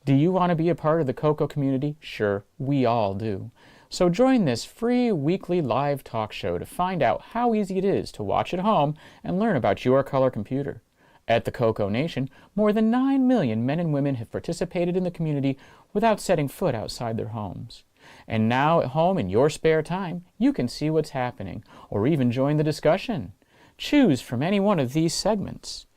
Do you want to be a part of the CoCo community? Sure, we all do. So join this free weekly live talk show to find out how easy it is to watch at home and learn about your color computer. At the CoCoNation, more than 9 million men and women have participated in the community without setting foot outside their homes. And now at home in your spare time, you can see what's happening, or even join the discussion. Choose from any one of these segments: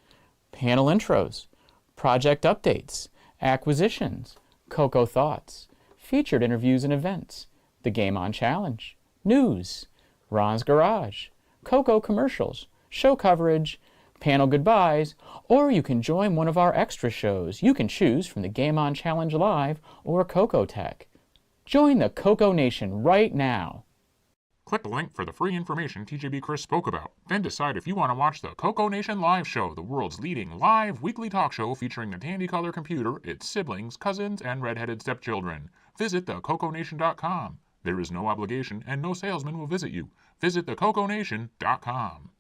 panel intros, project updates, acquisitions, CoCo thoughts, featured interviews and events, the Game On Challenge, news, Ron's Garage, CoCo commercials, show coverage, panel goodbyes, or you can join one of our extra shows. You can choose from the Game On Challenge Live or CoCo Tech. Join the CoCoNation right now. Click the link for the free information TJB Chris spoke about. Then decide if you want to watch the CoCoNation Live Show, the world's leading live weekly talk show featuring the Tandy Color computer, its siblings, cousins, and red-headed stepchildren. Visit thecoconation.com. There is no obligation and no salesman will visit you. Visit thecoconation.com.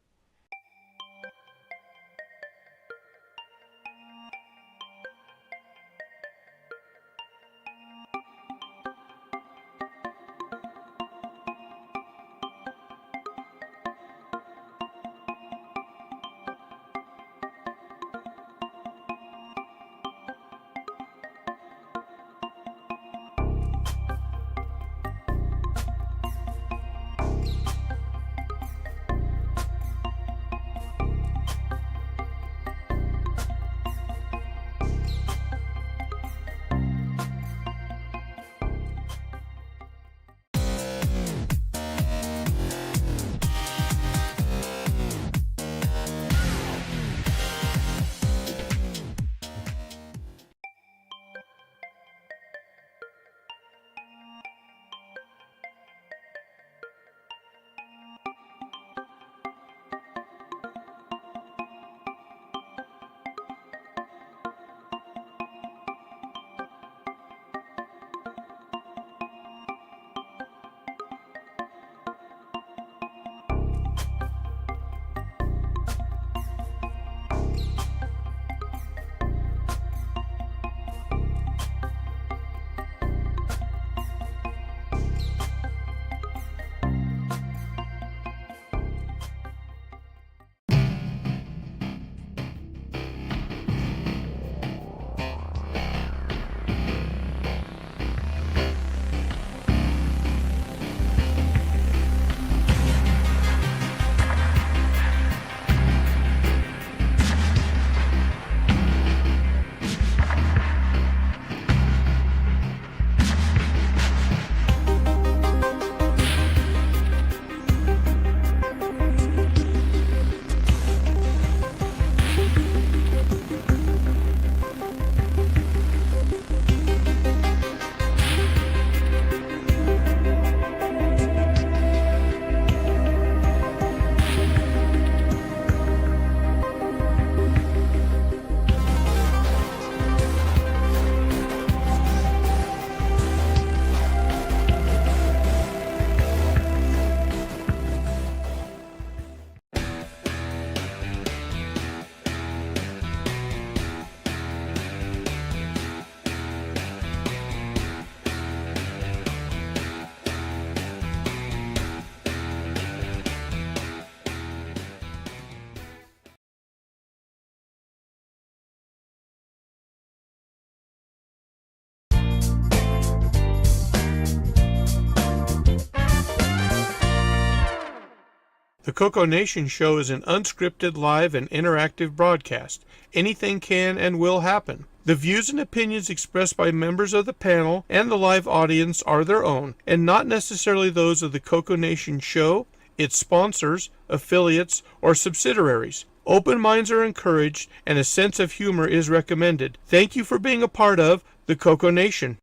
The CoCoNation show is an unscripted, live, and interactive broadcast. Anything can and will happen. The views and opinions expressed by members of the panel and the live audience are their own, and not necessarily those of the CoCoNation show, its sponsors, affiliates, or subsidiaries. Open minds are encouraged, and a sense of humor is recommended. Thank you for being a part of the CoCoNation.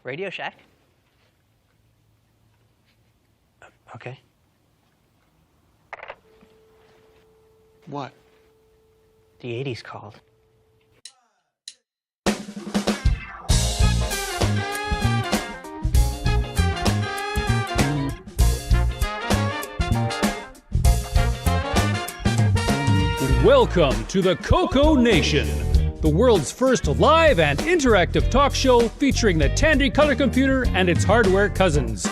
Radio Shack? Okay. What? The 80s called. Welcome to the CoCoNation, the world's first live and interactive talk show featuring the Tandy color computer and its hardware cousins.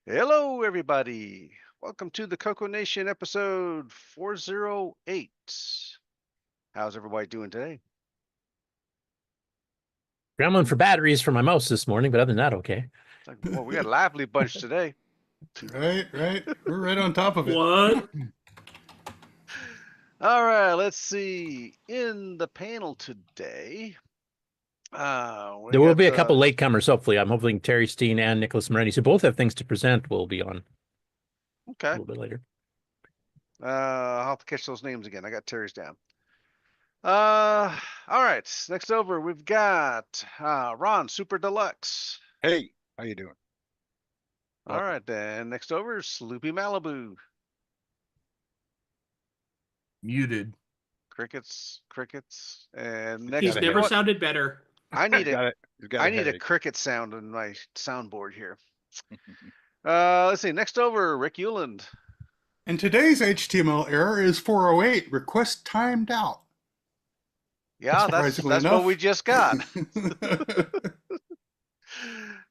Hello, everybody. Welcome to the CoCoNation episode 408. How's everybody doing today? Grambling for batteries for my mouse this morning, but other than that, okay. Well, we got a lively bunch today. Right. We're right on top of it. What? All right, let's see. In the panel today, There will be a couple latecomers, hopefully. I'm hoping Terry Steen and Nicholas Moretti, who both have things to present, will be on Okay. a little bit later. I'll have to catch those names again. I got Terry's down. All right. Next over, we've got Ron Super Deluxe. Hey, how you doing? All right, then next over, Sloopy Malibu. Muted. Crickets, and next. He's never sounded better. I need Got a it. You got I need a headache. cricket sound in my soundboard here. Let's see. Next over, Rick Euland. And today's HTML error is 408, request timed out. Yeah, that's Surprisingly what enough. we just got.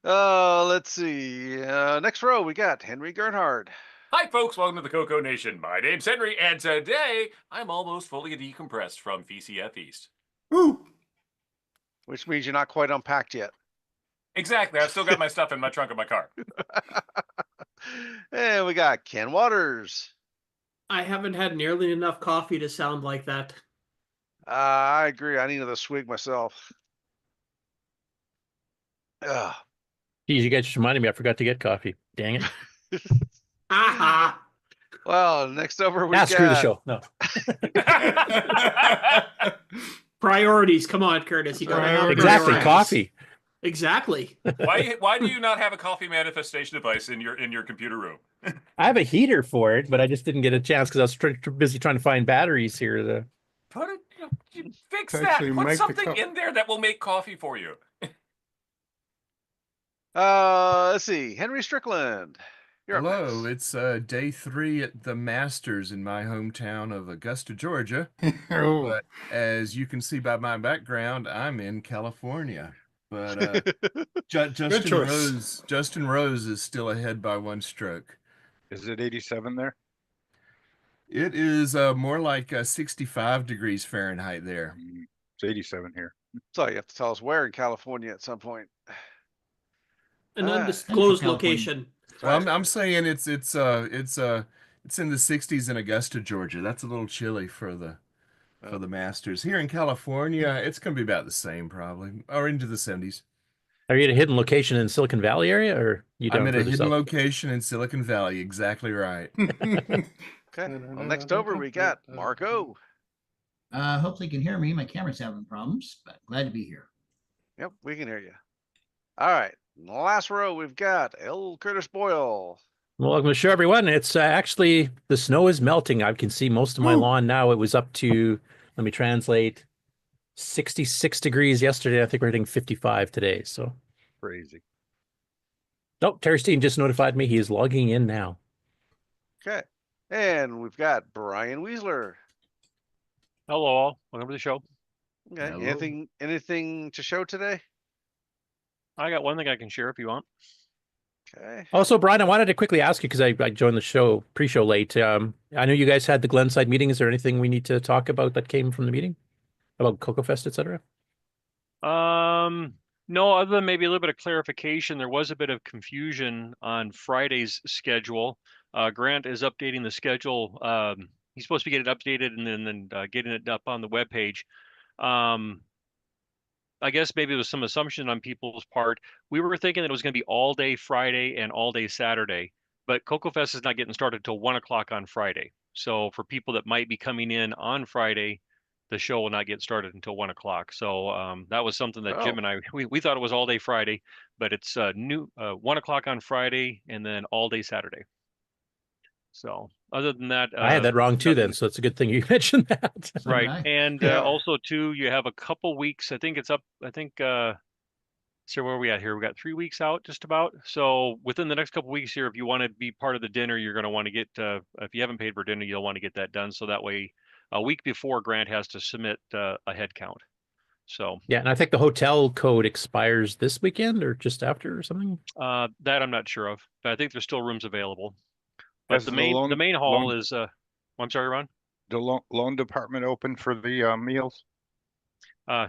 Let's see. Next row, we got Henry Gernhard. Hi, folks. Welcome to the CoCoNation. My name's Henry, and today I'm almost fully decompressed from VCF East. Ooh. Which means you're not quite unpacked yet. Exactly. I've still got my stuff in my trunk of my car. And we got Ken Waters. I haven't had nearly enough coffee to sound like that. I agree. I need another swig myself. Ugh. Geez, you guys just reminded me I forgot to get coffee. Dang it. Aha! Well, next over we got. Screw the show. No. Priorities. Come on, Curtis. You gotta have Exactly. priorities. Coffee. Exactly. Why do you not have a coffee manifestation device in your computer room? I have a heater for it, but I just didn't get a chance because I was busy trying to find batteries here. Put it. You fix To that. actually Put make the something cup. in there that will make coffee for you. Let's see. Henry Strickland. You're up Hello, next. it's day 3 at the Masters in my hometown of Augusta, Georgia. Oh. But as you can see by my background, I'm in California. But Justin Rose is still ahead by 1 stroke. Is it 87 there? It is more like 65 degrees Fahrenheit there. It's 87 here. So you have to tell us where in California at some point. An Ah. undisclosed location. Well, I'm saying it's in the 60s in Augusta, Georgia. That's a little chilly for the Masters. Here in California, it's going to be about the same probably, or into the 70s. Are you at a hidden location in Silicon Valley area, or you down I'm at a further hidden south? location in Silicon Valley. Exactly right. Okay. Well, next over we got Marco. Hopefully you can hear me. My camera's having problems, but glad to be here. Yep, we can hear you. All right. In the last row we've got L Curtis Boyle. Well, welcome to the show, everyone. It's actually, the snow is melting. I can see most of my lawn now. It was up to, let me translate, 66 degrees yesterday. I think we're hitting 55 today. So, Crazy. oh, Terry Steen just notified me. He is logging in now. Okay. And we've got Brian Weasler. Hello all. Welcome to the show. Okay. Hello. Anything to show today? I got one thing I can share if you want. Okay. Also, Brian, I wanted to quickly ask you, because I joined the show, pre-show late. I know you guys had the Glenside meeting. Is there anything we need to talk about that came from the meeting? About CoCoFEST, et cetera? No, other than maybe a little bit of clarification, there was a bit of confusion on Friday's schedule. Grant is updating the schedule. He's supposed to get it updated and then getting it up on the webpage. I guess maybe it was some assumption on people's part. We were thinking that it was going to be all day Friday and all day Saturday, but CoCoFEST is not getting started till 1 o'clock on Friday. So for people that might be coming in on Friday, the show will not get started until 1 o'clock. So that was something that Jim and I, we thought it was all day Friday, but it's 1 o'clock on Friday and then all day Saturday. So Other than that, I had that wrong too. Then, so it's a good thing you mentioned that. Right, Right. and Yeah. also too, you have a couple weeks. I think it's up. I think. So where are we at here? We got 3 weeks out, just about. So within the next couple weeks here, if you want to be part of the dinner, you're going to want to get. If you haven't paid for dinner, you'll want to get that done. So that way, a week before, Grant has to submit a head count. So Yeah, and I think the hotel code expires this weekend or just after or something. that I'm not sure of, but I think there's still rooms available. But Has the the main hall loan- is. I'm sorry, Ron. The loan department open for the meals? Yeah.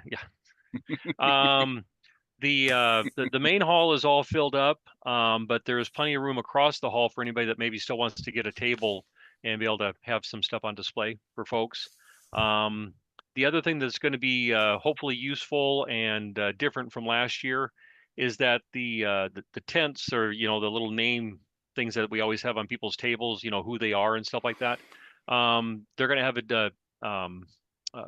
The main hall is all filled up, but there's plenty of room across the hall for anybody that maybe still wants to get a table and be able to have some stuff on display for folks. The other thing that's going to be hopefully useful and different from last year is that the tents, or the little name things that we always have on people's tables, who they are and stuff like that. They're going to have it.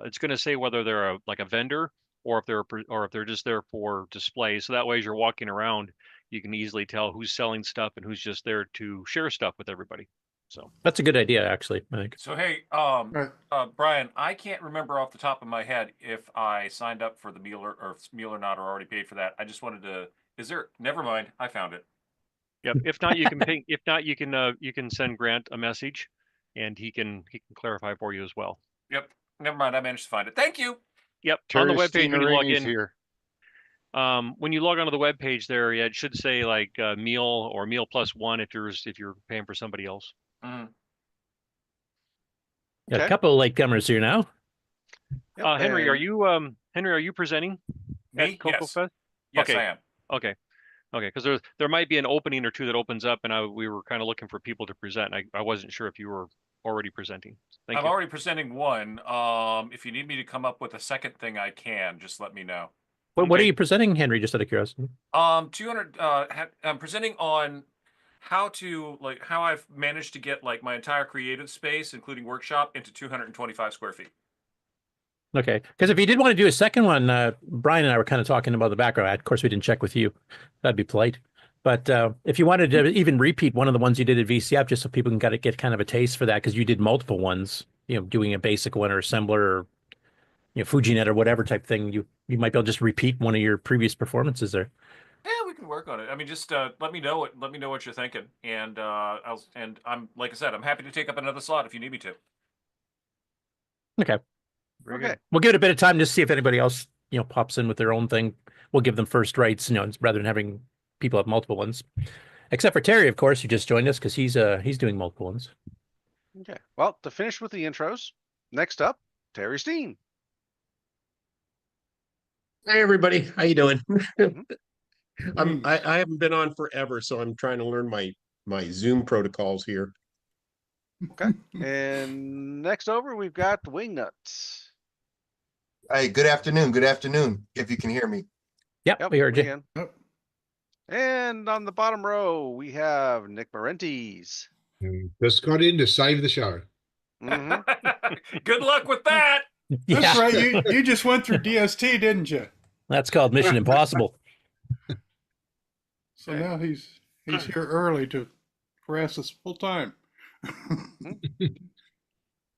It's going to say whether they're like a vendor or if they're just there for display. So that way, as you're walking around, you can easily tell who's selling stuff and who's just there to share stuff with everybody. So that's a good idea, actually, I think. So hey, Brian, I can't remember off the top of my head if I signed up for the meal or meal or not, or already paid for that. I just wanted to. Is there? Never mind. I found it. Yep. If not, you can ping. If not, you can send Grant a message, and he can clarify for you as well. Yep. Never mind. I managed to find it. Thank you. Yep. On the webpage when you log in. Here. When you log onto the webpage there, yeah, it should say like meal or meal plus one if you're paying for somebody else. Mm-hmm. Got a couple of latecomers here now. Yep, Henry, are you presenting at CoCoFEST? Yes, okay. I am. Okay. Because there might be an opening or two that opens up, and we were kind of looking for people to present. I wasn't sure if you were already presenting. I'm already presenting one. If you need me to come up with a second thing, I can. Just let me know. What are you presenting, Henry? Just out of curiosity. 200. I'm presenting on how I've managed to get like my entire creative space, including workshop, into 225 square feet. Okay, because if you did want to do a second one, Brian and I were kind of talking about the background. Of course, we didn't check with you. That'd be polite. But if you wanted to even repeat one of the ones you did at VCF, just so people can get kind of a taste for that, because you did multiple ones, doing a basic one or assembler or FujiNet or whatever type thing, you might be able to just repeat one of your previous performances there. Yeah, we can work on it. I mean, just let me know what you're thinking, and I'm like I said, I'm happy to take up another slot if you need me to. Okay. Very good. We'll give it a bit of time to see if anybody else, pops in with their own thing. We'll give them first rights, rather than having people have multiple ones. Except for Terry, of course, who just joined us because he's doing multiple ones. Okay. Well, to finish with the intros, next up, Terry Steen. Hey everybody, how you doing? I haven't been on forever, so I'm trying to learn my Zoom protocols here. Okay. And next over, we've got Wingnuts. Hey, good afternoon. Good afternoon. If you can hear me. Yep, we heard you. Can. Yep. And on the bottom row, we have Nick Marentes. Just got in to save the show. Good luck with that. That's right. You just went through DST, didn't you? That's called Mission Impossible. So now he's here early to harass us full time.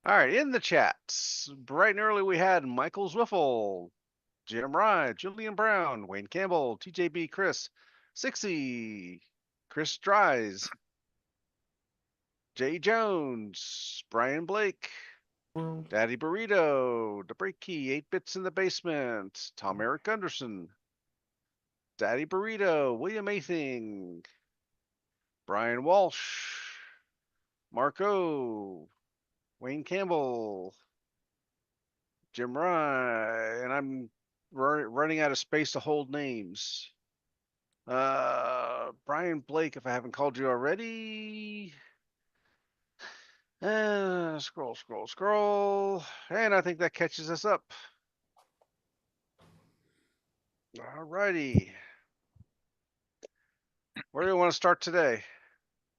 All right, in the chats, bright and early, we had Michael Zwiffle, Jim Rye, Julian Brown, Wayne Campbell, TJB Chris, Sixty, Chris Dries, Jay Jones, Brian Blake, Daddy Burrito, The Break Key, 8 Bits in the Basement, Tom Eric Gunderson, Daddy Burrito, William Athing, Brian Walsh, Marco, Wayne Campbell, Jim Rye, and I'm running out of space to hold names. Brian Blake, if I haven't called you already. Scroll. And I think that catches us up. All righty. Where do we want to start today?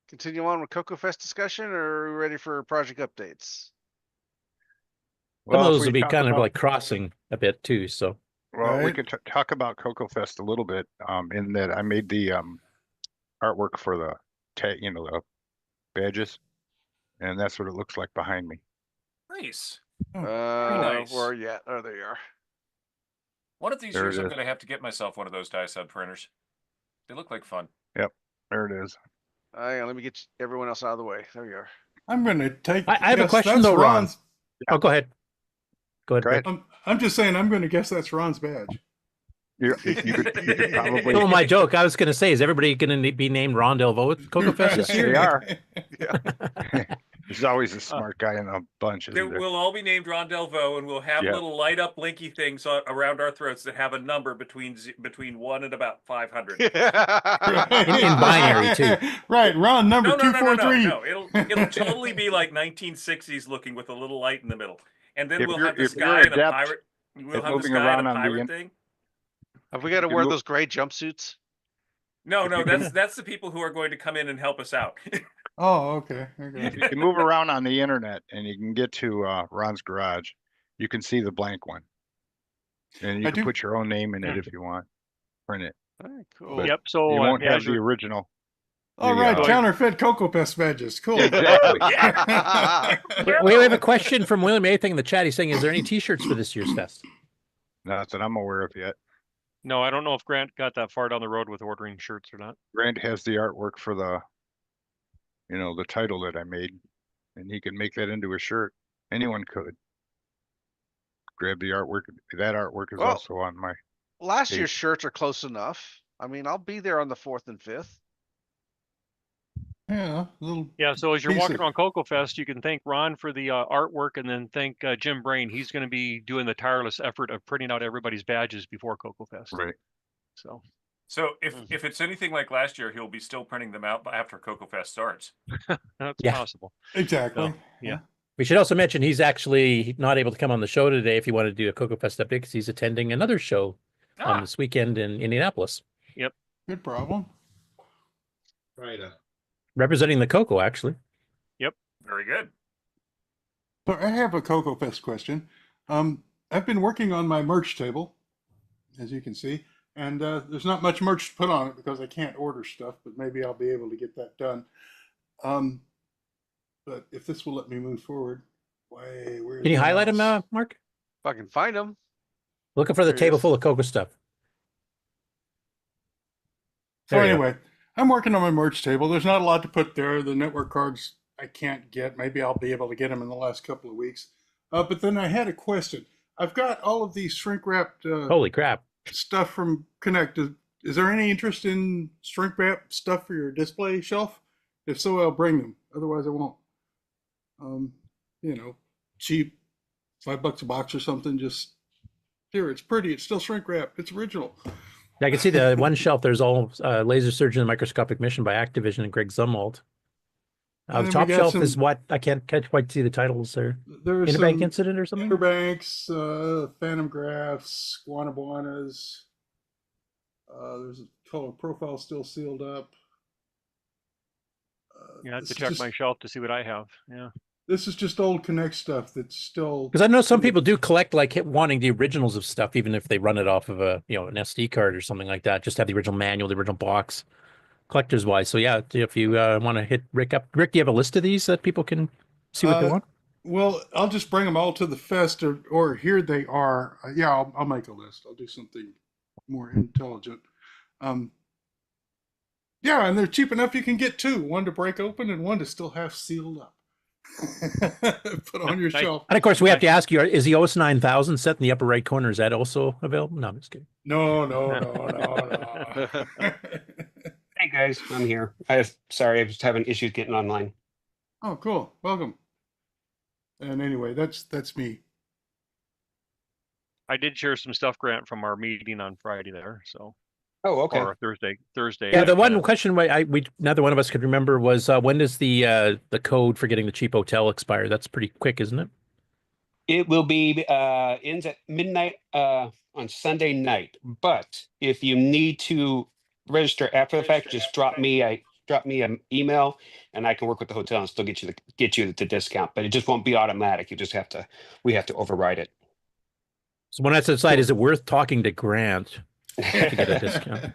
Continue on with CoCoFEST discussion, or are we ready for project updates? Some of those will be kind of like crossing a bit too, so. Well, we could talk about CoCoFEST a little bit, in that I made the artwork for the the badges, and that's what it looks like behind me. Nice. Very nice. Where are you at? Oh, there you are. One of these There years, it I'm is. going to have to get myself one of those die sub printers. They look like fun. Yep, there it is. Hang on, let me get everyone else out of the way. There you are. I'm going to take. I have a guess question that's though, Ron. Ron's- Oh, go ahead. Go ahead. Go ahead. Rick. I'm just saying. I'm going to guess that's Ron's badge. You could probably. Oh, my joke. I was going to say, is everybody going to be named Ron Delvaux at CoCoFest this year? They are. There's always a smart guy in a bunch, isn't there? We'll all be named Ron Delvaux, and we'll have Yeah. little light up linky things around our throats that have a number between 1 and about 500. In binary, too. Right, Ron, number No, 243. no. It'll totally be like 1960s looking with a little light in the middle, and then If we'll you're- have this if you're guy in a adept pirate. We'll at have this moving guy in around a on the pirate in- thing. Have we got to You wear move- those gray jumpsuits? No, you can- that's the people who are going to come in and help us out. Oh, okay. Okay. If you can move around on the internet and you can get to Ron's garage, you can see the blank one. And you I can do- put your own name in it if you want. Print it. Very cool. But Yep. So you won't have as the you're- original. All The, right, uh, counterfeit CoCoFEST badges. Cool. Exactly. We have a question from William Anything in the chat. He's saying, is there any T-shirts for this year's fest? Not that I'm aware of yet. No, I don't know if Grant got that far down the road with ordering shirts or not. Grant has the artwork for the title that I made, and he can make that into a shirt. Anyone could. Grab the artwork. That artwork is Well, also on my. Last Hey. year's shirts are close enough. I mean, I'll be there on the 4th and 5th. Yeah, little. Yeah, so as you're piece walking of- around CoCoFest, you can thank Ron for the artwork, and then thank Jim Brain. He's going to be doing the tireless effort of printing out everybody's badges before CoCoFest. Right. So So if it's anything like last year, he'll be still printing them out after CoCoFest starts. that's Yeah. possible. Exactly. So, yeah. We should also mention he's actually not able to come on the show today if you want to do a CoCoFest update because he's attending another show this weekend in Indianapolis. Yep. Good problem. Right. Representing the Coco, actually. Yep. Very good. So I have a CoCoFEST question. I've been working on my merch table, as you can see, and there's not much merch to put on it because I can't order stuff, but maybe I'll be able to get that done. But if this will let me move forward, where? Can you highlight him, Mark? If I can find them. Looking for the There he table is. full of Coco stuff. So There you go. anyway, I'm working on my merch table. There's not a lot to put there. The network cards I can't get. Maybe I'll be able to get them in the last couple of weeks. But then I had a question. I've got all of these shrink wrapped Holy crap. stuff from Connect. Is there any interest in shrink wrap stuff for your display shelf? If so, I'll bring them. Otherwise, I won't. Cheap, $5 a box or something. Just here. It's pretty. It's still shrink wrap. It's original. I can see the one shelf. There's all Laser Surgeon and Microscopic Mission by Activision and Greg Zumwalt. And The then we top got shelf some- is what? I can't quite see the titles there. There's Interbank some Incident or something? Interbanks, Phantom Graphs, Guanabuanas. There's a color profile still sealed up. You have This to is check just- my shelf to see what I have. Yeah. This is just old Connect stuff that's still. Because I know some people do collect wanting the originals of stuff, even if they run it off of an SD card or something like that. Just have the original manual, the original box, collectors wise. So yeah, if you want to hit Rick up, Rick, do you have a list of these that people can see what they want? Well, I'll just bring them all to the fest, or here they are. Yeah, I'll make a list. I'll do something more intelligent. Yeah, and they're cheap enough. You can get two, one to break open and one to still have sealed up. Put on your shelf. And of course, we have to ask you: is the OS 9000 set in the upper right corner? Is that also available? No, I'm just kidding. No. Hey guys, I'm here. Sorry, I was having issues getting online. Oh, cool. Welcome. And anyway, that's me. I did share some stuff, Grant, from our meeting on Friday there. So. Oh, okay. Or Thursday. Yeah, the one question we neither one of us could remember was when does the code for getting the cheap hotel expire? That's pretty quick, isn't it? It will be ends at midnight on Sunday night. But if you need to register after the fact, just drop me an email, and I can work with the hotel and still get you the discount. But it just won't be automatic. We have to override it. So when I decide, is it worth talking to Grant to get a discount?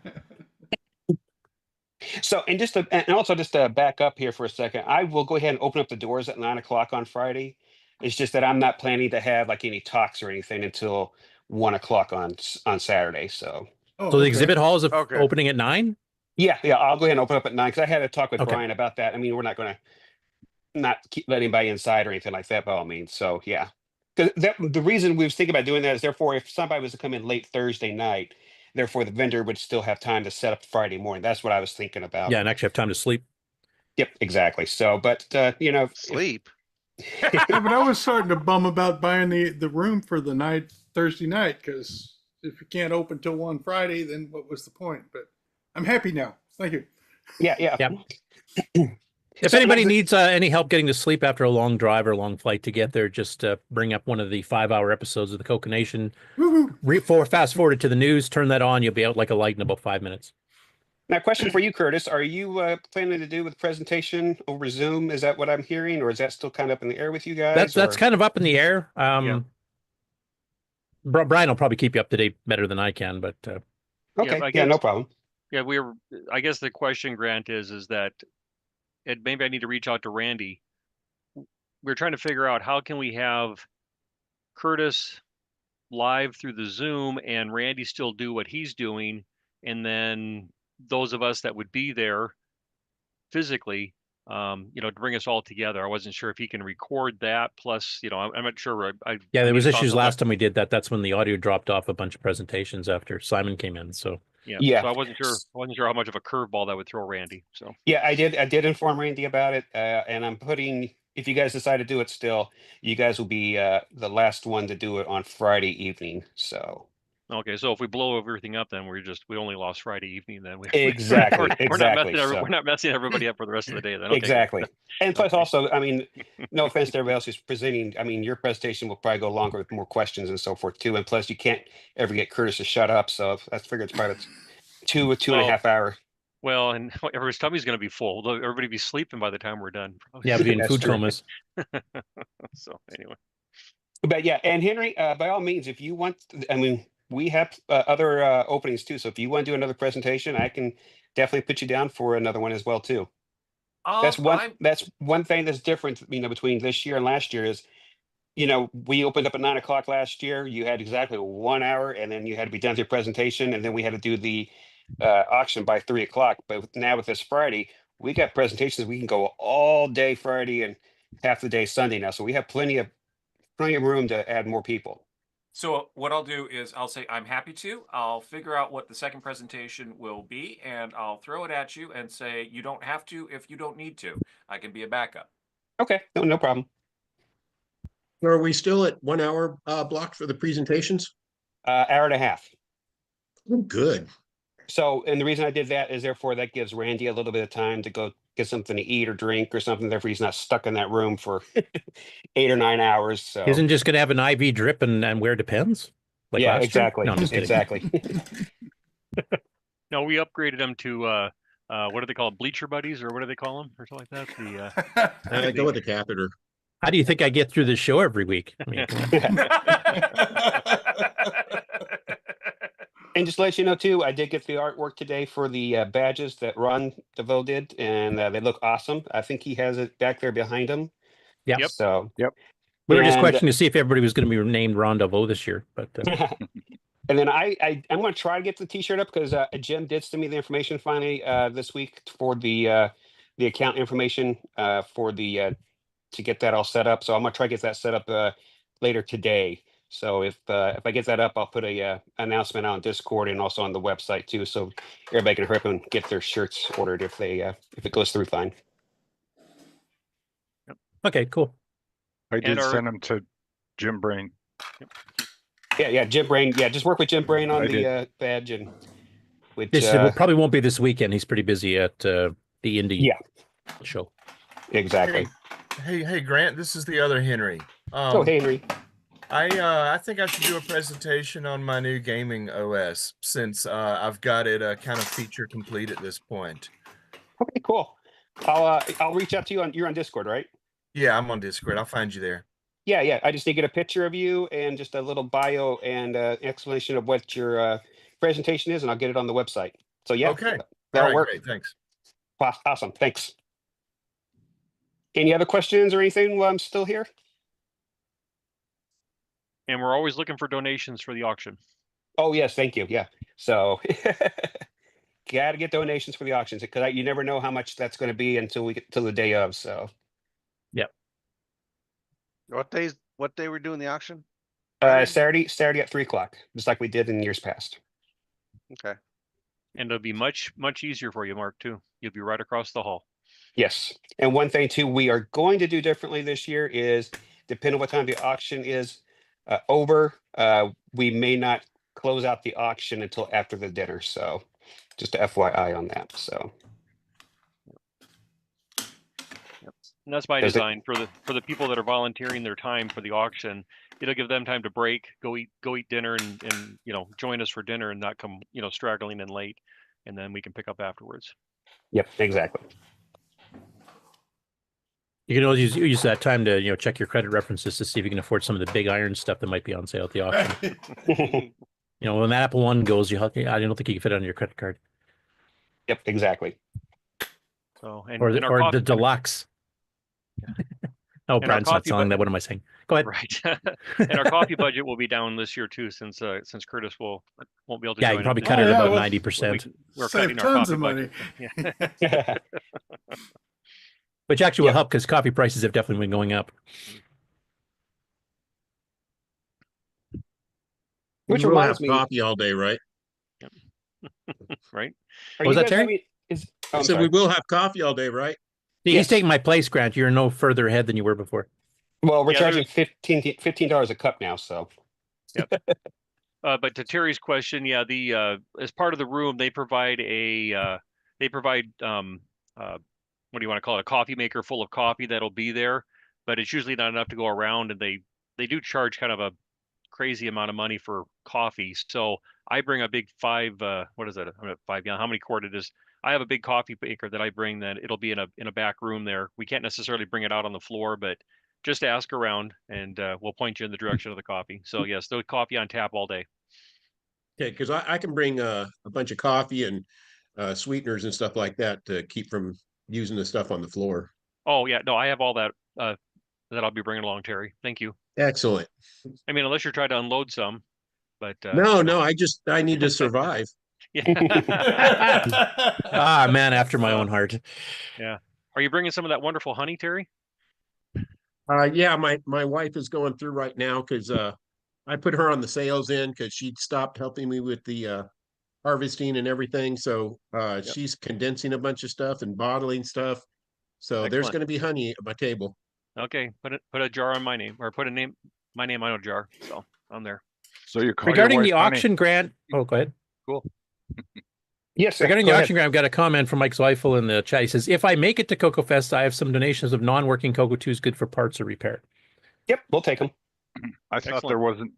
So, and also just to back up here for a second, I will go ahead and open up the doors at 9 o'clock on Friday. It's just that I'm not planning to have like any talks or anything until 1 o'clock on Saturday. So, So the exhibit hall is opening at 9? yeah, I'll go ahead and open up at 9 because I had a talk with Okay. Brian about that. I mean, we're not going to not let anybody inside or anything like that by all means. So, yeah. Because the reason we was thinking about doing that is therefore if somebody was to come in late Thursday night, therefore the vendor would still have time to set up Friday morning. That's what I was thinking about. Yeah, and actually have time to sleep. Yep, exactly. So, but sleep. Yeah, but I was starting to bum about buying the room for the night Thursday night because if you can't open till 1 Friday, then what was the point? But I'm happy now. Thank you. Yeah. If anybody needs any help getting to sleep after a long drive or a long flight to get there, just bring up one of the 5-hour episodes of the CoCoNation. Fast forward it to the news, turn that on, you'll be out like a light in about 5 minutes. Now, question for you, Curtis. Are you planning to do with presentation over Zoom? Is that what I'm hearing, or is that still kind of up in the air with you guys? That's kind of up in the air. Brian will probably keep you up to date better than I can, but okay, no problem. Yeah, I guess the question, Grant, is that maybe I need to reach out to Randy. We're trying to figure out how can we have Curtis live through the Zoom and Randy still do what he's doing, and then those of us that would be there physically, to bring us all together. I wasn't sure if he can record that. Plus, I'm not sure. Yeah, there was issues last time we did that. That's when the audio dropped off a bunch of presentations after Simon came in. So yeah. So I wasn't sure how much of a curveball that would throw Randy. So yeah, I did inform Randy about it, and I'm putting. If you guys decide to do it still, you guys will be the last one to do it on Friday evening. So. Okay, so if we blow everything up, then we only lost Friday evening. Then exactly. We're not messing everybody up for the rest of the day. Then exactly. And plus, also, I mean, no offense to everybody else who's presenting. I mean, your presentation will probably go longer with more questions and so forth too. And plus, you can't ever get Curtis to shut up. So I figured it's probably two and a half hour. Well, and everybody's tummy's going to be full. Everybody be sleeping by the time we're done. Probably. Yeah, being food comas. So anyway. But yeah, and Henry, by all means, if you want, we have other openings too. So if you want to do another presentation, I can definitely put you down for another one as well too. That's one thing that's different, between this year and last year is, we opened up at 9 o'clock last year. You had exactly 1 hour, and then you had to be done with your presentation, and then we had to do the auction by 3 o'clock. But now with this Friday, we got presentations. We can go all day Friday and half the day Sunday now. So we have plenty of room to add more people. So what I'll do is I'll say I'm happy to. I'll figure out what the second presentation will be, and I'll throw it at you and say you don't have to if you don't need to. I can be a backup. Okay, no problem. Are we still at 1 hour blocked for the presentations? Hour and a half. Oh, good. So, and the reason I did that is therefore that gives Randy a little bit of time to go get something to eat or drink or something. Therefore, he's not stuck in that room for 8 or 9 hours. So isn't just going to have an IV drip and wear Depends? Like yeah, exactly. No, exactly. No, we upgraded them to what do they call it? Bleacher buddies, or what do they call them, or something like that? I go with the catheter. How do you think I get through the show every week? I mean, and just to let you know too, I did get the artwork today for the badges that Ron DeVoe did, and they look awesome. I think he has it back there behind him. Yeah. So. Yep. We were just questioning to see if everybody was going to be named Ron DeVoe this year, but. And then I'm going to try to get the T-shirt up because Jim did send me the information finally this week for the account information for the to get that all set up. So I'm going to try to get that set up later today. So if I get that up, I'll put a announcement on Discord and also on the website too, so everybody can hurry up and get their shirts ordered if it goes through fine. Okay, cool. I did send them to Jim Brain. Yeah, Jim Brain. Yeah, just work with Jim Brain on the badge and which probably won't be this weekend. He's pretty busy at the Indy show. Exactly. Hey, Grant. This is the other Henry. Henry. I think I should do a presentation on my new gaming OS since I've got it kind of feature complete at this point. Okay, cool. I'll reach out to you you're on Discord, right? Yeah, I'm on Discord. I'll find you there. Yeah. I just need to get a picture of you and just a little bio and explanation of what your presentation is, and I'll get it on the website. So yeah. Okay. That'll All right, work. great. Thanks. Awesome. Thanks. Any other questions or anything while I'm still here? And we're always looking for donations for the auction. Oh, yes. Thank you. Yeah. So got to get donations for the auctions because you never know how much that's going to be until we get till the day of. So, yep. What day we're doing the auction? Saturday at 3:00, just like we did in years past. Okay. And it'll be much easier for you, Mark, too. You'll be right across the hall. Yes. And one thing too, we are going to do differently this year is depending on what time the auction is over, we may not close out the auction until after the dinner. So just a FYI on that. So. And that's by design for the people that are volunteering their time for the auction. It'll give them time to break, go eat dinner, and join us for dinner, and not come straggling in late, and then we can pick up afterwards. Yep, exactly. You can always use that time to check your credit references to see if you can afford some of the big iron stuff that might be on sale at the auction. When that Apple One goes, I don't think you can fit it on your credit card. Yep, exactly. So or the deluxe. Oh, Brian's not selling that. What am I saying? Go ahead. Right. And our coffee budget will be down this year too, since Curtis won't be able to. Yeah, join you probably us. cut it about 90%. We're Save cutting our tons coffee of money. budget. Yeah. Which actually will help because coffee prices have definitely been going up. Which we'll reminds have me, coffee all day, right? Right. What was that, Terry? I said we will have coffee all day, right? He's taking my place, Grant. You're no further ahead than you were before. Well, we're charging $15 a cup now, so. Yep. But to Terry's question, yeah, the as part of the room, they provide what do you want to call it, a coffee maker full of coffee that'll be there, but it's usually not enough to go around, and they do charge kind of a crazy amount of money for coffee. So I bring a big 5 what is it? I'm at 5 gallon. How many quart it is? I have a big coffee maker that I bring, that it'll be in a back room there. We can't necessarily bring it out on the floor, but just ask around and we'll point you in the direction of the coffee. So yes, there's coffee on tap all day. Okay, because I can bring a bunch of coffee and sweeteners and stuff like that to keep from using the stuff on the floor. Oh yeah, no, I have all that that I'll be bringing along, Terry. Thank you. Excellent. I mean, unless you're trying to unload some, but no, I need to survive. Ah, man, after my own heart. Yeah. Are you bringing some of that wonderful honey, Terry? Yeah, my wife is going through right now because I put her on the sales end because she stopped helping me with the harvesting and everything. So she's condensing a bunch of stuff and bottling stuff. So Excellent. There's going to be honey at my table. Okay, put a jar on my name, or put my name on a jar. So I'm there. So you call regarding your the wife auction honey. grant. Oh, go ahead. Cool. Yes. Regarding the auction grant, I've got a comment from Mike Zweifel in the chat. He says, "If I make it to CoCoFEST, I have some donations of non-working Coco 2s good for parts or repair." Yep, we'll take them. I thought there wasn't,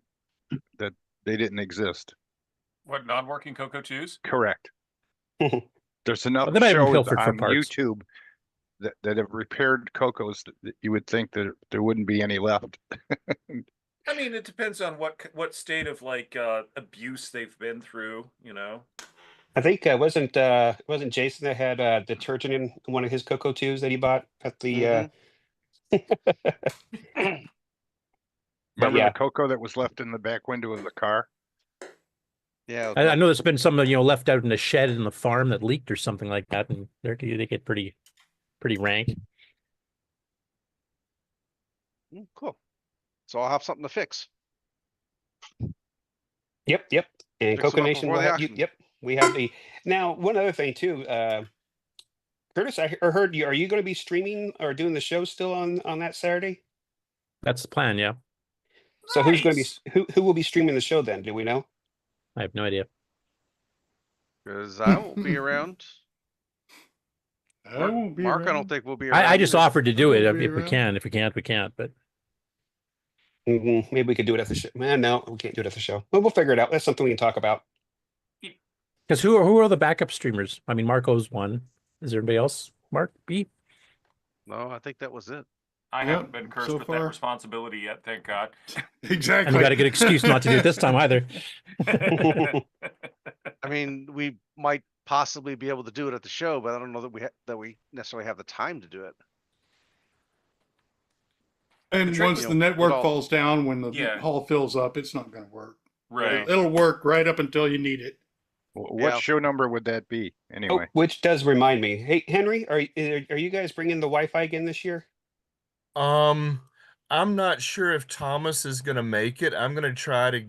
that they didn't exist. What, non-working Coco 2s? Correct. There's enough Well, they might have been shows pilfered for on parts. YouTube that have repaired Cocos that you would think that there wouldn't be any left. I mean, it depends on what state of abuse they've been through, I think wasn't Jason that had detergent in one of his Coco 2s that he bought at the Remember yeah. the Coco that was left in the back window of the car? Yeah. I know there's been some left out in the shed in the farm that leaked or something like that, and they get pretty rank. Cool. So I'll have something to fix. Yep. And Fix them up CoCoNation before will the have auction. yep. We have the now one other thing too. Curtis, I heard you. Are you going to be streaming or doing the show still on that Saturday? That's the plan, yeah. So who's going to be who will be streaming the show then? Do we know? I have no idea. Because I won't be around. I won't be Mark, I around. don't think we'll be around. I just either. offered to do it I'll be if we around. can. If we can't, we can't. But Maybe we could do it at the show. Man, no, we can't do it at the show. Well, we'll figure it out. That's something we can talk about. because who are the backup streamers? I mean, Marco's one. Is there anybody else? Mark B. No, I think that was it. I Yep, haven't been cursed so with far. that responsibility yet, thank God. Exactly. And we got a good excuse not to do it this time either. I mean, we might possibly be able to do it at the show, but I don't know that we necessarily have the time to do it. And once the network falls down, when the Yeah. hall fills up, it's not going to work. Right. It'll work right up until you need it. What show number would that be anyway? Oh, which does remind me. Hey, Henry, are you guys bringing the Wi-Fi again this year? I'm not sure if Thomas is going to make it. I'm going to try to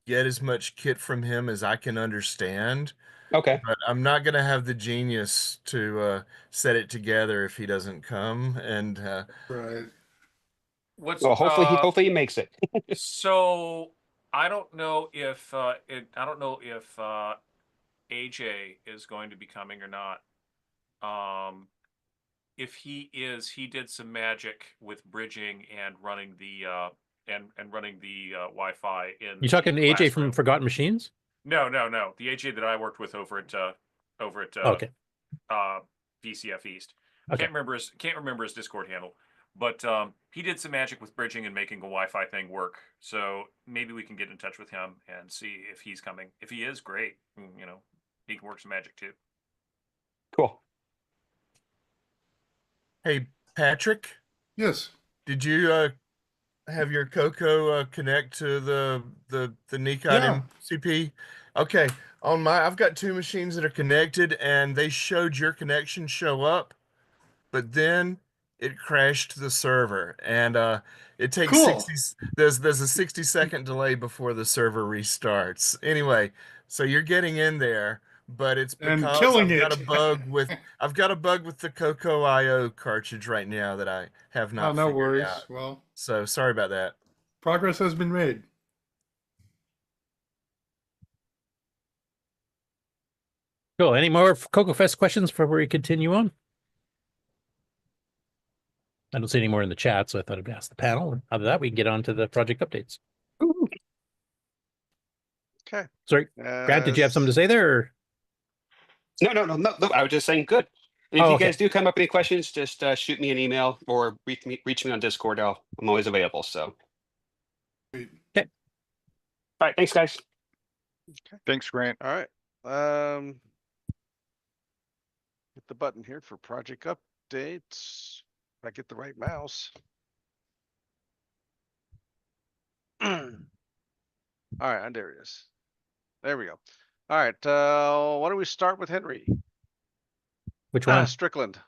get as much kit from him as I can understand. Okay. But I'm not going to have the genius to set it together if he doesn't come. And right. What's Well, hopefully he makes it. So I don't know if AJ is going to be coming or not. If he is, he did some magic with bridging and running the Wi-Fi in. You talking the AJ classroom. from Forgotten Machines? No. The AJ that I worked with over at Okay. VCF East. Okay. Can't remember his Discord handle, but he did some magic with bridging and making a Wi-Fi thing work. So maybe we can get in touch with him and see if he's coming. If he is, great. You know, he can work some magic too. Cool. hey, Patrick, Yes. did you have your CoCo connect to the Nekot Yeah. MCP? Okay, I've got two machines that are connected, and they showed your connection show up, but then it crashed the server, and it takes Cool. 60. There's a 60-second delay before the server restarts. Anyway, so you're getting in there, but it's And because killing I've got it. a bug with the CoCo IO cartridge right now that I have not no figured worries. out. Well, So sorry about that. progress has been made. Cool. Any more CoCoFest questions before we continue on? I don't see any more in the chat, so I thought I'd ask the panel. And out of that, we can get on to the project updates. Okay. Sorry, Grant, did you have something to say there? Or? No. I was just saying good. And if Oh, you okay. guys do come up with any questions, just shoot me an email or reach me on Discord. I'm always available. So. Okay. All right. Thanks, guys. Okay. Thanks, Grant. All right. Hit the button here for project updates. If I get the right mouse. All right, and there it is. There we go. All right, why don't we start with Henry? Which one? Strickland.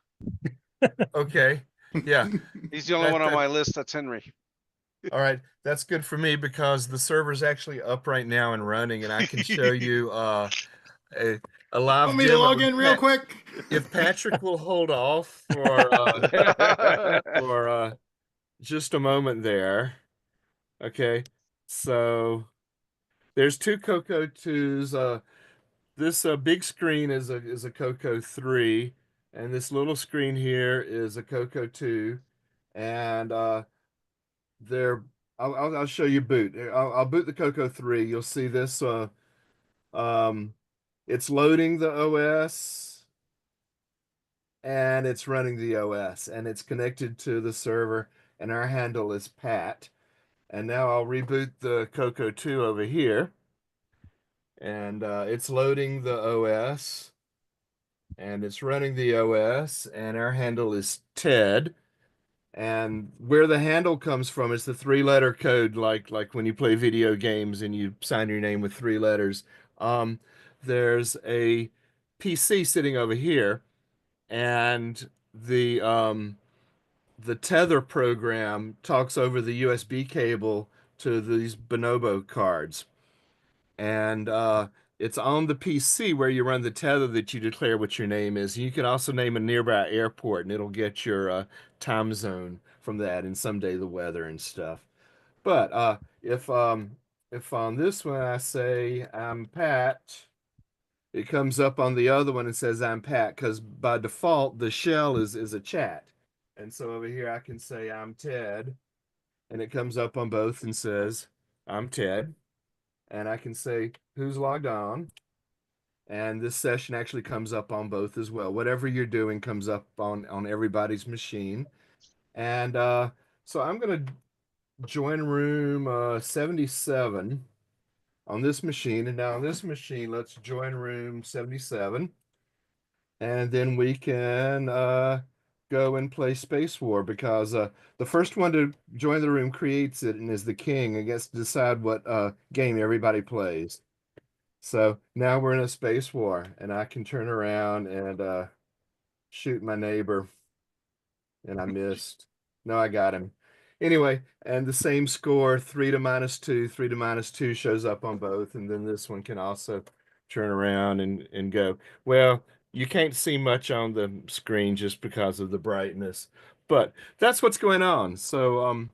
Okay. Yeah. He's the only one on my list that's Henry. All right, that's good for me because the server's actually up right now and running, and I can show you a live Want me to demo. log in real quick? If Patrick will hold off for just a moment there. Okay, so there's two CoCo 2s. This big screen is a CoCo 3, and this little screen here is a CoCo 2, and I'll show you boot. I'll boot the CoCo 3. You'll see this. It's loading the OS, and it's running the OS, and it's connected to the server, and our handle is Pat. And now I'll reboot the CoCo 2 over here, and it's loading the OS, and it's running the OS, and our handle is Ted. And where the handle comes from is the 3-letter code, like when you play video games and you sign your name with 3 letters. There's a PC sitting over here, and the tether program talks over the USB cable to these Bonobo cards, and it's on the PC where you run the tether that you declare what your name is. You can also name a nearby airport, and it'll get your time zone from that, and someday the weather and stuff. But if on this one I say I'm Pat, it comes up on the other one and says I'm Pat, because by default the shell is a chat. And so over here I can say I'm Ted, and it comes up on both and says I'm Ted. And I can say who's logged on, and this session actually comes up on both as well. Whatever you're doing comes up on everybody's machine. And so I'm going to join room 77 on this machine. And now on this machine, let's join room 77. and then we can go and play Space War, because the first one to join the room creates it and is the king and gets to decide what game everybody plays. So now we're in a Space War, and I can turn around and shoot my neighbor, and I missed. No, I got him. Anyway, and the same score, 3 to -2, 3 to -2 shows up on both, and then this one can also turn around and go. Well, you can't see much on the screen just because of the brightness, but that's what's going on. So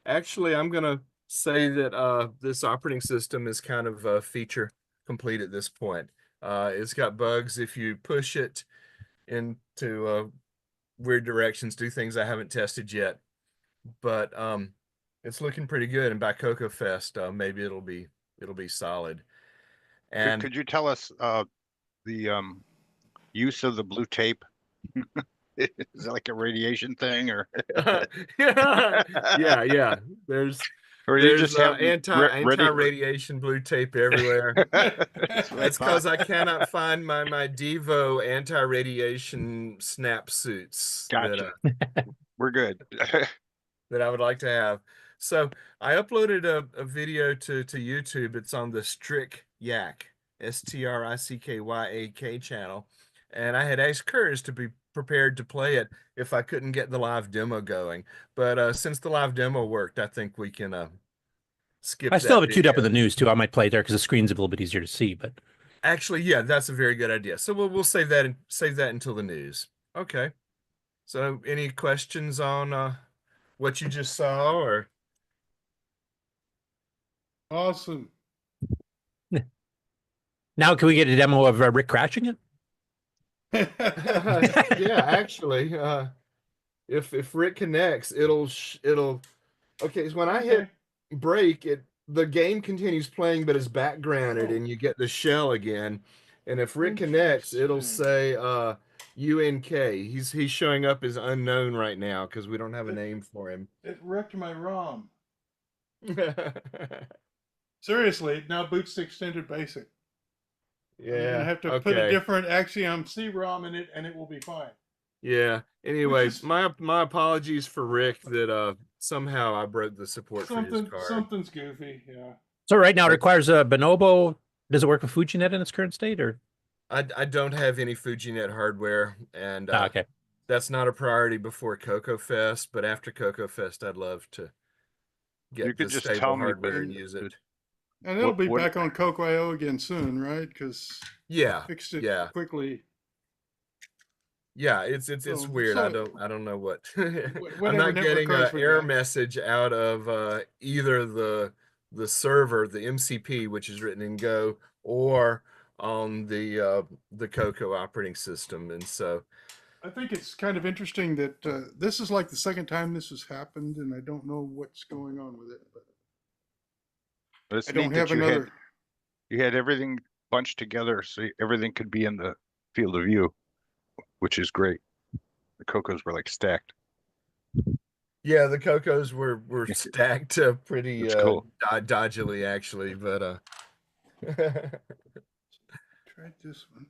actually I'm gonna say that this operating system is kind of feature complete at this point. It's got bugs if you push it into weird directions, do things I haven't tested yet, but it's looking pretty good. And by CoCoFEST, maybe it'll be solid. And could you tell us the use of the blue tape? Is it like a radiation thing, or? yeah. There's or you just have anti-radiation blue tape everywhere. That's because I cannot find my Devo anti-radiation snap suits. Gotcha. We're good. That I would like to have. So I uploaded a video to YouTube. It's on the Strickyak, STRICKYAK channel, and I had asked Curtis to be prepared to play it if I couldn't get the live demo going. But since the live demo worked, I think we can skip. I still have it queued up in the news too. I might play it there because the screen's a little bit easier to see. But actually, yeah, that's a very good idea. So we'll save that until the news. Okay. So any questions on what you just saw, or? Awesome. Now can we get a demo of Rick crashing it? Yeah, actually, if Rick connects, it'll okay. So when I hit break, the game continues playing, but it's backgrounded, and you get the shell again. And if Rick connects, it'll say UNK. He's showing up as unknown right now because we don't have a name for him. It wrecked my ROM. Seriously, it now boots the extended basic. Yeah, I'm gonna have to put a different Axiom C ROM in it, and it will be fine. Yeah. Anyway, my apologies for Rick that somehow I broke the support for his card. Something's goofy, yeah. So right now it requires a Bonobo. Does it work with FujiNet in its current state, or? I don't have any FujiNet hardware, and okay, that's not a priority before CoCoFEST. But after CoCoFEST, I'd love to get the stable hardware and use it. And it'll be back on CoCo.io again soon, right? Because fixed it quickly. Yeah, it's weird. I don't know what. I'm not getting an error message out of either the server, the MCP, which is written in Go, or on the CoCo operating system. And so I think it's kind of interesting that this is like the second time this has happened, and I don't know what's going on with it. But I don't have another. You had everything bunched together, so everything could be in the field of view, which is great. The CoCos were like stacked. Yeah, the CoCos were stacked pretty cool. Dodgily, actually, but tried this one.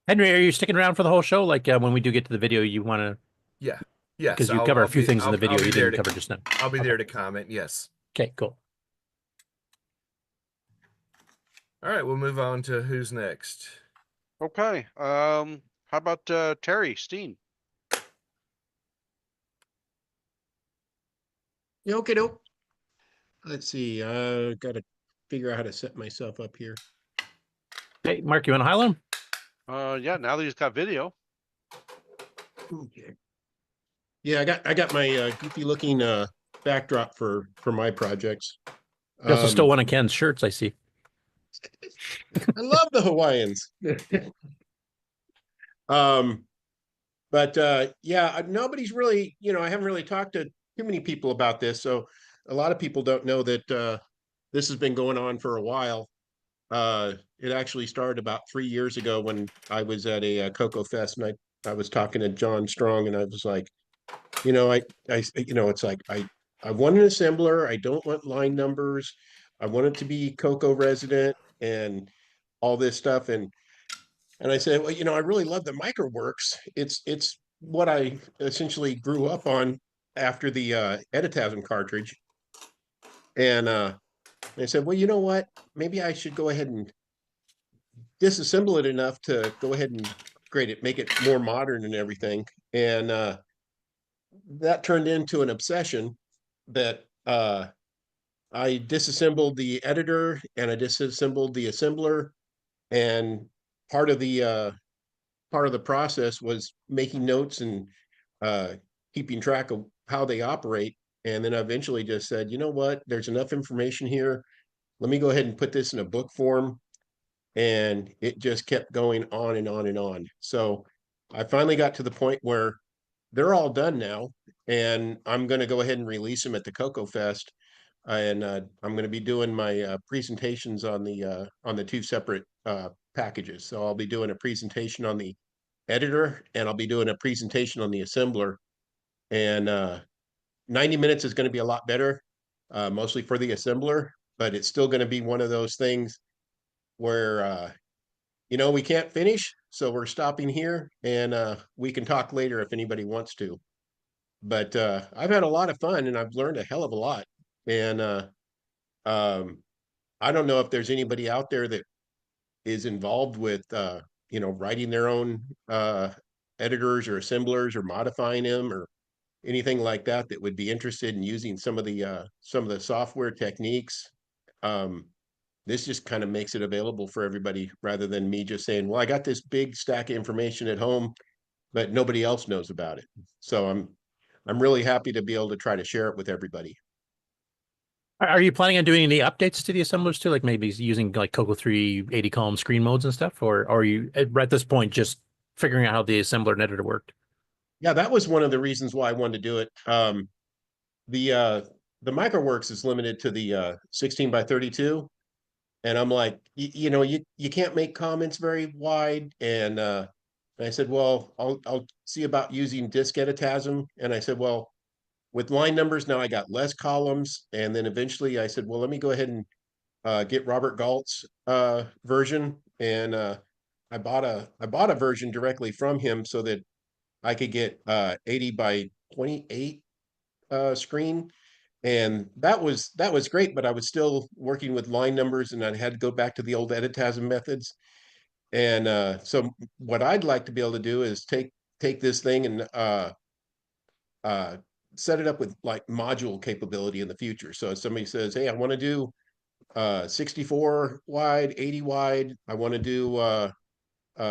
Henry, are you sticking around for the whole show? Like when we do get to the video, you want to? Yeah. Because you cover a few things in the video you didn't cover just now. I'll be there to comment. Yes. Okay. Cool. All right, we'll move on to who's next. Okay. How about Terry Steen? Okay, doke. Let's see. Got to figure out how to set myself up here. Hey, Mark, you want to highlight him? Yeah. Now that he's got video. Okay. Yeah, I got my goofy looking backdrop for my projects. You also stole one of Ken's shirts, I see. I love the Hawaiians. But yeah, nobody's really, I haven't really talked to too many people about this. So a lot of people don't know that this has been going on for a while. It actually started about 3 years ago when I was at a CoCoFEST, and I was talking to John Strong, and I was like, it's like I want an assembler. I don't want line numbers. I want it to be CoCo resident and all this stuff. And And I said, well, I really love the Microworks. It's what I essentially grew up on after the Editasm cartridge. And I said, well, you know what? Maybe I should go ahead and disassemble it enough to go ahead and upgrade it, make it more modern and everything. And that turned into an obsession that I disassembled the editor and I disassembled the assembler. And part of the process was making notes and keeping track of how they operate. And then I eventually just said, you know what, there's enough information here. Let me go ahead and put this in a book form. And it just kept going on and on and on. So I finally got to the point where they're all done now. And I'm going to go ahead and release them at the CoCoFEST. And I'm going to be doing my presentations on the two separate packages. So I'll be doing a presentation on the editor and I'll be doing a presentation on the assembler. And 90 minutes is going to be a lot better, mostly for the assembler, but it's still going to be one of those things where, we can't finish. So we're stopping here and we can talk later if anybody wants to. But I've had a lot of fun and I've learned a hell of a lot. And I don't know if there's anybody out there that is involved with, writing their own editors or assemblers or modifying them or anything like that that would be interested in using some of the software techniques. This just kind of makes it available for everybody rather than me just saying, well, I got this big stack of information at home, but nobody else knows about it. So I'm really happy to be able to try to share it with everybody. Are you planning on doing any updates to the assemblers too, like maybe using like CoCo 3 80 column screen modes and stuff, or are you at this point just figuring out how the assembler and editor worked? Yeah, that was one of the reasons why I wanted to do it. The Microworks is limited to the 16 by 32, and I'm like, you can't make comments very wide. And I said, well, I'll see about using disk Editasm. And I said, well, with line numbers now I got less columns. And then eventually I said, well, let me go ahead and get Robert Galt's version. And I bought a version directly from him so that I could get 80 by 28 screen. And that was great, but I was still working with line numbers and I had to go back to the old Editasm methods. And so what I'd like to be able to do is take this thing and set it up with like module capability in the future. So if somebody says, hey, I want to do 64 wide, 80 wide, I want to do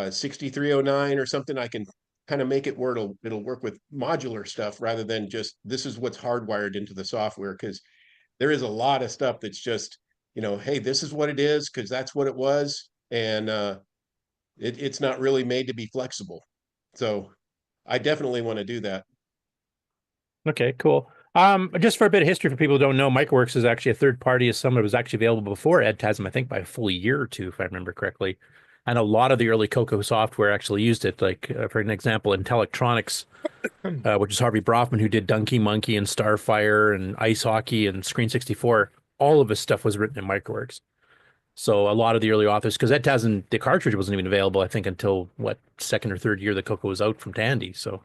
6309 or something, I can kind of make it where it'll work with modular stuff rather than just this is what's hardwired into the software, because there is a lot of stuff that's just, hey, this is what it is because that's what it was. And it's not really made to be flexible. So I definitely want to do that. Okay, cool. Just for a bit of history for people who don't know, Microworks is actually a third-party assembler. It was actually available before Editasm, I think by a full year or two, if I remember correctly. And a lot of the early CoCo software actually used it. Like, for an example, Intellectronics, which is Harvey Brofman, who did Donkey Monkey and Starfire and Ice Hockey and Screen 64. All of his stuff was written in Microworks. So a lot of the early authors, because Editasm, the cartridge wasn't even available, I think, until, second or third year that CoCo was out from Tandy. So...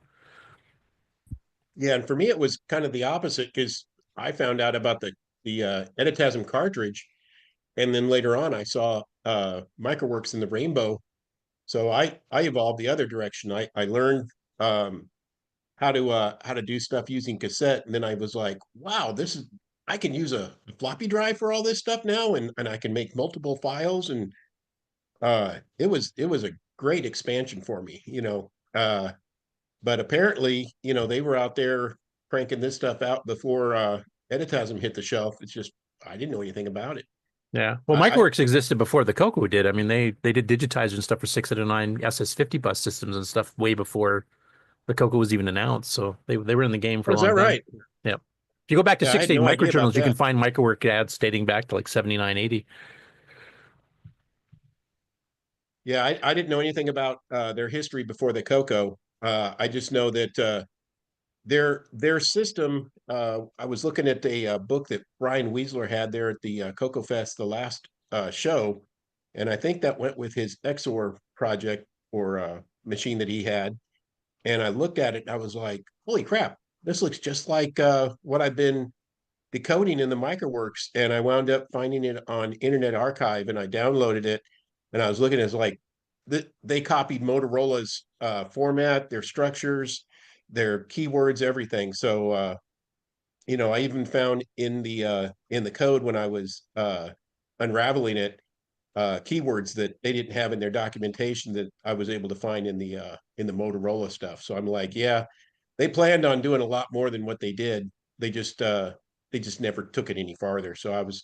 Yeah, and for me, it was kind of the opposite because I found out about the Editasm cartridge, and then later on I saw Microworks in the Rainbow. So I evolved the other direction. I learned how to do stuff using cassette, and then I was like, wow, I can use a floppy drive for all this stuff now, and I can make multiple files, and it was a great expansion for me, But apparently, they were out there cranking this stuff out before Editasm hit the shelf. It's just, I didn't know anything about it. Yeah. Well, Microworks existed before the CoCo did. I mean, they did digitizer and stuff for 6 out of 9 SS50 bus systems and stuff way before the CoCo was even announced. So they were in the game for a long time. Is that right? Yeah. If you go back to 68 no microjournals, you can find Microworks ads dating back to like 79, 80. Yeah, I didn't know anything about their history before the CoCo. I just know that their system, I was looking at a book that Brian Weisler had there at the CoCoFEST, the last show, and I think that went with his XOR project. machine that he had. And I looked at it and I was like, holy crap, this looks just like what I've been decoding in the Microworks. And I wound up finding it on Internet Archive and I downloaded it. And I was looking at it, like they copied Motorola's format, their structures, their keywords, everything. So you know, I even found in the code when I was unraveling it, keywords that they didn't have in their documentation that I was able to find in the Motorola stuff. So I'm like, yeah, they planned on doing a lot more than what they did. They just never took it any farther. So I was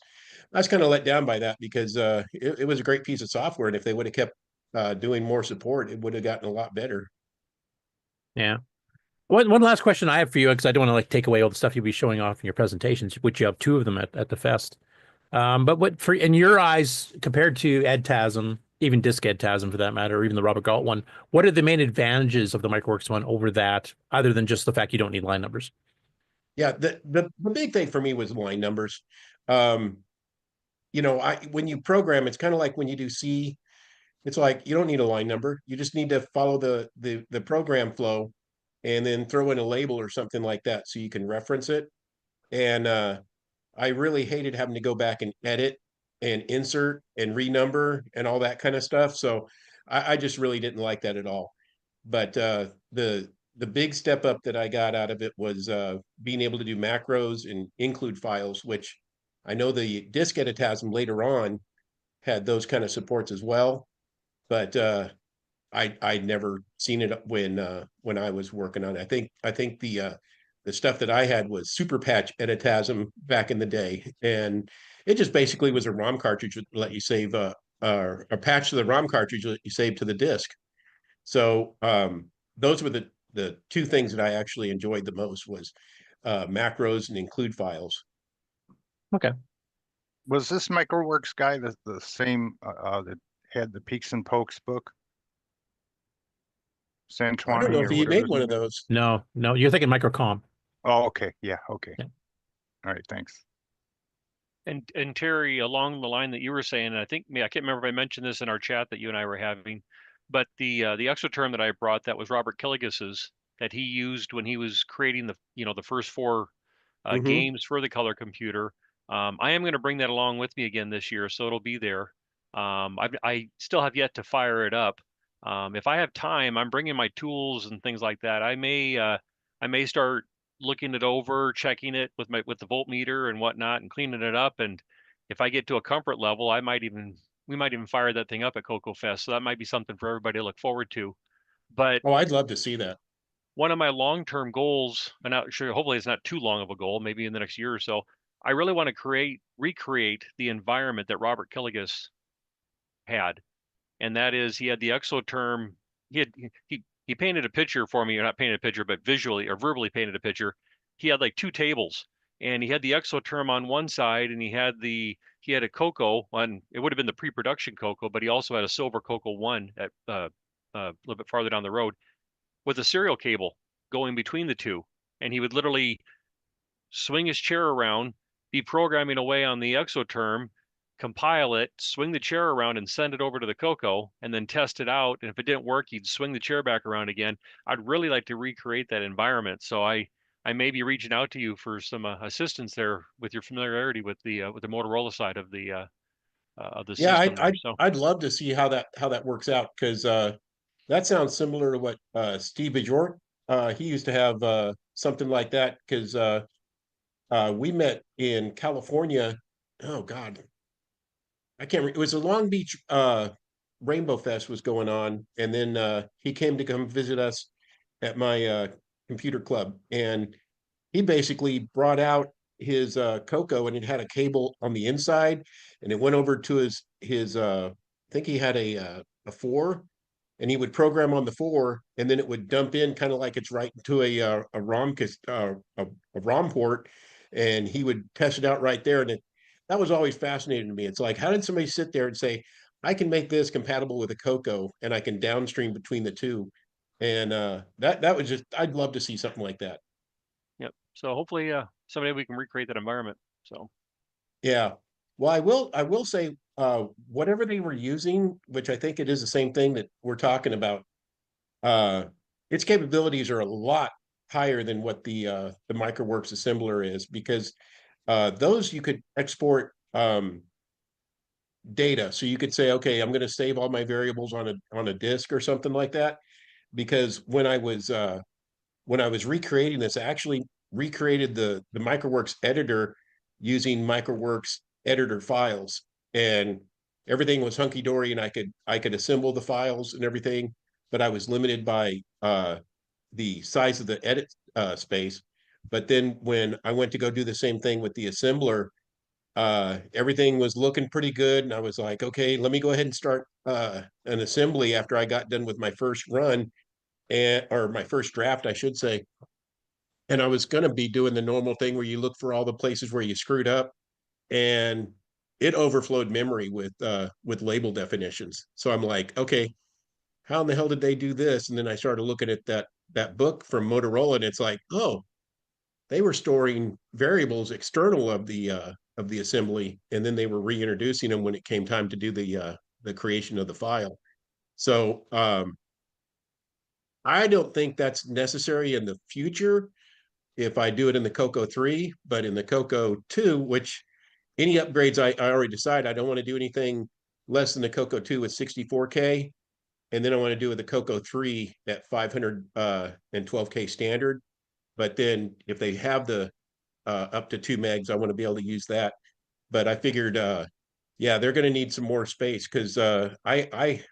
kind of let down by that because it was a great piece of software, and if they would have kept doing more support, it would have gotten a lot better. Yeah. One last question I have for you, because I don't want to like take away all the stuff you'll be showing off in your presentations, which you have 2 of them at the fest. But what, for in your eyes, compared to EdTasm, even Disk EdTasm for that matter, or even the Robert Galt one, what are the main advantages of the Microworks one over that, other than just the fact you don't need line numbers? Yeah, the big thing for me was line numbers. You know, when you program, it's kind of like when you do C. It's like you don't need a line number. You just need to follow the program flow, and then throw in a label or something like that so you can reference it. And I really hated having to go back and edit and insert and renumber and all that kind of stuff. So I just really didn't like that at all. But the big step up that I got out of it was being able to do macros and include files, which I know the Disk EdTasm later on had those kind of supports as well. But I'd never seen it when I was working on it. I think the stuff that I had was Super Patch EdTasm back in the day, and it just basically was a ROM cartridge that let you save a patch to the ROM cartridge that you save to the disk. So those were the 2 things that I actually enjoyed the most was macros and include files. Okay. Was this Microworks guy the same that had the Peaks and Pokes book? I don't know if he made one of those. No, you're thinking Microcom. Oh, okay. Yeah. Okay. Yeah. All right. Thanks. And Terry, along the line that you were saying, and I can't remember if I mentioned this in our chat that you and I were having, but the exoterm that I brought, that was Robert Kilgus's, that he used when he was creating the first 4 games for the color computer. I am going to bring that along with me again this year, so it'll be there. I still have yet to fire it up. If I have time, I'm bringing my tools and things like that. I may start looking it over, checking it with the voltmeter and whatnot, and cleaning it up. And if I get to a comfort level, we might even fire that thing up at CoCoFEST. So that might be something for everybody to look forward to. But I'd love to see that. One of my long-term goals, and hopefully it's not too long of a goal, maybe in the next year or so, I really want to recreate the environment that Robert Kilgus had. And that is, he had the exoterm. He painted a picture for me, or not painted a picture, but visually or verbally painted a picture. He had like 2 tables, and he had the exoterm on one side, and he had a CoCo on. It would have been the pre-production CoCo, but he also had a silver CoCo 1 at a little bit farther down the road, with a serial cable going between the 2, and he would literally swing his chair around, be programming away on the exoterm, compile it, swing the chair around and send it over to the CoCo, and then test it out. And if it didn't work, he'd swing the chair back around again. I'd really like to recreate that environment. So I may be reaching out to you for some assistance there with your familiarity with the Motorola side of the system. I'd love to see how that works out, because that sounds similar to what Steve Bjork, he used to have something like that, because we met in California. Oh God, I can't remember. It was a Long Beach Rainbow Fest was going on, and then he came to come visit us at my computer club, and he basically brought out his CoCo, and it had a cable on the inside, and it went over to his I think he had a 4, and he would program on the 4, and then it would dump in kind of like it's right into a ROM port, and he would test it out right there. And that was always fascinating to me. It's like, how did somebody sit there and say, I can make this compatible with a CoCo, and I can downstream between the 2? And that was just, I'd love to see something like that. Yep. So hopefully someday we can recreate that environment. So yeah. Well, I will say whatever they were using, which I think it is the same thing that we're talking about, its capabilities are a lot higher than what the Microworks assembler is, because those you could export data. So you could say, okay, I'm going to save all my variables on a disk or something like that. Because when I was recreating this, I actually recreated the Microworks editor using Microworks editor files, and everything was hunky dory, and I could assemble the files and everything, but I was limited by the size of the edit space. But then when I went to go do the same thing with the assembler, everything was looking pretty good, and I was like, okay, let me go ahead and start an assembly after I got done with my first run, or my first draft, I should say. And I was going to be doing the normal thing where you look for all the places where you screwed up, and it overflowed memory with label definitions. So I'm like, okay, how in the hell did they do this? And then I started looking at that book from Motorola, and it's like, oh, they were storing variables external of the assembly, and then they were reintroducing them when it came time to do the creation of the file. So I don't think that's necessary in the future if I do it in the CoCo 3, but in the CoCo 2, which any upgrades I already decide I don't want to do anything less than the CoCo 2 with 64K. And then I want to do with the CoCo 3 at 512K standard. But then if they have the up to 2 megs, I want to be able to use that. But I figured, yeah, they're going to need some more space, because I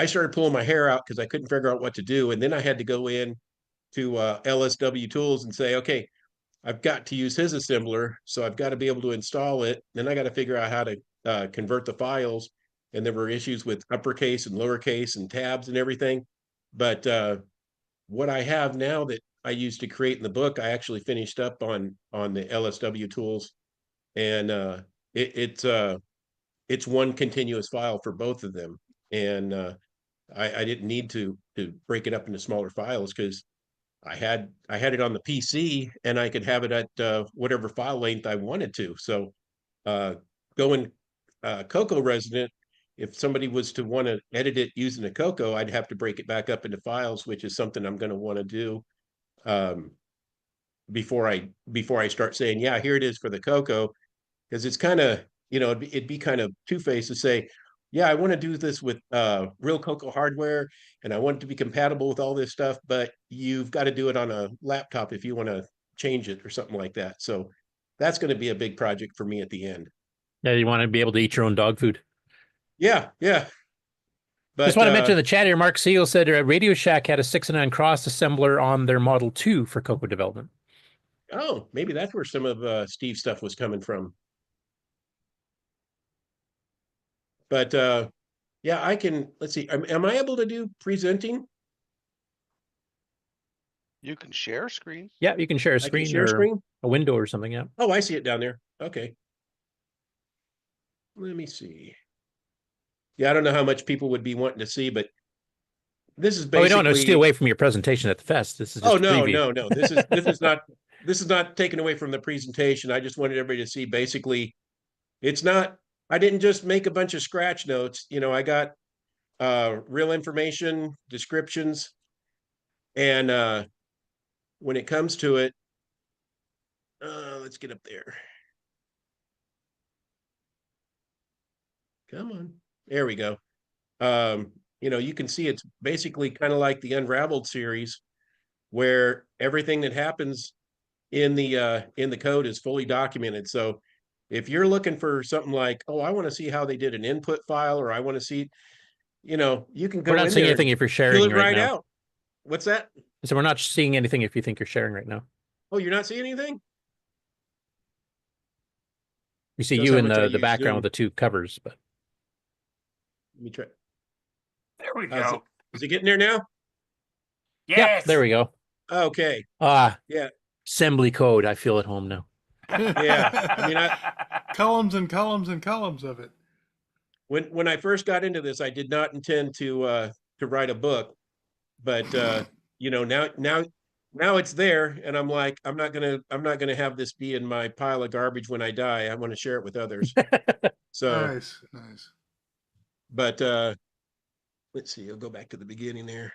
started pulling my hair out because I couldn't figure out what to do. And then I had to go in to LSW Tools and say, okay, I've got to use his assembler, so I've got to be able to install it. Then I got to figure out how to convert the files. And there were issues with uppercase and lowercase and tabs and everything. But what I have now that I used to create in the book, I actually finished up on the LSW Tools, and it's one continuous file for both of them. And I didn't need to break it up into smaller files, because I had it on the PC, and I could have it at whatever file length I wanted to. So going CoCo resident, if somebody was to want to edit it using a CoCo, I'd have to break it back up into files, which is something I'm going to want to do before I start saying, yeah, here it is for the CoCo, because it's kind of, it'd be kind of two-faced to say, yeah, I want to do this with real CoCo hardware, and I want it to be compatible with all this stuff, but you've got to do it on a laptop if you want to change it or something like that. So that's going to be a big project for me at the end. Yeah, you want to be able to eat your own dog food. Yeah. But, just want to mention in the chat here, Mark Seal said Radio Shack had a 6-9 cross assembler on their Model 2 for CoCo development. Oh, maybe that's where some of Steve's stuff was coming from. But yeah, I can, let's see, am I able to do presenting? You can share screen. Yeah, you can share a screen or a window or something. Yeah. Oh, I see it down there. Okay. Let me see. Yeah, I don't know how much people would be wanting to see, but this is basically. Oh, we don't want to steal away from your presentation at the fest. This is just no. This is not taken away from the presentation. I just wanted everybody to see. Basically, it's not. I didn't just make a bunch of scratch notes. I got real information, descriptions, and when it comes to it, let's get up there. Come on. There we go. You can see it's basically kind of like the Unraveled series, where everything that happens in the code is fully documented. So if you're looking for something like, oh, I want to see how they did an input file, or I want to see, you can go. We're not seeing anything if you're sharing right now. Out. What's that? So we're not seeing anything if you think you're sharing right now. Oh, you're not seeing anything? We see you in the background with the two covers, but. Let me try. There we go. Is it getting there now? Yes. Yeah, there we go. Okay. Yeah. Assembly code. I feel at home now. Yeah. I mean, columns and columns and columns of it. When I first got into this, I did not intend to write a book, but now it's there, and I'm like, I'm not gonna have this be in my pile of garbage when I die. I want to share it with others. So nice. But let's see, I'll go back to the beginning there.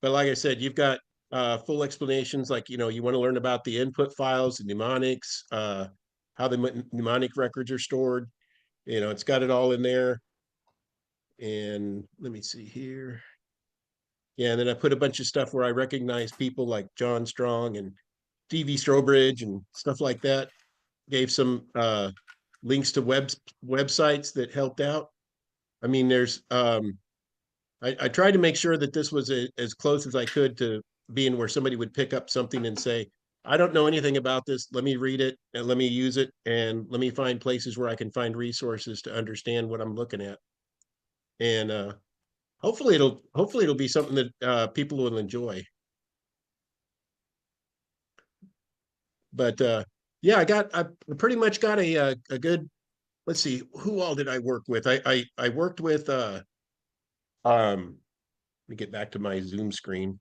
But like I said, you've got full explanations, like, you want to learn about the input files, the mnemonics, how the mnemonic records are stored. It's got it all in there. And let me see here. Yeah, and then I put a bunch of stuff where I recognize people like John Strong and TV Strobridge and stuff like that. Gave some links to websites that helped out. I mean, there's I tried to make sure that this was as close as I could to being where somebody would pick up something and say, I don't know anything about this. Let me read it and let me use it and let me find places where I can find resources to understand what I'm looking at. And hopefully it'll be something that people will enjoy. But yeah, I pretty much got a good, let's see, who all did I work with? I worked with let me get back to my Zoom screen.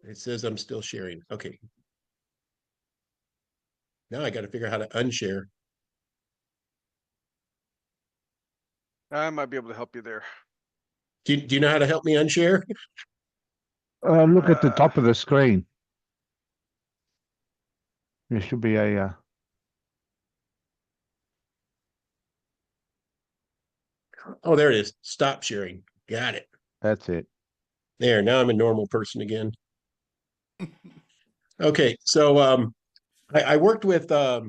It says I'm still sharing. Okay. Now I got to figure out how to unshare. I might be able to help you there. Do you know how to help me unshare? Look at the top of the screen. There should be a. Oh, there it is. Stop sharing. Got it. That's it. There. Now I'm a normal person again. Okay, so I worked with a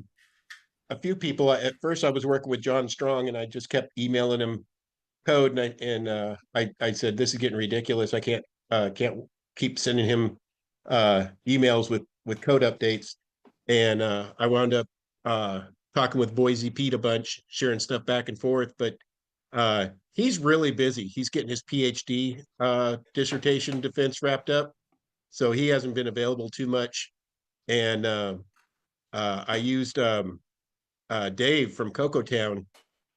few people. At first, I was working with John Strong, and I just kept emailing him code, and I said, "This is getting ridiculous. I can't keep sending him emails with code updates." And I wound up talking with Boise Pete a bunch, sharing stuff back and forth. But he's really busy. He's getting his PhD dissertation defense wrapped up, so he hasn't been available too much. And I used Dave from Coco Town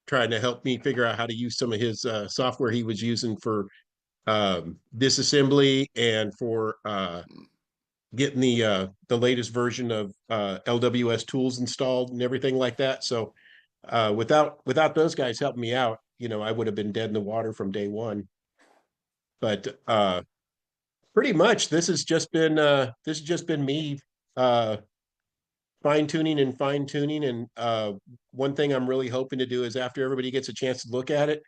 trying to help me figure out how to use some of his software he was using for disassembly and for getting the latest version of LWS tools installed and everything like that. So without those guys helping me out, I would have been dead in the water from day one. But pretty much this has just been me fine-tuning. And one thing I'm really hoping to do is, after everybody gets a chance to look at it,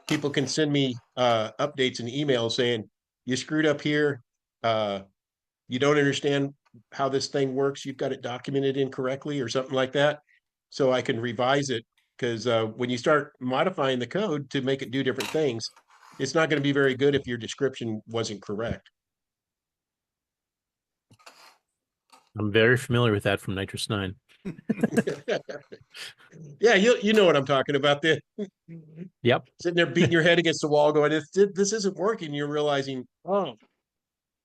people can send me updates and emails saying, you screwed up here, you don't understand how this thing works, you've got it documented incorrectly or something like that, so I can revise it. Because when you start modifying the code to make it do different things, it's not going to be very good if your description wasn't correct. I'm very familiar with that from Nitrous 9. Yeah, you know what I'm talking about there. Yep. Sitting there beating your head against the wall going, this isn't working. You're realizing, oh,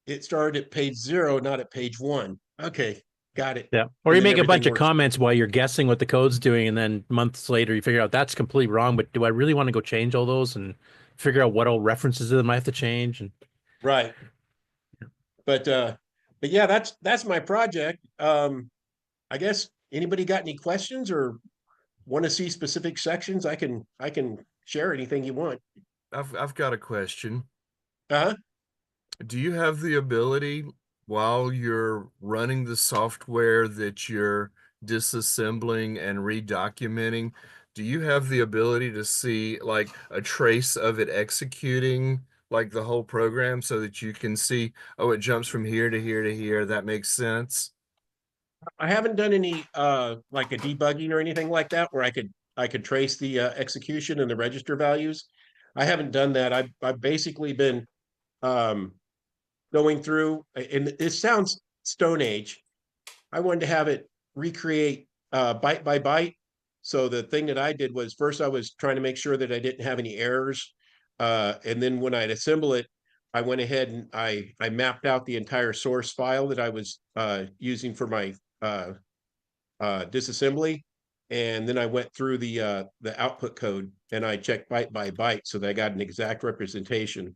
it started at page 0, not at page 1. Okay, got it. Yeah. Or you make a bunch of comments while you're guessing what the code's doing, and then months later you figure out that's completely wrong, but do I really want to go change all those and figure out what all references to them I have to change? And right. But yeah, that's my project. I guess anybody got any questions or want to see specific sections? I can share anything you want. I've got a question. Uh-huh. Do you have the ability, while you're running the software that you're disassembling and redocumenting, do you have the ability to see like a trace of it executing like the whole program, so that you can see, oh, it jumps from here to here to here? That makes sense. I haven't done any like a debugging or anything like that where I could trace the execution and the register values. I haven't done that. I've basically been going through, and it sounds Stone Age. I wanted to have it recreate byte by byte. So the thing that I did was, first I was trying to make sure that I didn't have any errors. And then when I'd assemble it, I went ahead and I mapped out the entire source file that I was using for my disassembly. And then I went through the output code and I checked byte by byte so that I got an exact representation.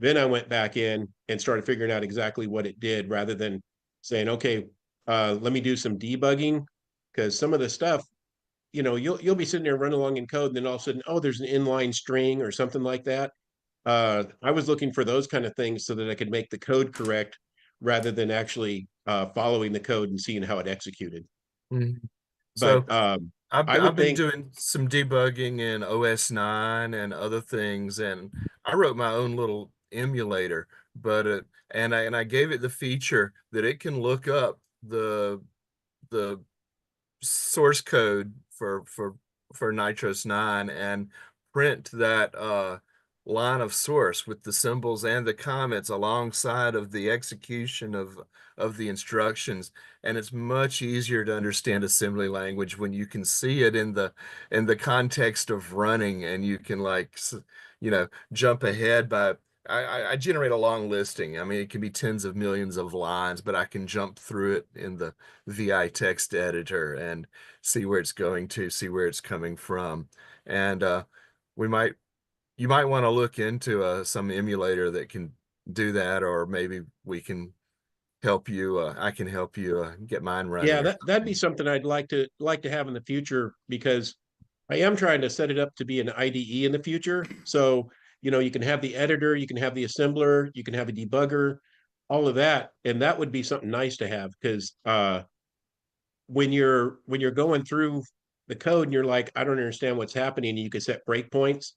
Then I went back in and started figuring out exactly what it did, rather than saying, okay, let me do some debugging, because some of the stuff, you'll be sitting there running along in code, and then all of a sudden, oh, there's an inline string or something like that. I was looking for those kind of things so that I could make the code correct rather than actually following the code and seeing how it executed. So But I've been doing some debugging in OS 9 and other things, and I wrote my own little emulator, but and I gave it the feature that it can look up the source code for Nitros 9 and print that line of source with the symbols and the comments alongside of the execution of the instructions. And it's much easier to understand assembly language when you can see it in the context of running, and you can, like, jump ahead by I generate a long listing. I mean, it can be tens of millions of lines, but I can jump through it in the VI text editor and see where it's going to, see where it's coming from. And you might want to look into some emulator that can do that, or maybe we can help you. I can help you get mine running. Yeah, that'd be something I'd like to have in the future, because I am trying to set it up to be an IDE in the future. So, you can have the editor, you can have the assembler, you can have a debugger, all of that, and that would be something nice to have, because when you're going through the code and you're like, I don't understand what's happening, and you can set breakpoints.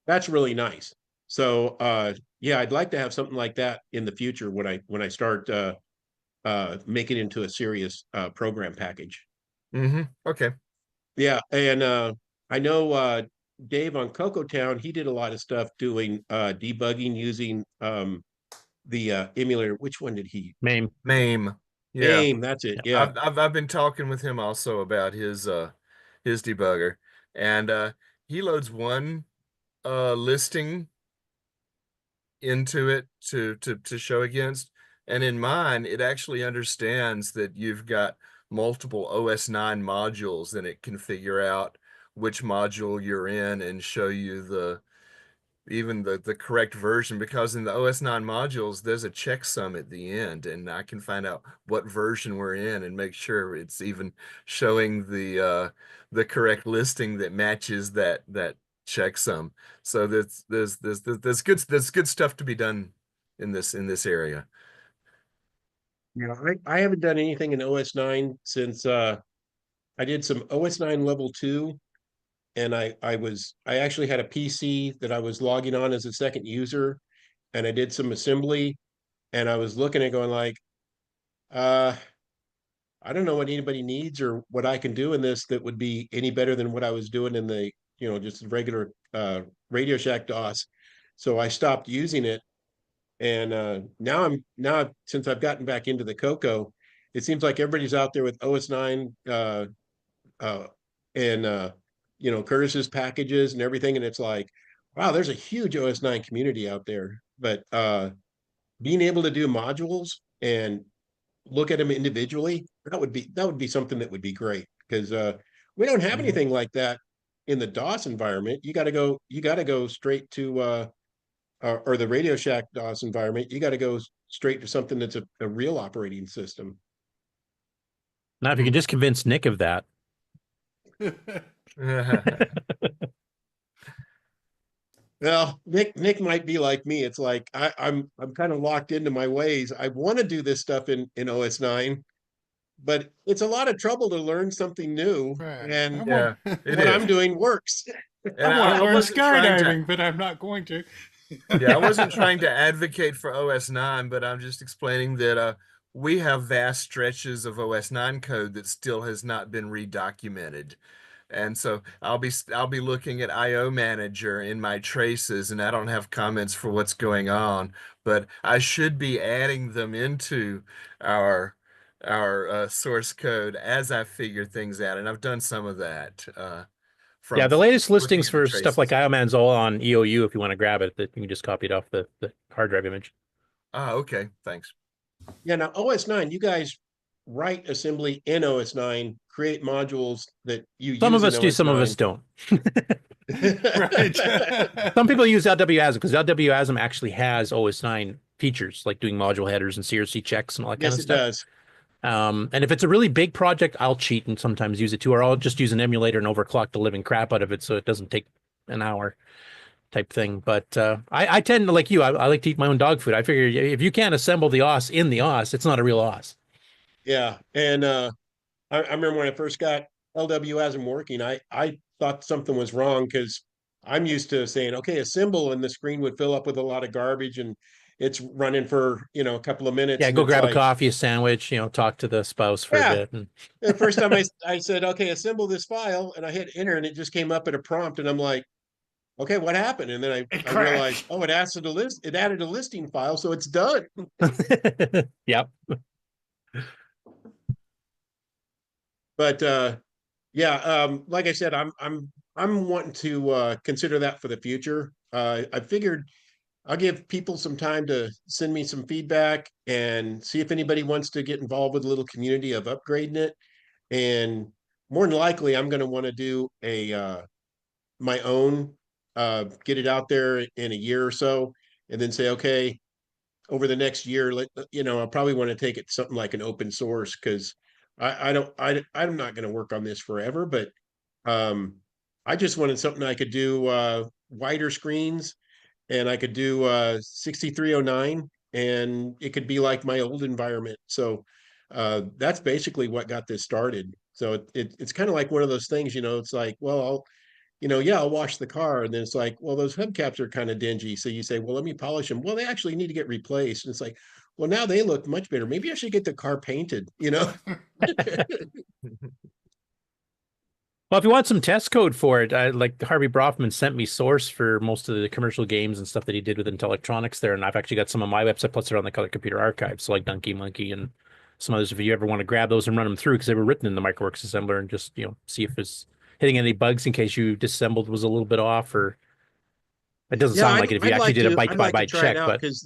That's really nice. So yeah, I'd like to have something like that in the future when I start making it into a serious program package. Okay. Yeah, and I know Dave on Coco Town, he did a lot of stuff doing debugging using the emulator. Which one did he? MAME. Yeah, MAME, that's it. Yeah. I've been talking with him also about his debugger, and he loads one listing into it to show against, and in mine it actually understands that you've got multiple OS 9 modules, and it can figure out which module you're in and show you even the correct version, because in the OS 9 modules there's a checksum at the end, and I can find out what version we're in and make sure it's even showing the correct listing that matches that checksum. So there's good stuff to be done in this area. Yeah, I haven't done anything in OS 9 since I did some OS 9 level 2, and I actually had a PC that I was logging on as a second user, and I did some assembly, and I was looking at going like, I don't know what anybody needs or what I can do in this that would be any better than what I was doing in the, just regular Radio Shack DOS. So I stopped using it. And now since I've gotten back into the CoCo, it seems like everybody's out there with OS 9 and Curtis's packages and everything, and it's like, wow, there's a huge OS 9 community out there. But being able to do modules and look at them individually, that would be something that would be great, because we don't have anything like that in the DOS environment. You got to go straight to or the Radio Shack DOS environment. You got to go straight to something that's a real operating system. Now, if you could just convince Nick of that. Well, Nick might be like me. It's like I'm kind of locked into my ways. I want to do this stuff in OS 9, but it's a lot of trouble to learn something new. Right. And what I'm doing works. I want to learn skydiving, but I'm not going to. Yeah, I wasn't trying to advocate for OS 9, but I'm just explaining that we have vast stretches of OS 9 code that still has not been redocumented. And so I'll be looking at IO Manager in my traces, and I don't have comments for what's going on, but I should be adding them into our source code as I figure things out, and I've done some of that. Yeah, the latest listings for stuff like IOMan's all on EOU. If you want to grab it, that you can just copy it off the hard drive image. Ah, okay, thanks. Yeah, now OS 9, you guys write assembly in OS 9, create modules that you use. Some of us do, some of us don't. Right. Some people use LWASM because LWASM actually has OS 9 features, like doing module headers and CRC checks and all that kind of stuff. Yes, it does. And if it's a really big project, I'll cheat and sometimes use it too, or I'll just use an emulator and overclock the living crap out of it so it doesn't take an hour type thing. But I tend to, like you, I like to eat my own dog food. I figure if you can't assemble the OS in the OS, it's not a real OS. Yeah, and I remember when I first got LWASM working, I thought something was wrong because I'm used to saying, okay, assemble, and the screen would fill up with a lot of garbage, and it's running for a couple of minutes. Yeah, and go it's grab a like, coffee, a sandwich, talk to the spouse for a yeah. bit. And The first time I said, okay, assemble this file, and I hit enter, and it just came up at a prompt, and I'm like, okay, what happened? And then I realized, oh, it added a listing file, so it's done. Yep. But yeah, like I said, I'm wanting to consider that for the future. I figured I'll give people some time to send me some feedback and see if anybody wants to get involved with a little community of upgrading it. And more than likely, I'm going to want to do a my own, get it out there in a year or so, and then say, okay, over the next year, I'll probably want to take it something like an open source because I'm not going to work on this forever, but I just wanted something I could do wider screens, and I could do 6309, and it could be like my old environment. So that's basically what got this started. So it's kind of like one of those things, it's like, well, I'll wash the car. And then it's like, well, those hubcaps are kind of dingy. So you say, well, let me polish them. Well, they actually need to get replaced. And it's like, well, now they look much better. Maybe I should get the car painted, Well, if you want some test code for it, like Harvey Brofman sent me source for most of the commercial games and stuff that he did with Intellectronics there, and I've actually got some of my website plus they're on the Color Computer Archive, so like Donkey Monkey and some others. If you ever want to grab those and run them through, because they were written in the Microworks assembler, and just see if it's hitting any bugs in case you disassembled was a little bit off, or it doesn't sound like it if you actually did a byte by byte check. But because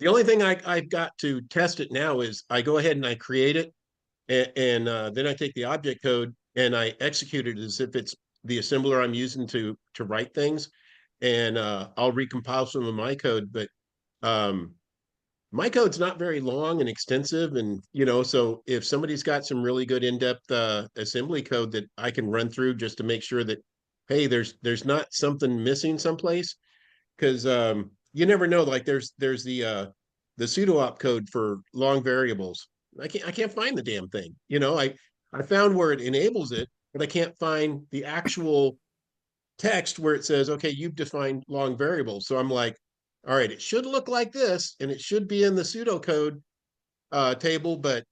the only thing I've got to test it now is I go ahead and I create it, and then I take the object code and I execute it as if it's the assembler I'm using to write things, and I'll recompile some of my code. But my code's not very long and extensive, and so if somebody's got some really good in-depth assembly code that I can run through just to make sure that, hey, there's not something missing someplace, because you never know. Like there's the pseudo op code for long variables. I can't find the damn thing. I found where it enables it, but I can't find the actual text where it says, okay, you've defined long variables. So I'm like, all right, it should look like this, and it should be in the pseudocode table, but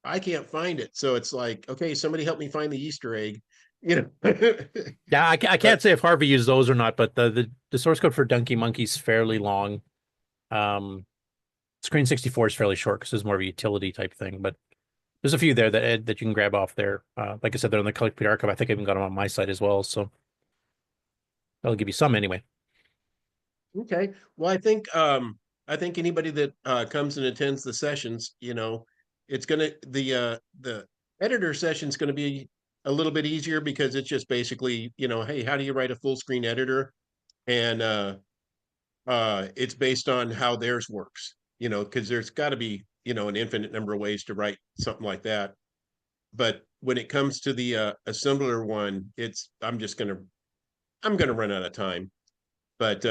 I can't find it. So it's like, okay, somebody help me find the Easter egg. Yeah, I can't say if Harvey used those or not, but the source code for Donkey Monkey's fairly long. Screen 64 is fairly short because it's more of a utility type thing, but there's a few there that you can grab off there. Like I said, they're on the Color Computer Archive. I think I even got them on my site as well, so that'll give you some anyway. Okay. Well, I think anybody that comes and attends the sessions, it's gonna the editor session's gonna be a little bit easier because it's just basically, hey, how do you write a full screen editor? And it's based on how theirs works, because there's got to be, an infinite number of ways to write something like that. But when it comes to the assembler one, I'm gonna run out of time. But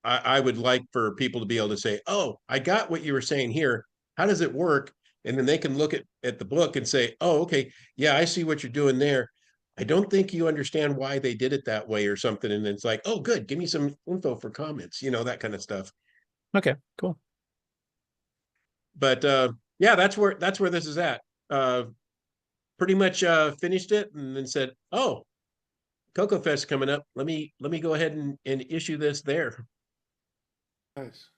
I would like for people to be able to say, oh, I got what you were saying here. How does it work? And then they can look at the book and say, oh, okay, yeah, I see what you're doing there. I don't think you understand why they did it that way or something. And it's like, oh, good. Give me some info for comments, that kind of stuff. Okay, cool. But yeah, that's where this is at. Pretty much finished it and then said, oh, CoCoFEST coming up. Let me go ahead and issue this there. Nice.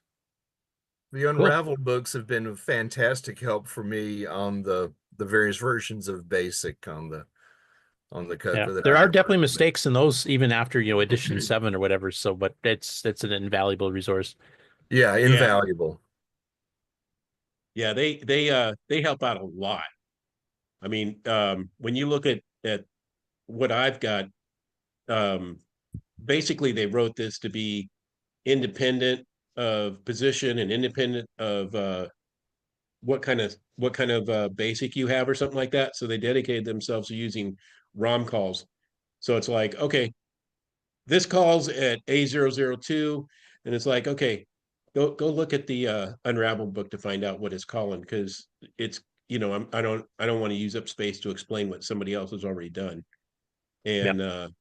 The Unraveled books have been a fantastic help for me on the various versions of BASIC on the Yeah, there are definitely mistakes in those even after edition 7 or whatever. So, but it's an invaluable resource. Yeah, invaluable. Yeah, they help out a lot. I mean, when you look at what I've got, basically they wrote this to be independent of position and independent of what kind of basic you have or something like that. So they dedicated themselves to using ROM calls. So it's like, okay, this calls at A002, and it's like, okay, go look at the Unraveled book to find out what it's calling, because it's, you know, I don't want to use up space to explain what somebody else has already done. And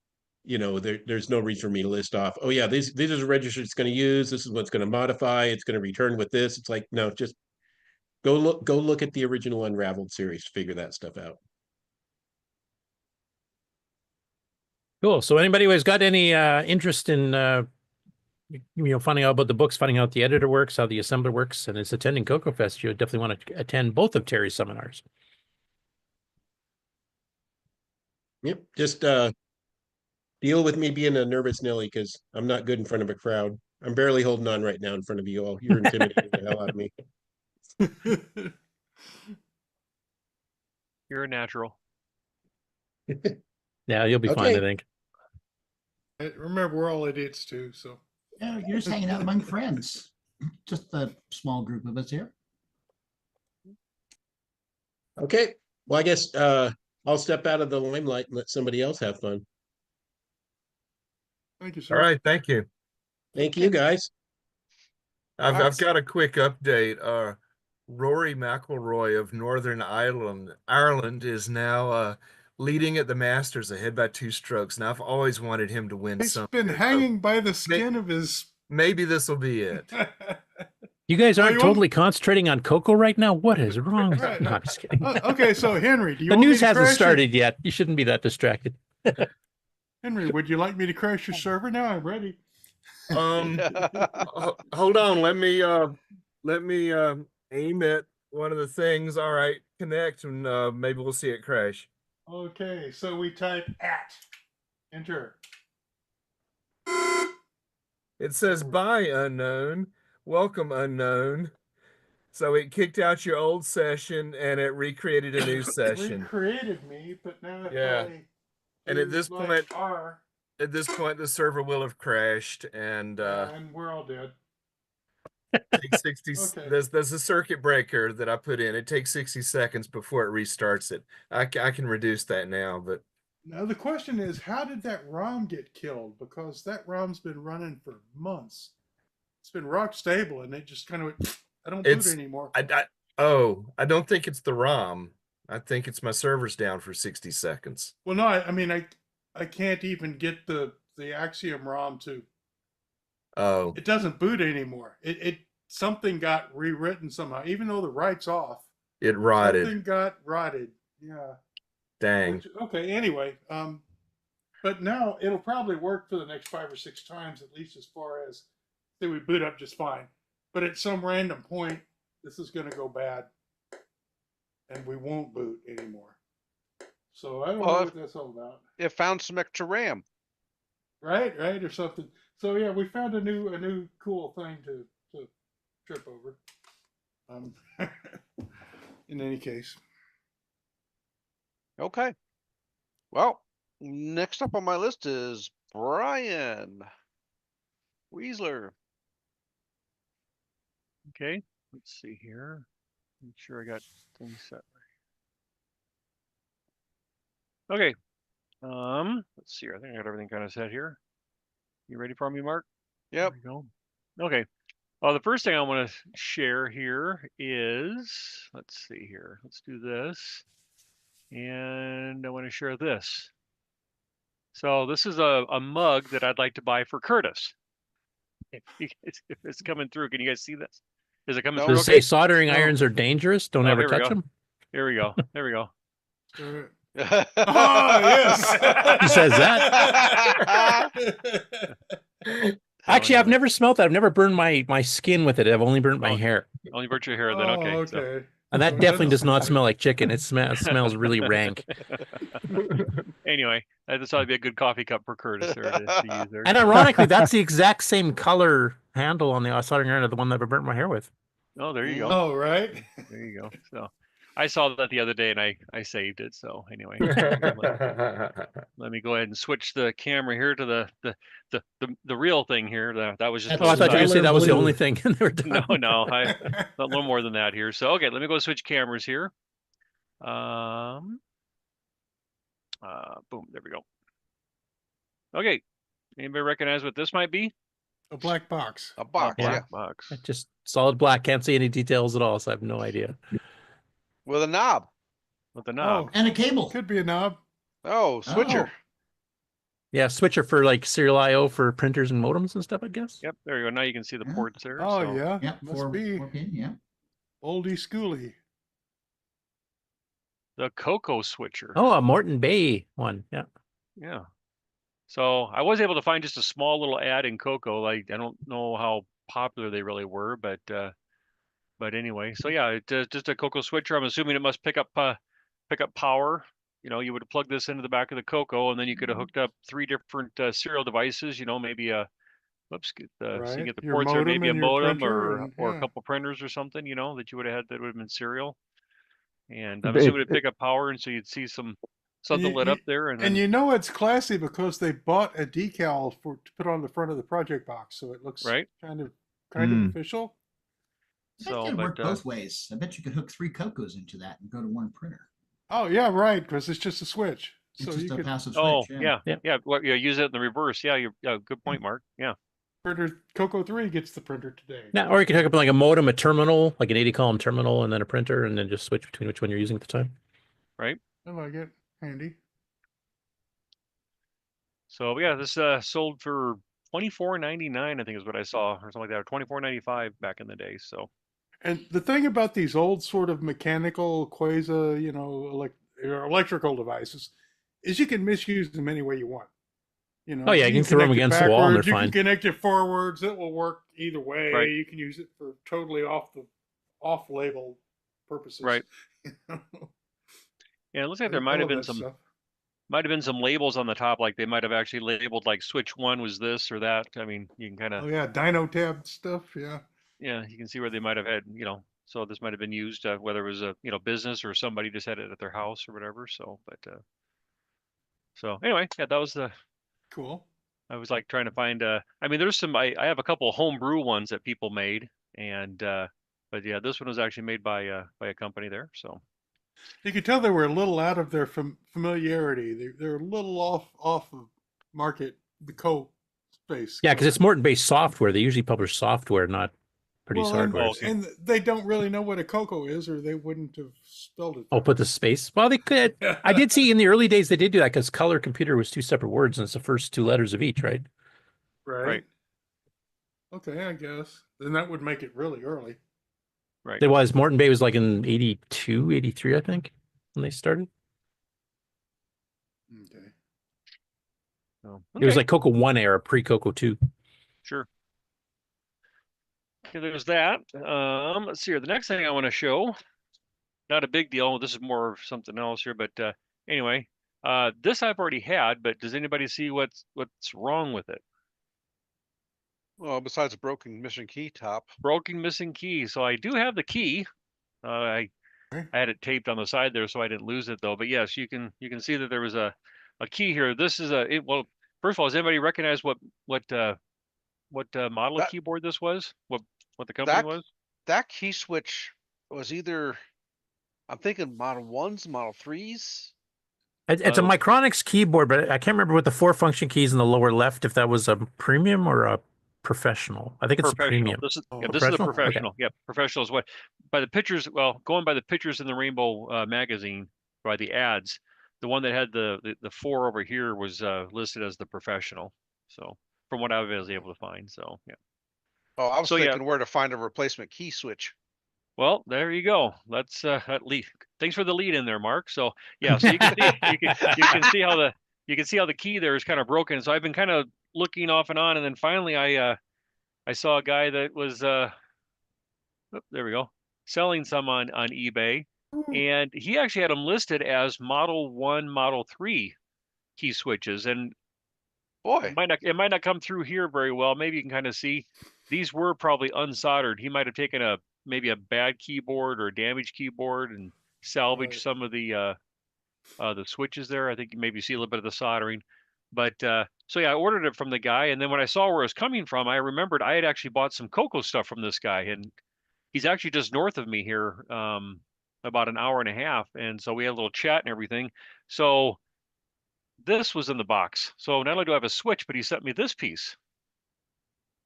you know, there's no reason for me to list off, oh yeah, these are the registers it's going to use, this is what's going to modify, it's going to return with this. It's like, no, just go look at the original Unraveled series to figure that stuff out. Cool. So anybody who has got any interest in finding out about the books, finding out the editor works, how the assembler works, and is attending CoCoFEST, you definitely want to attend both of Terry's seminars. Yep. Just deal with me being a nervous Nelly, because I'm not good in front of a crowd. I'm barely holding on right now in front of you all. You're intimidating the hell out of me. You're a natural. Yeah, you'll be fine, I think. Remember, we're all idiots too, so. Yeah, you're just hanging out among friends. Just a small group of us here. Okay. Well, I guess I'll step out of the limelight and let somebody else have fun. Thank you, sir. All right, thank you. Thank you, guys. I've got a quick update. Rory McIlroy of Northern Ireland is now leading at the Masters, ahead by 2 strokes. Now, I've always wanted him to win He's something. been hanging by the skin of his. Maybe this will be it. You guys aren't totally concentrating on Coco right now? What is wrong? Right. No, I'm just kidding. Okay, so Henry, do you The want me news to hasn't crash started yet. You shouldn't be that distracted. Henry, would you like me to crash your server now? I'm ready. Hold on. Let me aim at one of the things. All right, connect, and maybe we'll see it crash. Okay, so we type enter. It says bye unknown, welcome unknown. So it kicked out your old session and it recreated a new session. Recreated me, but now if I and at this like point, the server will have crashed, and we're all dead. Takes 60. Okay. There's a circuit breaker that I put in. It takes 60 seconds before it restarts it. I can reduce that now, but now the question is, how did that ROM get killed? Because that ROM's been running for months. It's been rock stable, and it just kind of I don't boot anymore. I don't think it's the ROM. I think it's my server's down for 60 seconds. Well, no, I mean I can't even get the Axiom ROM to. Oh. It doesn't boot anymore. It something got rewritten somehow, even though the write's off. It rotted. Something got rotted. Yeah. Dang. Okay. Anyway, but now it'll probably work for the next 5 or 6 times, at least as far as say we boot up just fine. But at some random point, this is going to go bad, and we won't boot anymore. So I don't know what that's all about. It found some extra RAM. Right, or something. So yeah, we found a new cool thing to trip over. In any case. Okay. Well, next up on my list is Brian Weasler. Okay, let's see here. Make sure I got things set right. Okay. Let's see here. I think I got everything kind of set here. You ready for me, Mark? Yep. There we go. Okay. The first thing I want to share here is, let's see here. Let's do this. And I want to share this. So this is a mug that I'd like to buy for Curtis. If it's coming through, can you guys see this? Is it coming through? Does it say soldering irons are dangerous? Don't ever touch them? Here we go. There we go. Oh, yes. He says that. Actually, I've never smelt that. I've never burned my skin with it. I've only burnt my hair. Only burnt your hair, then okay. Okay. And that definitely does not smell like chicken. It smells really rank. Anyway, I just thought it'd be a good coffee cup for Curtis there to use there. And ironically, that's the exact same color handle on the soldering iron of the one that I burnt my hair with. Oh, there you go. Oh, right. There you go. So, I saw that the other day and I saved it. So anyway, let me go ahead and switch the camera here to the real thing here. That was just. Oh, I thought you were going to say that was the only thing. And they were done. No, a little more than that here. So okay, let me go switch cameras here. Boom, there we go. Okay, anybody recognize what this might be? A black box. A box, yeah. Box. Just solid black. Can't see any details at all, so I have no idea. With a knob. With a knob. And a cable. Could be a knob. Oh, switcher. Yeah, switcher for like serial I/O for printers and modems and stuff, I guess. Yep, there you go. Now you can see the ports there. Oh, so. yeah. Yep, Must be. 4-pin, yeah. Oldie schooly. The CoCo switcher. Oh, a Morton Bay one. Yeah. Yeah. So I was able to find just a small little ad in CoCo. Like I don't know how popular they really were, but anyway. So yeah, just a CoCo switcher. I'm assuming it must pick up power. You know, you would plug this into the back of the CoCo, and then you could have hooked up 3 different serial devices. You know, maybe a so you get the Your ports there, modem maybe a and your modem printer or yeah. a couple printers or something. You know, that you would have had that would have been serial. And I'm But assuming it'd pick up power, and so you'd see something lit up there. And then, you know it's classy because they bought a decal to put on the front of the project box, so it looks right, kind of official. That could work both ways. I bet you could hook 3 CoCos into that and go to one printer. Oh yeah, right, because it's just a switch. It's so just you a could passive oh switch. yeah. Well, yeah, use it in the reverse. Yeah, good point, Mark. Yeah. printer CoCo 3 gets the printer today. Now, or you can hook up like a modem, a terminal, like an 80 column terminal, and then a printer, and then just switch between which one you're using at the time. Right. I like it. Handy. So yeah, this sold for $24.99, I think is what I saw, or something like that, or $24.95 back in the day. So. And the thing about these old sort of mechanical quasi, electrical devices is you can misuse them any way you want. You know, oh yeah, you can throw them against the wall and they're fine. You can connect it forwards; it will work either way. Right. You can use it for totally off-label purposes. Right. Yeah, it looks like there might have been some labels on the top, like they might have actually labeled like switch 1 was this or that. I mean, you can kind of. Oh yeah, dyno tab stuff. Yeah. Yeah, you can see where they might have had, so this might have been used, whether it was a, business or somebody just had it at their house or whatever. So, so anyway, yeah, that was the. Cool. I was like trying to find, I mean, there's some, I have a couple of homebrew ones that people made and, but yeah, this one was actually made by a company there. So. You could tell they were a little out of their familiarity. They're a little off of market, the space. Yeah, because it's Morton-based software. They usually publish software, not produce hardware. And they don't really know what a CoCo is, or they wouldn't have spelled it. Oh, put the space. Well, they could. I did see in the early days they did do that because color computer was 2 separate words, and it's the first 2 letters of each, right? Right. Okay, I guess. Then that would make it really early. Right. It was. Morton Bay was like in 82, 83, I think, when they started. Okay. Oh, It was like CoCo 1 era, pre-CoCo 2. Sure. Okay, there's that. Let's see here. The next thing I want to show, not a big deal. This is more of something else here, but anyway, this I've already had, but does anybody see what's wrong with it? Well, besides a broken missing key top. Broken missing key. So I do have the key. I had it taped on the side there, so I didn't lose it though. But yes, you can see that there was a key here. This is well, first of all, does anybody recognize what model of keyboard this was? What the company was? That key switch was either, I'm thinking Model 1s, Model 3s. It's a Micronics keyboard, but I can't remember what the 4 function keys in the lower left, if that was a premium or a professional. I think it's a premium. This is a professional. Okay. Yeah, professional is what, by the pictures, well, going by the pictures in the Rainbow magazine, by the ads, the one that had the 4 over here was listed as the professional. So from what I was able to find, so yeah. Oh, I was thinking where to find a replacement key switch. Well, there you go. Let's at least. Thanks for the lead in there, Mark. So yeah, so you can see you can see how the key there is kind of broken. So I've been kind of looking off and on, and then finally I saw a guy that was there we go, selling some on eBay, and he actually had them listed as Model 1, Model 3 key switches, and boy, it might not come through here very well. Maybe you can kind of see these were probably unsoldered. He might have taken maybe a bad keyboard or a damaged keyboard and salvage some of the switches there. I think you maybe see a little bit of the soldering. But so yeah, I ordered it from the guy, and then when I saw where it was coming from, I remembered I had actually bought some CoCo stuff from this guy, and he's actually just north of me here, about an hour and a half, and so we had a little chat and everything. So this was in the box. So not only do I have a switch, but he sent me this piece,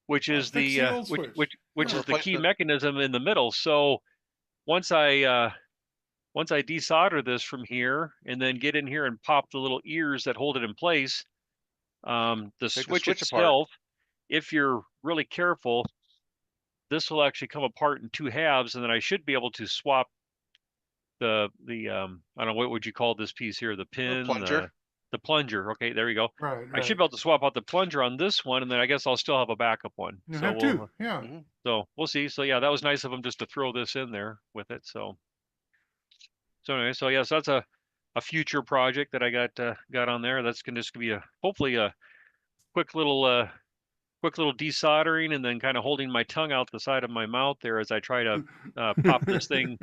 which is the which is the key mechanism in the middle. So once I desolder this from here and then get in here and pop the little ears that hold it in place, the switch itself, if you're really careful, this will actually come apart in two halves, and then I should be able to swap the I don't know, what would you call this piece here? The pin, the plunger. Okay, there you go. Right. I should be able to swap out the plunger on this one, and then I guess I'll still have a backup one. You so have two. Yeah. So we'll see. So yeah, that was nice of him just to throw this in there with it. So anyway, so yes, that's a future project that I got on there. That's just gonna be hopefully a quick little desoldering, and then kind of holding my tongue out the side of my mouth there as I try to pop this thing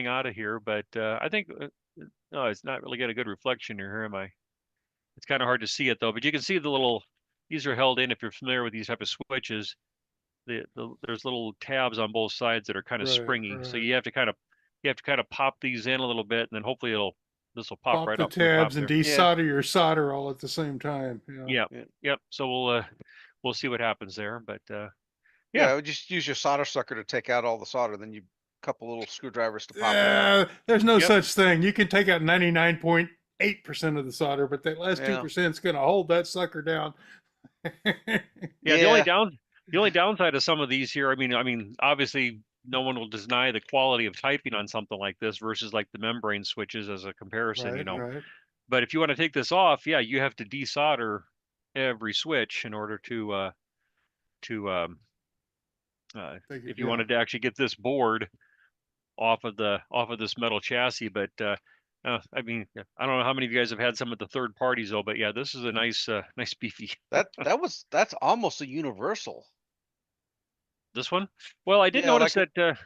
out of here. But I think no, it's not really got a good reflection here. Am I? It's kind of hard to see it though, but you can see the little. These are held in if you're familiar with these type of switches. There's little tabs on both sides that are kind of springy, so you have to kind of pop these in a little bit, and then hopefully this will pop right the up. tabs and desolder your solder all at the same time. Yep. So we'll see what happens there, but yeah, just use your solder sucker to take out all the solder, then you couple little screwdrivers to pop it out. There's no such thing. You can take out 99.8% of the solder, but that last 2% is going to hold that sucker down. The only downside of some of these here, I mean, obviously no one will deny the quality of typing on something like this versus like the membrane switches as a comparison, Right. But if you want to take this off, yeah, you have to desolder every switch in order to if you wanted to actually get this board off of this metal chassis. But I mean, I don't know how many of you guys have had some of the third parties though, but yeah, this is a nice beefy. That's almost a universal. This one? Well, I did notice that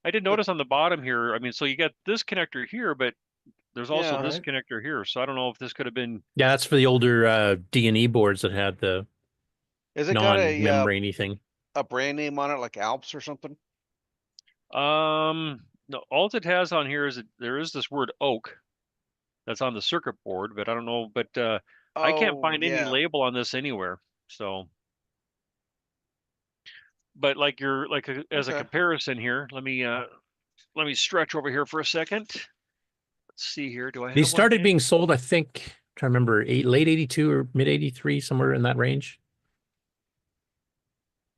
I did notice on the bottom here. I mean, so you got this connector here, but there's also this connector here. So I don't know if this could have been. Yeah, that's for the older D&E boards that had the non-membraney thing. A brand name on it, like Alps or something? No, all it has on here is there is this word oak that's on the circuit board, but I don't know. But I can't find any label on this anywhere. So, but as a comparison here, let me stretch over here for a second. Let's see here. Do I have These started being sold, I think, I'm trying to remember, late 82 or mid 83, somewhere in that range.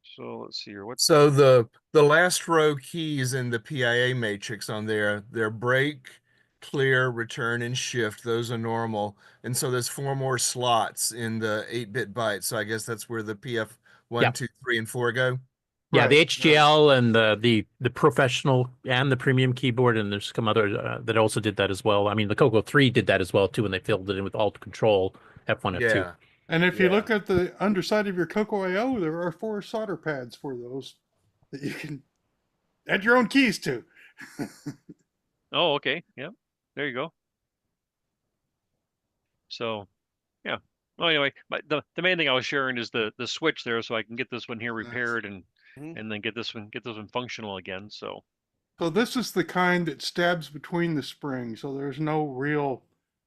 So let's see here. So the last row keys in the PIA matrix on there, they're break, clear, return, and shift. Those are normal. And so there's 4 more slots in the 8-bit byte. So I guess that's where the PF 1, 2, 3, and 4 go. Yeah, the HGL and the professional and the premium keyboard, and there's some other that also did that as well. I mean, the CoCo 3 did that as well too when they filled it in with Alt Control F1, F2. And if you look at the underside of your CoCo IO, there are 4 solder pads for those that you can add your own keys to. Oh, okay. Yeah, there you go. So, yeah. Well, anyway, but the main thing I was sharing is the switch there, so I can get this one here repaired and then get this one functional again. So this is the kind that stabs between the springs, so there's no real.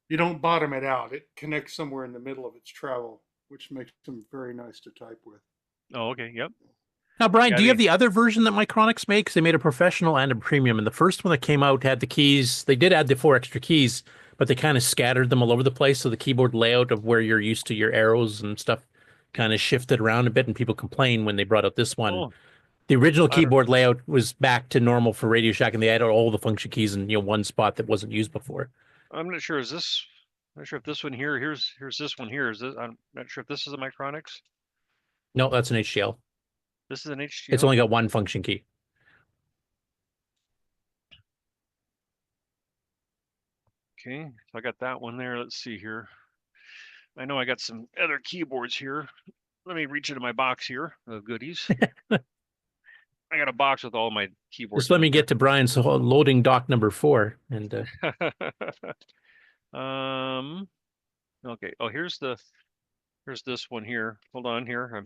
You don't bottom it out. It connects somewhere in the middle of its travel, which makes them very nice to type with. Oh, okay. Yep. Now, Brian, do you have the other version that Micronics made? Because they made a professional and a premium. And the first one that came out had the keys. They did add the 4 extra keys, but they kind of scattered them all over the place. So the keyboard layout of where you're used to your arrows and stuff kind of shifted around a bit. And people complained when they brought out this one. Oh. The original keyboard layout was back to normal for Radio Shack, and they added all the function keys in one spot that wasn't used before. I'm not sure. I'm not sure if this one here. Here's this one here. I'm not sure if this is a Micronics. No, that's an HGL. This is an HGL. It's only got one function key. Okay, so I got that one there. Let's see here. I know I got some other keyboards here. Let me reach into my box here of goodies. I got a box with all my keyboards. Just let me get to Brian's loading dock number 4. And okay. Oh, here's this one here. Hold on here.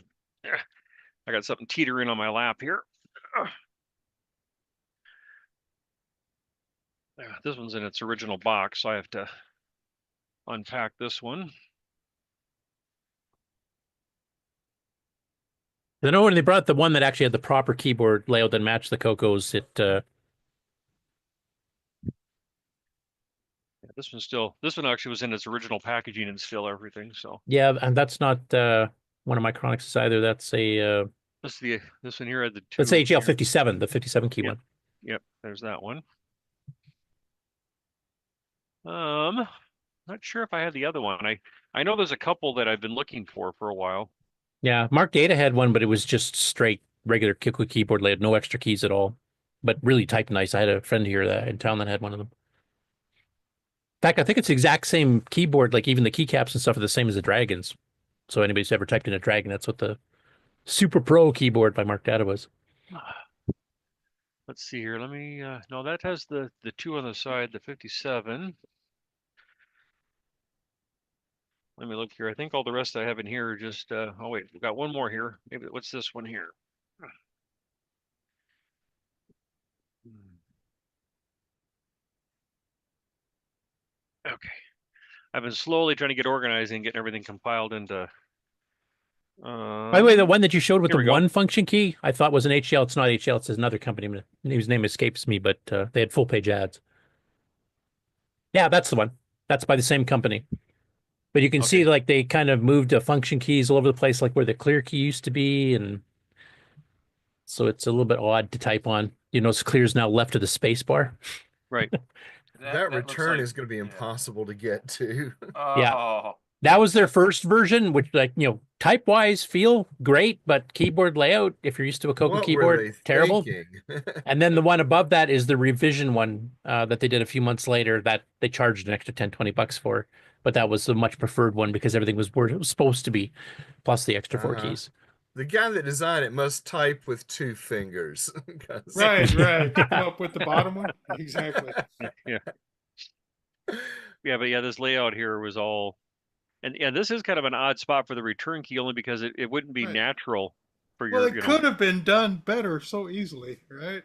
I got something teetering on my lap here. This one's in its original box, so I have to unpack this one. I know when they brought the one that actually had the proper keyboard layout that matched the CoCos, This one actually was in its original packaging and still everything. So yeah, and that's not one of Micronics either. That's a this one here had the two. That's HL 57, the 57 key one. Yep, there's that one. Not sure if I had the other one. I know there's a couple that I've been looking for a while. Yeah, Mark Data had one, but it was just straight regular Coco keyboard layout, no extra keys at all, but really typed nice. I had a friend here in town that had one of them. In fact, I think it's the exact same keyboard, like even the keycaps and stuff are the same as the Dragons. So anybody's ever typed in a Dragon, that's what the Super Pro keyboard by Mark Data was. Let's see here. Let me no, that has the two on the side, the 57. Let me look here. I think all the rest I have in here are just oh wait, we've got one more here. Maybe what's this one here? Okay. I've been slowly trying to get organized and getting everything compiled into by the way, the one that you showed with the one function key, I thought was an HL. It's not HL. It's another company. His name escapes me, but they had full page ads. Yeah, that's the one. That's by the same company. But you can see like they kind of moved function keys all over the place, like where the clear key used to be. And so it's a little bit odd to type on. You notice clear is now left of the space bar. Right. That return is going to be impossible to get to. Yeah. That was their first version, which, like, you know, type wise feel great, but keyboard layout, if you're used to a CoCo keyboard, terrible. And then the one above that is the revision one that they did a few months later that they charged an extra 10, 20 bucks for. But that was the much preferred one because everything was where it was supposed to be, plus the extra 4 keys. The guy that designed it must type with 2 fingers. Right. To come up with the bottom one. Exactly. Yeah. Yeah, but yeah, this layout here was all. And this is kind of an odd spot for the return key only because it wouldn't be natural for your. Well, it could have been done better so easily, right?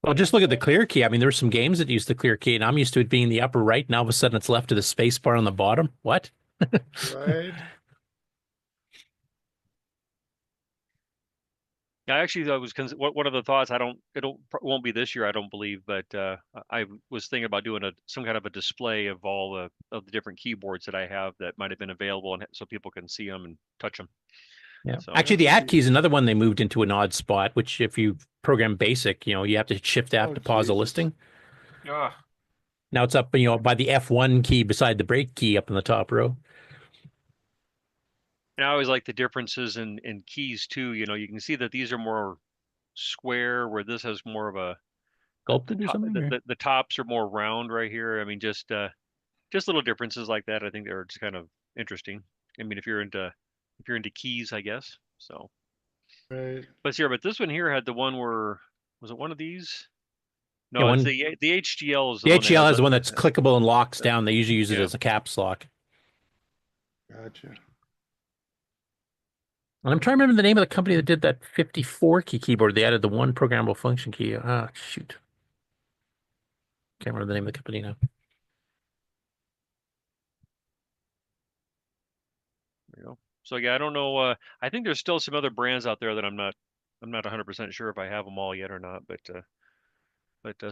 Well, just look at the clear key. I mean, there were some games that used the clear key, and I'm used to it being the upper right, and all of a sudden it's left to the space bar on the bottom. What? Right. Yeah, actually, that was one of the thoughts. It won't be this year, I don't believe, but I was thinking about doing some kind of a display of all the different keyboards that I have that might have been available, and so people can see them and touch them. Yeah. So, actually, the At key is another one they moved into an odd spot, which if you program BASIC, you know, you have to shift F to pause a listing. Yeah. Now it's up, you know, by the F1 key beside the break key up in the top row. and I always like the differences in keys too. You know, you can see that these are more square, where this has more of a sculpted or something. The tops are more round right here. I mean, just little differences like that. I think they're just kind of interesting. I mean, if you're into keys, I guess. So. Right. But this one here had the one where, was it one of these? No, Yeah, it's the HDL is the HDL is the one that's clickable and locks down. They usually use it as a caps lock. Gotcha. And I'm trying to remember the name of the company that did that 54 key keyboard. They added the one programmable function key. Ah, shoot. Can't remember the name of the company now. There you go. So yeah, I don't know. I think there's still some other brands out there that I'm not 100% sure if I have them all yet or not. But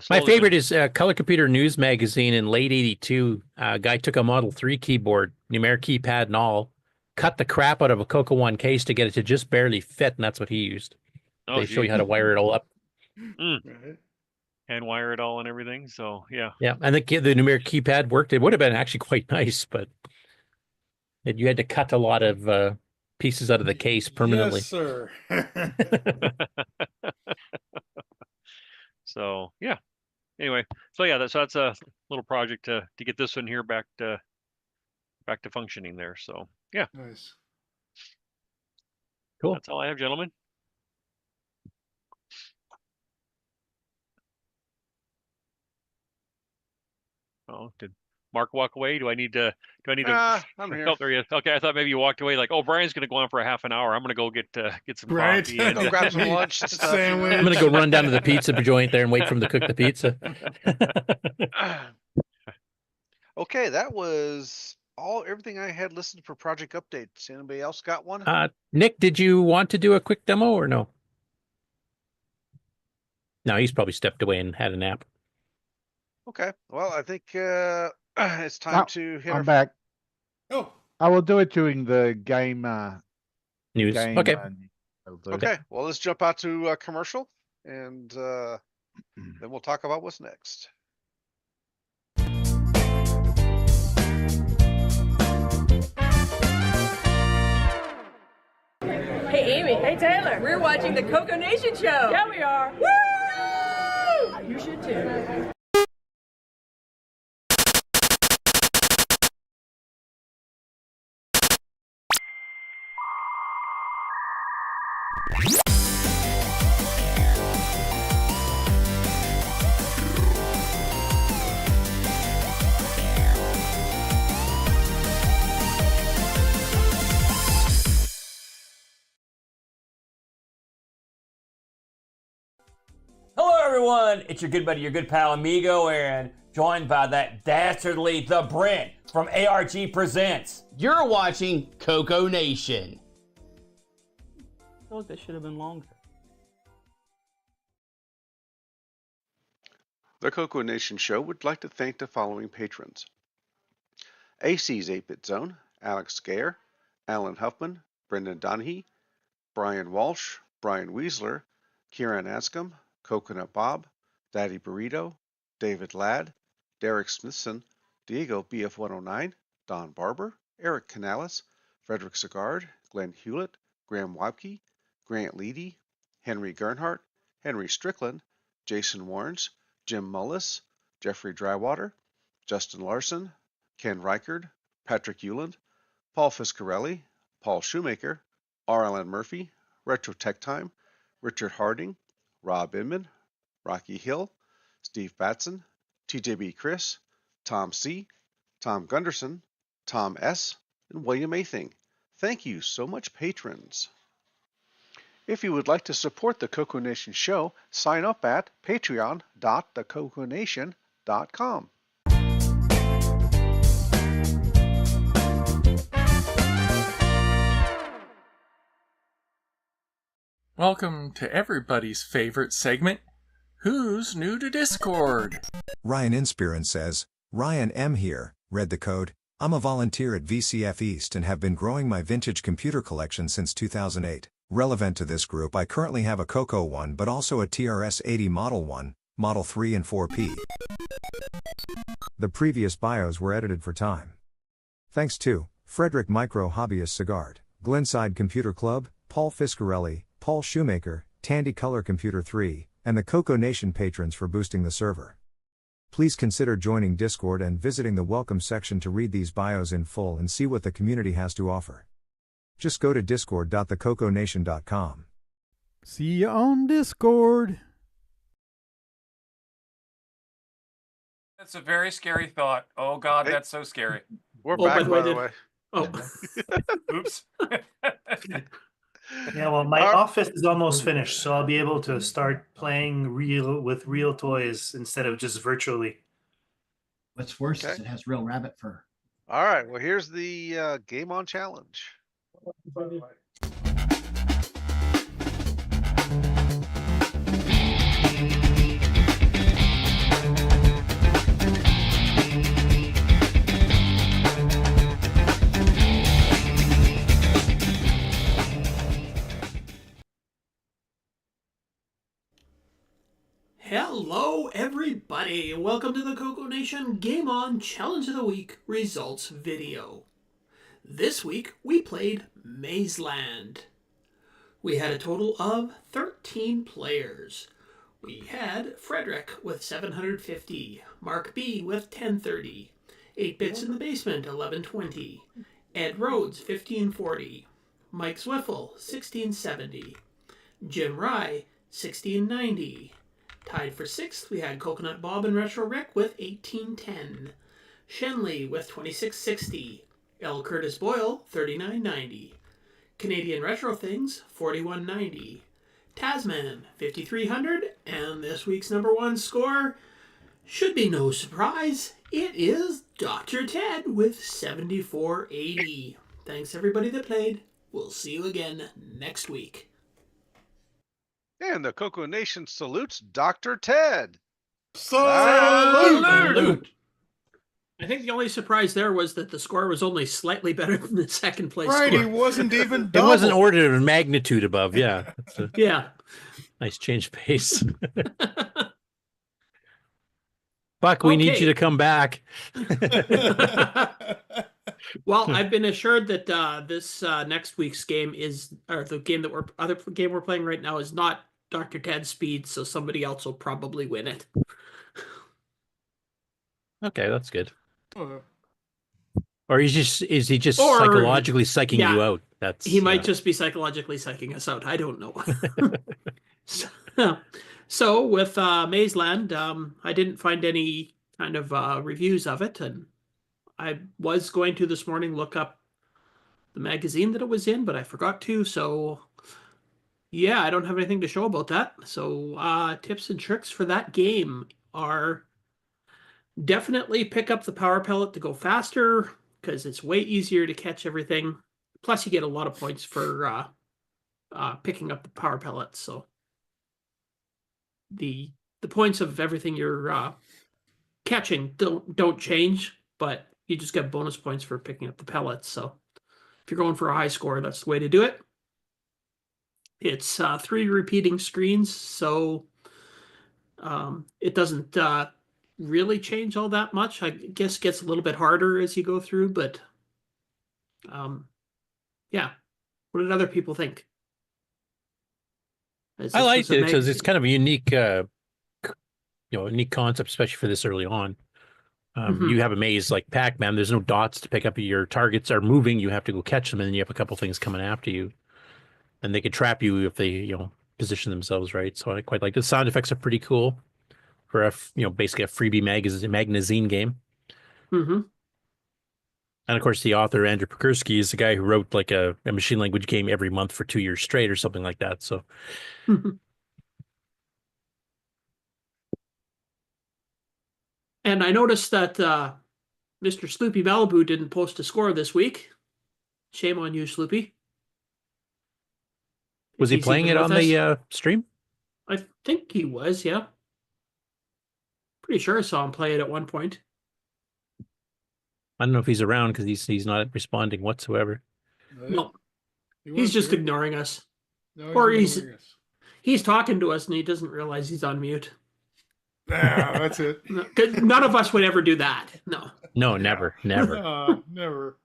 my favorite is Color Computer News Magazine in late '82. A guy took a Model 3 keyboard, numeric keypad and all, cut the crap out of a CoCo 1 case to get it to just barely fit, and that's what he used. They show you how to wire it all up. Right. And wire it all and everything. So yeah. Yeah, and the numeric keypad worked. It would have been actually quite nice, but you had to cut a lot of pieces out of the case permanently. Yes, sir. So yeah. Anyway, so yeah, that's a little project to get this one here back to functioning there. So yeah. Nice. Cool. That's all I have, gentlemen. Oh, did Mark walk away? Do I need to? I'm here. Oh, there he is. Okay, I thought maybe you walked away. Like, oh, Brian's going to go on for a half an hour. I'm going to go get some Right. coffee. And, Go grab some lunch and stuff. you know? I'm gonna go run down to the pizza joint there and wait for him to cook the pizza. Okay, that was everything I had listed for project updates. Anybody else got one? Nick, did you want to do a quick demo or no? No, he's probably stepped away and had a nap. Okay, well, I think it's time to hit I'm back. Oh, I will do it during the game News. game, Okay. Okay, well, let's jump out to commercial, and then we'll talk about what's next. Hey, Amy. Hey, Taylor. We're watching the CoCoNation show. Yeah, we are. Woo! You should too. Hello everyone, it's your good buddy, your good pal Amigo, and joined by that dastardly The Brent from ARG Presents. You're watching CoCoNation. I feel like that should have been longer. The CoCoNation show would like to thank the following patrons: AC's 8-Bit Zone, Alex Gare, Alan Huffman, Brendan Donahue, Brian Walsh, Brian Weasler, Kieran Ascom, Coconut Bob, Daddy Burrito, David Ladd, Derek Smithson, Diego BF109, Don Barber, Eric Canales, Frederick Sigard, Glenn Hewlett, Graham Wabke, Grant Leedy, Henry Gernhardt, Henry Strickland, Jason Warrens, Jim Mullis, Jeffrey Drywater, Justin Larson, Ken Reichard, Patrick Euland, Paul Fiscarelli, Paul Shoemaker, R. Allen Murphy, Retro Tech Time, Richard Harding, Rob Inman, Rocky Hill, Steve Batson, TJB Chris, Tom C., Tom Gunderson, Tom S., and William Athing. Thank you so much, patrons. If you would like to support the CoCoNation show, sign up at patreon.thecoconation.com. Welcome to everybody's favorite segment, Who's New to Discord? Ryan Inspirin says, Ryan M. here, read the code. I'm a volunteer at VCF East and have been growing my vintage computer collection since 2008. Relevant to this group, I currently have a CoCo 1 but also a TRS80 Model 1, Model 3 and 4P. The previous bios were edited for time. Thanks to Frederick Micro Hobbyist Sigard, Glenside Computer Club, Paul Fiscarelli, Paul Shoemaker, Tandy Color Computer 3, and the CoCoNation patrons for boosting the server. Please consider joining Discord and visiting the welcome section to read these bios in full and see what the community has to offer. Just go to discord.thecoconation.com. See you on Discord. That's a very scary thought. Oh God, Hey. that's so scary. We're Oh, back, by by the the way, way. Oh, Oops. Yeah, well, my Our- office is almost finished, so I'll be able to start playing with real toys instead of just virtually. What's worse is Okay. it has real rabbit fur. All right, well, here's the Game On Challenge. hello everybody, and welcome to the CoCoNation Game On Challenge of the Week results video. This week we played Mazeland. We had a total of 13 players. We had Frederick with 750, Mark B with 1030, 8 Bits in the Basement 1120, Ed Rhodes 1540, Mike Zwiffel 1670, Jim Rye 1690, Tied for 6th, we had Coconut Bob and Retro Rick with 1810. Shenley with 2660. L Curtis Boyle, 3990. Canadian Retro Things, 4190. Tasman, 5300. And this week's number one score should be no surprise. It is Dr. Ted with 7480. Thanks everybody that played. We'll see you again next week. And the CoCoNation salutes Dr. Ted. Salute! I think the only surprise there was that the score was only slightly better than the second place Right, score. he wasn't even It double. was an order of magnitude above. Yeah. That's a Yeah. nice change of pace. Buck, we need you to come back. Well, I've been assured that this next week's game is, or the game that we're playing right now is not Dr. Ted's speed, so somebody else will probably win it. Okay, that's good. Or is he just Or- psychologically psyching yeah, you out? That's He might just be psychologically psyching us out. I don't know. So with Mazeland, I didn't find any kind of reviews of it, and I was going to this morning look up the magazine that it was in, but I forgot to. So yeah, I don't have anything to show about that. So tips and tricks for that game are definitely pick up the power pellet to go faster, because it's way easier to catch everything. Plus, you get a lot of points for picking up the power pellets. So the points of everything you're catching don't change, but you just get bonus points for picking up the pellets. So if you're going for a high score, that's the way to do it. It's 3 repeating screens, so it doesn't really change all that much. I guess it gets a little bit harder as you go through, but yeah. What did other people think? I liked it because it's kind of a unique, unique concept, especially for this early on. You have a maze like Pac-Man. There's no dots to pick up. Your targets are moving. You have to go catch them, and then you have a couple things coming after you, and they could trap you if they, position themselves right. So I quite like the sound effects are pretty cool for a, basically a freebie magazine game. Mm-hmm. And of course, the author Andrew Pekursky is the guy who wrote like a machine language game every month for 2 years straight or something like that. So. And I noticed that Mr. Sloopy Malibu didn't post a score this week. Shame on you, Sloopy. Was he playing it on the stream? I think he was, yeah. Pretty sure I saw him play it at one point. I don't know if he's around because he's not responding whatsoever. No, he's just ignoring us. No, Or ignoring us. he's talking to us and he doesn't realize he's on mute. Yeah, that's it. No, 'cause none of us would ever do that. No. No, never. Never.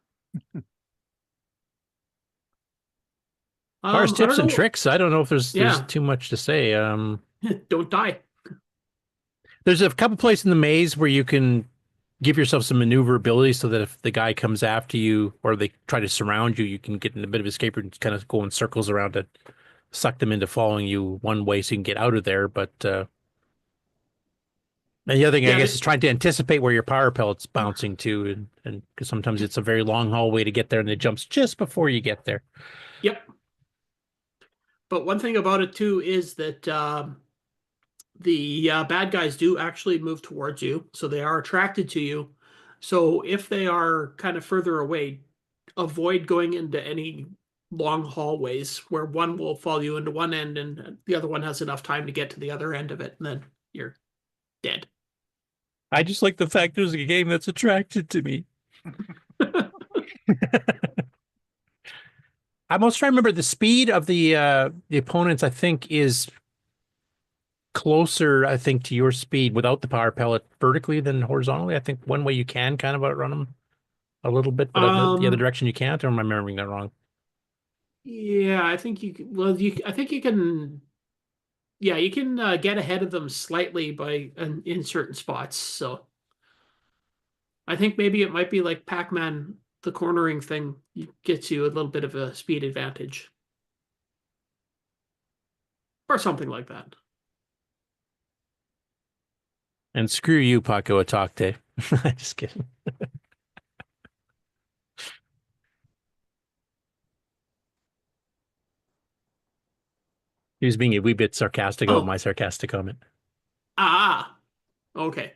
As far as tips and tricks, I don't know if there's too much to say. Don't die. There's a couple places in the maze where you can give yourself some maneuverability so that if the guy comes after you or they try to surround you, you can get in a bit of escape and kind of go in circles around to suck them into following you one way so you can get out of there. But and the other thing, I guess, is trying to anticipate where your power pellet's bouncing to, and because sometimes it's a very long hallway to get there, and it jumps just before you get there. Yep. But one thing about it too is that the bad guys do actually move towards you, so they are attracted to you. So if they are kind of further away, avoid going into any long hallways where one will follow you into one end and the other one has enough time to get to the other end of it, and then you're dead. I just like the fact there's a game that's attracted to me. I'm also trying to remember the speed of the opponents. I think is closer, to your speed without the power pellet vertically than horizontally. I think one way you can kind of outrun them a little bit, but the other direction you can't. Or am I remembering that wrong? Yeah, I think you can. Well, I think you can. Yeah, you can get ahead of them slightly by in certain spots. So I think maybe it might be like Pac-Man. The cornering thing gets you a little bit of a speed advantage, or something like that. And screw you, Paco Atakte. Just kidding. He was being a wee bit sarcastic about my sarcastic comment. Ah, okay.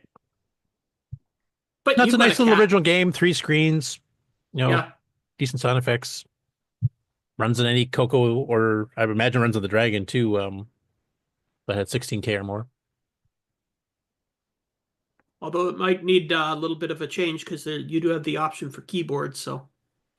But That's you've a got nice little cat. original game. 3 screens, Yeah. decent sound effects. Runs on any Coco, or I would imagine runs on the Dragon too. That had 16K or more. Although it might need a little bit of a change because you do have the option for keyboards, so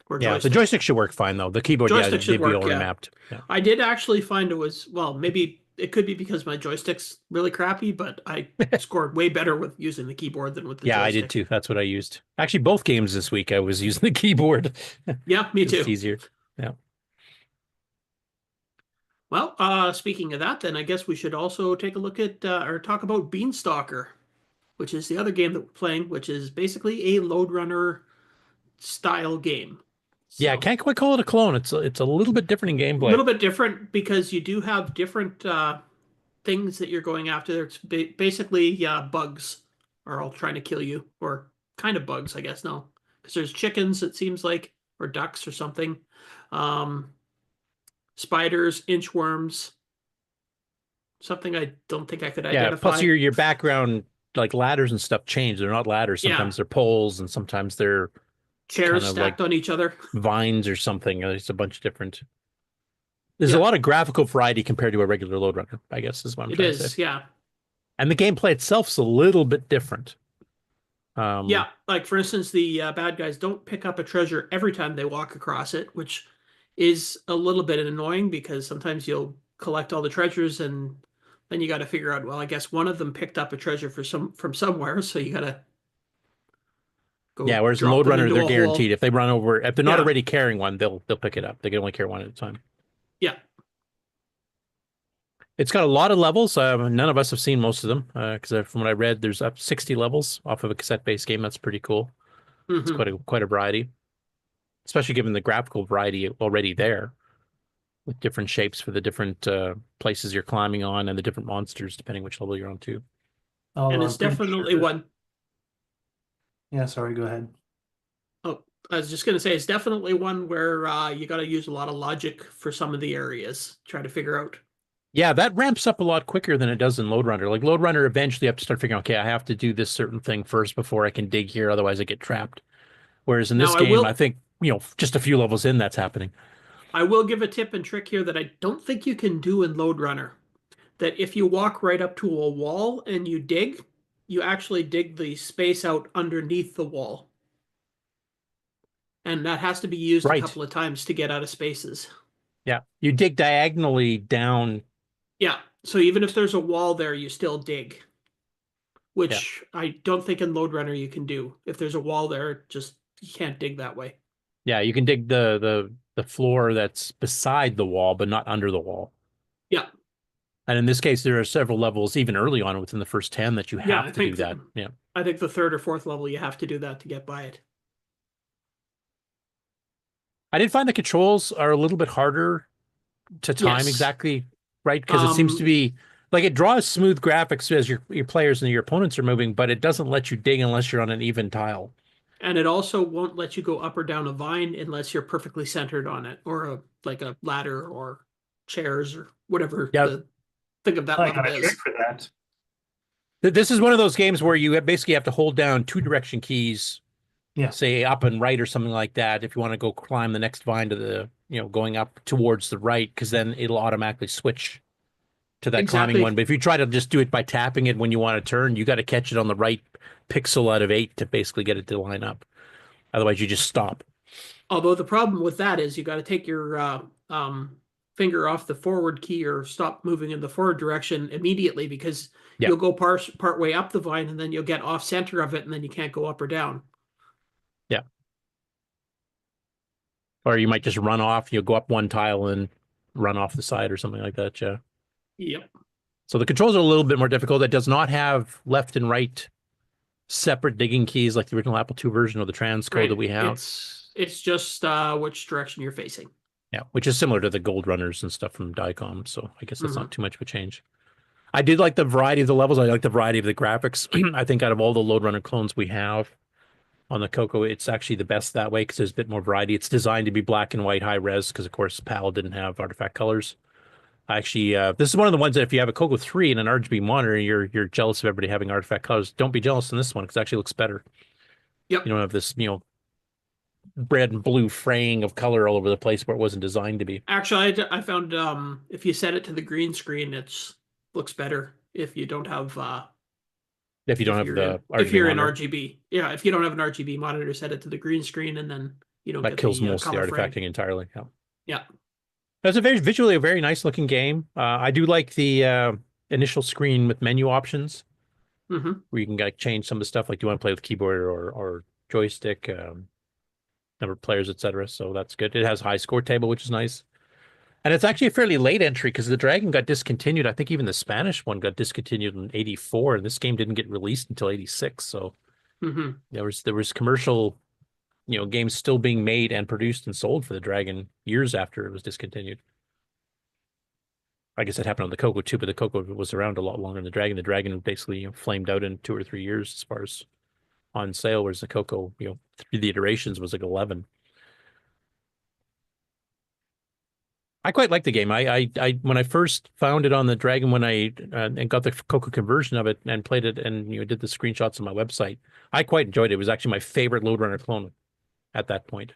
or Yeah, joystick. the joystick should work fine though. The keyboard, Joystick yeah, should they'd be work, already yeah. mapped. Yeah. I did actually find it was, well, maybe it could be because my joystick's really crappy, but I scored way better with using the keyboard than with the Yeah, joystick. I did too. That's what I used. Actually, both games this week I was using the keyboard. Yeah, me too. It's easier. Yeah. Well, speaking of that, then I guess we should also take a look at or talk about Beanstalker, which is the other game that we're playing, which is basically a load runner style game. Yeah, I can't quite call it a clone. It's a little bit different in A gameplay. little bit different because you do have different things that you're going after. It's basically bugs are all trying to kill you, or kind of bugs, I guess. No, because there's chickens, it seems like, or ducks or something. Spiders, inchworms, something I don't think I could identify. Plus your background, like ladders and stuff, change. They're not ladders. Sometimes they're poles, and sometimes they're chairs kind of stacked on each other. Vines or something. There's a bunch of different. There's a lot of graphical variety compared to a regular load runner, I guess is what I'm trying to say. Yeah. And the gameplay itself's a little bit different. Yeah, like for instance, the bad guys don't pick up a treasure every time they walk across it, which is a little bit annoying because sometimes you'll collect all the treasures and then you got to figure out, well, I guess one of them picked up a treasure from somewhere, so you got to go. Yeah, whereas in drop load them runner, into they're a guaranteed. hole. If they run over, if they're not Yeah. already carrying one, they'll pick it up. They can only carry one at a time. Yeah. It's got a lot of levels. None of us have seen most of them because from what I read, there's up 60 levels off of a cassette-based game. That's pretty cool. It's Mhm. quite a variety, especially given the graphical variety already there, with different shapes for the different places you're climbing on and the different monsters depending which level you're on too. And it's definitely one. Yeah, sorry, go ahead. Oh, I was just going to say it's definitely one where you got to use a lot of logic for some of the areas. Try to figure out. Yeah, that ramps up a lot quicker than it does in Load Runner. Like Load Runner, eventually you have to start figuring, okay, I have to do this certain thing first before I can dig here, otherwise I get trapped. Whereas in this game, I think, just a few levels in, that's happening. I will give a tip and trick here that I don't think you can do in Load Runner. That if you walk right up to a wall and you dig, you actually dig the space out underneath the wall. And that has to be used a couple of times to get out of spaces. Yeah, you dig diagonally down. Yeah, so even if there's a wall there, you still dig. Which I don't think in Load Runner you can do. If there's a wall there, just you can't dig that way. Yeah, you can dig the floor that's beside the wall, but not under the wall. Yeah. And in this case, there are several levels, even early on within the first 10, that you have I to do think that. Yeah. I think the third or fourth level, you have to do that to get by it. I did find the controls are a little bit harder to time exactly right, because it seems to be like it draws smooth graphics as your players and your opponents are moving, but it doesn't let you dig unless you're on an even tile. And it also won't let you go up or down a vine unless you're perfectly centered on it, or like a ladder or chairs or whatever. Think of that I level got a is. trick for that. This is one of those games where you basically have to hold down 2 direction keys, say up and right or something like that, if you want to go climb the next vine to the, going up towards the right, because then it'll automatically switch to that climbing one. But if you try to just do it by tapping it when you want to turn, you got to catch it on the right pixel out of 8 to basically get it to line up. Otherwise, you just stop. Although the problem with that is you got to take your finger off the forward key or stop moving in the forward direction immediately, because you'll go part way up the vine and then you'll get off center of it and then you can't go up or down. Yeah. Or you might just run off. You'll go up one tile and run off the side or something like that. Yeah. Yep. So the controls are a little bit more difficult. It does not have left and right separate digging keys like the original Apple II version of the transcode that we have. It's just which direction you're facing. Yeah, which is similar to the Gold Runners and stuff from Diacom. So I guess that's not too much of a change. I did like the variety of the levels. I like the variety of the graphics. I think out of all the Lode Runner clones we have on the CoCo, it's actually the best that way because there's a bit more variety. It's designed to be black and white, high res, because of course PAL didn't have artifact colors. Actually, this is one of the ones that if you have a CoCo 3 and an RGB monitor, you're jealous of everybody having artifact colors. Don't be jealous in this one because it actually looks better. Yep. You don't have this, red and blue fraying of color all over the place where it wasn't designed to be. Actually, I found if you set it to the green screen, it looks better if you don't have If you don't have the RGB if you're monitor. in RGB. Yeah, if you don't have an RGB monitor, set it to the green screen, and then you don't That get kills the most of the color artifacting frame. entirely. Yeah. Yeah. That's visually a very nice looking game. I do like the initial screen with menu options Mm-hmm. where you can like change some of the stuff, like do you want to play with keyboard or joystick, number of players, etc. So that's good. It has high score table, which is nice. And it's actually a fairly late entry because the Dragon got discontinued. I think even the Spanish one got discontinued in '84, and this game didn't get released until '86. So Mm-hmm. there was commercial, games still being made and produced and sold for the Dragon years after it was discontinued. I guess it happened on the CoCo too, but the CoCo was around a lot longer than the Dragon. The Dragon basically flamed out in 2 or 3 years as far as on sale, whereas the CoCo, through the iterations was like 11. I quite like the game. I when I first found it on the Dragon, when I and got the CoCo conversion of it and played it, and did the screenshots on my website, I quite enjoyed it. It was actually my favorite Lode Runner clone at that point.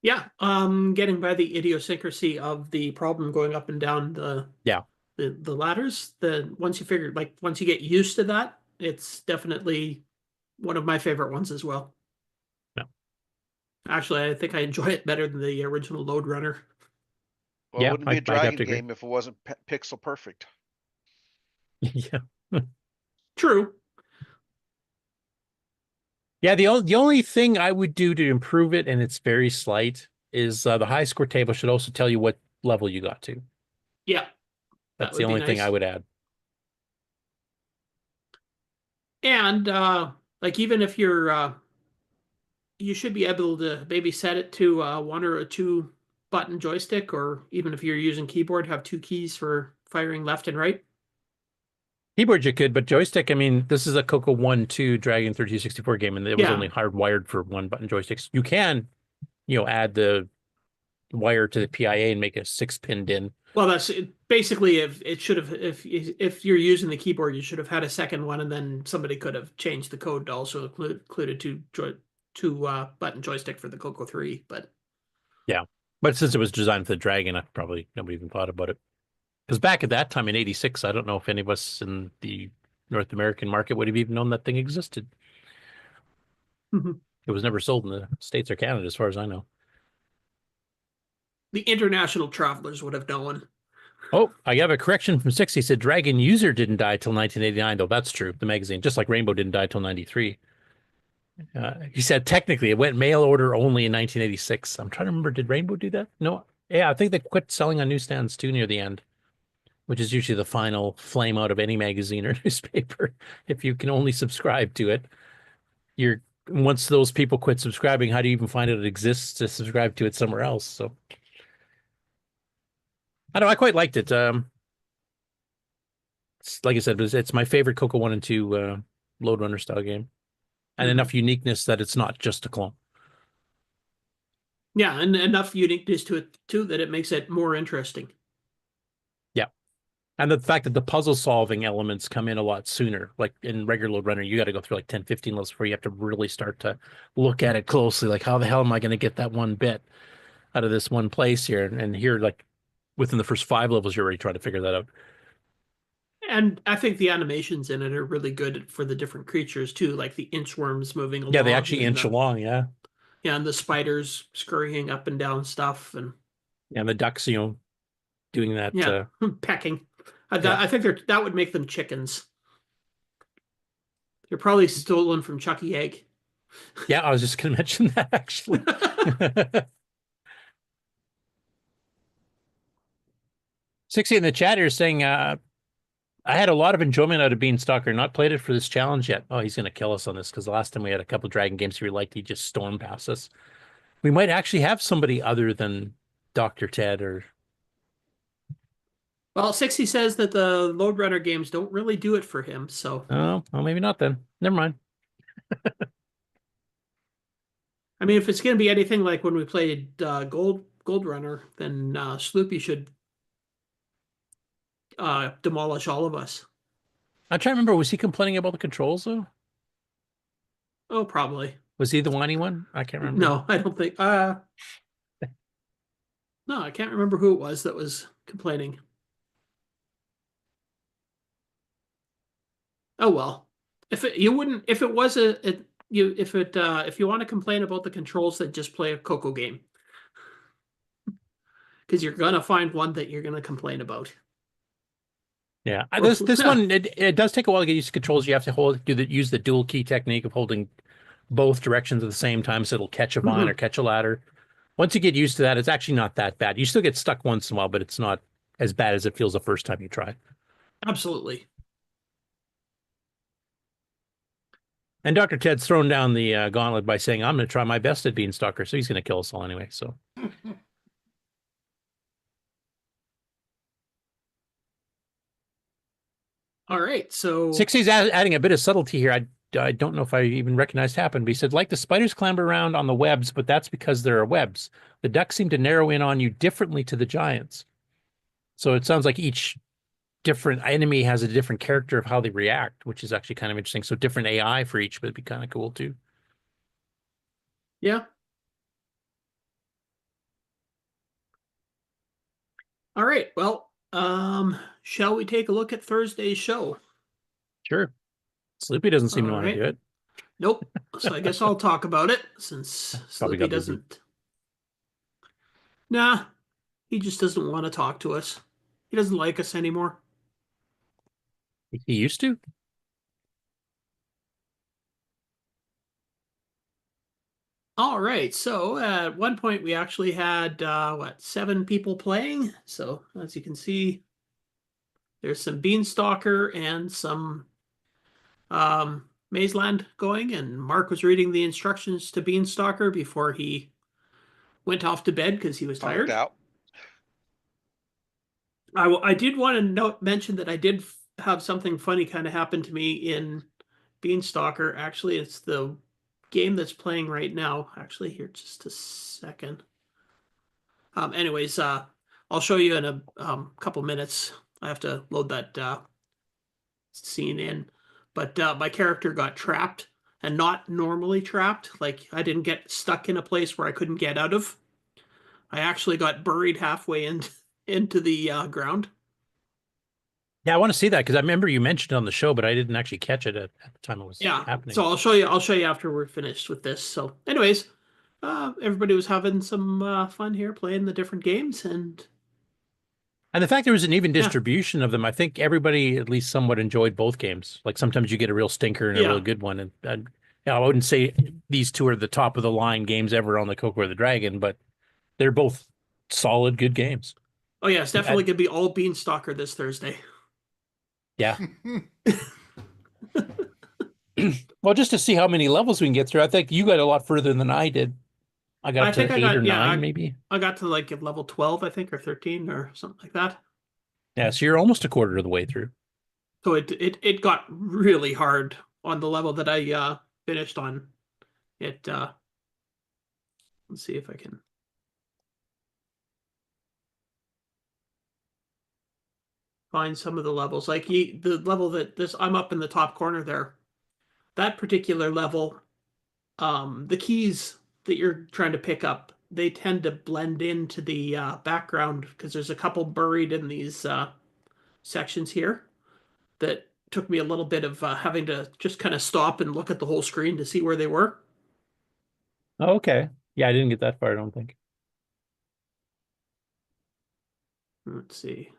Yeah, getting by the idiosyncrasy of the problem going up and down the ladders. Once you get used to that, it's definitely one of my favorite ones as well. Yeah. Actually, I think I enjoy it better than the original Lode Runner. Well, it wouldn't be a Dragon game if it wasn't pixel perfect. Yeah. True. Yeah, the only thing I would do to improve it, and it's very slight, is the high score table should also tell you what level you got to. Yeah. That's the only thing I would add. And even if you're you should be able to maybe set it to 1 or a 2 button joystick, or even if you're using keyboard, have 2 keys for firing left and right. Keyboard you could, but joystick, I mean, this is a CoCo 1-2 Dragon 3264 game, and it was only hardwired for 1-button joysticks. You can, add the wire to the PIA and make a 6-pinned in. Well, that's basically if you're using the keyboard, you should have had a second one, and then somebody could have changed the code to also include a 2-button joystick for the CoCo 3. But yeah, but since it was designed for the Dragon, nobody even thought about it. Because back at that time in '86, I don't know if any of us in the North American market would have even known that thing existed. Mm-hmm. It was never sold in the States or Canada, as far as I know. The international travelers would have known. Oh, I have a correction from 60. He said Dragon User didn't die till 1989, though. That's true. The magazine, just like Rainbow, didn't die till '93. He said technically it went mail order only in 1986. I'm trying to remember, did Rainbow do that? No. Yeah, I think they quit selling on newsstands too near the end, which is usually the final flame out of any magazine or newspaper. If you can only subscribe to it, once those people quit subscribing, how do you even find it exists to subscribe to it somewhere else? So I don't know, I quite liked it. Like I said, it's my favorite CoCo 1 and 2 Lode Runner style game, and enough uniqueness that it's not just a clone. Yeah, and enough uniqueness to it too that it makes it more interesting. Yeah. And the fact that the puzzle solving elements come in a lot sooner. Like in regular Lode Runner, you got to go through like 10, 15 levels before you have to really start to look at it closely. Like, how the hell am I going to get that one bit out of this one place here? And here, like within the first 5 levels, you're already trying to figure that out. And I think the animations in it are really good for the different creatures too, like the inchworms moving along. Yeah, they actually inch along, yeah. Yeah, and the spiders scurrying up and down stuff, and the ducks, doing that. Yeah, pecking. I think that would make them chickens. They're probably stolen from Chucky Egg. Yeah, I was just going to mention that actually. 60 in the chat here saying, I had a lot of enjoyment out of Beanstalker, not played it for this challenge yet. Oh, he's going to kill us on this because the last time we had a couple of Dragon games we liked, he just stormed past us. We might actually have somebody other than Dr. Ted or... Well, 60 says that the Load Runner games don't really do it for him, so. Oh, well, maybe not then. Never mind. I mean, if it's going to be anything like when we played Gold Runner, then Sloopy should demolish all of us. I'm trying to remember, was he complaining about the controls, though? Oh, probably. Was he the whiny one? I can't remember. No, I don't think. No, I can't remember who it was that was complaining. Oh well, if you want to complain about the controls, then just play a CoCo game, because you're gonna find one that you're gonna complain about. Yeah, this one it does take a while to get used to controls. You have to use the dual key technique of holding both directions at the same time, so it'll catch a vine or catch a ladder. Once you get used to that, it's actually not that bad. You still get stuck once in a while, but it's not as bad as it feels the first time you try. Absolutely. And Dr. Ted's thrown down the gauntlet by saying, I'm going to try my best at Beanstalker, so he's going to kill us all anyway. So. All right, so 60's adding a bit of subtlety here. I don't know if I even recognized happened, but he said, like the spiders clamber around on the webs, but that's because there are webs. The ducks seem to narrow in on you differently to the giants. So it sounds like each different enemy has a different character of how they react, which is actually kind of interesting. So different AI for each would be kind of cool too. Yeah. All right. Well, shall we take a look at Thursday's show? Sure. Sloopy doesn't seem to want to do it. Nope. So I guess I'll talk about it since Sloopy doesn't. Nah, he just doesn't want to talk to us. He doesn't like us anymore. He used to. All right. So at one point we actually had 7 people playing. So as you can see, there's some Beanstalker and some Mazeland going, and Mark was reading the instructions to Beanstalker before he went off to bed because he was tired. Out. I did want to mention that I did have something funny kind of happen to me in Beanstalker. Actually, it's the game that's playing right now. Actually, here, just a second. Anyways, I'll show you in a couple minutes. I have to load that scene in. But my character got trapped, and not normally trapped. Like, I didn't get stuck in a place where I couldn't get out of. I actually got buried halfway into the ground. Yeah, I want to see that because I remember you mentioned it on the show, but I didn't actually catch it at the time it was happening. So I'll show you after we're finished with this. So anyways, everybody was having some fun here playing the different games, and the fact there was an even distribution of them, I think everybody at least somewhat enjoyed both games. Like sometimes you get a real stinker and a real good one, and I wouldn't say these two are the top of the line games ever on the Coco or the Dragon, but they're both solid, good games. Oh yeah, it's definitely gonna be all Beanstalker this Thursday. Yeah. Well, just to see how many levels we can get through. I think you got a lot further than I did. I got up to 8 or 9, maybe. I got to like level 12, I think, or 13 or something like that. Yeah, so you're almost a quarter of the way through. So it got really hard on the level that I finished on. Let's see if I can find some of the levels. Like the level that I'm up in the top corner there. That particular level, the keys that you're trying to pick up, they tend to blend into the background because there's a couple buried in these sections here that took me a little bit of having to just kind of stop and look at the whole screen to see where they were. Oh, okay. Yeah, I didn't get that far, I don't think. Let's see.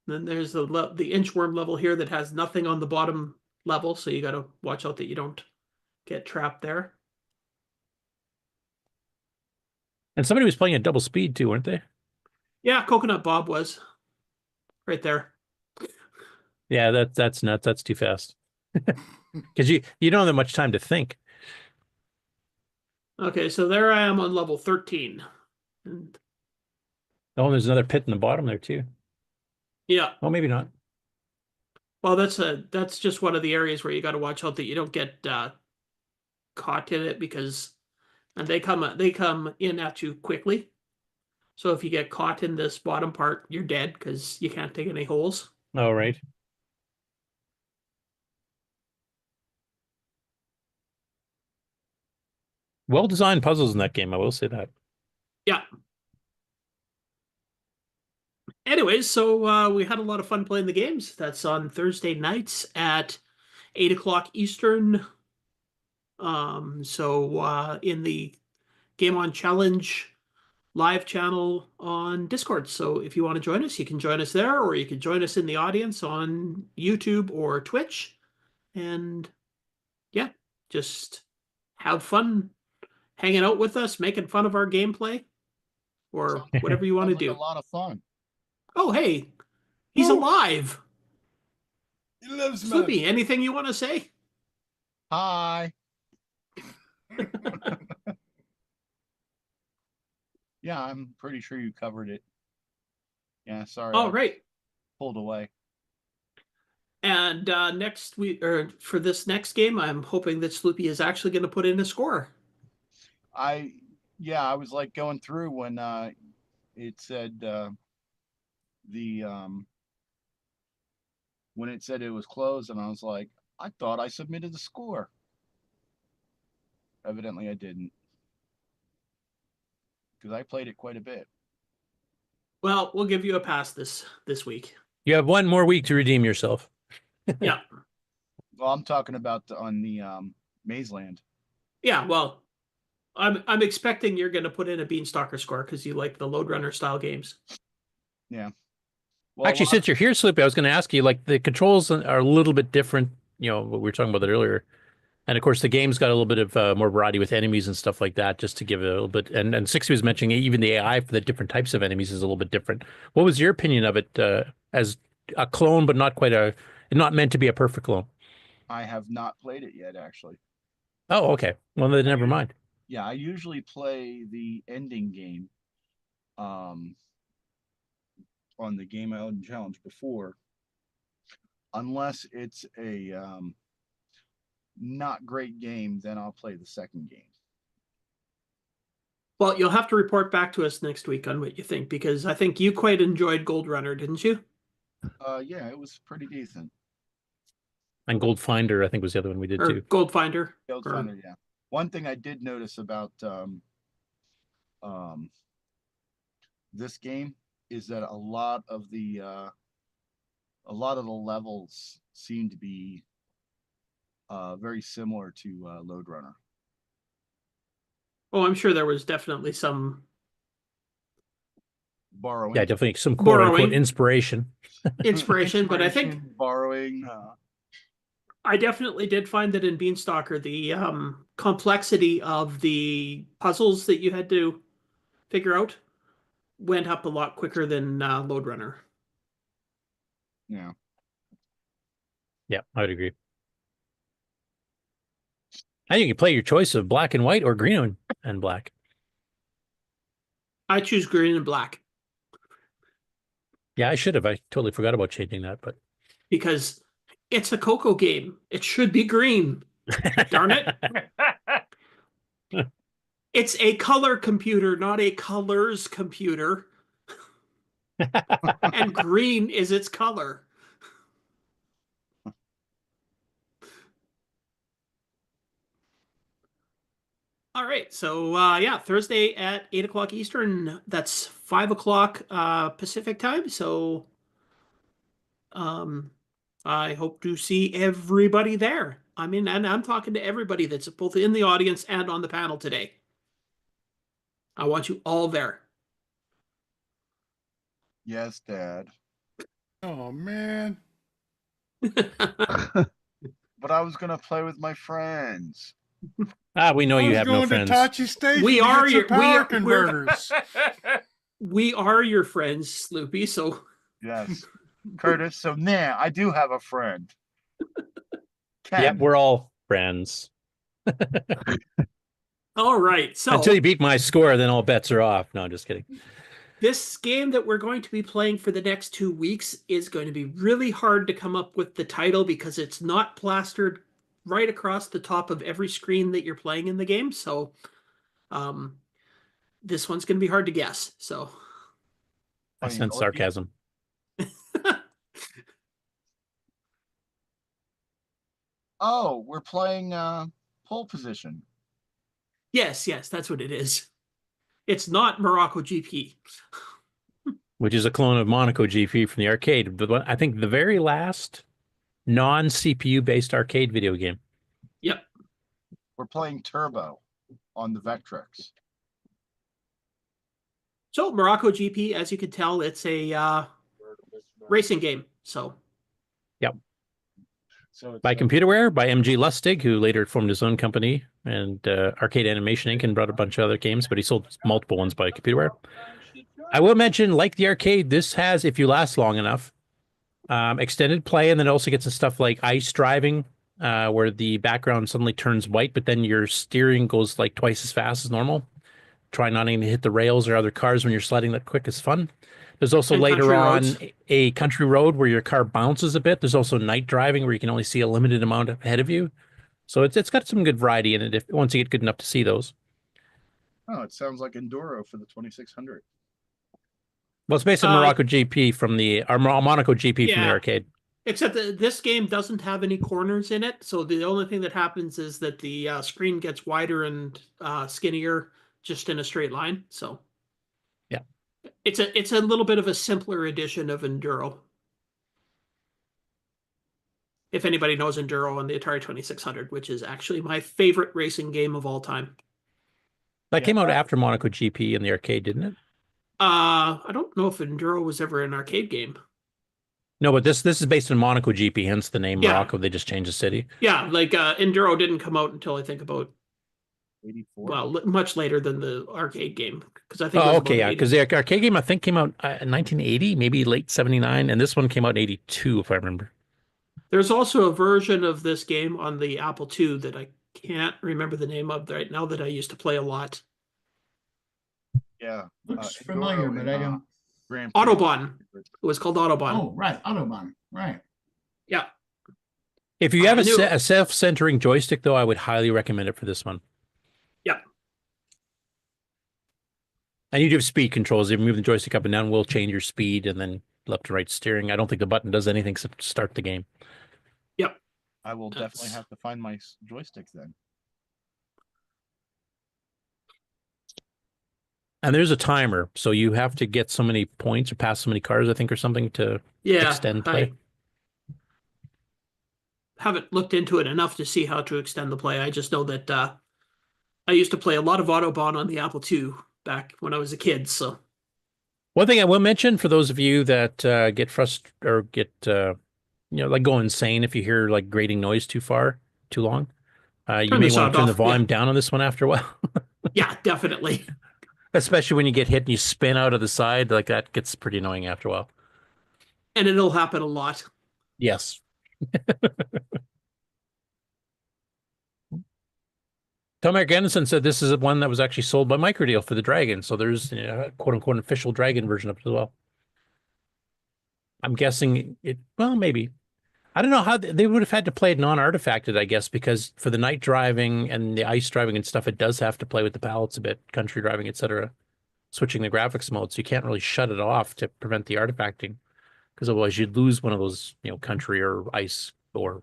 Then there's the inchworm level here that has nothing on the bottom level, so you got to watch out that you don't get trapped there. And somebody was playing at double speed too, weren't they? Yeah, Coconut Bob was right there. Yeah, that's nuts. That's too fast. Because you don't have much time to think. Okay, so there I am on level 13. And Oh, there's another pit in the bottom there too. Yeah. Oh, maybe not. Well, that's just one of the areas where you got to watch out that you don't get caught in it because they come in at you quickly. So if you get caught in this bottom part, you're dead because you can't take any holes. Oh, right. Well-designed puzzles in that game, I will say that. Yeah. Anyways, so we had a lot of fun playing the games. That's on Thursday nights at 8 o'clock Eastern. So in the Game On Challenge live channel on Discord. So if you want to join us, you can join us there, or you can join us in the audience on YouTube or Twitch. And yeah, just have fun hanging out with us, making fun of our gameplay, or whatever you want to do. A lot of fun. Oh, hey, he's alive. He lives, Sloopy, anything you want to say? Hi. Yeah, I'm pretty sure you covered it. Yeah, sorry. Oh, right. Pulled away. And next week, or for this next game, I'm hoping that Sloopy is actually going to put in a score. I was like going through when it said when it said it was closed, and I was like, I thought I submitted the score. Evidently, I didn't, because I played it quite a bit. Well, we'll give you a pass this week. You have one more week to redeem yourself. Yeah. Well, I'm talking about on the Mazeland. Yeah, well, I'm expecting you're going to put in a Beanstalker score because you like the Load Runner style games. Yeah. Well, actually, since you're here, Sloopy, I was going to ask you, like, the controls are a little bit different. You know, we were talking about it earlier. And of course, the game's got a little bit of more variety with enemies and stuff like that, just to give it a little bit. And 60 was mentioning even the AI for the different types of enemies is a little bit different. What was your opinion of it as a clone, but not meant to be a perfect clone? I have not played it yet, actually. Oh, okay. Well, then never mind. Yeah, I usually play the ending game on the Game Island Challenge before, unless it's a not great game, then I'll play the second game. Well, you'll have to report back to us next week on what you think, because I think you quite enjoyed Gold Runner, didn't you? Yeah, it was pretty decent. And Gold Finder, I think, was the other one we did too. Gold Finder. Gold Finder, yeah. One thing I did notice about this game is that a lot of the levels seem to be very similar to Load Runner. Oh, I'm sure there was definitely some borrowing. Yeah, definitely some quote-unquote inspiration. But I think borrowing. I definitely did find that in Beanstalker, the complexity of the puzzles that you had to figure out went up a lot quicker than Load Runner. Yeah. Yeah, I would agree. And you can play your choice of black and white or green and black. I choose green and black. Yeah, I should have. I totally forgot about changing that, but because it's a CoCo game. It should be green. Darn it. It's a color computer, not a colors computer. And green is its color. All right, so yeah, Thursday at 8 o'clock Eastern. That's 5 o'clock Pacific time. So I hope to see everybody there. I mean, and I'm talking to everybody that's both in the audience and on the panel today. I want you all there. Yes, Dad. Oh, man. But I was going to play with my friends. We know you have no friends. We are your power converters. We are your friends, Sloopy. So yes, Curtis. So now I do have a friend. Ken. Yep, we're all friends. All right. So until you beat my score, then all bets are off. No, I'm just kidding. This game that we're going to be playing for the next 2 weeks is going to be really hard to come up with the title because it's not plastered right across the top of every screen that you're playing in the game. So this one's going to be hard to guess. So I sense sarcasm. Oh, we're playing pole position. yes, that's what it is. It's not Morocco GP. Which is a clone of Monaco GP from the arcade. But I think the very last non-CPU based arcade video game. Yep. We're playing Turbo on the Vectrex. So Morocco GP, as you can tell, it's a racing game. So. Yep. So by Computerware, by MG Lustig, who later formed his own company, and Arcade Animation Inc. and brought a bunch of other games, but he sold multiple ones by Computerware. I will mention, like the arcade, this has, if you last long enough, extended play, and then it also gets some stuff like ice driving, where the background suddenly turns white, but then your steering goes like twice as fast as normal. Try not to hit the rails or other cars when you're sliding that quick is fun. There's also and later on roads. a country road where your car bounces a bit. There's also night driving where you can only see a limited amount ahead of you. So it's got some good variety in it once you get good enough to see those. Oh, it sounds like Enduro for the 2600. Well, it's based on Morocco GP from Monaco GP from the arcade. Except that this game doesn't have any corners in it, so the only thing that happens is that the screen gets wider and skinnier just in a straight line. So yeah, it's a little bit of a simpler edition of Enduro. If anybody knows Enduro on the Atari 2600, which is actually my favorite racing game of all time. That came out after Monaco GP in the arcade, didn't it? I don't know if Enduro was ever an arcade game. No, but this is based on Monaco GP, hence the name Morocco. They just changed the city. Yeah, like Enduro didn't come out until I think about 84. Well, much later than the arcade game, because I think. Oh, okay, yeah, because the arcade game I think came out in 1980, maybe late 79, and this one came out in 82, if I remember. There's also a version of this game on the Apple II that I can't remember the name of right now that I used to play a lot. Yeah, looks familiar, but I don't. Autobahn. It was called Autobahn. Oh, right, Autobahn. Right. Yeah. If you have a self-centering joystick, though, I would highly recommend it for this one. Yeah. And you do have speed controls. If you move the joystick up and down, will change your speed, and then left to right steering. I don't think the button does anything except start the game. Yep. I will definitely have to find my joystick then. And there's a timer, so you have to get so many points or pass so many cars, I think, or something to extend play. I haven't looked into it enough to see how to extend the play. I just know that I used to play a lot of Autobahn on the Apple II back when I was a kid. So one thing I will mention for those of you that get frustrated or get like go insane if you hear like grating noise too long, you may want to turn the volume down on this one after a while. Yeah, definitely. Especially when you get hit and you spin out of the side, like that gets pretty annoying after a while. And it'll happen a lot. Yes. Tom Eric Anderson said this is one that was actually sold by Microdeal for the Dragon, so there's a quote-unquote official Dragon version of it as well. I'm guessing it, well, maybe. I don't know how they would have had to play it non-artifacted, I guess, because for the night driving and the ice driving and stuff, it does have to play with the palettes a bit, country driving, etc. Switching the graphics mode, so you can't really shut it off to prevent the artifacting, because otherwise you'd lose one of those, country or ice or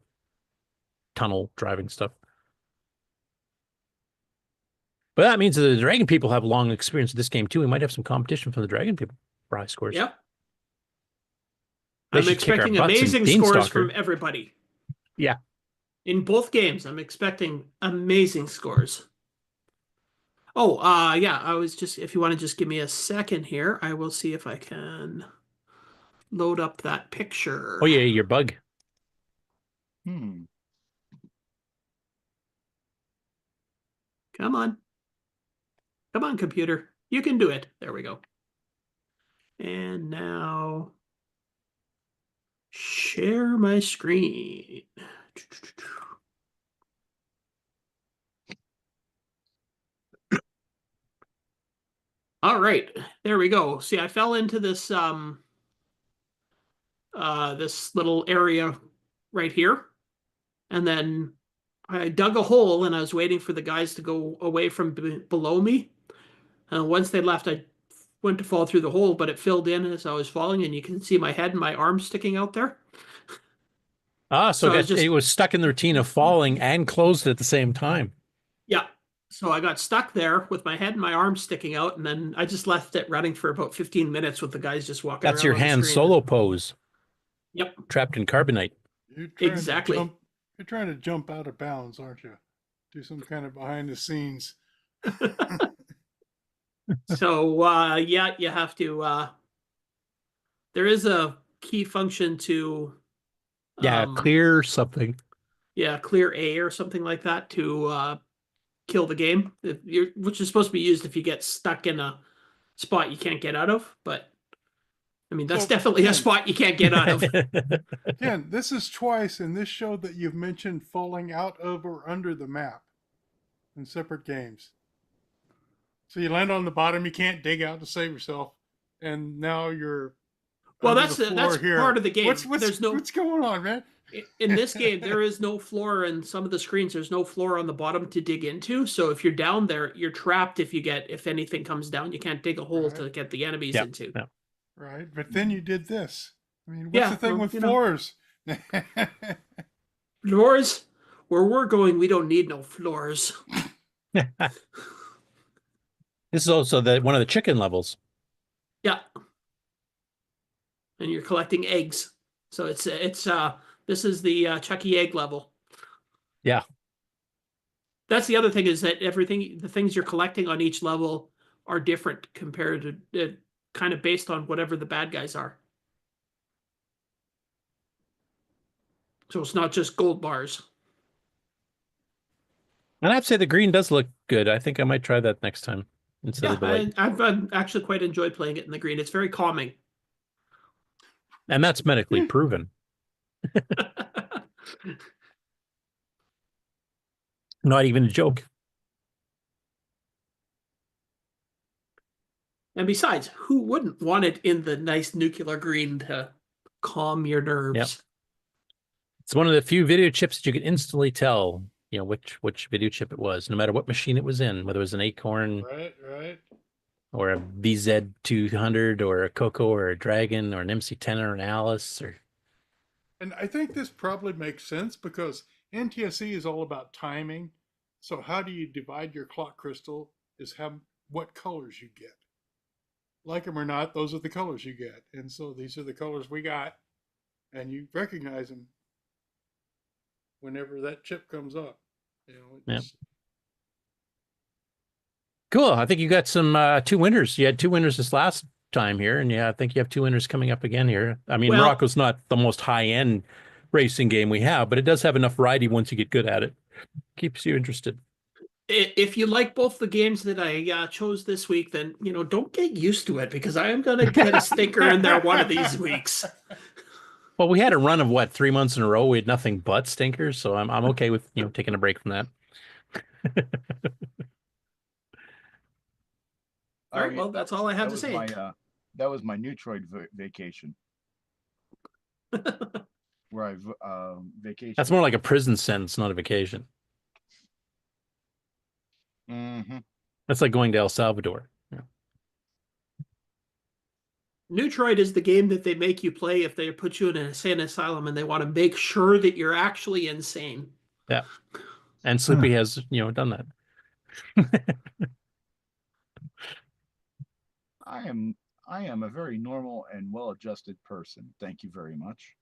tunnel driving stuff. But that means that the Dragon people have long experience with this game too. We might have some competition from the Dragon people for high scores. Yep. I'm expecting amazing scores from everybody. Yeah. In both games, I'm expecting amazing scores. Oh, yeah, I was just, if you want to just give me a second here, I will see if I can load up that picture. Oh, yeah, your bug. Come on. Come on, computer. You can do it. There we go. And now share my screen. All right, there we go. See, I fell into this this little area right here, and then I dug a hole, and I was waiting for the guys to go away from below me. And once they left, I went to fall through the hole, but it filled in as I was falling, and you can see my head and my arms sticking out there. Ah, so, So I was just- it was stuck in the routine of falling and closed at the same time. Yeah. So I got stuck there with my head and my arms sticking out, and then I just left it running for about 15 minutes with the guys just walking That's around your on the Han screen. Solo pose. Yep. Trapped in carbonite. Exactly. You're trying to jump out of bounds, aren't you? Do some kind of behind the scenes. So yeah, you have to there is a key function to clear something. Yeah, clear A or something like that to kill the game. Which is supposed to be used if you get stuck in a spot you can't get out of, but I mean that's definitely a spot you can't get out of. Ken, this is twice in this show that you've mentioned falling out of or under the map in separate games. So you land on the bottom, you can't dig out to save yourself, and now you're that's part of the game. What's going on, man? In this game, there is no floor in some of the screens. There's no floor on the bottom to dig into. So if you're down there, you're trapped. If anything comes down, you can't dig a hole to get the enemies into. Yeah. Right, but then you did this. I mean, what's the thing with floors? Floors? Where we're going, we don't need no floors. This is also one of the chicken levels. Yeah. And you're collecting eggs. So it's this is the Chucky egg level. Yeah. That's the other thing is that the things you're collecting on each level are different compared to kind of based on whatever the bad guys are. So it's not just gold bars. And I'd say the green does look good. I think I might try that next time instead of the white. I've actually quite enjoyed playing it in the green. It's very calming. And that's medically proven. Not even a joke. And besides, who wouldn't want it in the nice nuclear green to calm your nerves? Yep. It's one of the few video chips that you can instantly tell, which video chip it was, no matter what machine it was in, whether it was an Acorn, right, or a VZ200, or a CoCo, or a Dragon, or an MC10, or an Alice, or. And I think this probably makes sense because NTSC is all about timing. So how do you divide your clock crystal is what colors you get. Like them or not, those are the colors you get. And so these are the colors we got. And you recognize them whenever that chip comes up. Cool. I think you got some 2 winners. You had 2 winners this last time here, and I think you have 2 winners coming up again here. I mean, Morocco's not the most high-end racing game we have, but it does have enough variety once you get good at it. Keeps you interested. If you like both the games that I chose this week, then don't get used to it because I am going to get a stinker in there one of these weeks. Well, we had a run of 3 months in a row. We had nothing but stinkers, so I'm okay with taking a break from that. All right, well, that's all I have to say. That was my Neutroid vacation. Where I vacation. That's more like a prison sentence, not a vacation. Mm-hmm. That's like going to El Salvador. Yeah. Neutroid is the game that they make you play if they put you in an insane asylum and they want to make sure that you're actually insane. Yeah. And Sloopy has, done that. I am a very normal and well-adjusted person. Thank you very much.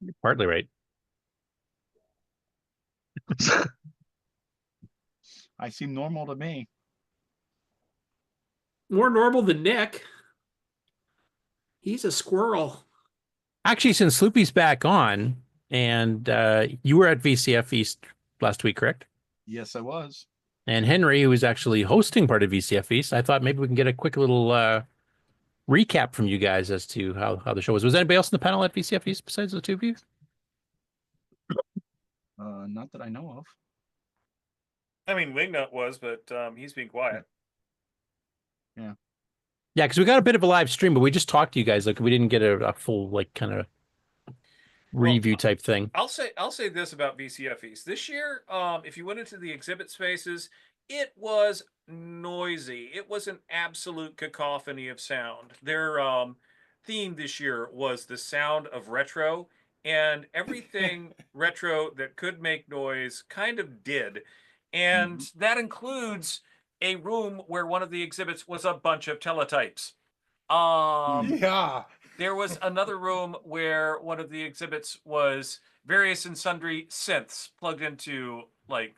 You're partly right. I seem normal to me. More normal than Nick. He's a squirrel. Actually, since Sloopy's back on, and you were at VCF East last week, correct? Yes, I was. And Henry, who was actually hosting part of VCF East, I thought maybe we can get a quick little recap from you guys as to how the show was. Was anybody else in the panel at VCF East besides the two of you? Not that I know of. I mean, Wingnut was, but he's being quiet. Yeah, because we got a bit of a live stream, but we just talked to you guys. Like we didn't get a full like kind of review type thing. I'll say this about VCF East. This year, if you went into the exhibit spaces, it was noisy. It was an absolute cacophony of sound. Their theme this year was the sound of retro, and everything retro that could make noise kind of did. And that includes a room where one of the exhibits was a bunch of teletypes. Yeah. There was another room where one of the exhibits was various and sundry synths plugged into like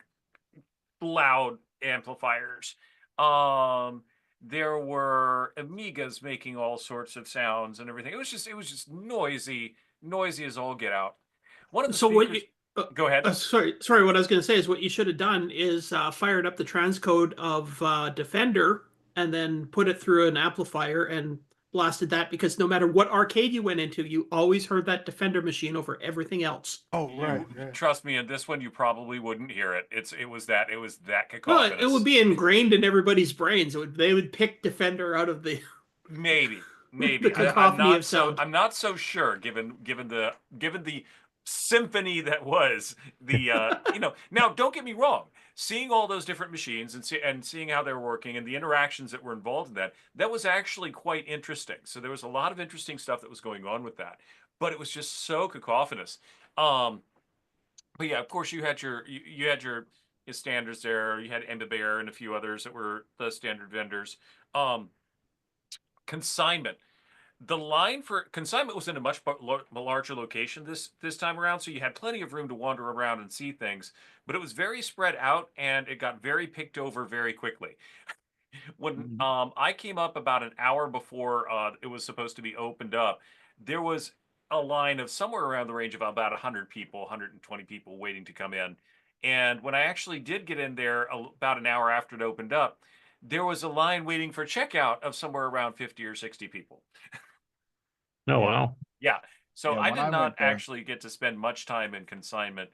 loud amplifiers. There were Amigas making all sorts of sounds and everything. It was just noisy as all get out. One of the So speakers, go ahead. Sorry. What I was going to say is what you should have done is fired up the transcode of Defender and then put it through an amplifier and blasted that, because no matter what arcade you went into, you always heard that Defender machine over everything else. Oh, right. Trust me, in this one you probably wouldn't hear it. It was that Well, cacophonous. it would be ingrained in everybody's brains. They would pick Defender out of the maybe the cacophony of sound. I'm not so sure given the symphony that was the Now don't get me wrong, seeing all those different machines and seeing how they're working and the interactions that were involved in that was actually quite interesting. So there was a lot of interesting stuff that was going on with that, but it was just so cacophonous. But yeah, of course you had your standards there. You had Embebear and a few others that were the standard vendors. Consignment. The line for consignment was in a much larger location this time around, so you had plenty of room to wander around and see things, but it was very spread out and it got very picked over very quickly. When I came up about an hour before it was supposed to be opened up, there was a line of somewhere around the range of about 100 people, 120 people waiting to come in. And when I actually did get in there about an hour after it opened up, there was a line waiting for checkout of somewhere around 50 or 60 people. Oh, wow. Yeah. So Yeah, I when did I not went there- actually get to spend much time in consignment.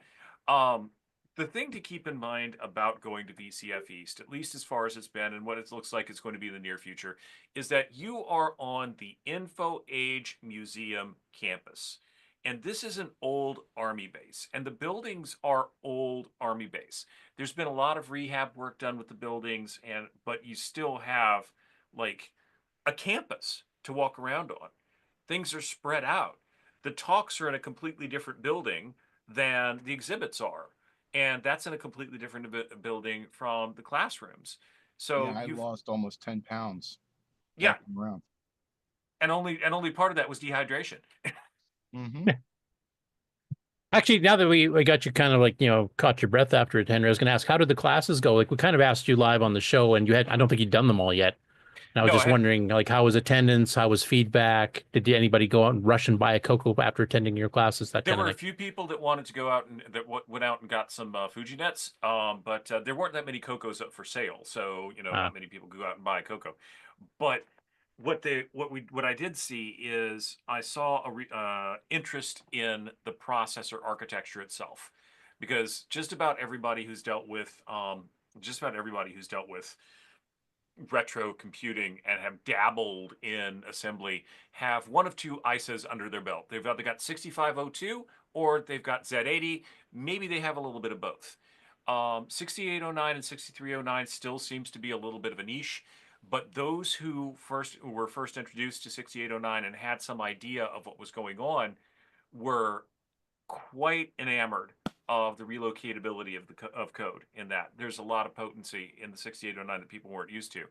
The thing to keep in mind about going to VCF East, at least as far as it's been and what it looks like it's going to be in the near future, is that you are on the Infoage Museum campus. And this is an old Army base, and the buildings are old Army base. There's been a lot of rehab work done with the buildings, but you still have like a campus to walk around on. Things are spread out. The talks are in a completely different building than the exhibits are. And that's in a completely different building from the classrooms. So yeah, I lost almost 10 pounds. Yeah. walking around. And only part of that was dehydration. Actually, now that we got you kind of like, caught your breath after it, Henry, I was going to ask, how did the classes go? Like we kind of asked you live on the show and I don't think you'd done them all yet. And I was just wondering, like, how was attendance? How was feedback? Did anybody go out and rush and buy a CoCo after attending your classes? There were a few people that wanted to go out and that went out and got some Fuji nets, but there weren't that many CoCos up for sale, so not many people go out and buy a CoCo. But what I did see is I saw a interest in the processor architecture itself, because just about everybody who's dealt with retro computing and have dabbled in assembly have one of two ISAs under their belt. They've either got 6502 or they've got Z80. Maybe they have a little bit of both. 6809 and 6309 still seems to be a little bit of a niche, but those who were first introduced to 6809 and had some idea of what was going on were quite enamored of the relocatability of code in that. There's a lot of potency in the 6809 that people weren't used to.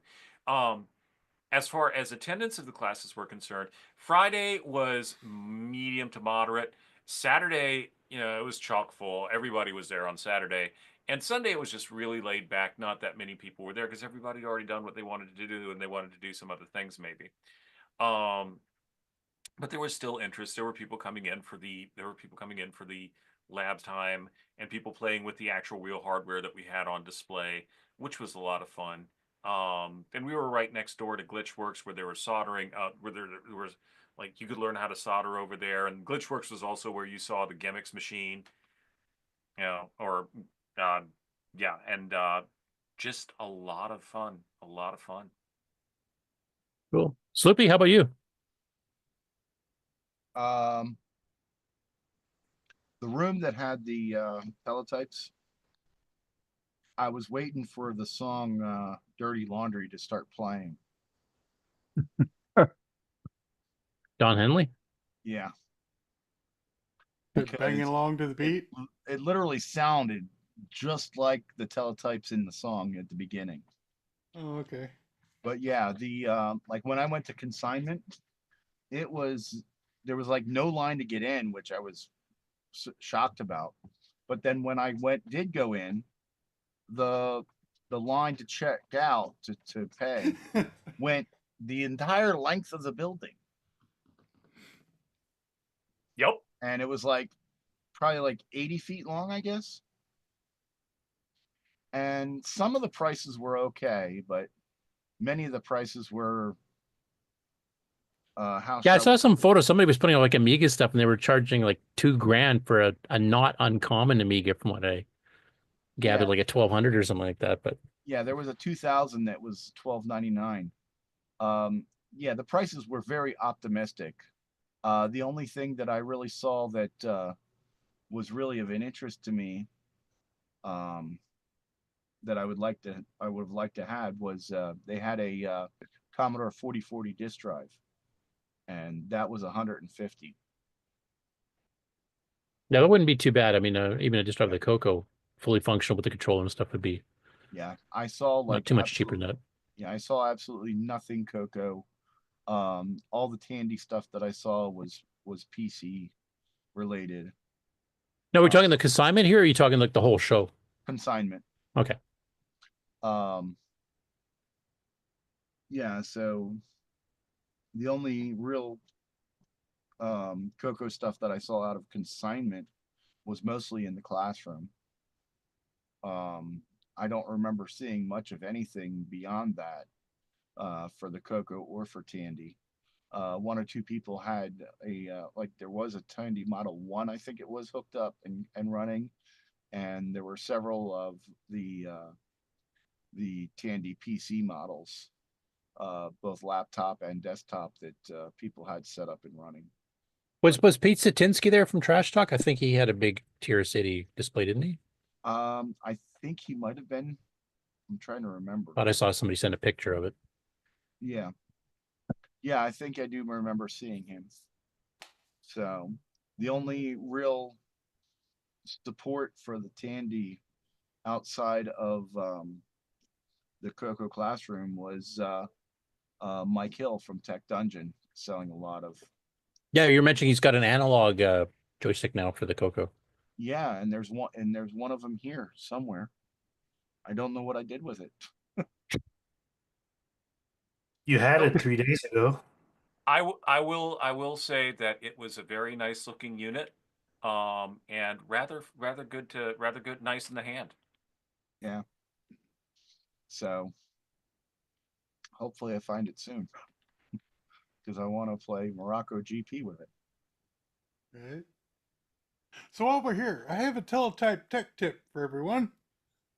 As far as attendance of the classes were concerned, Friday was medium to moderate. Saturday, it was chock full. Everybody was there on Saturday. And Sunday, it was just really laid back. Not that many people were there because everybody had already done what they wanted to do and they wanted to do some other things maybe. But there was still interest. There were people coming in for the lab time and people playing with the actual real hardware that we had on display, which was a lot of fun. And we were right next door to Glitchworks where they were soldering, where there was like you could learn how to solder over there. And Glitchworks was also where you saw the gimmicks machine, just a lot of fun. Cool. Sloopy, how about you? The room that had the teletypes, I was waiting for the song Dirty Laundry to start playing. Don Henley? Yeah. Banging along to the beat? It literally sounded just like the teletypes in the song at the beginning. Oh, okay. But yeah, the like when I went to consignment, there was like no line to get in, which I was shocked about. But then when I did go in, the line to check out to pay went the entire length of the building. Yep. And it was like probably like 80 feet long, I guess. And some of the prices were okay, but many of the prices were Yeah, I saw some photos. Somebody was putting out like Amiga stuff, and they were charging like $2,000 for a not uncommon Amiga, from what I gathered, like a 1200 or something like that. But yeah, there was a 2000 that was $12.99. Yeah, the prices were very optimistic. The only thing that I really saw that was really of an interest to me, that I would have liked to have was they had a Commodore 4040 disk drive, and that was 150. yeah, that wouldn't be too bad. I mean, even a disk drive, the CoCo, fully functional with the controller and stuff, would be Yeah, I saw like not too much cheaper than that. Yeah, I saw absolutely nothing CoCo. All the Tandy stuff that I saw was PC related. Now, we're talking the consignment here, or are you talking like the whole show? Consignment. Okay. Yeah, so the only real CoCo stuff that I saw out of consignment was mostly in the classroom. I don't remember seeing much of anything beyond that for the CoCo or for Tandy. One or two people had like there was a Tandy Model 1, I think it was, hooked up and running, and there were several of the Tandy PC models, both laptop and desktop, that people had set up and running. Was Pete Satinsky there from Trash Talk? I think he had a big TRS80 display, didn't he? I think he might have been. I'm trying to remember. Thought I saw somebody send a picture of it. Yeah. Yeah, I think I do remember seeing him. So the only real support for the Tandy outside of the CoCo classroom was Mike Hill from Tech Dungeon selling a lot of. Yeah, you're mentioning he's got an analog joystick now for the CoCo. Yeah, and there's one of them here somewhere. I don't know what I did with it. You had it 3 days ago. I will say that it was a very nice looking unit, and rather good, nice in the hand. Yeah. So hopefully I find it soon, because I want to play Morocco GP with it. Right. So while we're here, I have a teletype tech tip for everyone.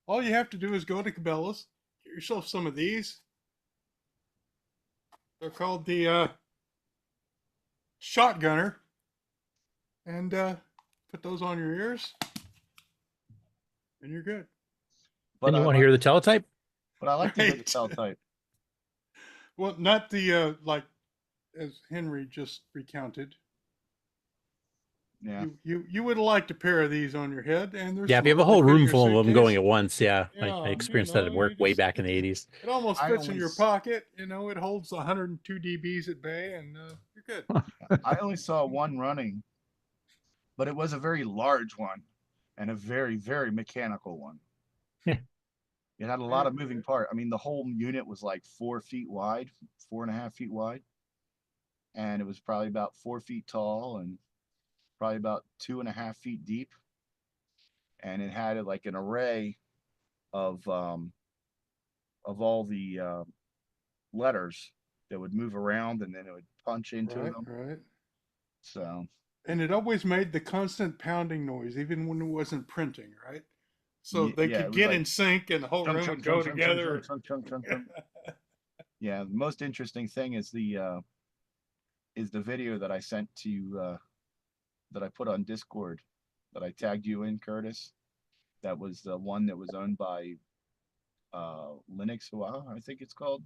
All you have to do is go to Cabela's, get yourself some of these. They're called the Shotgunner, and put those on your ears, and you're good. But you want to hear the teletype? But I like to hear the teletype. Well, not the like as Henry just recounted. Yeah. You would like a pair of these on your head, and there's Yeah, if you have a whole room full of them going at once, yeah. I experienced that at work way back in the 80s. It almost fits in your pocket. You know, it holds 102 dBs at bay, and you're good. I only saw one running, but it was a very large one and a very, very mechanical one. It had a lot of moving part. I mean, the whole unit was like 4 feet wide, 4.5 feet wide, and it was probably about 4 feet tall and probably about 2.5 feet deep. And it had like an array of all the letters that would move around, and then it would punch into them. Right. So. And it always made the constant pounding noise, even when it wasn't printing, right? So they could get in sync, and the whole room would go together. Yeah, the most interesting thing is the video that I sent to that I put on Discord that I tagged you in, Curtis. That was the one that was owned by Linux Hua, I think it's called.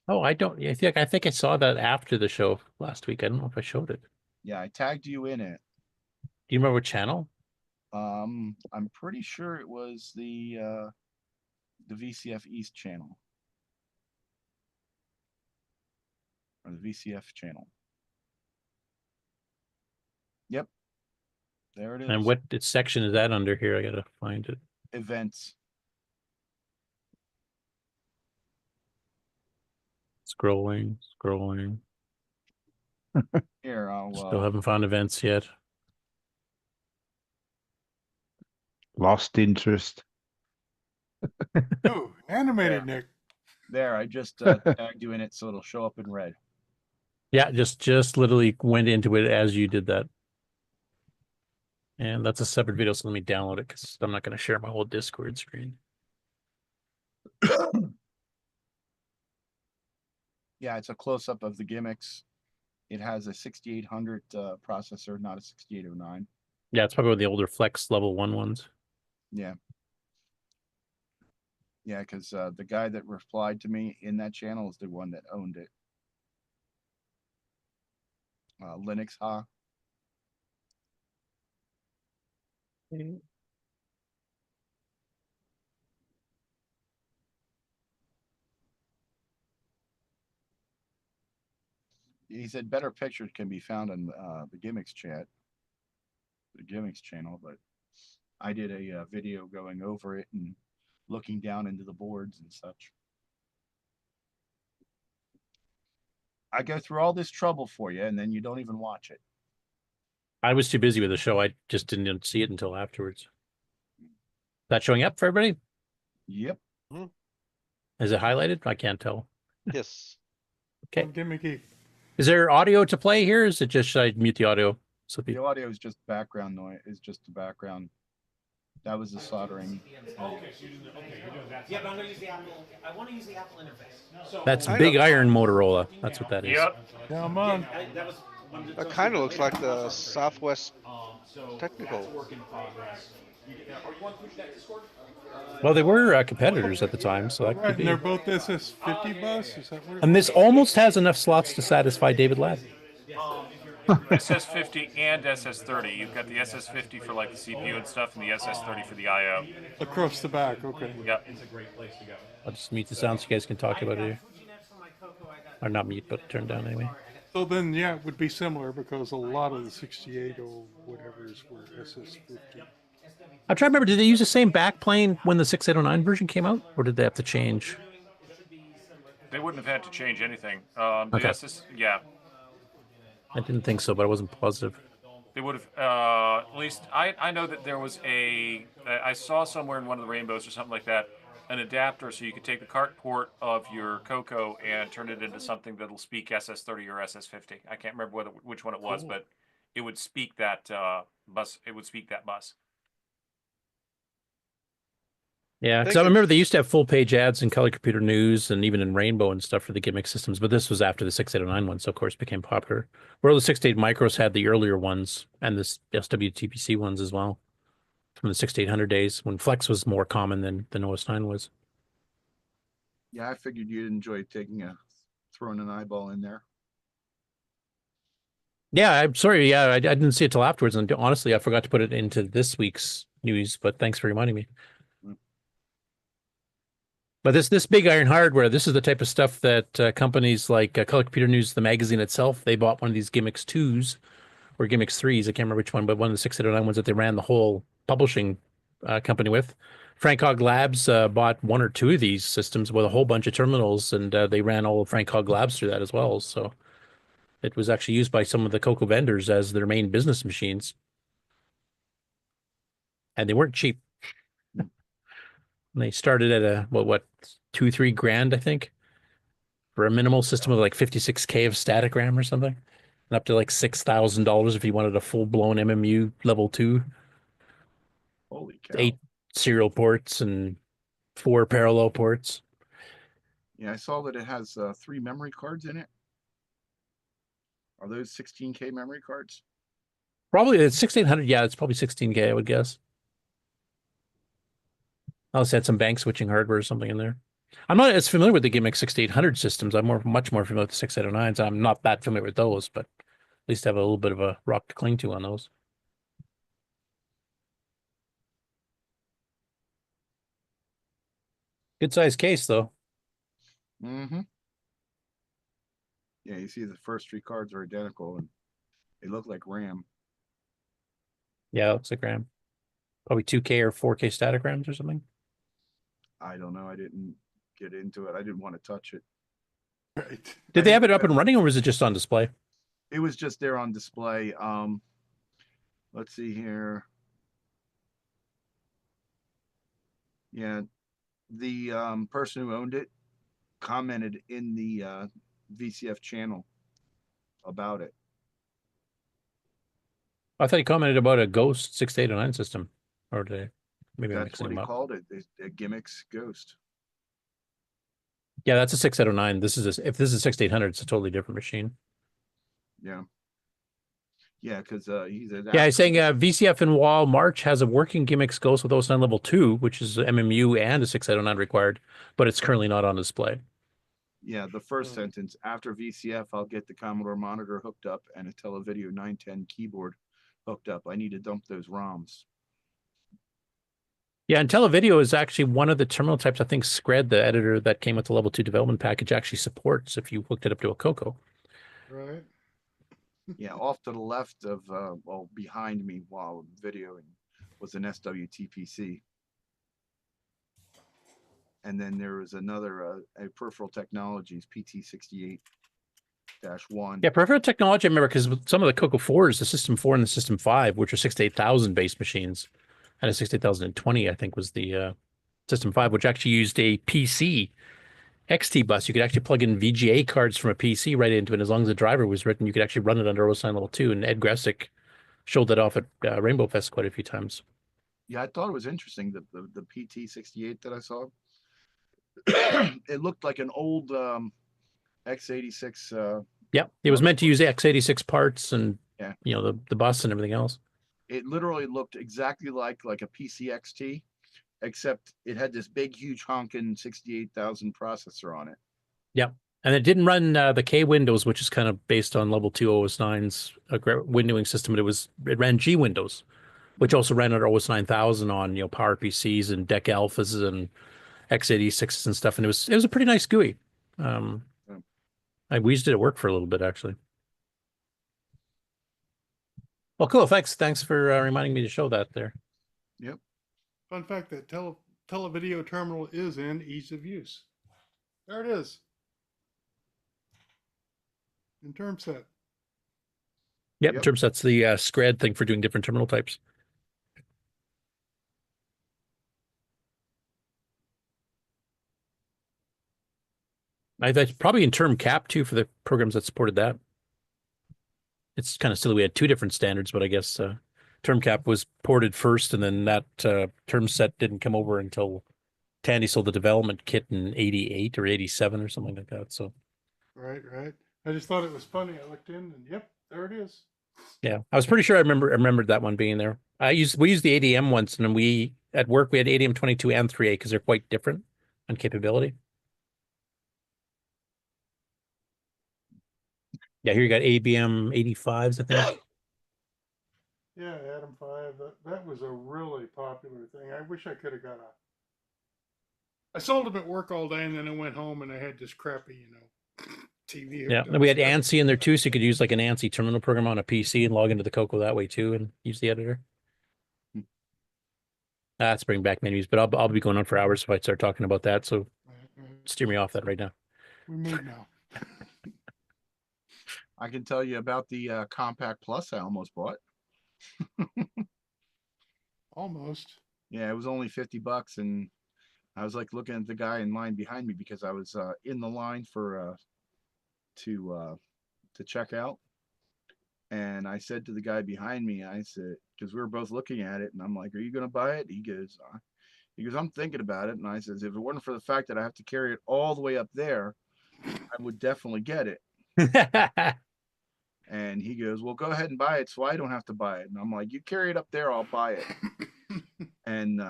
Oh, I don't. I think I saw that after the show last week. I don't know if I showed it. Yeah, I tagged you in it. Do you remember what channel? I'm pretty sure it was the VCF East channel. Or the VCF channel. Yep. There it is. And what section is that under here? I gotta find it. Events. Scrolling. Here, I'll Still haven't found events yet. Lost interest. Oh, animated Nick. There, I just tagged you in it so it'll show up in red. Yeah, just literally went into it as you did that. And that's a separate video, so let me download it because I'm not going to share my whole Discord screen. Yeah, it's a close-up of the gimmicks. It has a 6800 processor, not a 6809. Yeah, it's probably one of the older Flex level 1 ones. Yeah. Yeah, because the guy that replied to me in that channel is the one that owned it. Linux Ha. He said better pictures can be found in the gimmicks chat, the gimmicks channel, but I did a video going over it and looking down into the boards and such. I go through all this trouble for you, and then you don't even watch it. I was too busy with the show. I just didn't see it until afterwards. That showing up for everybody? Yep. Is it highlighted? I can't tell. Yes. Okay. Gimmicky. Is there audio to play here? Is it just, should I mute the audio? So The audio is just background noise. Is just the background. That was the soldering. Yeah, but I'm gonna use the Apple. I want to use the Apple interface. That's Big Iron Motorola. That's what that is. Yep. Come on. That kind of looks like the Southwest Technical. Well, they were competitors at the time, so that Right, could and be. they're both SS50 bus. Is that where? And this almost has enough slots to satisfy David Ladd. SS50 and SS30. You've got the SS50 for like the CPU and stuff, and the SS30 for the I/O. Across the back. Okay. Yep. I'll just mute the sound so you guys can talk about it here. Or not mute, but turn down anyway. So then, yeah, it would be similar because a lot of the 68 or whatever's were SS50. I'm trying to remember, did they use the same backplane when the 6809 version came out? Or did they have to change? They wouldn't have had to change anything. The Okay. yeah. I didn't think so, but I wasn't positive. They would have, at least, I know that there was I saw somewhere in one of the rainbows or something like that, an adapter so you could take the cart port of your CoCo and turn it into something that'll speak SS30 or SS50. I can't remember which one it was, but it would speak that bus. It would speak that bus. Yeah, because I remember they used to have full-page ads in Color Computer News and even in Rainbow and stuff for the gimmick systems, but this was after the 6809 one, so of course it became popular. Where the 68 Micros had the earlier ones and the SWTPC ones as well from the 6800 days when Flex was more common than OS9 was. Yeah, I figured you'd enjoy throwing an eyeball in there. Yeah, I'm sorry. Yeah, I didn't see it till afterwards, and honestly, I forgot to put it into this week's news, but thanks for reminding me. But this Big Iron hardware, this is the type of stuff that companies like Color Computer News, the magazine itself, they bought one of these Gimmicks 2s or Gimmicks 3s. I can't remember which one, but one of the 609 ones that they ran the whole publishing company with. Frank Hogg Labs bought one or two of these systems with a whole bunch of terminals, and they ran all of Frank Hogg Labs through that as well. So it was actually used by some of the CoCo vendors as their main business machines. And they weren't cheap. They started at what 2-3 grand, I think, for a minimal system of like 56K of static RAM or something, and up to like $6,000 if you wanted a full blown MMU level 2. Holy cow! 8 serial ports and 4 parallel ports. Yeah, I saw that it has 3 memory cards in it. Are those 16K memory cards? Probably it's 1600. Yeah, it's probably 16K, I would guess. Unless it had some bank switching hardware or something in there. I'm not as familiar with the gimmick 6800 systems. I'm much more familiar with the 6809s. I'm not that familiar with those, but at least have a little bit of a rock to cling to on those. Good size case though. Mm-hmm. Yeah, you see the first 3 cards are identical and they look like RAM. Yeah, it looks like RAM. Probably 2K or 4K static RAMs or something. I don't know. I didn't get into it. I didn't want to touch it. Right. Did they have it up and running or was it just on display? It was just there on display. Let's see here. Yeah, the person who owned it commented in the VCF channel about it. I thought he commented about a Ghost 6809 system. Or did I, maybe I'm That's mixing what them he up. called it. A gimmicks Ghost. Yeah, that's a 6809. This is if this is 6800, it's a totally different machine. Yeah. Yeah, because he's a Yeah, he's saying VCF in Wall March has a working gimmicks Ghost with OS9 level 2, which is MMU and a 6809 required, but it's currently not on display. Yeah, the first sentence, after VCF, I'll get the Commodore monitor hooked up and a Televideo 910 keyboard hooked up. I need to dump those ROMs. Yeah, and Televideo is actually one of the terminal types I think Scred, the editor that came with the level 2 development package, actually supports if you hooked it up to a CoCo. Right. Yeah, off to the left of, well, behind me while videoing was an SWTPC. And then there was another, a Peripheral Technologies PT68-1. Yeah, Peripheral Technology, I remember, because some of the CoCo 4s, the System 4 and the System 5, which are 68,000 base machines, and a 68,020, I think, was the System 5, which actually used a PC XT bus. You could actually plug in VGA cards from a PC right into it, and as long as the driver was written, you could actually run it under OS9 Level 2, and Ed Gressick showed that off at Rainbow Fest quite a few times. Yeah, I thought it was interesting that the PT68 that I saw, it looked like an old x86. Yeah, it was meant to use x86 parts and Yeah. you know the bus and everything else. It literally looked exactly like a PCXT, except it had this big, huge honking 68,000 processor on it. Yep. And it didn't run the K Windows, which is kind of based on Level 2 OS9's windowing system, but it ran G Windows, which also ran under OS 9000 on Power PCs and DEC Alphas and x86s and stuff. And it was a pretty nice GUI. We used it at work for a little bit actually. Well, cool. Thanks for reminding me to show that there. Yep. Fun fact that Televideo terminal is in ease of use. There it is. In term set. Yep. Term set's the Scred thing for doing different terminal types. That's probably in term cap too for the programs that supported that. It's kind of silly. We had 2 different standards, but I guess term cap was ported first, and then that term set didn't come over until Tandy sold the development kit in 88 or 87 or something like that. So. Right. I just thought it was funny. I looked in and yep, there it is. Yeah, I was pretty sure I remembered that one being there. We used the ADM once, and we at work we had ADM 22 and 3A because they're quite different on capability. Yeah, here you got ABM 85s, I think. Yeah, Adam 5. That was a really popular thing. I wish I could have got I sold them at work all day, and then I went home and I had this crappy, TV. Yeah, and we had ANSI in there too, so you could use like an ANSI terminal program on a PC and log into the CoCo that way too, and use the editor. That's bringing back menus, but I'll be going on for hours if I start talking about that. So steer me off that right now. We move now. I can tell you about the Compact Plus I almost bought. Almost. Yeah, it was only $50, and I was like looking at the guy in line behind me because I was in the line for to check out, and I said to the guy behind me, I said, because we were both looking at it, and I'm like, "Are you going to buy it?" He goes, He goes, I'm thinking about it. And I says, if it weren't for the fact that I have to carry it all the way up there, I would definitely get it. And he goes, well, go ahead and buy it so I don't have to buy it. And I'm like, you carry it up there, I'll buy it. And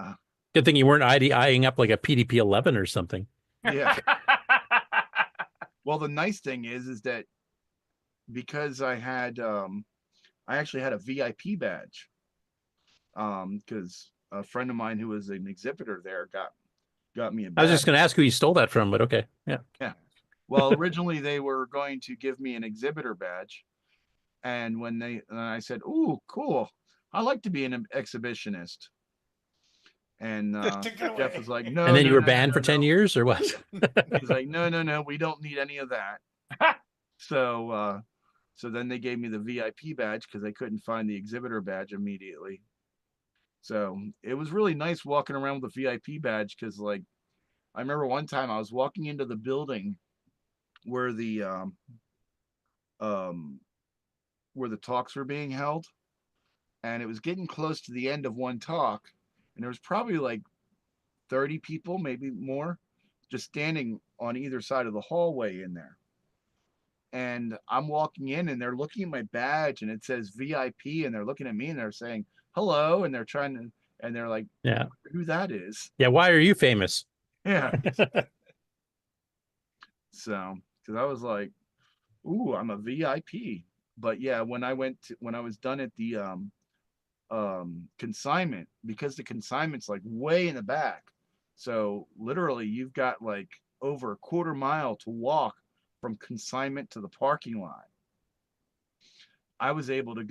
good thing you weren't eyeing up like a PDP-11 or something. yeah. Well, the nice thing is that because I actually had a VIP badge, because a friend of mine who was an exhibitor there got me a badge. I was just going to ask who you stole that from, but okay. Yeah. Yeah. Well, originally they were going to give me an exhibitor badge. And when I said, ooh, cool. I like to be an exhibitionist. And Jeff was like, no. And then you were no, banned for 10 years or what? He's like, no, we don't need any of that. So then they gave me the VIP badge because they couldn't find the exhibitor badge immediately. So it was really nice walking around with the VIP badge because, like, I remember one time I was walking into the building where the talks were being held, and it was getting close to the end of one talk, and there was probably like 30 people, maybe more, just standing on either side of the hallway in there. And I'm walking in and they're looking at my badge and it says VIP, and they're looking at me and they're saying hello, and they're like, yeah, who that is. Yeah, why are you famous? Yeah. So because I was like, ooh, I'm a VIP. But yeah, when I was done at the consignment, because the consignment's like way in the back, so literally you've got like over a quarter mile to walk from consignment to the parking lot. I was able to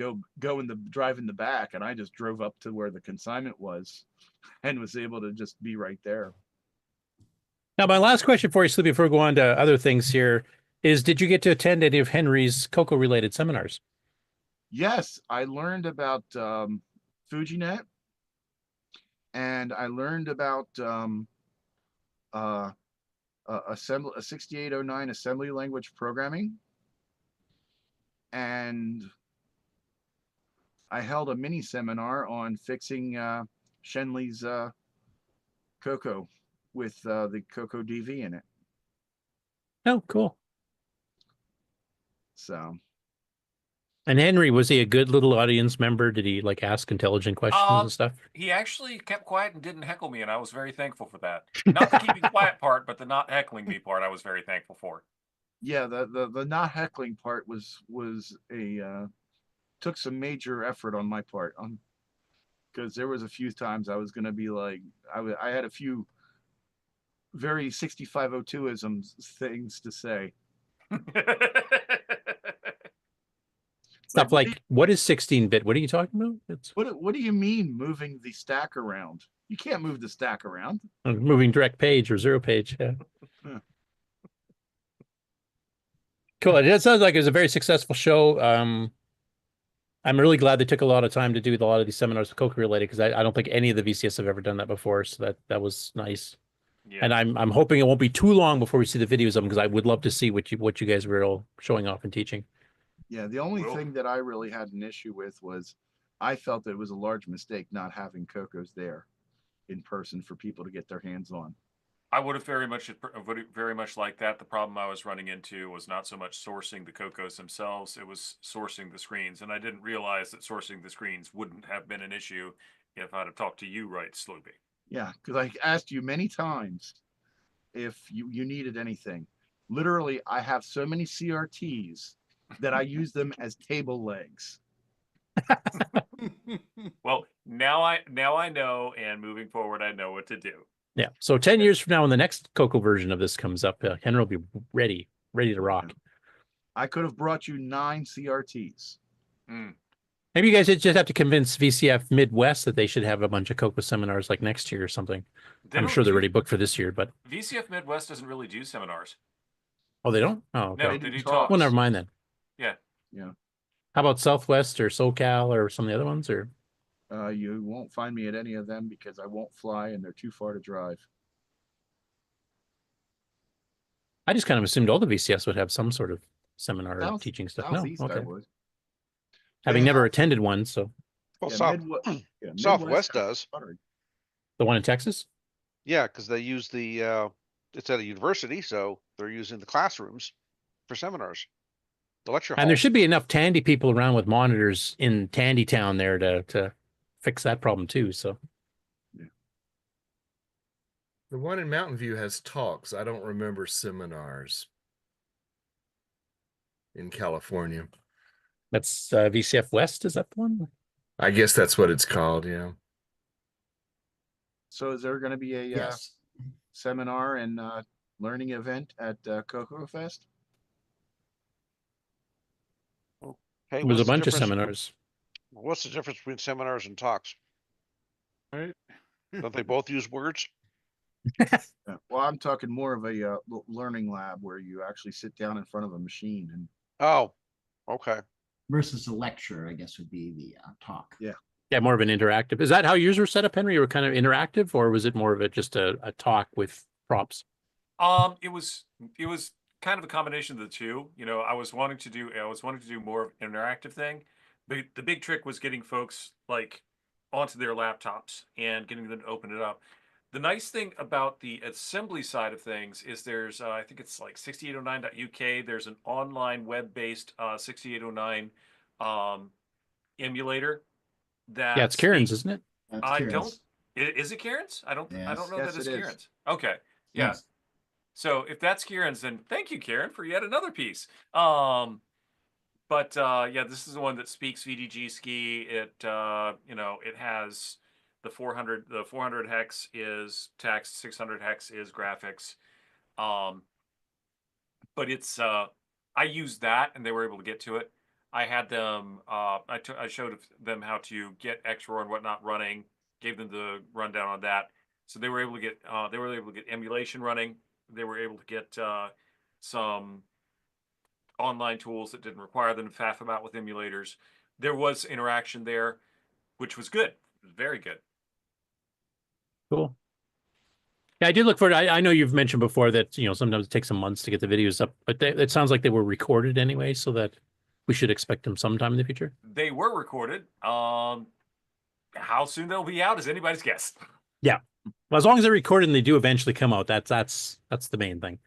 drive in the back, and I just drove up to where the consignment was and was able to just be right there. Now, my last question for you, Sloopy, before we go on to other things here, is did you get to attend any of Henry's CoCo related seminars? Yes, I learned about FujiNet, and I learned about a 6809 assembly language programming, and I held a mini seminar on fixing Shenley's CoCo with the CoCo DV in it. Oh, cool. So. And Henry, was he a good little audience member? Did he like ask intelligent questions and stuff? He actually kept quiet and didn't heckle me, and I was very thankful for that. Not the keeping quiet part, but the not heckling me part, I was very thankful for. Yeah, the not heckling part was took some major effort on my part, because there was a few times I was going to be like, I had a few very 6502isms things to say. Stuff like, what is 16-bit? What are you talking about? It's what do you mean moving the stack around? You can't move the stack around. Moving direct page or zero page. Yeah. Cool. It sounds like it was a very successful show. I'm really glad they took a lot of time to do a lot of these seminars with CoCo related, because I don't think any of the VCS have ever done that before. So that was nice. Yeah. And I'm hoping it won't be too long before we see the videos of them, because I would love to see what you guys were all showing off and teaching. Yeah, the only thing that I really had an issue with was I felt that it was a large mistake not having CoCos there in person for people to get their hands on. I would have very much liked that. The problem I was running into was not so much sourcing the CoCos themselves, it was sourcing the screens. And I didn't realize that sourcing the screens wouldn't have been an issue if I'd have talked to you right, Sloopy. Yeah, because I asked you many times if you needed anything. Literally, I have so many CRTs that I use them as table legs. Well, now I know, and moving forward, I know what to do. Yeah. So 10 years from now, when the next CoCo version of this comes up, Henry will be ready to rock. I could have brought you 9 CRTs. Maybe you guys just have to convince VCF Midwest that they should have a bunch of CoCo seminars like next year or something. I'm sure they're already booked for this year, but VCF Midwest doesn't really do seminars. Oh, they don't? Oh, okay. No, they do talks. Well, never mind then. Yeah. Yeah. How about Southwest or SoCal or some of the other ones? Or you won't find me at any of them because I won't fly and they're too far to drive. I just kind of assumed all the VCS would have some sort of seminar or teaching stuff. No, okay. Having never attended one, so. Well, Southwest does. The one in Texas? Yeah, because they use the it's at a university, so they're using the classrooms for seminars. The lecture hall. And there should be enough Tandy people around with monitors in Tandy Town there to fix that problem too. So The one in Mountain View has talks. I don't remember seminars in California. that's VCF West. Is that the one? I guess that's what it's called. Yeah. So is there going to be a Yes. seminar and learning event at CoCoFEST? Hey, There's what's a the bunch of difference- seminars. What's the difference between seminars and talks? Right. Don't they both use words? Yeah. Well, I'm talking more of a learning lab where you actually sit down in front of a machine and. Oh, okay. Versus a lecture, I guess, would be the talk. Yeah. Yeah, more of an interactive. Is that how yours were set up, Henry? You were kind of interactive, or was it more of just a talk with props? It was kind of a combination of the two. You know, I was wanting to do more of an interactive thing, but the big trick was getting folks like onto their laptops and getting them to open it up. The nice thing about the assembly side of things is there's I think it's like 6809.uk. There's an online web-based 6809 emulator that Yeah, it's Karen's, isn't it? That's I Kieran's. don't. Is it Karen's? I don't know Yes, that it's it is. Karen's. Okay. Yeah. Yes. So if that's Kieran's, then thank you, Karen, for yet another piece. But yeah, this is the one that speaks VDG ski. It you know, it has the 400 hex is text, 600 hex is graphics. But it's I used that and they were able to get to it. I had them I showed them how to get XROAR and whatnot running, gave them the rundown on that. So they were able to get emulation running. They were able to get some online tools that didn't require them to faff about with emulators. There was interaction there, which was good. It was very good. Cool. Yeah, I did look for it. I know you've mentioned before that, you know, sometimes it takes some months to get the videos up, but it sounds like they were recorded anyway, so that we should expect them sometime in the future. They were recorded. How soon they'll be out is anybody's guess. Yeah. Well, as long as they're recorded and they do eventually come out, that's the main thing.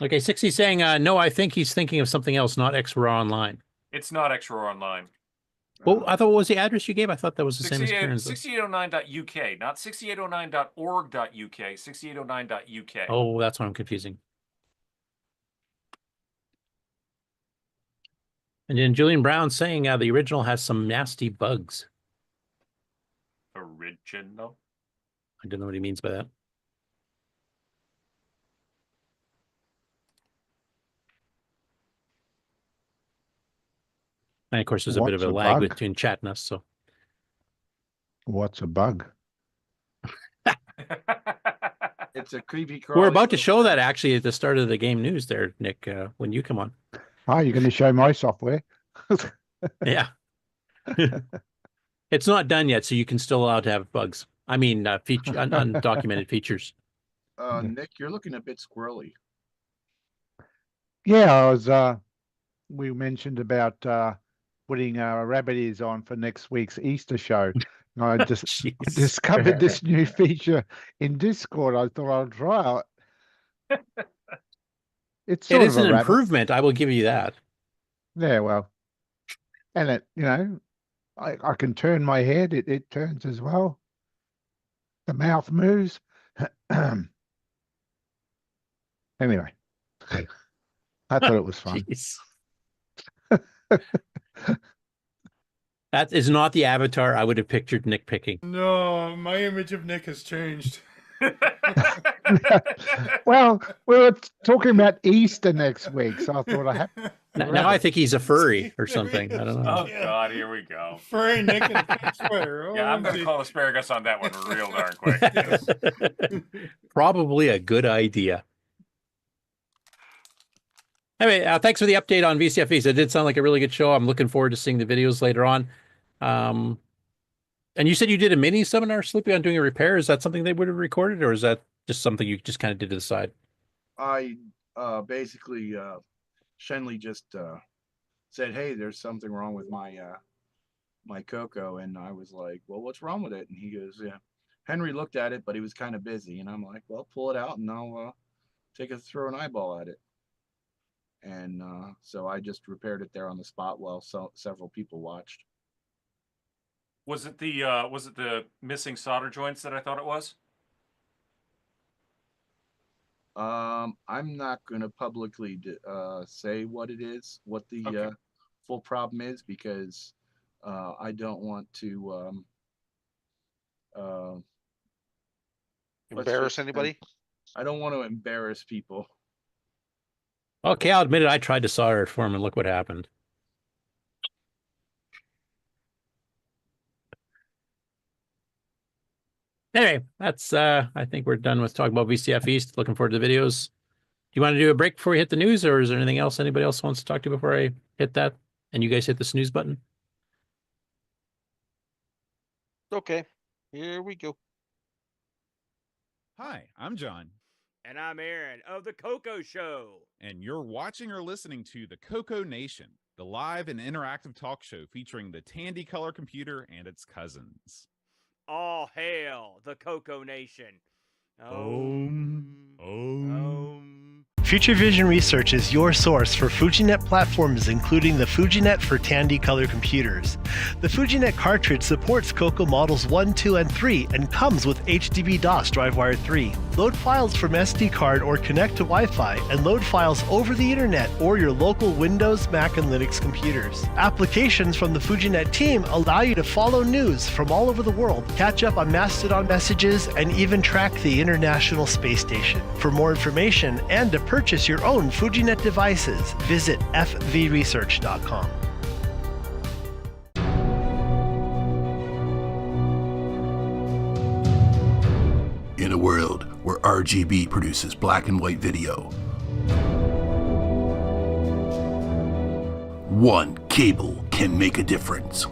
Okay, 60 saying, no, I think he's thinking of something else, not XRAW Online. It's not XROAR Online. Well, I thought, what was the address you gave? I thought that was the same as Karen's. 6809.uk, not 6809.org.uk, 6809.uk. Oh, that's what I'm confusing. And then Julian Brown saying the original has some nasty bugs. Original? I don't know what he means by that. And of course, there's a bit of a lag between chat and us. So, what's a bug? It's a creepy. We're about to show that actually at the start of the game news there, Nick, when you come on. Oh, you're going to show my software? Yeah. It's not done yet, so you can still allow to have bugs. I mean, undocumented features. Nick, you're looking a bit squirrely. Yeah, I was. We mentioned about putting rabbit ears on for next week's Easter show. And I just discovered this new feature in Discord. I thought I'd try it. It is an improvement. I will give you that. Yeah, well, and it, you know, I can turn my head. It turns as well. The mouth moves. Anyway, I thought it was fun. That is not the avatar I would have pictured Nick picking. No, my image of Nick has changed. Well, we were talking about Easter next week, so I thought I had. Now I think he's a furry or something. I don't know. Oh God, here we go. Furry Nick and a pink sweater. Yeah, I'm going to call asparagus on that one real darn quick. Probably a good idea. Anyway, thanks for the update on VCF East. It did sound like a really good show. I'm looking forward to seeing the videos later on. And you said you did a mini seminar, Sloopy, on doing a repair. Is that something they would have recorded, or is that just something you just kind of did to the side? I basically Shenley just said, "Hey, there's something wrong with my my CoCo, and I was like, well, what's wrong with it? And he goes, yeah. Henry looked at it, but he was kind of busy, and I'm like, well, pull it out and I'll throw an eyeball at it. And so I just repaired it there on the spot while several people watched. Was it the missing solder joints that I thought it was? I'm not going to publicly say what it is, what the full problem is, because I don't want to embarrass anybody. I don't want to embarrass people. Okay, I'll admit it. I tried to solder it for him, and look what happened. Anyway, that's I think we're done with talking about VCF East. Looking forward to the videos. Do you want to do a break before we hit the news, or is there anything else anybody else wants to talk to before I hit that? And you guys hit the snooze button? Okay, here we go. Hi, I'm John. And I'm Aaron of the CoCo Show. And you're watching or listening to the CoCoNation, the live and interactive talk show featuring the Tandy color computer and its cousins. All hail the CoCoNation. Future Vision Research is your source for FujiNet platforms, including the FujiNet for Tandy color computers. The FujiNet cartridge supports CoCo models 1, 2, and 3 and comes with HDB-DOS DriveWire 3. Load files from SD card or connect to Wi-Fi and load files over the internet or your local Windows, Mac, and Linux computers. Applications from the FujiNet team allow you to follow news from all over the world, catch up on Mastodon messages, and even track the International Space Station. For more information and to purchase your own FujiNet devices, visit fvresearch.com. In a world where RGB produces black and white video, one cable can make a difference.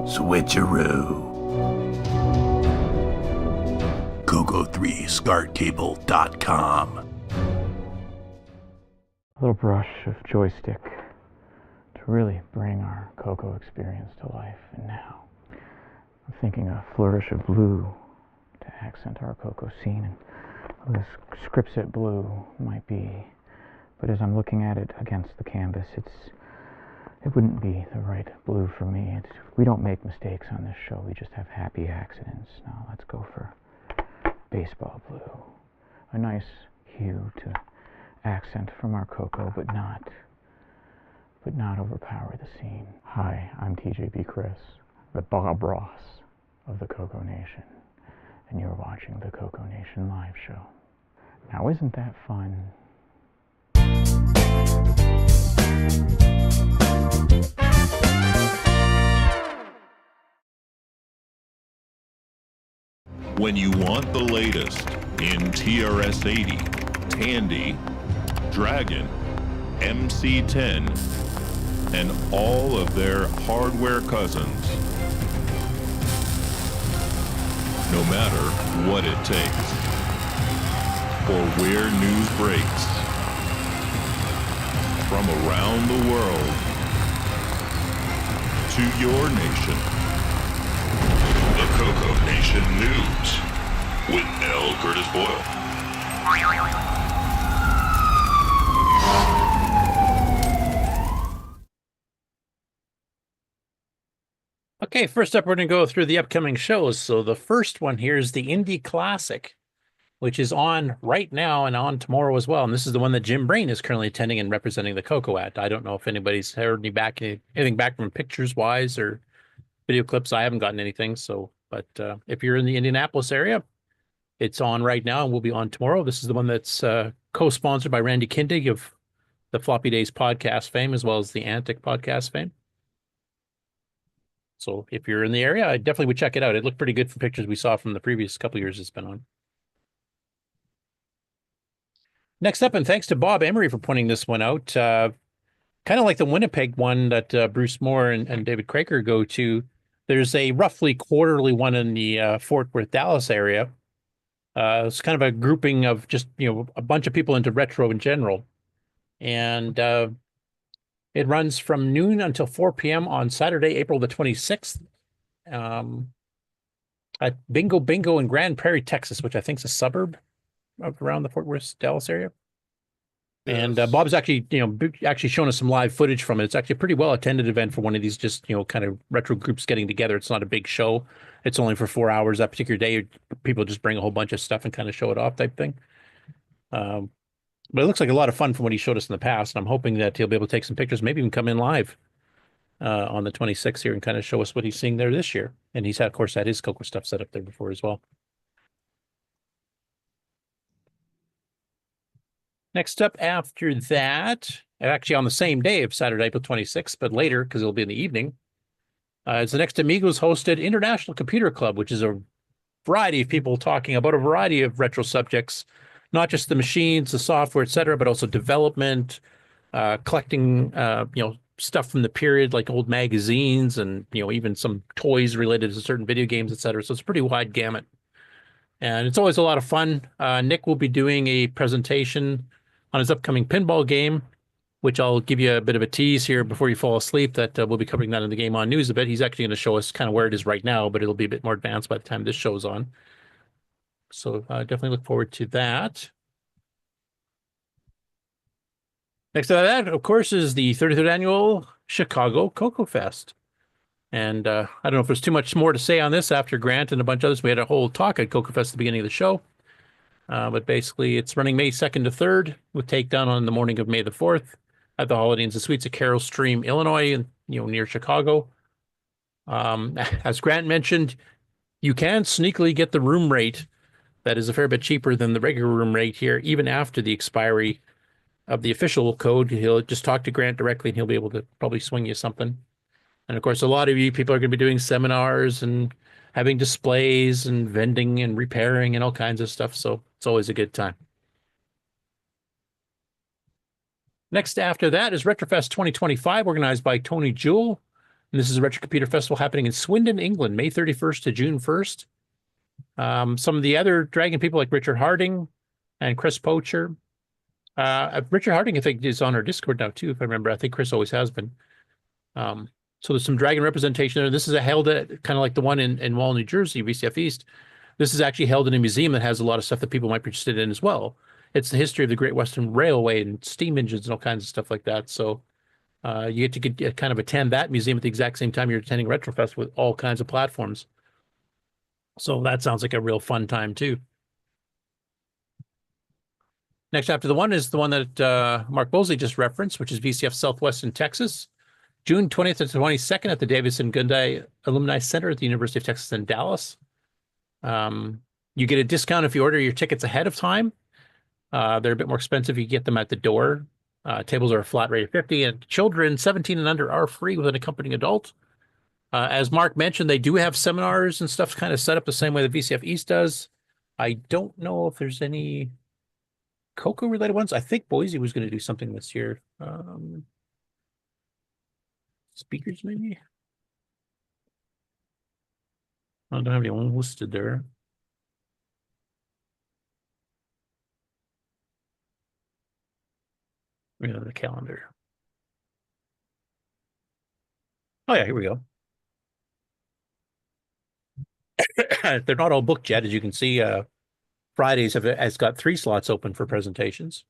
Switcheroo. CoCo3SCARTcable.com. A little brush of joystick to really bring our CoCo experience to life. And now I'm thinking a flourish of blue to accent our CoCo scene. And this scriptset blue might be, but as I'm looking at it against the canvas, it wouldn't be the right blue for me. We don't make mistakes on this show. We just have happy accidents. Now let's go for baseball blue. A nice hue to accent from our CoCo, but not overpower the scene. Hi, I'm TJB Chris, the Bob Ross of the CoCoNation, and you're watching the CoCoNation live show. Now isn't that fun? When you want the latest in TRS80, Tandy, Dragon, MC10, and all of their hardware cousins, no matter what it takes, or where news breaks, from around the world to your nation. The CoCoNation News with L Curtis Boyle. Okay, first up, we're going to go through the upcoming shows. So the first one here is the Indy Classic, which is on right now and on tomorrow as well. And this is the one that Jim Brain is currently attending and representing the CoCo at. I don't know if anybody's heard anything back from pictures-wise or video clips. I haven't gotten anything. So, but if you're in the Indianapolis area, it's on right now and will be on tomorrow. This is the one that's co-sponsored by Randy Kindig of the Floppy Days podcast fame, as well as the Antic podcast fame. So if you're in the area, I definitely would check it out. It looked pretty good from pictures we saw from the previous couple of years it's been on. Next up, and thanks to Bob Emery for pointing this one out, kind of like the Winnipeg one that Bruce Moore and David Craker go to, there's a roughly quarterly one in the Fort Worth, Dallas area. It's kind of a grouping of just, a bunch of people into retro in general. And it runs from noon until 4 p.m. on Saturday, April the 26th, at Bingo Bingo in Grand Prairie, Texas, which I think is a suburb of around the Fort Worth, Dallas area. And Bob's actually, actually shown us some live footage from it. It's actually a pretty well attended event for one of these just, kind of retro groups getting together. It's not a big show. It's only for 4 hours that particular day. People just bring a whole bunch of stuff and kind of show it off type thing. But it looks like a lot of fun from what he showed us in the past. And I'm hoping that he'll be able to take some pictures, maybe even come in live on the 26th here and kind of show us what he's seeing there this year. And he's, of course, had his CoCo stuff set up there before as well. Next up after that, actually on the same day of Saturday, April 26th, but later because it'll be in the evening, is the next Amigos hosted International Computer Club, which is a variety of people talking about a variety of retro subjects, not just the machines, the software, etc., but also development, collecting, stuff from the period like old magazines and, even some toys related to certain video games, etc. So it's a pretty wide gamut. And it's always a lot of fun. Nick will be doing a presentation on his upcoming pinball game, which I'll give you a bit of a tease here before you fall asleep that we'll be covering that in the Game On News a bit. He's actually going to show us kind of where it is right now, but it'll be a bit more advanced by the time this show's on. So definitely look forward to that. Next to that, of course, is the 33rd annual Chicago CoCoFEST. And I don't know if there's too much more to say on this after Grant and a bunch of others. We had a whole talk at CoCoFEST at the beginning of the show. But basically, it's running May 2nd to 3rd with takedown on the morning of May the 4th at the Holiday Inns and Suites at Carroll Stream, Illinois, and near Chicago. As Grant mentioned, you can sneakily get the room rate that is a fair bit cheaper than the regular room rate here, even after the expiry of the official code. He'll just talk to Grant directly, and he'll be able to probably swing you something. And of course, a lot of you people are going to be doing seminars and having displays and vending and repairing and all kinds of stuff. So it's always a good time. Next after that is Retrofest 2025, organized by Tony Jewell. And this is a Retro Computer Festival happening in Swindon, England, May 31st to June 1st. Some of the other Dragon people like Richard Harding and Chris Poacher. Richard Harding, I think, is on our Discord now, too, if I remember. I think Chris always has been. So there's some Dragon representation there. This is held at kind of like the one in Wall, New Jersey, VCF East. This is actually held in a museum that has a lot of stuff that people might be interested in as well. It's the history of the Great Western Railway and steam engines and all kinds of stuff like that. So you get to kind of attend that museum at the exact same time you're attending Retrofest with all kinds of platforms. So that sounds like a real fun time too. Next after the one is the one that Mark Bosley just referenced, which is VCF Southwest in Texas. June 20th to 22nd at the Davidson Gundai Alumni Center at the University of Texas in Dallas. You get a discount if you order your tickets ahead of time. They're a bit more expensive if you get them at the door. Tables are a flat rate of $50, and children 17 and under are free with an accompanying adult. As Mark mentioned, they do have seminars and stuff kind of set up the same way the VCF East does. I don't know if there's any CoCo related ones. I think Boise was going to do something this year. Speakers, maybe? I don't have anyone listed there. We go to the calendar. Oh, yeah, here we go. They're not all booked yet. As you can see, Fridays has got 3 slots open for presentations.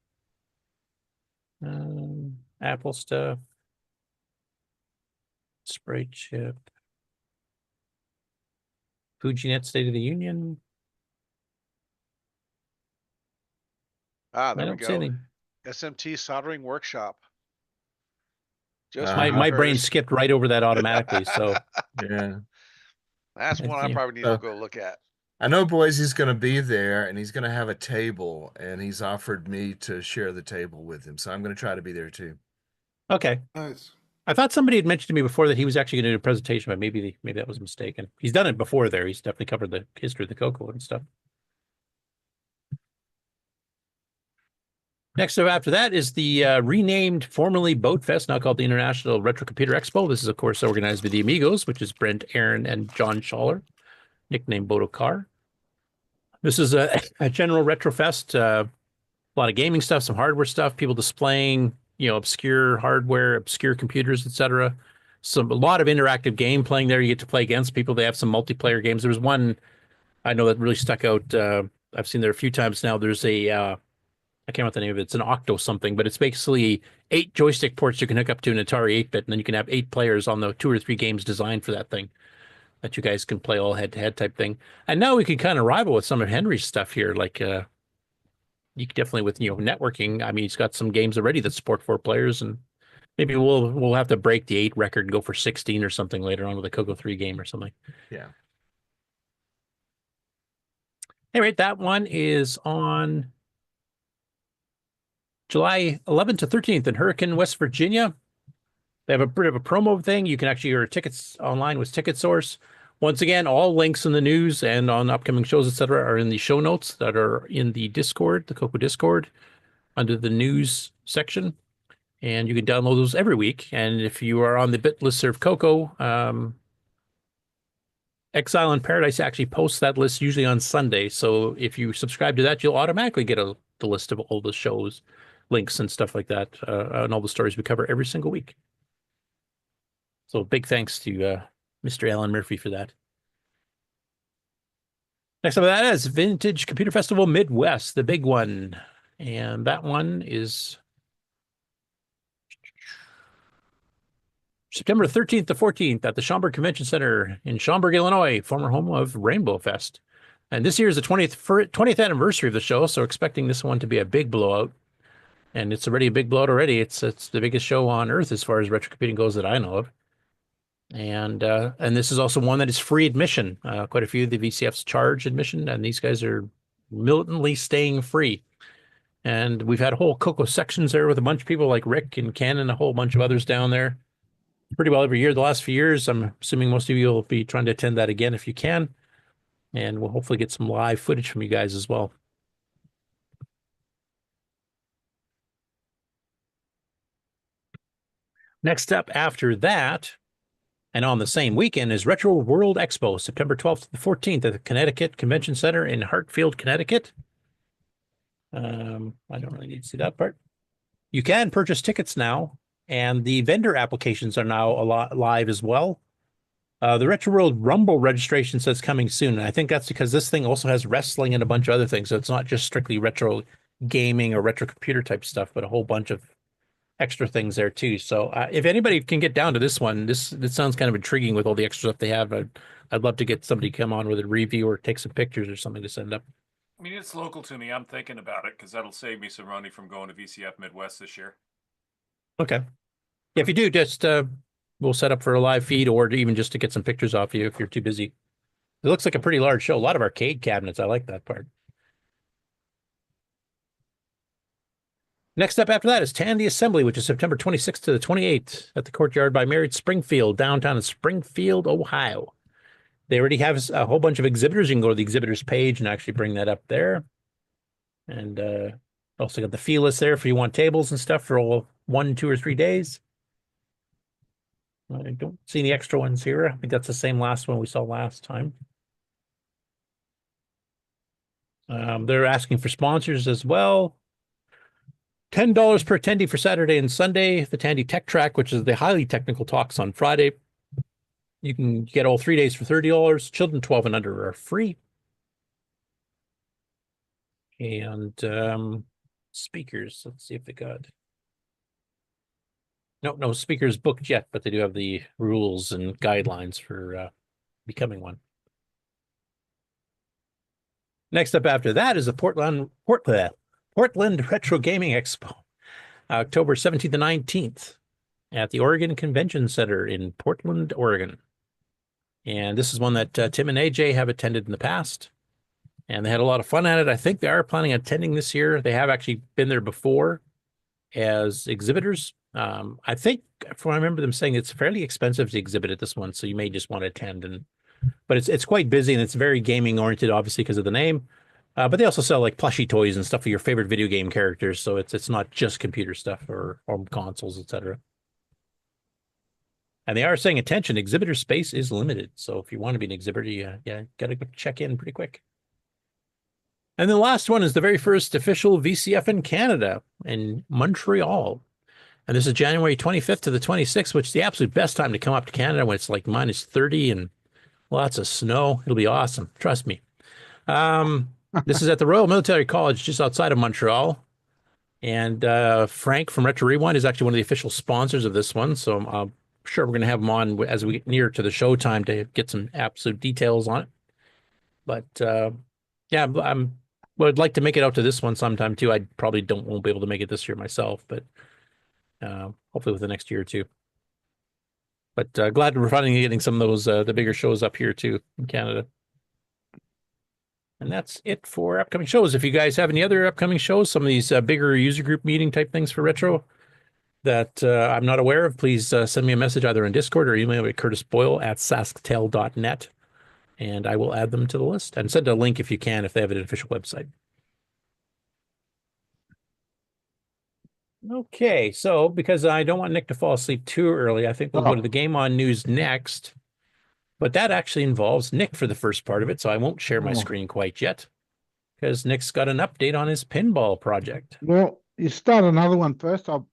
Apple stuff. Spray chip. FujiNet State of the Union. There we don't see go. any. SMT soldering workshop. My brain skipped right over that automatically. So yeah, that's one I probably need to go look at. I know Boise's going to be there, and he's going to have a table, and he's offered me to share the table with him. So I'm going to try to be there too. Okay. Nice. I thought somebody had mentioned to me before that he was actually going to do a presentation, but maybe that was mistaken. He's done it before there. He's definitely covered the history of the CoCo and stuff. Next up after that is the renamed, formerly Boat Fest, now called the International Retro Computer Expo. This is, of course, organized by the Amigos, which is Brent, Aaron, and John Schaller, nicknamed Bodo Carr. This is a general retro fest. A a lot of gaming stuff, some hardware stuff, people displaying, obscure hardware, obscure computers, etc. A lot of interactive game playing there. You get to play against people. They have some multiplayer games. There was one I know that really stuck out. I've seen there a few times now. There's a I can't remember the name of it. It's an Octo something, but it's basically 8 joystick ports you can hook up to an Atari 8-bit, and then you can have 8 players on the 2 or 3 games designed for that thing that you guys can play all head-to-head type thing. And now we can kind of rival with some of Henry's stuff here. Like you could definitely with networking. I mean, he's got some games already that support 4 players, and maybe we'll have to break the 8 record and go for 16 or something later on with a Coco 3 game or something. Yeah. Anyway, that one is on July 11th to 13th in Hurricane, West Virginia. They have a bit of a promo thing. You can actually order tickets online with Ticket Source. Once again, all links in the news and on upcoming shows, etc., are in the show notes that are in the Discord, the Coco Discord, under the news section. And you can download those every week. And if you are on the bit listserv Coco, Exile in Paradise actually posts that list usually on Sunday. So if you subscribe to that, you'll automatically get the list of all the shows, links and stuff like that, and all the stories we cover every single week. So big thanks to Mr. Alan Murphy for that. Next up that is Vintage Computer Festival Midwest, the big one. And that one is September 13th to 14th at the Schaumburg Convention Center in Schaumburg, Illinois, former home of Rainbow Fest. And this year is the 20th anniversary of the show, so expecting this one to be a big blowout. And it's already a big blowout already. It's the biggest show on Earth as far as retro computing goes that I know of. And this is also one that is free admission. Quite a few of the VCFs charge admission, and these guys are militantly staying free. And we've had whole Coco sections there with a bunch of people like Rick and Ken and a whole bunch of others down there. Pretty well every year the last few years. I'm assuming most of you will be trying to attend that again if you can. And we'll hopefully get some live footage from you guys as well. Next up after that, and on the same weekend, is Retro World Expo, September 12th to the 14th at the Connecticut Convention Center in Hartfield, Connecticut. I don't really need to see that part. You can purchase tickets now, and the vendor applications are now live as well. The Retro World Rumble registration says coming soon, and I think that's because this thing also has wrestling and a bunch of other things, so it's not just strictly retro gaming or retro computer type stuff, but a whole bunch of extra things there too. So if anybody can get down to this one, this sounds kind of intriguing with all the extra stuff they have. I'd love to get somebody to come on with a review or take some pictures or something to send up. I mean, it's local to me. I'm thinking about it because that'll save me some money from going to VCF Midwest this year. Okay. Yeah, if you do, just we'll set up for a live feed or even just to get some pictures off you if you're too busy. It looks like a pretty large show. A lot of arcade cabinets. I like that part. Next up after that is Tandy Assembly, which is September 26th to the 28th at the Courtyard by Marriott Springfield, downtown in Springfield, Ohio. They already have a whole bunch of exhibitors. You can go to the exhibitors page and actually bring that up there. And also got the fee list there if you want tables and stuff for all 1, 2, or 3 days. I don't see any extra ones here. I think that's the same last one we saw last time. They're asking for sponsors as well. $10 per attendee for Saturday and Sunday. The Tandy Tech Track, which is the highly technical talks on Friday. You can get all 3 days for $30. Children 12 and under are free. And speakers, let's see if they got... No speakers booked yet, but they do have the rules and guidelines for becoming one. Next up after that is the Portland Retro Gaming Expo, October 17th to 19th at the Oregon Convention Center in Portland, Oregon. And this is one that Tim and AJ have attended in the past, and they had a lot of fun at it. I think they are planning on attending this year. They have actually been there before as exhibitors. I think, if I remember them saying, it's fairly expensive to exhibit at this one, so you may just want to attend. But it's quite busy, and it's very gaming oriented, obviously, because of the name. But they also sell like plushie toys and stuff for your favorite video game characters, so it's not just computer stuff or home consoles, etc. And they are saying, attention, exhibitor space is limited. So if you want to be an exhibitor, you gotta go check in pretty quick. And the last one is the very first official VCF in Canada, in Montreal. And this is January 25th to the 26th, which is the absolute best time to come up to Canada when it's like minus 30 and lots of snow. It'll be awesome. Trust me. This is at the Royal Military College just outside of Montreal. And Frank from Retro Rewind is actually one of the official sponsors of this one. So I'm sure we're going to have him on as we get near to the show time to get some absolute details on it. But yeah, I'd like to make it out to this one sometime too. I probably won't be able to make it this year myself, but hopefully with the next year or two. But glad we're finally getting some of those the bigger shows up here too in Canada. And that's it for upcoming shows. If you guys have any other upcoming shows, some of these bigger user group meeting type things for Retro that I'm not aware of, please send me a message either in Discord or email me at curtisboyle@sasktel.net, and I will add them to the list. And send a link if you can, if they have an official website. Okay, so because I don't want Nick to fall asleep too early, I think we'll go to the Game On news next. But that actually involves Nick for the first part of it, so I won't share my screen quite yet because Nick's got an update on his pinball project. Well, you start another one first. I'm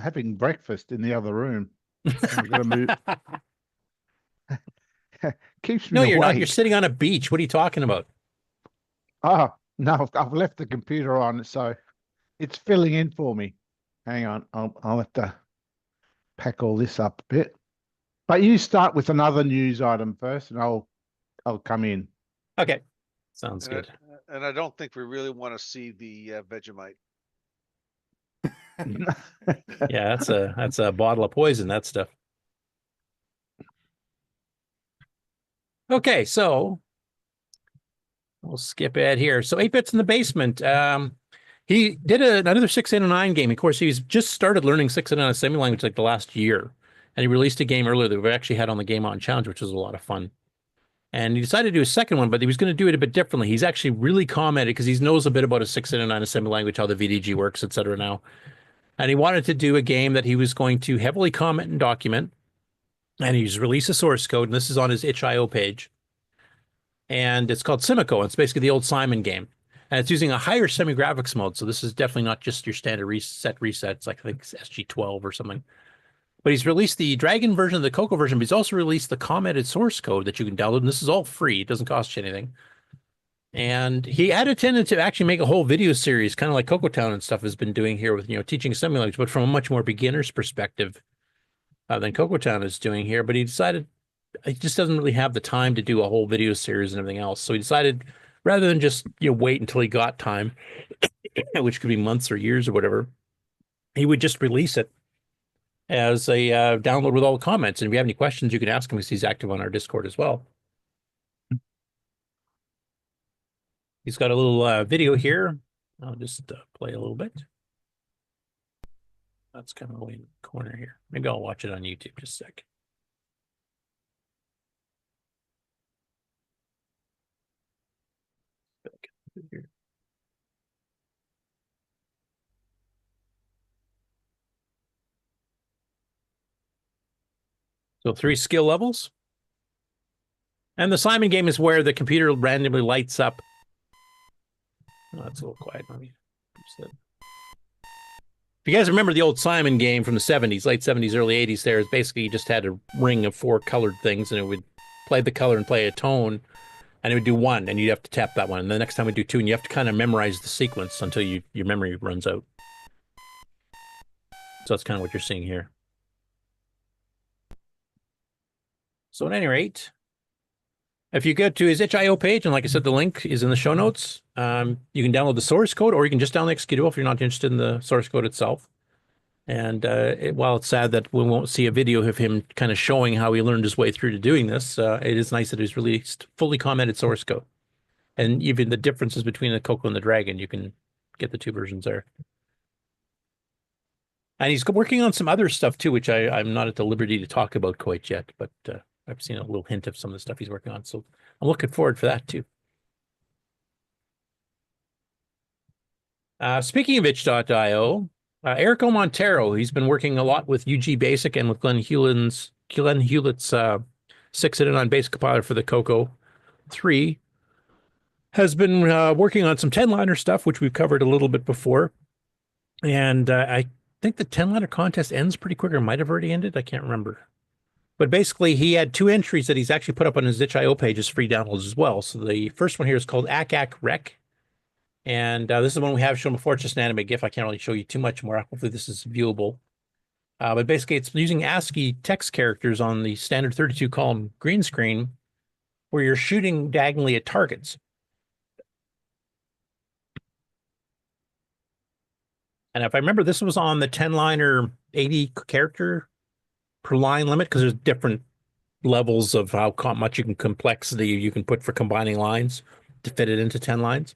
having breakfast in the other room. I'm gonna move. Keeps me No, you're not. awake. You're sitting on a beach. What are you talking about? Oh, no, I've left the computer on, so it's filling in for me. Hang on, I'll have to pack all this up a bit. But you start with another news item first, and I'll come in. Okay, sounds And good. and I don't think we really want to see the Vegemite. Yeah, that's a bottle of poison, that stuff. Okay, so we'll skip ahead here. So 8-Bits in the Basement. He did another 689 game. Of course, he's just started learning 689 assembly language like the last year. And he released a game earlier that we actually had on the Game On Challenge, which was a lot of fun. And he decided to do a second one, but he was going to do it a bit differently. He's actually really commented because he knows a bit about a 689 assembly language, how the VDG works, etc. now. And he wanted to do a game that he was going to heavily comment and document. And he's released a source code, and this is on his itch.io page. And it's called Simico. It's basically the old Simon game. And it's using a higher semi-graphics mode. So this is definitely not just your standard resets, like I think it's SG12 or something. But he's released the Dragon version of the CoCo version, but he's also released the commented source code that you can download. And this is all free. It doesn't cost you anything. And he had intended to actually make a whole video series, kind of like Coco Town and stuff has been doing here with, teaching assembly language, but from a much more beginner's perspective than Coco Town is doing here. But he decided he just doesn't really have the time to do a whole video series and everything else. So he decided rather than just wait until he got time, which could be months or years or whatever, he would just release it as a download with all the comments. And if you have any questions, you can ask him because he's active on our Discord as well. He's got a little video here. I'll just play a little bit. That's kind of way in the corner here. Maybe I'll watch it on YouTube just a sec. Here. So 3 skill levels. And the Simon game is where the computer randomly lights up. Oh, that's a little quiet. Let me If you guys remember the old Simon game from the 70s, late 70s, early 80s, there is basically you just had a ring of 4 colored things, and it would play the color and play a tone, and it would do 1, and you'd have to tap that one. And the next time we do 2, and you have to kind of memorize the sequence until your memory runs out. So that's kind of what you're seeing here. So at any rate, if you go to his itch.io page, and like I said, the link is in the show notes, you can download the source code, or you can just download executable if you're not interested in the source code itself. And while it's sad that we won't see a video of him kind of showing how he learned his way through to doing this, it is nice that he's released fully commented source code. And even the differences between the CoCo and the Dragon, you can get the 2 versions there. And he's working on some other stuff too, which I'm not at the liberty to talk about quite yet, but I've seen a little hint of some of the stuff he's working on. So I'm looking forward for that too. Speaking of itch.io, Erico Monteiro, he's been working a lot with UG Basic and with Glenn Hewlett's 6-in-1 basic compiler for the CoCo 3. has been working on some 10-liner stuff, which we've covered a little bit before. And I think the 10-liner contest ends pretty quick, or might have already ended. I can't remember. But basically, he had 2 entries that he's actually put up on his itch.io page as free downloads as well. So the first one here is called Ack-ack-rec. And this is one we have shown before. It's just an anime GIF. I can't really show you too much more. Hopefully this is viewable. But basically, it's using ASCII text characters on the standard 32-column green screen where you're shooting diagonally at targets. And if I remember, this was on the 10-liner 80 character per line limit, because there's different levels of how much complexity you can put for combining lines to fit it into 10 lines.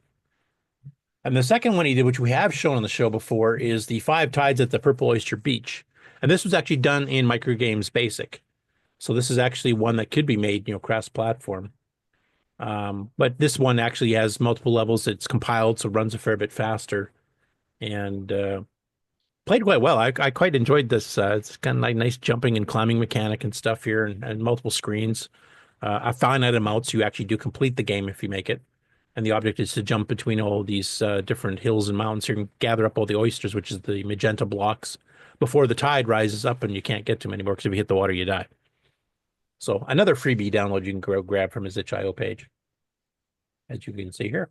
And the second one he did, which we have shown on the show before, is the 5 tides at the Purple Oyster Beach. And this was actually done in Microgames Basic. So this is actually one that could be made, cross-platform. But this one actually has multiple levels. It's compiled, so runs a fair bit faster. And played quite well. I quite enjoyed this. It's kind of like nice jumping and climbing mechanic and stuff here, and multiple screens. A finite amount, so you actually do complete the game if you make it. And the object is to jump between all these different hills and mountains here and gather up all the oysters, which is the magenta blocks, before the tide rises up and you can't get to them anymore, because if you hit the water, you die. So another freebie download you can grab from his itch.io page, as you can see here.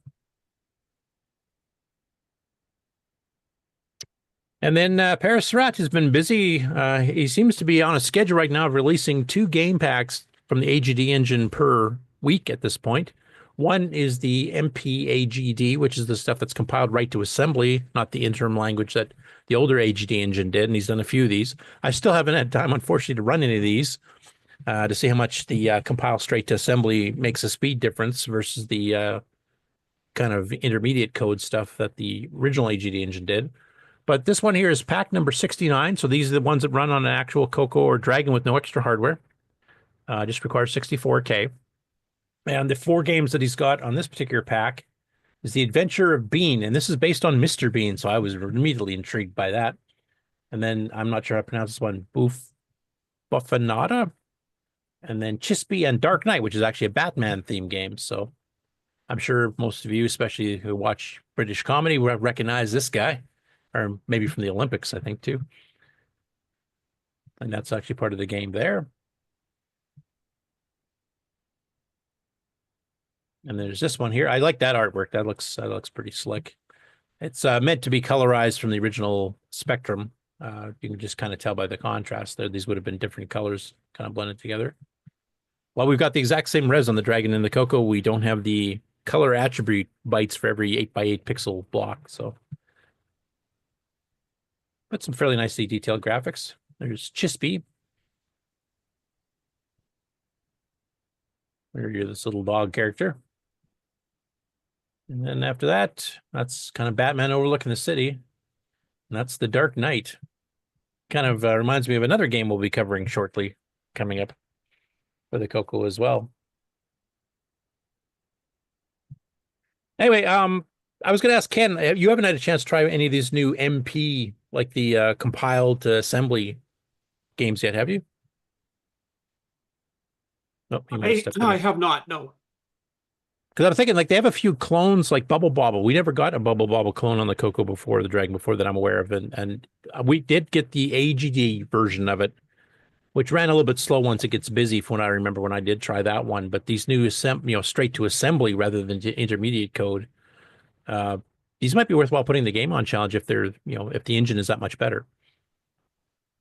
And then Paris Surratt has been busy. He seems to be on a schedule right now of releasing 2 game packs from the AGD engine per week at this point. One is the MPAGD, which is the stuff that's compiled right to assembly, not the interim language that the older AGD engine did, and he's done a few of these. I still haven't had time, unfortunately, to run any of these to see how much the compile straight to assembly makes a speed difference versus the kind of intermediate code stuff that the original AGD engine did. But this one here is pack number 69. So these are the ones that run on an actual CoCo or Dragon with no extra hardware. Just requires 64K. And the 4 games that he's got on this particular pack is The Adventure of Bean. And this is based on Mr. Bean. So I was immediately intrigued by that. And then I'm not sure how to pronounce this one. Buffanata. And then Chispy and Dark Knight, which is actually a Batman themed game. So I'm sure most of you, especially who watch British comedy, will recognize this guy. Or maybe from the Olympics, I think, too. And that's actually part of the game there. And there's this one here. I like that artwork. That looks pretty slick. It's meant to be colorized from the original Spectrum. You can just kind of tell by the contrast there. These would have been different colors kind of blended together. While we've got the exact same res on the Dragon and the CoCo, we don't have the color attribute bytes for every 8x8 pixel block. So, but some fairly nicely detailed graphics. There's Chispy. Where you're this little dog character. And then after that, that's kind of Batman overlooking the city. And that's the Dark Knight. Kind of reminds me of another game we'll be covering shortly, coming up for the CoCo as well. Anyway, I was going to ask Ken, you haven't had a chance to try any of these new MP, like the compiled to assembly games yet, have you? Nope, I have not, no. Because I'm thinking, like, they have a few clones, like Bubble Bobble. We never got a Bubble Bobble clone on the CoCo before, the Dragon before, that I'm aware of. And we did get the AGD version of it, which ran a little bit slow once it gets busy, from what I remember when I did try that one. But these new, straight to assembly rather than to intermediate code, these might be worthwhile putting the game on challenge if they're, if the engine is that much better.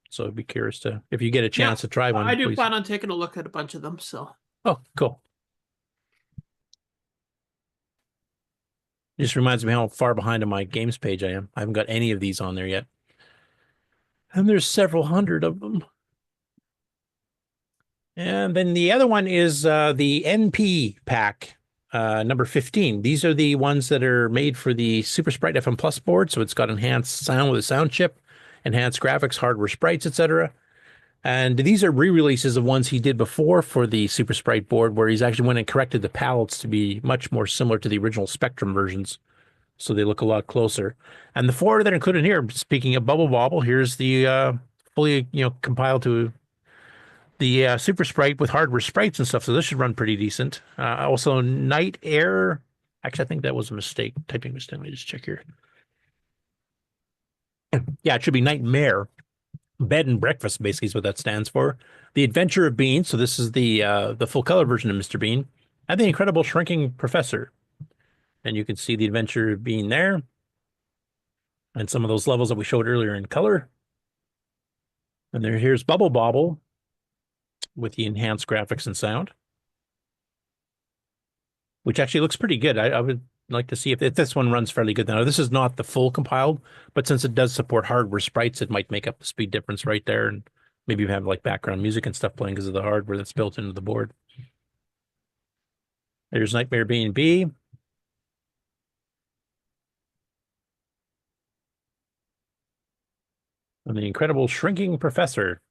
So I'd be curious to, if you get a chance to try one. I do please. plan on taking a look at a bunch of them. So. Oh, cool. Just reminds me how far behind on my games page I am. I haven't got any of these on there yet. And there's several hundred of them. And then the other one is the NP pack, number 15. These are the ones that are made for the Super Sprite FM Plus board. So it's got enhanced sound with a sound chip, enhanced graphics, hardware sprites, etc. And these are re-releases of ones he did before for the Super Sprite board, where he's actually went and corrected the palettes to be much more similar to the original Spectrum versions. So they look a lot closer. And the 4 that are included here, speaking of Bubble Bobble, here's the fully, compiled to the Super Sprite with hardware sprites and stuff. So this should run pretty decent. Also, Night Air Actually, I think that was a mistake, typing mistake. Let me just check here. Yeah, it should be Nightmare. Bed and Breakfast, basically, is what that stands for. The Adventure of Bean. So this is the full color version of Mr. Bean. And the Incredible Shrinking Professor. And you can see the Adventure of Bean there. And some of those levels that we showed earlier in color. And here's Bubble Bobble with the enhanced graphics and sound, which actually looks pretty good. I would like to see if this one runs fairly good. Now, this is not the full compiled, but since it does support hardware sprites, it might make up the speed difference right there. And maybe you have like background music and stuff playing because of the hardware that's built into the board. There's Nightmare B&B. And the Incredible Shrinking Professor.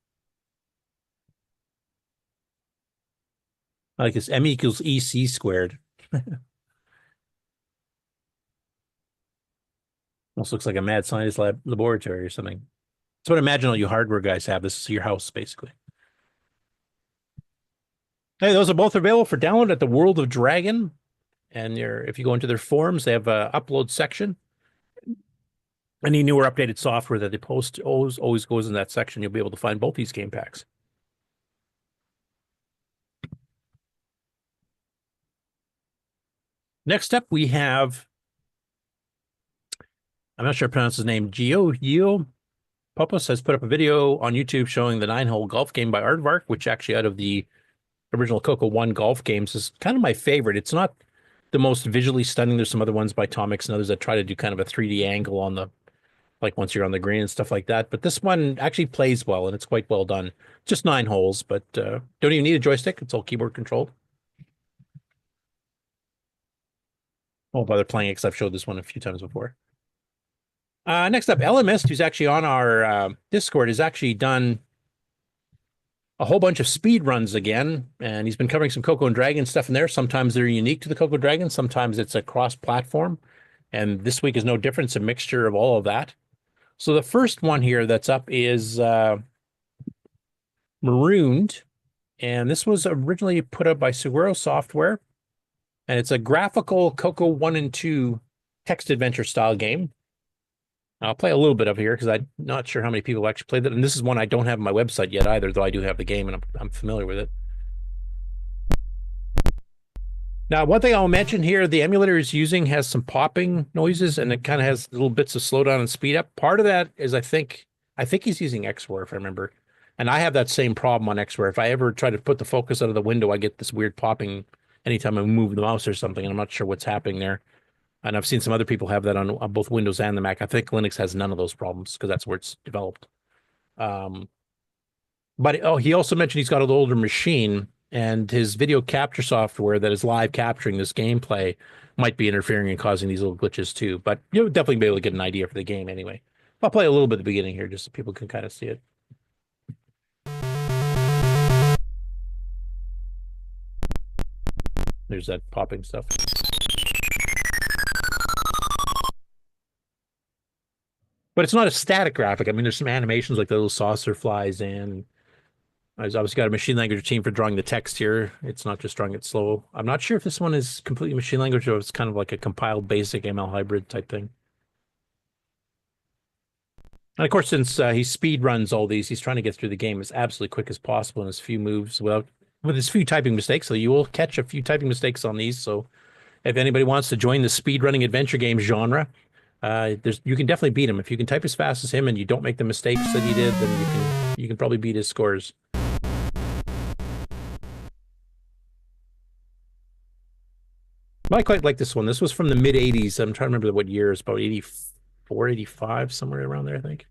I like this M equals EC squared. Almost looks like a mad scientist laboratory or something. That's what I imagine all you hardware guys have. This is your house, basically. Hey, those are both available for download at the World of Dragon. And if you go into their forums, they have an upload section. Any newer updated software that they post always goes in that section. You'll be able to find both these game packs. Next up, we have, I'm not sure I pronounce his name, Gio Popos has put up a video on YouTube showing the 9-hole golf game by Aardvark, which actually out of the original Coco 1 golf games is kind of my favorite. It's not the most visually stunning. There's some other ones by Tomix and others that try to do kind of a 3D angle on the, like once you're on the green and stuff like that. But this one actually plays well and it's quite well done. Just 9 holes, but don't even need a joystick. It's all keyboard controlled. Won't bother playing it because I've showed this one a few times before. Next up, LMS, who's actually on our Discord, has actually done a whole bunch of speed runs again, and he's been covering some Coco and Dragon stuff in there. Sometimes they're unique to the Coco Dragon, sometimes it's a cross-platform, and this week is no different. It's a mixture of all of that. So the first one here that's up is Marooned, and this was originally put up by Suguro Software, and it's a graphical Coco 1 and 2 text adventure style game. I'll play a little bit of here because I'm not sure how many people actually played it. And this is one I don't have on my website yet either, though I do have the game and I'm familiar with it. Now, one thing I'll mention here, the emulator is using has some popping noises and it kind of has little bits of slowdown and speed up. Part of that is I think he's using XWare, if I remember. And I have that same problem on XWare. If I ever try to put the focus out of the window, I get this weird popping anytime I move the mouse or something, and I'm not sure what's happening there. And I've seen some other people have that on both Windows and the Mac. I think Linux has none of those problems because that's where it's developed. But he also mentioned he's got an older machine, and his video capture software that is live capturing this gameplay might be interfering and causing these little glitches too. But you'll definitely be able to get an idea for the game anyway. I'll play a little bit at the beginning here just so people can kind of see it. There's that popping stuff. But it's not a static graphic. I mean, there's some animations like the little saucer flies in. I've obviously got a machine language team for drawing the text here. It's not just drawing it slow. I'm not sure if this one is completely machine language or it's kind of like a compiled basic ML hybrid type thing. And of course, since he speed runs all these, he's trying to get through the game as absolutely quick as possible in as few moves with as few typing mistakes. So you will catch a few typing mistakes on these. So if anybody wants to join the speed running adventure game genre, you can definitely beat him. If you can type as fast as him and you don't make the mistakes that he did, then you can probably beat his scores. I quite like this one. This was from the mid 80s. I'm trying to remember what year. It's about 84, 85, somewhere around there, I think.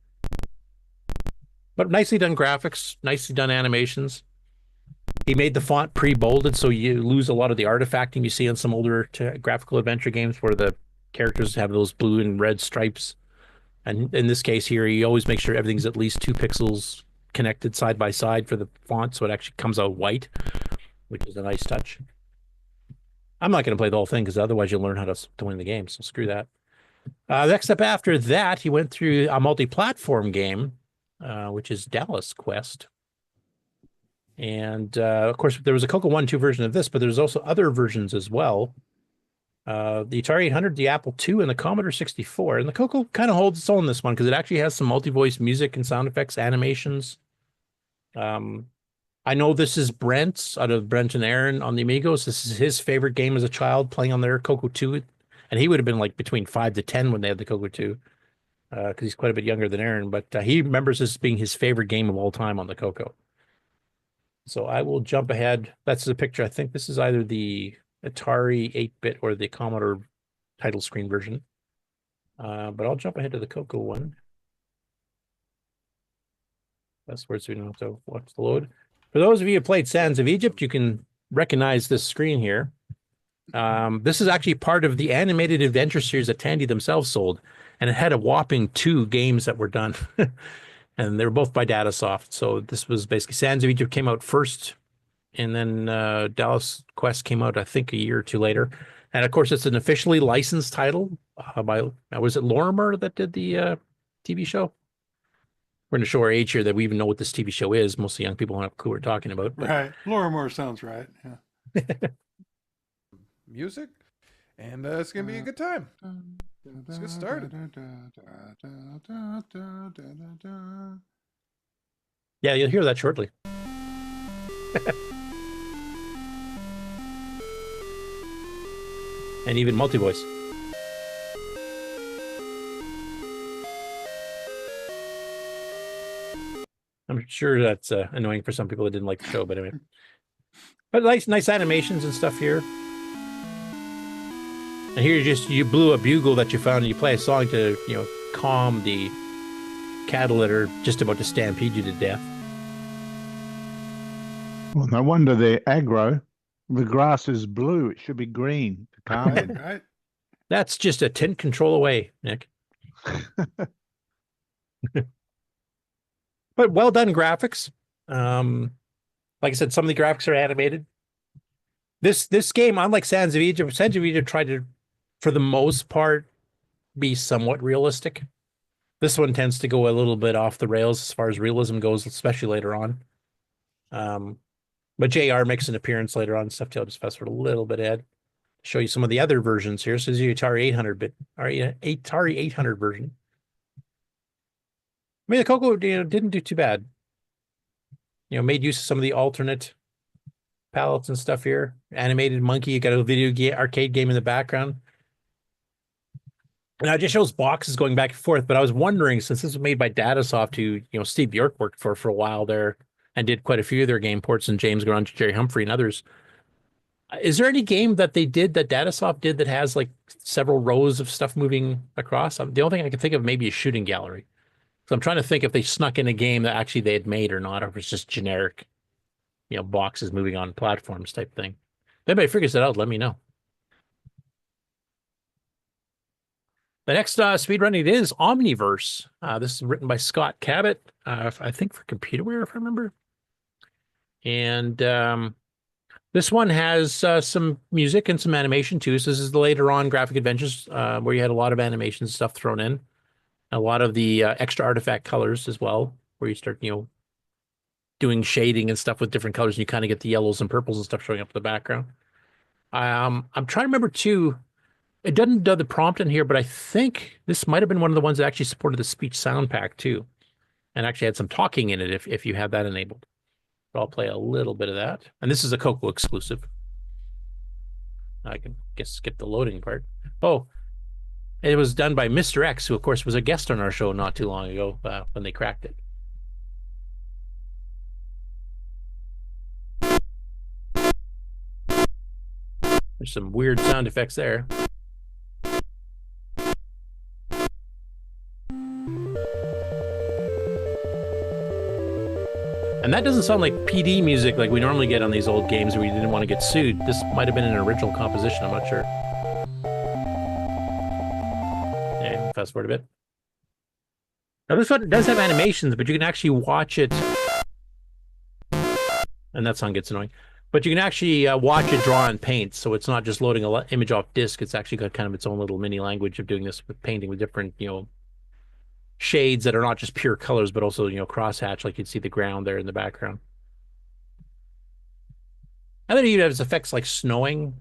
But nicely done graphics, nicely done animations. He made the font pre-bolded, so you lose a lot of the artifacting you see on some older graphical adventure games where the characters have those blue and red stripes. And in this case here, you always make sure everything's at least 2 pixels connected side by side for the font, so it actually comes out white, which is a nice touch. I'm not going to play the whole thing because otherwise you'll learn how to win the game, so screw that. Next up after that, he went through a multi-platform game, which is Dallas Quest. And of course, there was a Coco 1-2 version of this, but there's also other versions as well. the Atari 800, the Apple II, and the Commodore 64. And the CoCo kind of holds its own this one because it actually has some multi-voice music and sound effects, animations. I know this is Brent's, out of Brent and Aaron on the Amigos. This is his favorite game as a child, playing on their CoCo 2. And he would have been like between 5 to 10 when they had the CoCo 2, because he's quite a bit younger than Aaron. But he remembers this being his favorite game of all time on the CoCo. So I will jump ahead. That's the picture. I think this is either the Atari 8-bit or the Commodore title screen version. But I'll jump ahead to the CoCo one. That's where we don't have to watch the load. For those of you who played Sands of Egypt, you can recognize this screen here. This is actually part of the animated adventure series that Tandy themselves sold, and it had a whopping 2 games that were done. And they were both by Datasoft. So this was basically Sands of Egypt came out first, and then Dallas Quest came out, I think, a year or 2 later. And of course, it's an officially licensed title by, was it Lorimer that did the TV show? We're going to show our age here that we even know what this TV show is. Most of the young people don't have a clue what we're talking about. But... Right. Lorimer sounds right. Yeah. Music, and it's going to be a good time. Let's get started. Yeah, you'll hear that shortly. And even multi-voice. I'm sure that's annoying for some people that didn't like the show, but anyway. But nice animations and stuff here. And here you blew a bugle that you found, and you play a song to, calm the cattle that are just about to stampede you to death. Well, no wonder they're aggro. The grass is blue. It should be green to calm them. Right. That's just a tint control away, Nick. But well done graphics. Like I said, some of the graphics are animated. This game, unlike Sands of Egypt tried to, for the most part, be somewhat realistic. This one tends to go a little bit off the rails as far as realism goes, especially later on. But JR makes an appearance later on. Stuff to just fast forward a little bit ahead. Show you some of the other versions here. So this is the Atari 800-bit, Atari 800 version. I mean, the CoCo didn't do too bad. Made use of some of the alternate palettes and stuff here. Animated monkey. You got a video arcade game in the background. Now it just shows boxes going back and forth. But I was wondering, since this was made by Datasoft, who Steve Bjork worked for a while there, and did quite a few of their game ports, and James Grunge, Jerry Humphrey, and others. Is there any game that they did that Datasoft did that has like several rows of stuff moving across? The only thing I can think of maybe is Shooting Gallery. So I'm trying to think if they snuck in a game that actually they had made or not, or if it's just generic, boxes moving on platforms type thing. If anybody figures it out, let me know. The next speedrunning is Omniverse. This is written by Scott Cabot, I think for Computerware, if I remember. And this one has some music and some animation too. So this is the later on Graphic Adventures, where you had a lot of animation stuff thrown in. A lot of the extra artifact colors as well, where you start, doing shading and stuff with different colors, and you kind of get the yellows and purples and stuff showing up in the background. I'm trying to remember too. It doesn't do the prompt in here, but I think this might have been one of the ones that actually supported the speech sound pack too, and actually had some talking in it if you have that enabled. But I'll play a little bit of that. And this is a CoCo exclusive. I can skip the loading part. Oh, it was done by Mr. X, who of course was a guest on our show not too long ago when they cracked it. There's some weird sound effects there. And that doesn't sound like PD music like we normally get on these old games where you didn't want to get sued. This might have been an original composition, I'm not sure. Yeah, fast forward a bit. Now this one does have animations, but you can actually watch it. And that sound gets annoying. But you can actually watch it draw in paint, so it's not just loading an image off disk. It's actually got kind of its own little mini language of doing this with painting with different, shades that are not just pure colors, but also, crosshatch, like you'd see the ground there in the background. And then you have effects like snowing.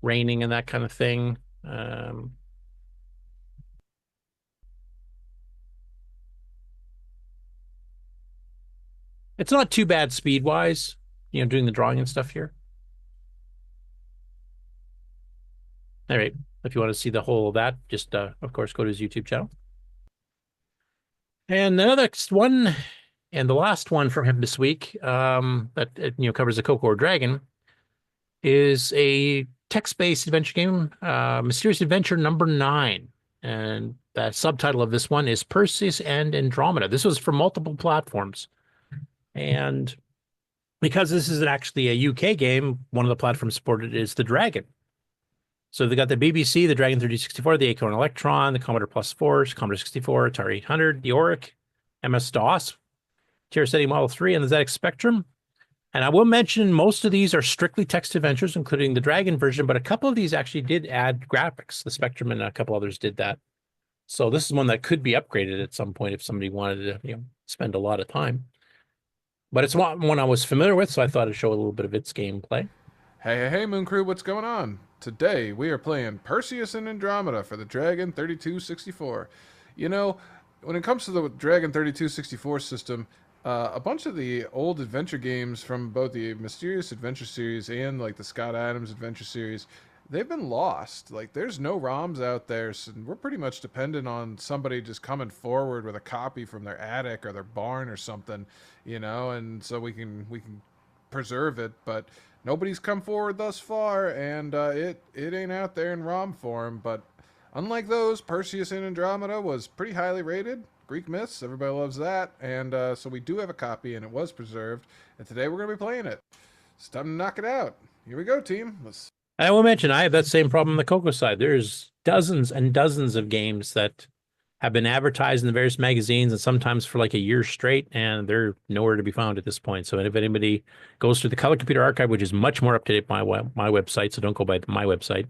raining and that kind of thing. It's not too bad speed-wise, doing the drawing and stuff here. All right, if you want to see the whole of that, just, of course, go to his YouTube channel. And the next one, and the last one from him this week, that covers the CoCo or Dragon, is a text-based adventure game, Mysterious Adventure number 9. And the subtitle of this one is Perseus and Andromeda. This was for multiple platforms. And because this is actually a UK game, one of the platforms supported is the Dragon. So they got the BBC, the Dragon 3064, the Acorn Electron, the Commodore Plus 4, Commodore 64, Atari 800, the Oric, MS-DOS, TRS80 Model 3, and the ZX Spectrum. And I will mention most of these are strictly text adventures, including the Dragon version, but a couple of these actually did add graphics. The Spectrum and a couple others did that. So this is one that could be upgraded at some point if somebody wanted to spend a lot of time. But it's one I was familiar with, so I thought I'd show a little bit of its gameplay. Hey, Moon Crew, what's going on? Today, we are playing Perseus and Andromeda for the Dragon 3264. When it comes to the Dragon 3264 system, a bunch of the old adventure games from both the Mysterious Adventure series and like the Scott Adams Adventure series, they've been lost. Like, there's no ROMs out there, so we're pretty much dependent on somebody just coming forward with a copy from their attic or their barn or something, and so we can preserve it, but nobody's come forward thus far, and it ain't out there in ROM form. But unlike those, Perseus and Andromeda was pretty highly rated. Greek myths, everybody loves that, and so we do have a copy, and it was preserved, and today we're going to be playing it. It's time to knock it out. Here we go, team. I will mention, I have that same problem on the CoCo side. There's dozens and dozens of games that have been advertised in the various magazines and sometimes for like a year straight, and they're nowhere to be found at this point. So if anybody goes to the Color Computer Archive, which is much more up to date than my website, so don't go by my website.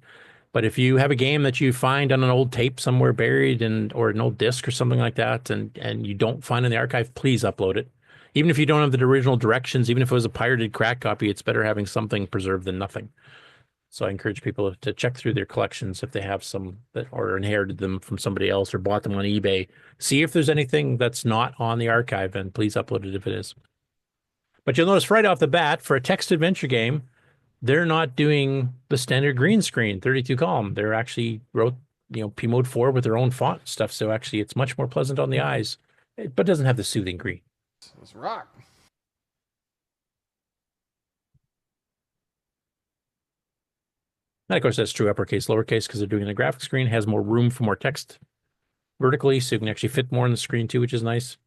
But if you have a game that you find on an old tape somewhere buried or an old disc or something like that, and you don't find in the archive, please upload it. Even if you don't have the original directions, even if it was a pirated crack copy, it's better having something preserved than nothing. So I encourage people to check through their collections if they have some that or inherited them from somebody else or bought them on eBay. See if there's anything that's not on the archive, and please upload it if it is. But you'll notice right off the bat, for a text adventure game, they're not doing the standard green screen 32 column. They're actually wrote P Mode 4 with their own font and stuff. So actually, it's much more pleasant on the eyes, but doesn't have the soothing green. Let's rock. And of course, that's true uppercase, lowercase, because they're doing the graphic screen. It has more room for more text vertically, so you can actually fit more on the screen too, which is nice.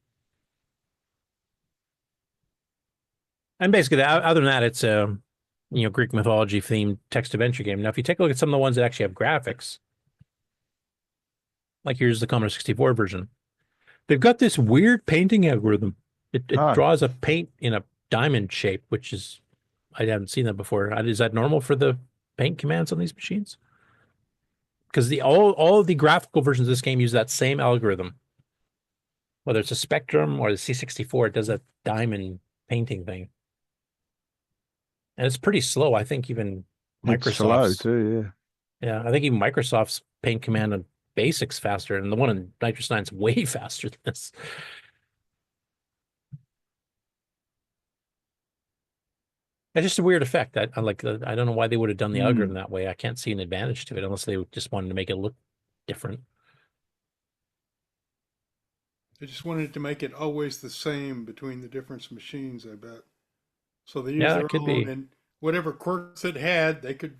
And basically, other than that, it's a Greek mythology themed text adventure game. Now, if you take a look at some of the ones that actually have graphics, like here's the Commodore 64 version, they've got this weird painting algorithm. It draws a paint in a diamond shape, which is, I haven't seen that before. Is that normal for the paint commands on these machines? Because all of the graphical versions of this game use that same algorithm. Whether it's a Spectrum or the C64, it does that diamond painting thing. And it's pretty slow. I think even Microsoft's it's slow too, yeah. Yeah, I think even Microsoft's paint command on BASIC's faster, and the one in Nitrous 9 is way faster than this. It's just a weird effect. I don't know why they would have done the algorithm that way. I can't see an advantage to it unless they just wanted to make it look different. They just wanted to make it always the same between the different machines, I bet. So they use their own, and whatever quirks it had, they could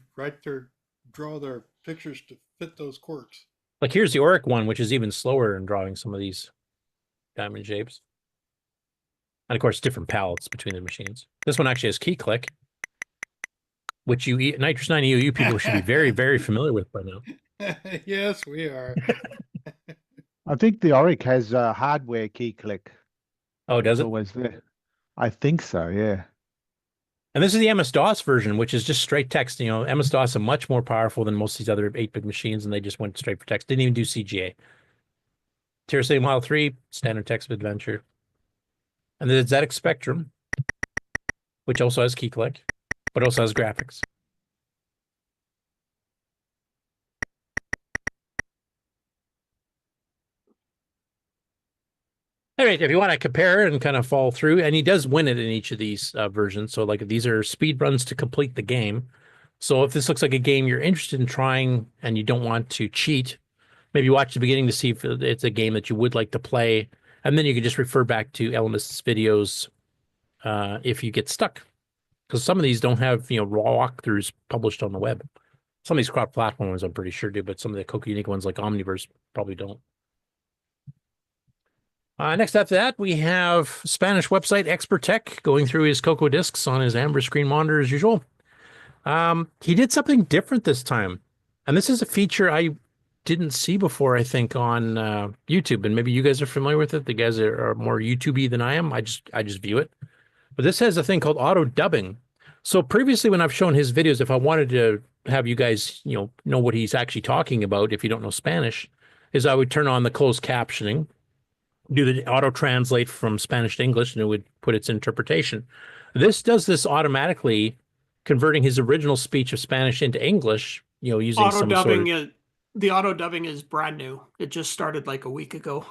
draw their pictures to fit those quirks. Like here's the Oric one, which is even slower in drawing some of these diamond shapes. And of course, different palettes between the machines. This one actually has key click, which Nitrous 9 EOU people should be very, very familiar with by now. Yes, we are. I think the Oric has hardware key click. Oh, does it? Always there. I think so, yeah. And this is the MS-DOS version, which is just straight text. MS-DOS are much more powerful than most of these other 8-bit machines, and they just went straight for text. Didn't even do CGA. TRS80 Model 3, standard text adventure. And the ZX Spectrum, which also has key click, but also has graphics. All right, if you want to compare and kind of fall through, and he does win it in each of these versions. So like these are speed runs to complete the game. So if this looks like a game you're interested in trying and you don't want to cheat, maybe watch the beginning to see if it's a game that you would like to play. And then you can just refer back to Ellimist's videos if you get stuck. Because some of these don't have, raw walkthroughs published on the web. Some of these cross-platform ones I'm pretty sure do, but some of the CoCo unique ones like Omniverse probably don't. Next after that, we have Spanish website Expert Tech going through his CoCo discs on his amber screen monitor as usual. He did something different this time. And this is a feature I didn't see before, I think, on YouTube. And maybe you guys are familiar with it. The guys are more YouTube-y than I am. I just view it. But this has a thing called auto dubbing. So previously when I've shown his videos, if I wanted to have you guys, know what he's actually talking about, if you don't know Spanish, is I would turn on the closed captioning, do the auto translate from Spanish to English, and it would put its interpretation. This does this automatically, converting his original speech of Spanish into English, using auto some dubbing. sort of... The auto dubbing is brand new. It just started like a week ago.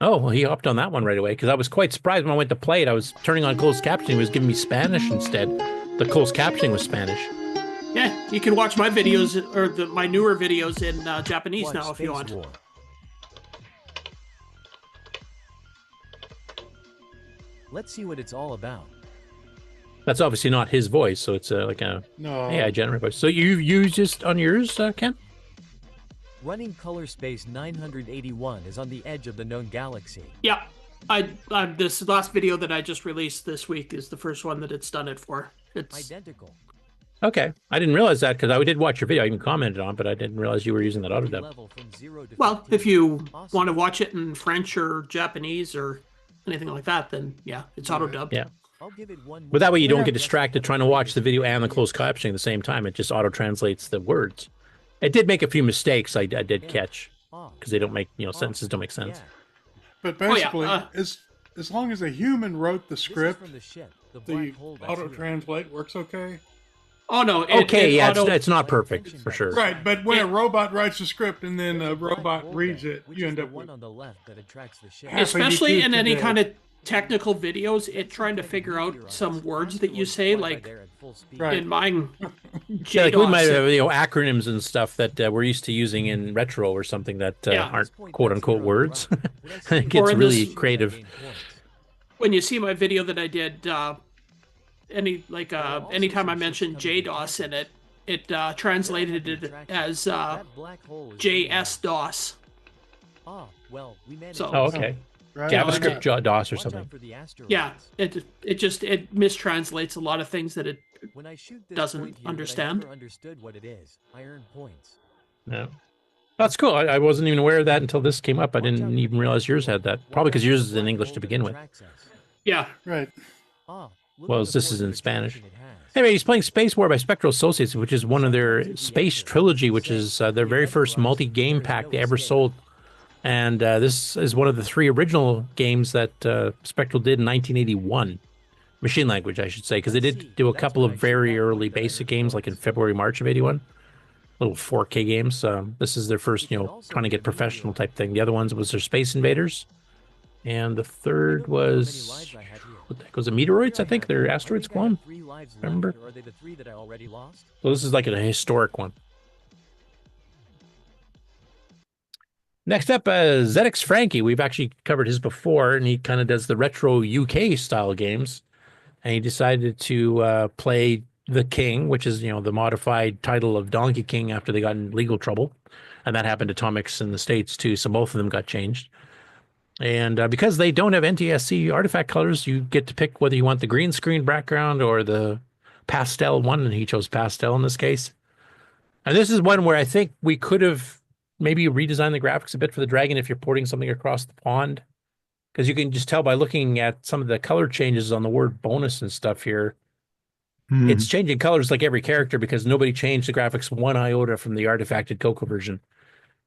Oh, well, he hopped on that one right away because I was quite surprised when I went to play it. I was turning on closed captioning. It was giving me Spanish instead. The closed captioning was Spanish. Yeah, you can watch my videos or my newer videos in Japanese now if you want. Let's see what it's all about. That's obviously not his voice, so it's like a AI generated voice. So you use just on yours, Ken? Running color space 981 is on the edge of the known galaxy. Yeah, this last video that I just released this week is the first one that it's done it for. It's identical. Okay, I didn't realize that because I did watch your video. I even commented on, but I didn't realize you were using that auto dub. Well, if you want to watch it in French or Japanese or anything like that, then yeah, it's auto dubbed. Yeah. But that way you don't get distracted trying to watch the video and the closed captioning at the same time. It just auto translates the words. It did make a few mistakes. I did catch because they don't make sentences don't make sense. But basically, as long as a human wrote the script, the auto translate works okay. Oh no! It's not perfect for sure. Right, but when a robot writes a script and then a robot reads it, you end up with especially in any kind of technical videos, it trying to figure out some words that you say, like in mine. Yeah, like we might have acronyms and stuff that we're used to using in retro or something that aren't quote unquote words. It gets really creative. When you see my video that I did, anytime I mentioned JDOS in it, it translated it as JS DOS. So, okay. Right. JavaScript DOS or something. Yeah, it mistranslates a lot of things that it doesn't understand. What it is. I earn points. No. That's cool. I wasn't even aware of that until this came up. I didn't even realize yours had that. Probably because yours is in English to begin with. Yeah. Right. Well, this is in Spanish. Anyway, he's playing Space War by Spectral Associates, which is one of their Space Trilogy, which is their very first multi-game pack they ever sold. And this is one of the 3 original games that Spectral did in 1981. Machine Language, I should say, because they did do a couple of very early basic games, like in February, March of 81. Little 4K games. This is their first, trying to get professional type thing. The other ones was their Space Invaders. And the third was, what the heck was it, Meteoroids, I think? They're Asteroid Squad, remember? So this is like a historic one. Next up, ZX Frankie. We've actually covered his before, and he kind of does the retro UK style games. And he decided to play The King, which is, the modified title of Donkey King after they got in legal trouble. And that happened to Atomics in the States too, so both of them got changed. And because they don't have NTSC artifact colors, you get to pick whether you want the green screen background or the pastel one, and he chose pastel in this case. And this is one where I think we could have maybe redesign the graphics a bit for the dragon if you're porting something across the pond, because you can just tell by looking at some of the color changes on the word bonus and stuff here. It's changing colors like every character because nobody changed the graphics one iota from the artifacted CoCo version.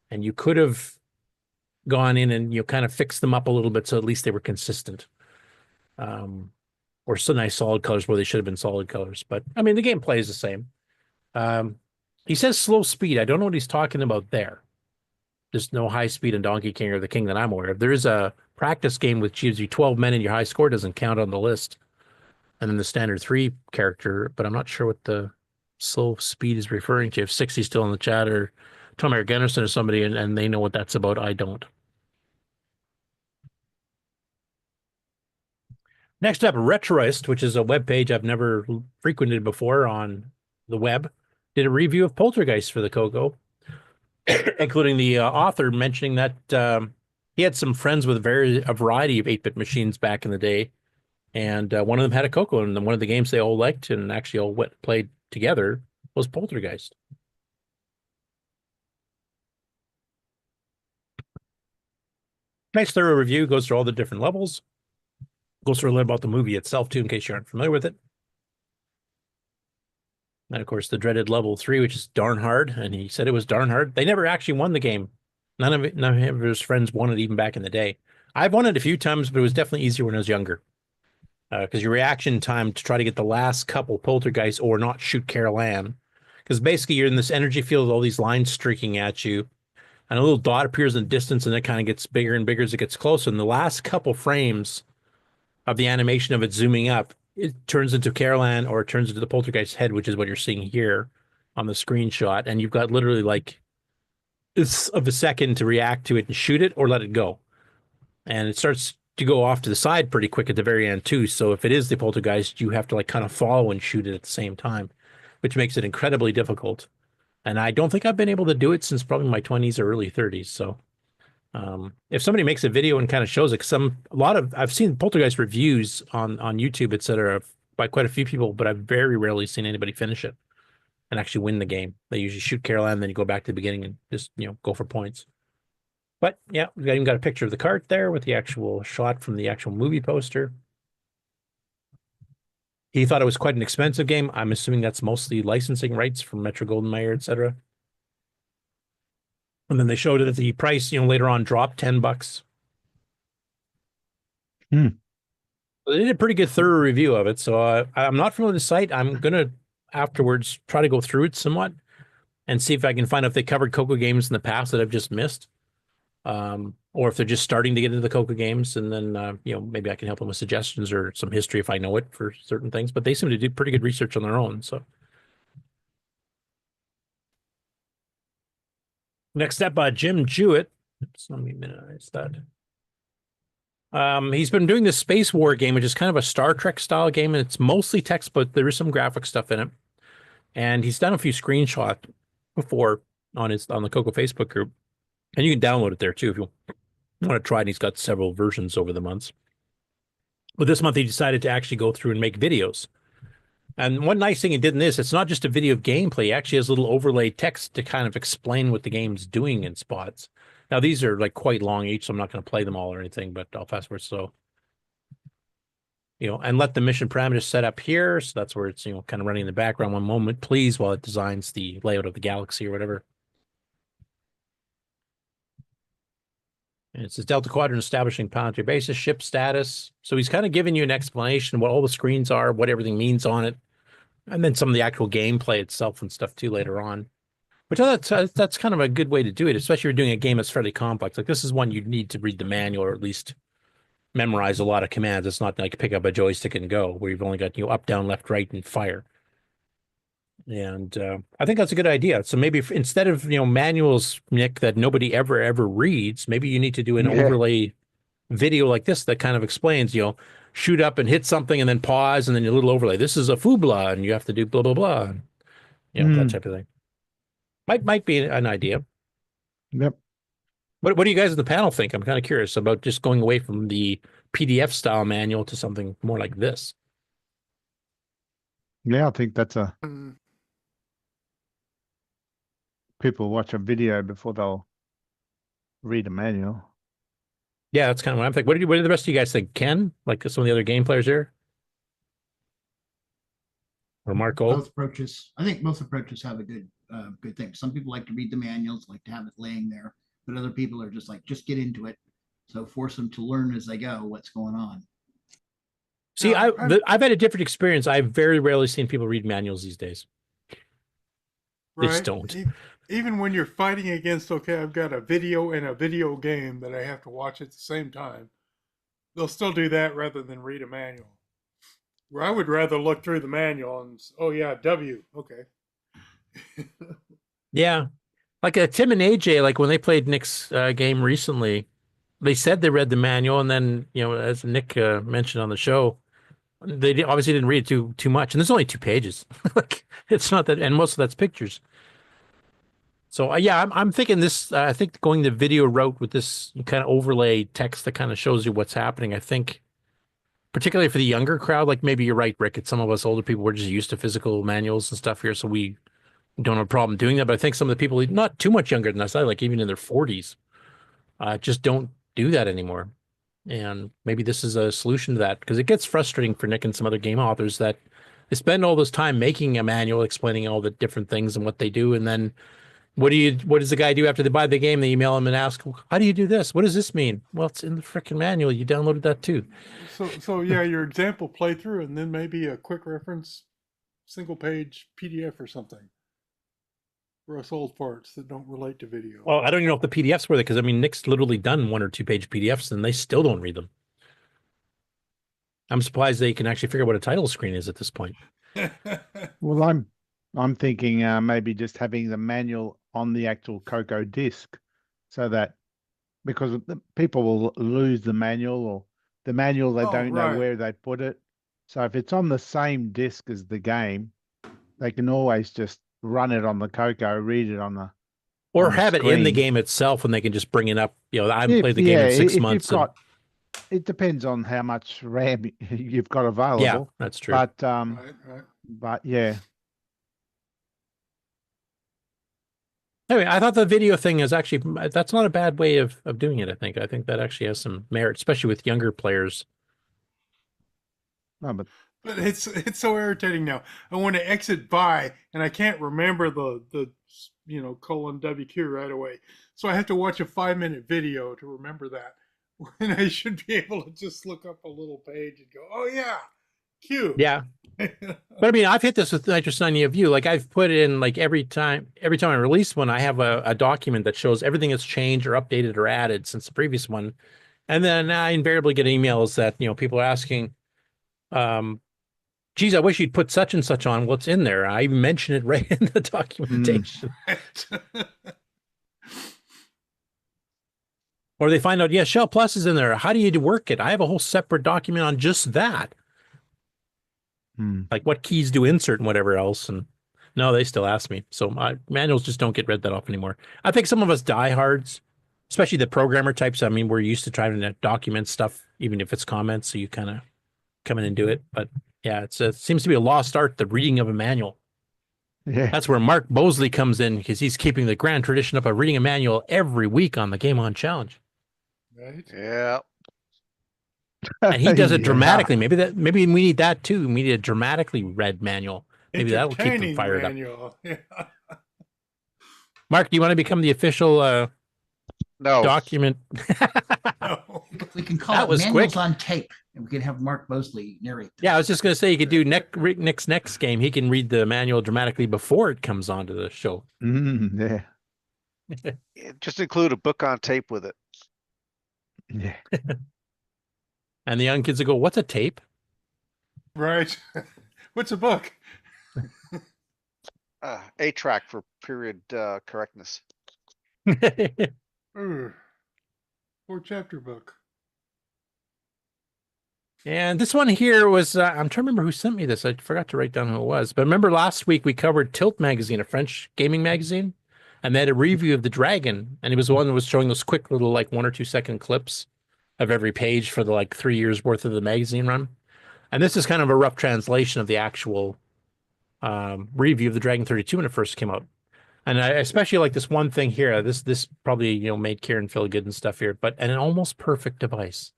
And you could have gone in and kind of fixed them up a little bit so at least they were consistent. Or some nice solid colors where they should have been solid colors. But I mean, the gameplay is the same. He says slow speed. I don't know what he's talking about there. There's no high speed in Donkey King or the King that I'm aware of. There is a practice game, which gives you 12 men and your high score doesn't count on the list. And then the standard 3 character, but I'm not sure what the slow speed is referring to. If 60's still in the chat, or Tom Eric Anderson or somebody, and they know what that's about, I don't. Next up, Retroist, which is a web page I've never frequented before on the web, did a review of Poltergeist for the CoCo, including the author mentioning that he had some friends with a variety of 8-bit machines back in the day, and one of them had a CoCo, and one of the games they all liked and actually all played together was Poltergeist. Nice thorough review, goes through all the different levels, goes through a little about the movie itself too, in case you aren't familiar with it. And of course, the dreaded level 3, which is darn hard, and he said it was darn hard. They never actually won the game. None of his friends won it even back in the day. I've won it a few times, but it was definitely easier when I was younger. Because your reaction time to try to get the last couple Poltergeists or not shoot Carol Ann, because basically you're in this energy field with all these lines streaking at you, and a little dot appears in the distance, and it kind of gets bigger and bigger as it gets closer. And the last couple frames of the animation of it zooming up, it turns into Carol Ann or it turns into the Poltergeist head, which is what you're seeing here on the screenshot. And you've got literally like it's of a second to react to it and shoot it or let it go. And it starts to go off to the side pretty quick at the very end too. So if it is the Poltergeist, you have to like kind of follow and shoot it at the same time, which makes it incredibly difficult. And I don't think I've been able to do it since probably my 20s or early 30s. So if somebody makes a video and kind of shows it, I've seen Poltergeist reviews on YouTube, etc., by quite a few people, but I've very rarely seen anybody finish it and actually win the game. They usually shoot Carol Ann, and then you go back to the beginning and just, go for points. But yeah, we've even got a picture of the cart there with the actual shot from the actual movie poster. He thought it was quite an expensive game. I'm assuming that's mostly licensing rights from Metro-Goldwyn-Mayer, etc. And then they showed it at the price, later on dropped $10. So they did a pretty good thorough review of it. So I'm not familiar with the site. I'm going to afterwards try to go through it somewhat and see if I can find out if they covered CoCo games in the past that I've just missed. Or if they're just starting to get into the CoCo games, and then, maybe I can help them with suggestions or some history if I know it for certain things. But they seem to do pretty good research on their own. So next up, Jim Jewett. Oops, let me minimize that. He's been doing this Space War game, which is kind of a Star Trek style game, and it's mostly text, but there is some graphic stuff in it. And he's done a few screenshots before on the CoCo Facebook group, and you can download it there too if you want to try it. He's got several versions over the months. But this month he decided to actually go through and make videos. And one nice thing he did in this, it's not just a video of gameplay. He actually has little overlay text to kind of explain what the game's doing in spots. Now, these are like quite long each, so I'm not going to play them all or anything, but I'll fast forward. So, and let the mission parameters set up here. So that's where it's, kind of running in the background. One moment, please, while it designs the layout of the galaxy or whatever. And it says Delta Quadrant establishing planetary basis, ship status. So he's kind of giving you an explanation of what all the screens are, what everything means on it, and then some of the actual gameplay itself and stuff too later on. Which that's kind of a good way to do it, especially if you're doing a game that's fairly complex. Like this is one you need to read the manual or at least memorize a lot of commands. It's not like pick up a joystick and go, where you've only got up, down, left, right, and fire. And I think that's a good idea. So maybe instead of manuals, Nick, that nobody ever reads, maybe you need to do an overlay video like this that kind of explains, shoot up and hit something and then pause and then a little overlay. This is a foobla and you have to do blah blah blah. And, that type of thing. Might be an idea. Yep. What do you guys in the panel think? I'm kind of curious about just going away from the PDF style manual to something more like this. Yeah, I think that's people watch a video before they'll read a manual. Yeah, that's kind of what I'm thinking. What do the rest of you guys think? Ken, like some of the other game players here? Or Marco? Both approaches. I think both approaches have a good thing. Some people like to read the manuals, like to have it laying there, but other people are just like, just get into it. So force them to learn as they go what's going on. See, I've had a different experience. I've very rarely seen people read manuals these days. They just don't. Even when you're fighting against, okay, I've got a video and a video game that I have to watch at the same time. they'll still do that rather than read a manual. Where I would rather look through the manual and, oh yeah, W, okay. Yeah. Like Tim and AJ, like when they played Nick's game recently, they said they read the manual, and then, you know, as Nick mentioned on the show, they obviously didn't read it too much, and there's only 2 pages. Like, it's not that, and most of that's pictures. So yeah, I'm thinking this. I think going the video route with this kind of overlay text that kind of shows you what's happening. I think, particularly for the younger crowd, like maybe you're right, Rick. It's some of us older people, we're just used to physical manuals and stuff here, so we don't have a problem doing that. But I think some of the people not too much younger than us, like even in their 40s, just don't do that anymore. And maybe this is a solution to that, because it gets frustrating for Nick and some other game authors that they spend all this time making a manual explaining all the different things and what they do, and then what does the guy do after they buy the game? They email him and ask, how do you do this? What does this mean? Well, it's in the freaking manual. You downloaded that too. So yeah, your example playthrough, and then maybe a quick reference, single page PDF or something for us old parts that don't relate to video. Well, I don't even know if the PDFs were there, because I mean, Nick's literally done 1 or 2 page PDFs and they still don't read them. I'm surprised they can actually figure out what a title screen is at this point. Well, I'm thinking maybe just having the manual on the actual CoCo disc, so that, because the people will lose the manual, or the manual they don't know where they put it. So if it's on the same disc as the game, they can always just run it on the CoCo, read it on the, or on the have it in the screen. game itself, and they can just bring it up. You know, I haven't played the game in 6 months. It depends on how much RAM you've got available. Yeah, that's true. But Right. but yeah. Anyway, I thought the video thing is actually, that's not a bad way of doing it. I think that actually has some merit, especially with younger players. No, but it's so irritating now. I want to exit by, and I can't remember the :WQ right away. So I have to watch a 5-minute video to remember that. When I should be able to just look up a little page and go, oh yeah, Q. Yeah. But I mean, I've hit this with Nitrous 90 of you. Like, I've put in, like, every time I release one, I have a document that shows everything that's changed or updated or added since the previous one. And then I invariably get emails that, you know, people are asking, geez, I wish you'd put such and such on. What's in there? I mention it right in the documentation. Or they find out, yeah, Shell Plus is in there. How do you work it? I have a whole separate document on just that. Like what keys do insert and whatever else. And no, they still ask me. So my manuals just don't get read that often anymore. I think some of us diehards, especially the programmer types, I mean, we're used to trying to document stuff, even if it's comments. So you kind of come in and do it. But yeah, it seems to be a lost art, the reading of a manual. Yeah. That's where Mark Bosley comes in, because he's keeping the grand tradition up of reading a manual every week on the Game On Challenge. Right. Yeah. And he does it dramatically. Maybe we need that too. We need a dramatically read manual. Maybe that'll keep them fired manual. Up. Yeah. Mark, do you want to become the official document? No. We can call it Manuals on Tape, and we can have Mark Bosley narrate. Yeah, I was just going to say, you could do Nick's next game. He can read the manual dramatically before it comes onto the show. Yeah. Just include a book on tape with it. Yeah. And the young kids will go, what's a tape? Right. What's a book? A track for period correctness. Or chapter book. And this one here was, I'm trying to remember who sent me this. I forgot to write down who it was. But remember last week we covered Tilt magazine, a French gaming magazine, and they had a review of the Dragon. And he was the one that was showing those quick little, like, 1 or 2 second clips of every page for the, like, 3 years worth of the magazine run. And this is kind of a rough translation of the actual review of the Dragon 32 when it first came out. And I especially like this one thing here. This probably, you know, made Kieran feel good and stuff here, but an almost perfect device.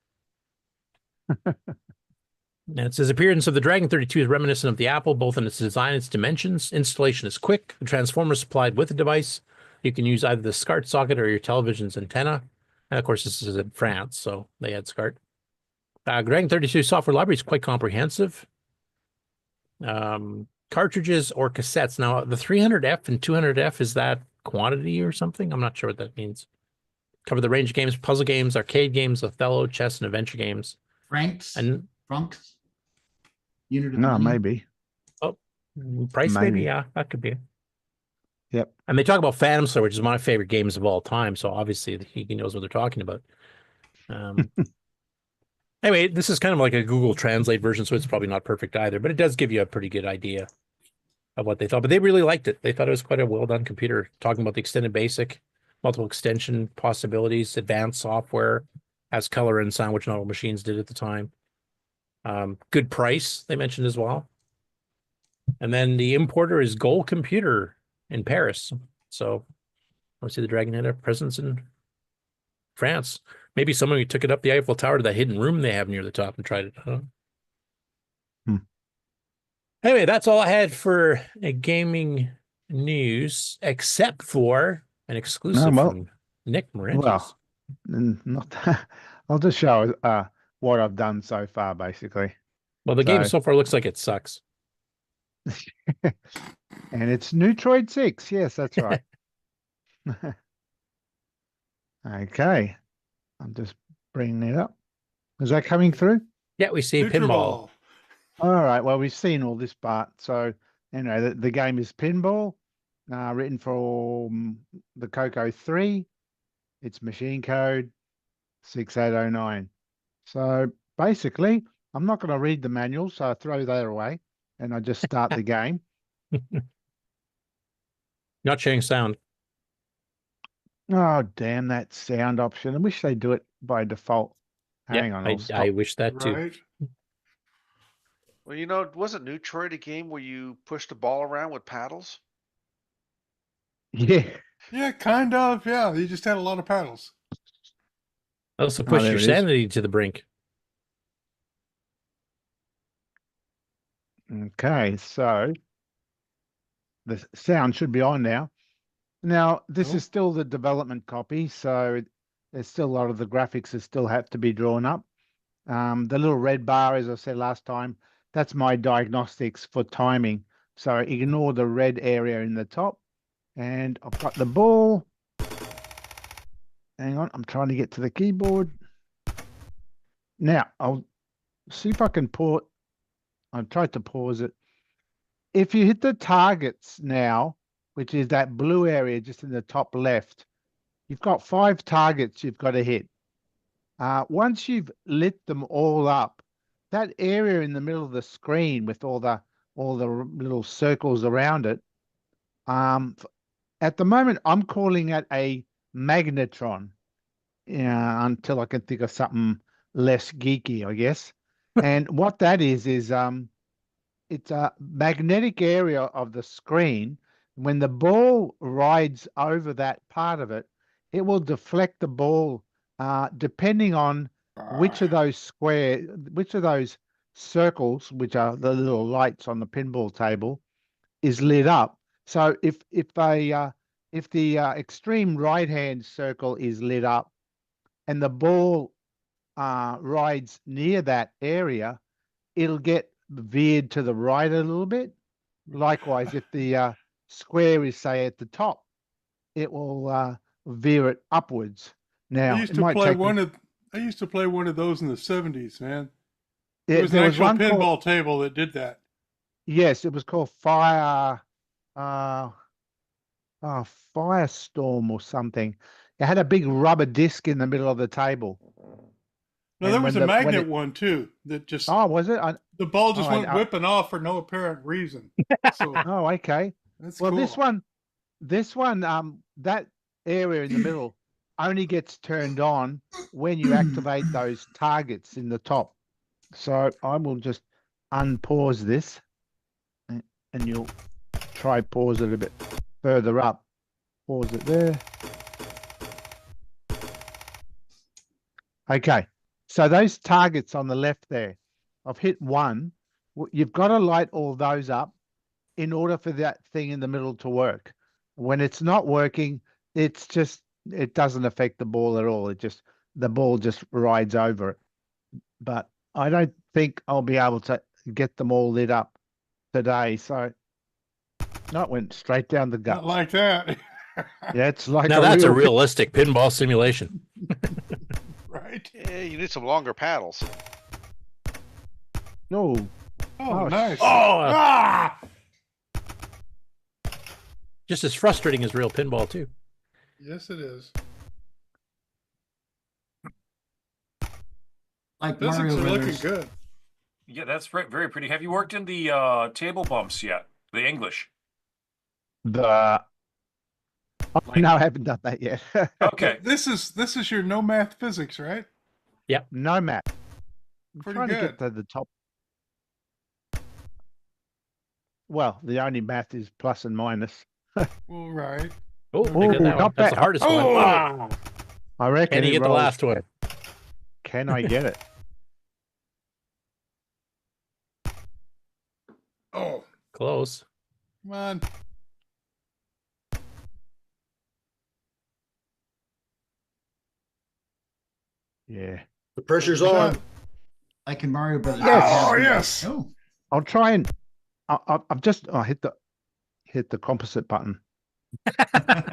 And it says, appearance of the Dragon 32 is reminiscent of the Apple, both in its design and its dimensions. Installation is quick. The transformer is supplied with the device. You can use either the SCART socket or your television's antenna. And of course, this is in France, so they had SCART. Dragon 32 software library is quite comprehensive. Cartridges or cassettes. Now, the 300F and 200F, is that quantity or something? I'm not sure what that means. Cover the range of games, puzzle games, arcade games, Othello, chess, and adventure games. Francs? And Francs? Unit of No, money? maybe. oh, price maybe. Maybe. Yeah, that could be. Yep. And they talk about Phantom Star, which is my favorite games of all time. So obviously he knows what they're talking about. Anyway, this is kind of like a Google Translate version, so it's probably not perfect either, but it does give you a pretty good idea of what they thought. But they really liked it. They thought it was quite a well-done computer, talking about the extended basic, multiple extension possibilities, advanced software, has color and sound, which not all machines did at the time. Good price, they mentioned as well. And then the importer is Gold Computer in Paris. So obviously the Dragon had a presence in France. Maybe someone who took it up the Eiffel Tower to that hidden room they have near the top and tried it. Huh? Anyway, that's all I had for gaming news, except for an exclusive from Nick Morentis. Well, not I'll just show what I've done so far, basically. Well, the game so far looks like it sucks. And it's Neutroid 6. Yes, that's right. Okay. I'm just bringing it up. Is that coming through? Yeah, we see pinball. All right. Well, we've seen all this part. So, anyway, the game is Pinball, written for the CoCo 3. It's machine code 6809. So, basically, I'm not going to read the manual, so I throw that away and I just start the game. Not sharing sound. Oh, damn that sound option. I wish they'd do it by default. Hang on. I wish that too. Right. Well, you know, wasn't Neutroid a game where you pushed a ball around with paddles? Yeah. Yeah, kind of. Yeah, you just had a lot of paddles. Also push there your it is. sanity to the brink. Okay, so the sound should be on now. Now, this is still the development copy, so there's still a lot of the graphics that still have to be drawn up. The little red bar, as I said last time, that's my diagnostics for timing. So ignore the red area in the top. And I've got the ball. Hang on, I'm trying to get to the keyboard. Now, I'll see if I can pause. I've tried to pause it. If you hit the targets now, which is that blue area just in the top left, you've got 5 targets you've got to hit. Once you've lit them all up, that area in the middle of the screen with all the little circles around it, at the moment I'm calling it a magnetron, until I can think of something less geeky, I guess. And what that is it's a magnetic area of the screen. When the ball rides over that part of it, it will deflect the ball depending on which of those circles, which are the little lights on the pinball table, is lit up. So if the extreme right-hand circle is lit up and the ball rides near that area, it'll get veered to the right a little bit. Likewise, if the square is, say, at the top, it will veer it upwards. Now, I used to play one of those in the 70s, man. Yeah, It was an there was actual one pinball called- table that did that. Yes, it was called Firestorm or something. It had a big rubber disc in the middle of the table. No, And there was when a the- when magnet it- one too that just Oh, was it? the ball just Oh, went whipping off for no apparent reason. So Oh, okay. that's Well, cool. this one, that area in the middle only gets turned on when you activate those targets in the top. So I will just unpause this, and you'll try pause it a bit further up. Pause it there. Okay. So those targets on the left there, I've hit one. You've got to light all those up in order for that thing in the middle to work. When it's not working, it doesn't affect the ball at all. The ball just rides over it. But I don't think I'll be able to get them all lit up today. So no, it went straight down the gut. Not like that. Yeah, it's like Now that's a realistic pinball simulation. Right. Yeah, you need some longer paddles. No. Oh, nice. Oh! Just as frustrating as real pinball, too. Yes, it is. Like Physics Mario are looking Brothers. good. Yeah, that's very pretty. Have you worked in the table bumps yet? The English. No, I haven't done that yet. Okay. This is your no math physics, right? Yep. No math. I'm Pretty trying to good. get to the top. Well, the only math is plus and minus. Well, right. Oh, I got that one. not That's bad. the hardest one. Oh! I reckon. Can you it get the rolls. last one? Can I get it? Oh, Close. come on. Yeah. The pressure's on. Like in Mario Brothers. Yes. Oh, yes. Oh, I'll try and I've just hit the composite button.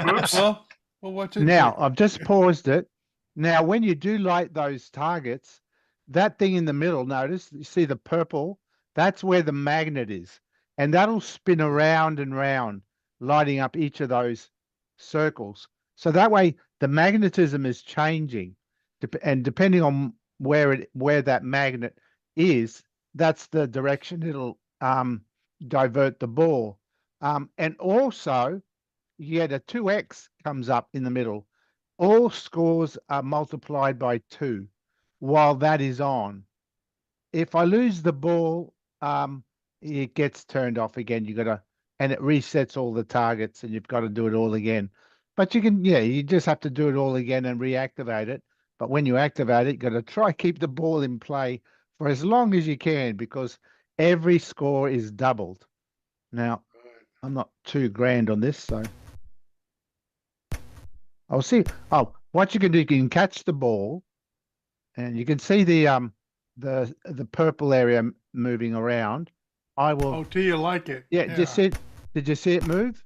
Oops. Well, watch it. Now I've just paused it. Now, when you do light those targets, that thing in the middle, notice you see the purple. That's where the magnet is, and that'll spin around and round, lighting up each of those circles. So that way, the magnetism is changing, and depending on where that magnet is, that's the direction it'll divert the ball. And also, you get a 2x comes up in the middle. All scores are multiplied by 2 while that is on. If I lose the ball, it gets turned off again. And it resets all the targets, and you've got to do it all again. But you just have to do it all again and reactivate it. But when you activate it, you got to try keep the ball in play for as long as you can, because every score is doubled. Now, I'm not too grand on this, so I'll see. Oh, what you can do, you can catch the ball, and you can see the purple area moving around. I will. Oh, do you like it? Yeah, just see it. Did you see it move?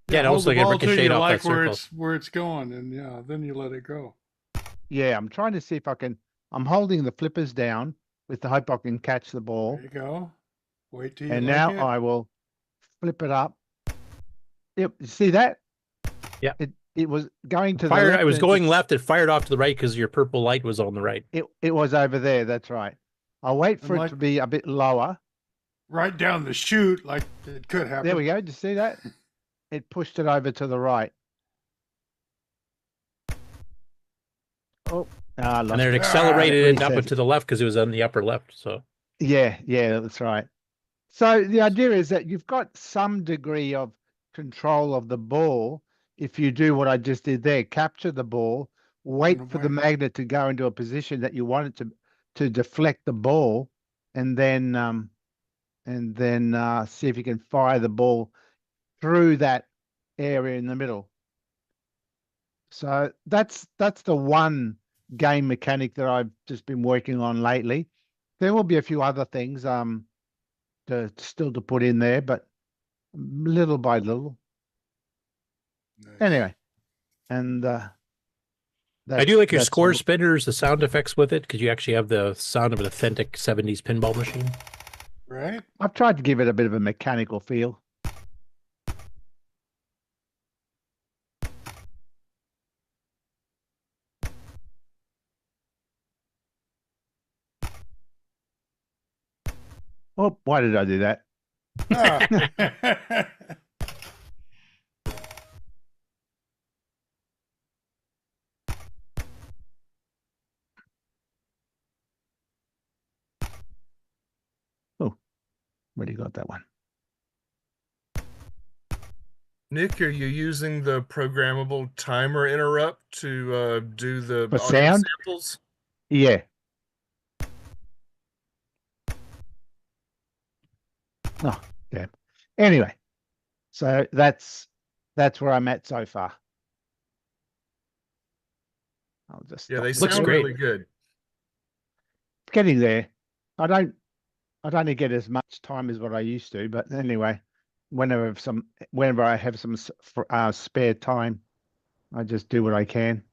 Yeah, it hold looks the like it ball till ricocheted you off like that where circle. where it's going, and yeah, then you let it go. Yeah, I'm trying to see if I can. I'm holding the flippers down with the hope I can catch the ball. There you go. Wait till you And like now it. I will flip it up. Yep, you see that? Yeah. It was going to the Fired. left. It was and going left. It fired off to the right because your purple light was on the right. It was over there. That's right. I'll wait for it to be a bit lower. Right down the chute, like it could happen. There we go. Did you see that? It pushed it over to the right. Oh, And then it accelerated it up reset and to the left because it was on the upper left. So Yeah, that's right. So the idea is that you've got some degree of control of the ball if you do what I just did there. Capture the ball, wait for the magnet to go into a position that you want it to deflect the ball, and then see if you can fire the ball through that area in the middle. So that's the one game mechanic that I've just been working on lately. There will be a few other things to put in there, but little by little. Anyway, and I do like your score spinners, the sound effects with it, because you actually have the sound of an authentic 70s pinball machine. Right. I've tried to give it a bit of a mechanical feel. Oh, why did I do that? Oh, where do you got that one? Nick, are you using the programmable timer interrupt to do the For audio sound? samples? Yeah. Oh, damn. Anyway, so that's where I'm at so far. I'll just Yeah, they stop sound there. really good. Getting there. I don't get as much time as what I used to, but anyway, whenever I have some spare time, I just do what I can.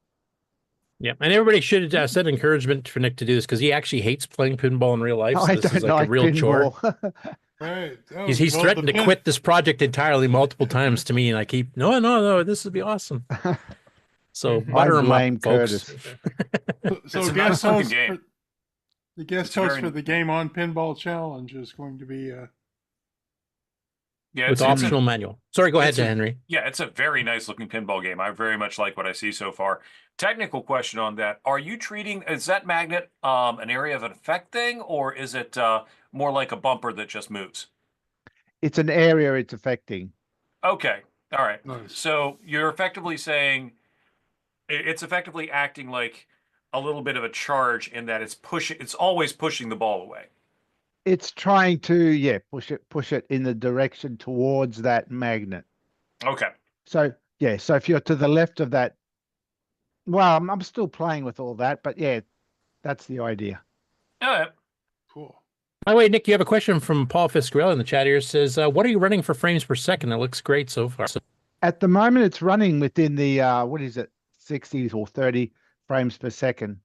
Yeah, and everybody should send encouragement for Nick to do this because he actually hates playing pinball in real life. So I this is don't like a like real chore. pinball. Right. Oh, He's well, threatened the to quit this project entirely multiple times to me, and I keep no, this would be awesome. So butter him up, folks. So guest host for, the guest host for the Game On Pinball Challenge is going to be Yeah, with optional manual. Sorry, go ahead, Henry. Yeah, it's a very nice looking pinball game. I very much like what I see so far. Technical question on that: are you treating is that magnet an area of an effect thing, or is it more like a bumper that just moves? It's an area it's affecting. Okay, all right. Nice. So you're effectively saying it's effectively acting like a little bit of a charge in that it's always pushing the ball away. It's trying to, push it in the direction towards that magnet. Okay. So, so if you're to the left of that, well, I'm still playing with all that, but yeah, that's the idea. All right. Cool. By the way, Nick, you have a question from Paul Fiscarella in the chat here. Says, what are you running for frames per second? It looks great so far. At the moment, it's running within the, 60s or 30 frames per second.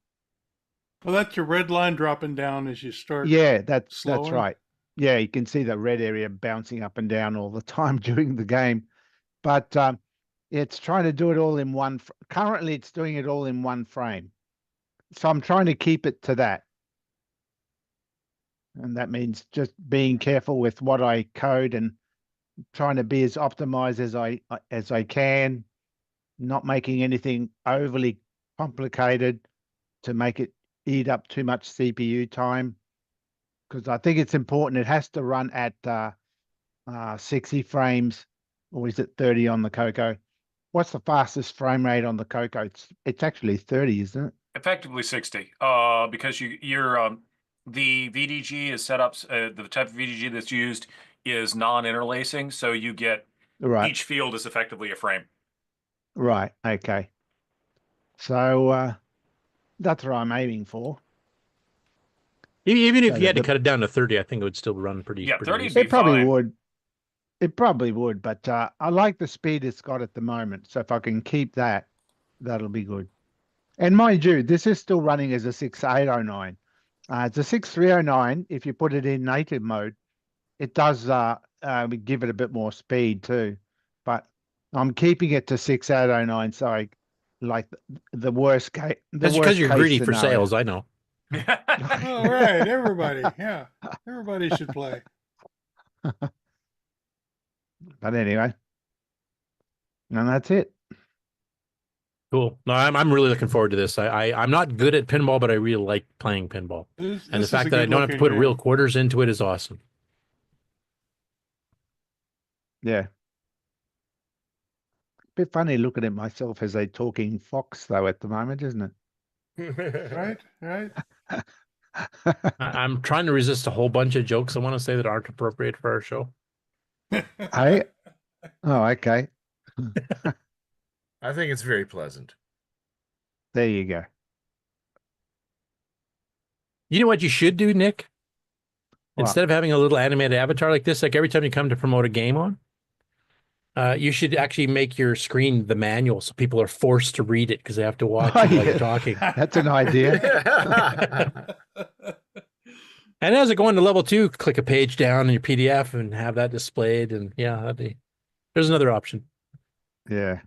Well, that's your red line dropping down as you start. Yeah, that's slowing. right. Yeah, you can see the red area bouncing up and down all the time during the game. But it's trying to do it all in one. Currently, it's doing it all in one frame. So I'm trying to keep it to that. And that means just being careful with what I code and trying to be as optimized as I can, not making anything overly complicated to make it eat up too much CPU time. Because I think it's important. It has to run at 60 frames, or is it 30 on the CoCo? What's the fastest frame rate on the CoCo? It's actually 30, isn't it? Effectively 60, because you're the VDG is set up. The type of VDG that's used is non-interlacing, so you get each field is effectively a frame. Right. Okay. So that's what I'm aiming for. Even if you had to cut it down to 30, I think it would still run pretty. Yeah, 30 It probably would. It probably would, but I like the speed it's got at the moment. So if I can keep that, that'll be good. And mind you, this is still running as a 6809. It's a 6309. If you put it in native mode, it does give it a bit more speed too. But I'm keeping it to 6809. So I like the worst case. That's because you're greedy for sales. I know. All right, everybody. Yeah, everybody should play. But anyway, and that's it. Cool. No, I'm really looking forward to this. I'm not good at pinball, but I really like playing pinball. And the fact that I don't have to put real quarters into it is awesome. Yeah. Bit funny looking at myself as a talking fox, though, at the moment, isn't it? Right. I'm trying to resist a whole bunch of jokes I want to say that aren't appropriate for our show. Hey. Oh, okay. I think it's very pleasant. There you go. You know what you should do, Nick? What? Instead of having a little animated avatar like this, like every time you come to promote a game on, you should actually make your screen the manual so people are forced to read it because they have to watch it while you're talking. That's an idea. And as I go into level 2, click a page down in your PDF and have that displayed. And yeah, there's another option. Yeah.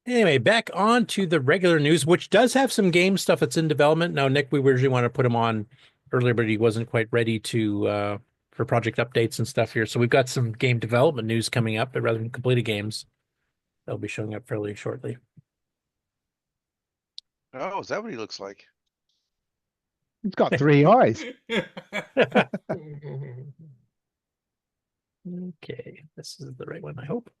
Anyway, back on to the regular news, which does have some game stuff that's in development. Now, Nick, we originally wanted to put him on earlier, but he wasn't quite ready to for project updates and stuff here. So we've got some game development news coming up, but rather than completed games, they'll be showing up fairly shortly. Oh, is that what he looks like? It's got 3 eyes. Okay, this is the right one, I hope.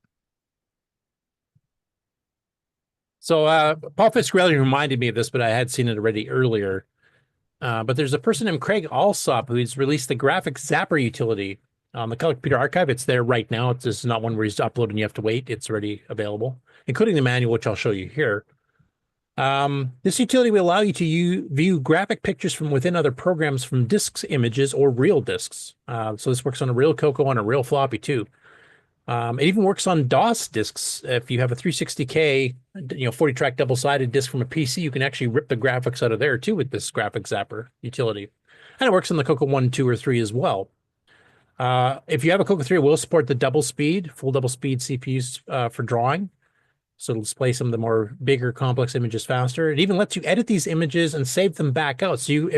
So Paul Fiscarelli reminded me of this, but I had seen it already earlier. But there's a person named Craig Alsop who's released the graphic Zapper utility on the Color Computer Archive. It's there right now. This is not one where he's uploaded and you have to wait. It's already available, including the manual, which I'll show you here. This utility will allow you to view graphic pictures from within other programs from disks, images, or real disks. So this works on a real CoCo, on a real floppy too. It even works on DOS discs. If you have a 360K, 40-track double-sided disc from a PC, you can actually rip the graphics out of there too with this graphic zapper utility. And it works on the CoCo 1, 2, or 3 as well. If you have a CoCo 3, it will support the full double speed CPUs for drawing. So it'll display some of the more bigger, complex images faster. It even lets you edit these images and save them back out. So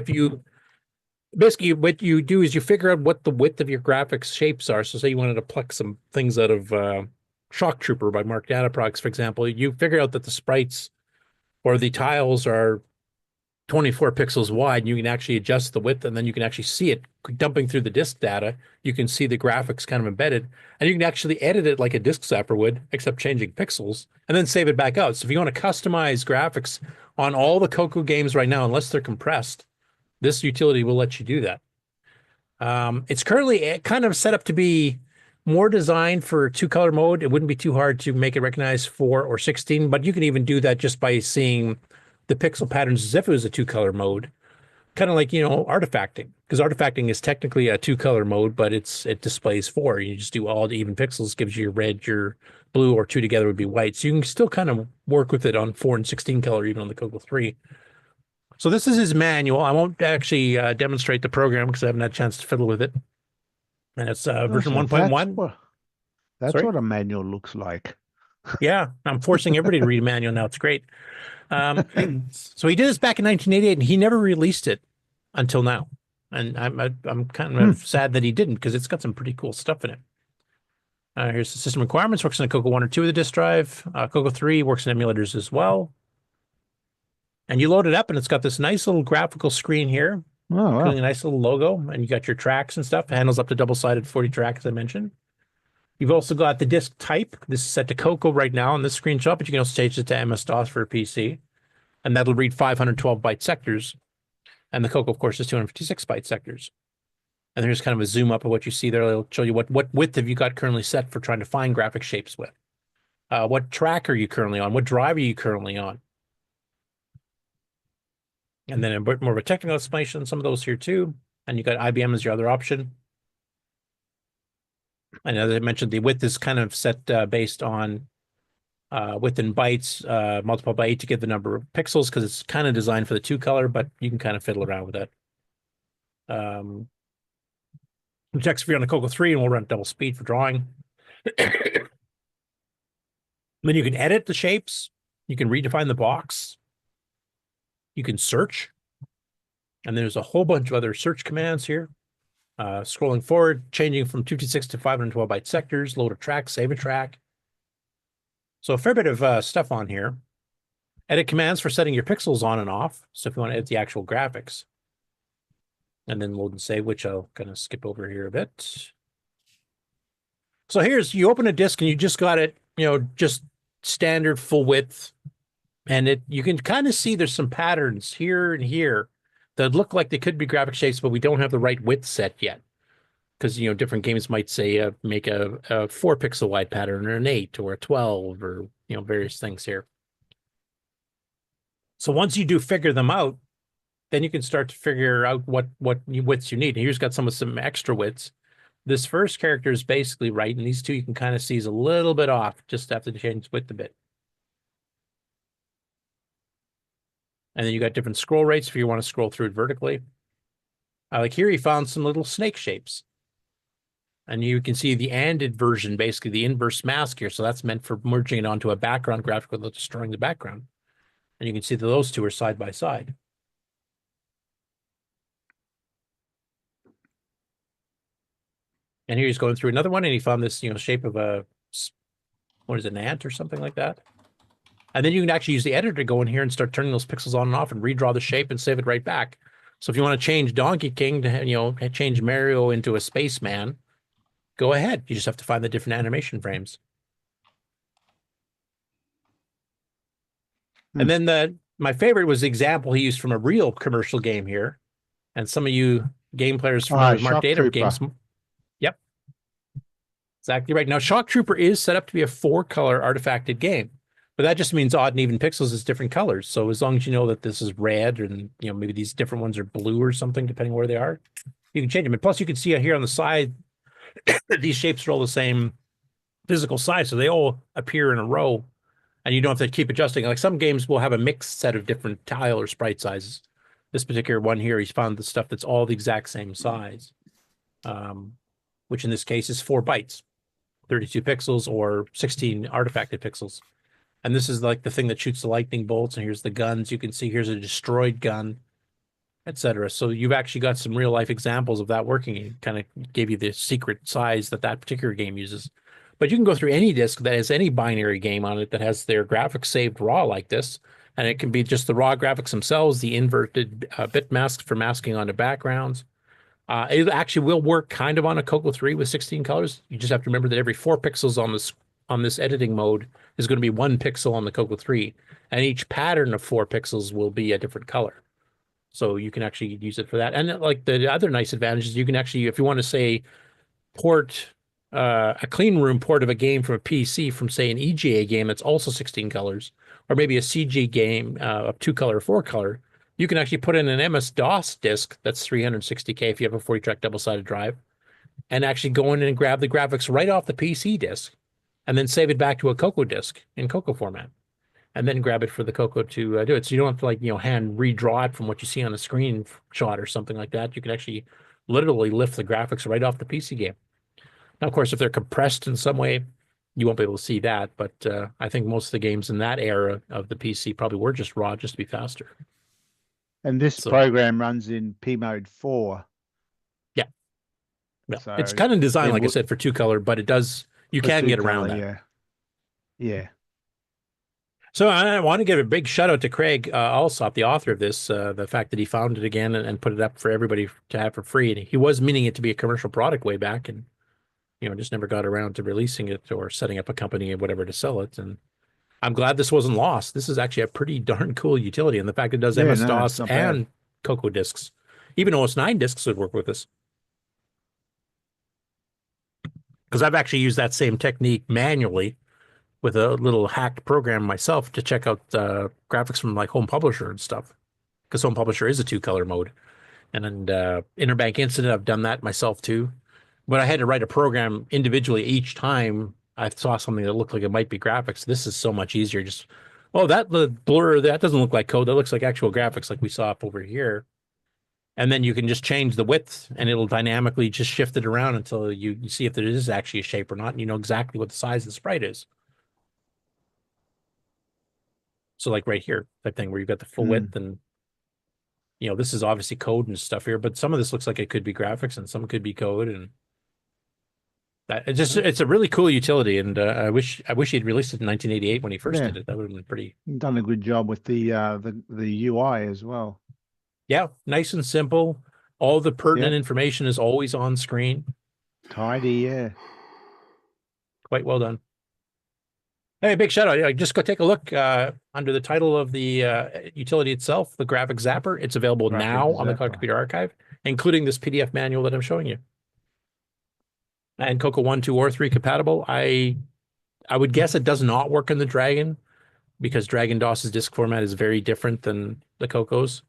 basically what you do is you figure out what the width of your graphics shapes are. So say you wanted to pluck some things out of Shock Trooper by Mark Data Products, for example, you figure out that the sprites or the tiles are 24 pixels wide. You can actually adjust the width, and then you can actually see it dumping through the disk data. You can see the graphics kind of embedded, and you can actually edit it like a disk zapper would, except changing pixels, and then save it back out. So if you want to customize graphics on all the CoCo games right now, unless they're compressed, this utility will let you do that. It's currently kind of set up to be more designed for 2-color mode. It wouldn't be too hard to make it recognize 4 or 16, but you can even do that just by seeing the pixel patterns as if it was a 2-color mode, kind of like, artifacting, because artifacting is technically a 2-color mode, but it displays 4. You just do all the even pixels, gives you your red, your blue, or 2 together would be white. So you can still kind of work with it on 4 and 16 color, even on the CoCo 3. So this is his manual. I won't actually demonstrate the program because I haven't had a chance to fiddle with it. And it's version 1.1. That's Sorry? what a manual looks like. Yeah, I'm forcing everybody to read a manual now. It's great. So he did this back in 1988, and he never released it until now. And I'm kind of sad that he didn't, because it's got some pretty cool stuff in it. Here's the system requirements. Works on a CoCo 1 or 2 of the disk drive. CoCo 3 works in emulators as well. And you load it up, and it's got this nice little graphical screen here. Oh, wow. Really nice little logo, and you got your tracks and stuff. It handles up to double-sided 40 track, as I mentioned. You've also got the disk type. This is set to CoCo right now on this screenshot, but you can also change it to MS-DOS for a PC. And that'll read 512-byte sectors. And the CoCo, of course, is 256-byte sectors. And there's kind of a zoom up of what you see there. It'll show you what width have you got currently set for trying to find graphic shapes with. What track are you currently on? What drive are you currently on? And then a bit more of a technical explanation, some of those here too. And you got IBM as your other option. And as I mentioned, the width is kind of set based on width in bytes, multiplied by 8 to get the number of pixels, because it's kind of designed for the 2-color, but you can kind of fiddle around with that. It checks if you're on the CoCo 3, and we'll run double speed for drawing. Then you can edit the shapes. You can redefine the box. You can search. And there's a whole bunch of other search commands here. Scrolling forward, changing from 256 to 512-byte sectors, load a track, save a track. So a fair bit of stuff on here. Edit commands for setting your pixels on and off. So if you want to edit the actual graphics. And then load and save, which I'll kind of skip over here a bit. So you open a disk and you just got it, just standard full width. And you can kind of see there's some patterns here and here that look like they could be graphic shapes, but we don't have the right width set yet. Because, different games might say make a 4-pixel wide pattern, or an 8, or a 12, or, various things here. So once you do figure them out, then you can start to figure out what widths you need. Here's got some extra widths. This first character is basically right, and these two you can kind of see is a little bit off, just have to change width a bit. And then you got different scroll rates if you want to scroll through it vertically. Like here, he found some little snake shapes. And you can see the ANDed version, basically the inverse mask here. So that's meant for merging it onto a background graphic without destroying the background. And you can see that those two are side by side. And here he's going through another one, and he found this, shape of an ant or something like that. And then you can actually use the editor to go in here and start turning those pixels on and off and redraw the shape and save it right back. So if you want to change Donkey King to, change Mario into a spaceman, go ahead. You just have to find the different animation frames. And then my favorite was the example he used from a real commercial game here. And some of you game players from Mark Data games. Yep. Exactly right. Now, Shock Trooper is set up to be a 4-color artifacted game. But that just means odd and even pixels is different colors. So as long as you know that this is red, and maybe these different ones are blue or something, depending where they are, you can change them. And plus, you can see here on the side, these shapes are all the same physical size, so they all appear in a row, and you don't have to keep adjusting. Like some games will have a mixed set of different tile or sprite sizes. This particular one here, he's found the stuff that's all the exact same size, which in this case is 4 bytes, 32 pixels or 16 artifacted pixels. And this is like the thing that shoots the lightning bolts, and here's the guns. You can see here's a destroyed gun, etc. So you've actually got some real life examples of that working. It kind of gave you the secret size that particular game uses. But you can go through any disk that has any binary game on it that has their graphics saved raw like this, and it can be just the raw graphics themselves, the inverted bit mask for masking onto backgrounds. It actually will work kind of on a CoCo 3 with 16 colors. You just have to remember that every 4 pixels on this editing mode is going to be 1 pixel on the CoCo 3, and each pattern of 4 pixels will be a different color. So you can actually use it for that. And like the other nice advantage is you can actually, if you want to say port a clean room port of a game from a PC from say an EGA game that's also 16 colors, or maybe a CG game of 2 color or 4 color, you can actually put in an MS-DOS disk that's 360K if you have a 40-track double-sided drive, and actually go in and grab the graphics right off the PC disk, and then save it back to a CoCo disk in CoCo format, and then grab it for the CoCo to do it. So you don't have to like, hand redraw it from what you see on a screenshot or something like that. You can actually literally lift the graphics right off the PC game. Now, of course, if they're compressed in some way, you won't be able to see that. But I think most of the games in that era of the PC probably were just raw, just to be faster. And this program runs in P mode 4. Yeah. Yeah. So it's kind of designed, like I said, for 2 color, but it does, you can get around that. Yeah. Yeah. So I want to give a big shout out to Craig Alsop, the author of this, the fact that he found it again and put it up for everybody to have for free. And he was meaning it to be a commercial product way back, and just never got around to releasing it or setting up a company or whatever to sell it. And I'm glad this wasn't lost. This is actually a pretty darn cool utility, and the fact it does MS-DOS and CoCo disks, even OS9 disks would work with this. Because I've actually used that same technique manually with a little hacked program myself to check out graphics from like Home Publisher and stuff, because Home Publisher is a 2-color mode. And then Interbank Incident, I've done that myself too. But I had to write a program individually each time I saw something that looked like it might be graphics. This is so much easier. Just, the blur, that doesn't look like code. That looks like actual graphics like we saw up over here. And then you can just change the width, and it'll dynamically just shift it around until you see if there is actually a shape or not, and you know exactly what the size of the sprite is. So like right here, that thing where you've got the full width, and this is obviously code and stuff here, but some of this looks like it could be graphics and some could be code, and it's a really cool utility. And I wish he'd released it in 1988 when he first did it. That would have been pretty. Done a good job with the UI as well. Yeah, nice and simple. All the pertinent information is always on screen. Tidy, yeah. Quite well done. Hey, big shout out. Just go take a look under the title of the utility itself, the Graphic Zapper. It's available now on the Color Computer Archive, including this PDF manual that I'm showing you. And CoCo 1, 2, or 3 compatible. I would guess it does not work in the Dragon, because Dragon DOS's disk format is very different than the CoCo's.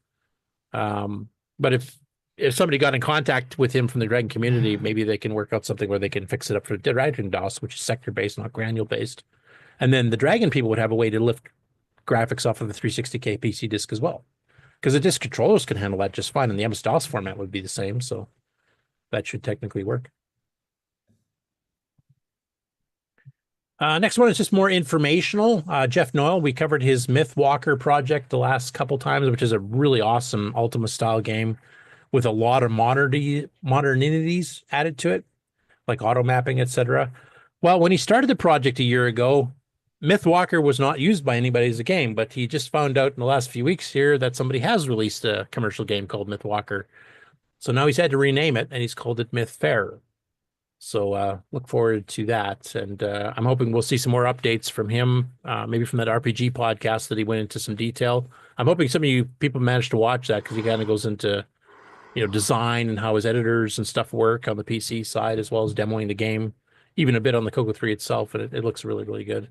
But if somebody got in contact with him from the Dragon community, maybe they can work out something where they can fix it up for Dragon DOS, which is sector-based, not granule-based. And then the Dragon people would have a way to lift graphics off of the 360K PC disk as well, because the disk controllers can handle that just fine, and the MS-DOS format would be the same, so that should technically work. Next one is just more informational. Jeff Noyle, we covered his Mythwalker project the last couple times, which is a really awesome Ultima-style game with a lot of modernities added to it, like auto mapping, etc. Well, when he started the project a year ago, Mythwalker was not used by anybody as a game, but he just found out in the last few weeks here that somebody has released a commercial game called Mythwalker. So now he's had to rename it, and he's called it Mythfarer. So look forward to that. And I'm hoping we'll see some more updates from him, maybe from that RPG podcast that he went into some detail. I'm hoping some of you people managed to watch that, because he kind of goes into, design and how his editors and stuff work on the PC side, as well as demoing the game, even a bit on the CoCo 3 itself. And it looks really, really good.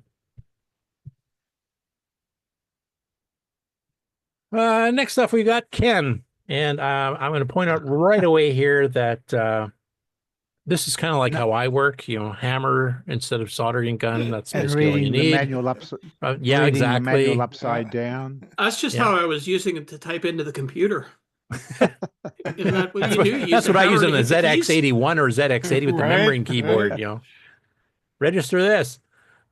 Next up, we got Ken. And I'm going to point out right away here that This is kind of like how I work, hammer instead of soldering gun. That's And basically all you reading the need. manual Yeah, reading exactly. the manual upside down. That's just Yeah. how I was using it to type into the computer. Isn't that what you do? You That's use what I hammer use to on the hit the keys? ZX81 or ZX80 with the Right, membrane keyboard, right. Register this.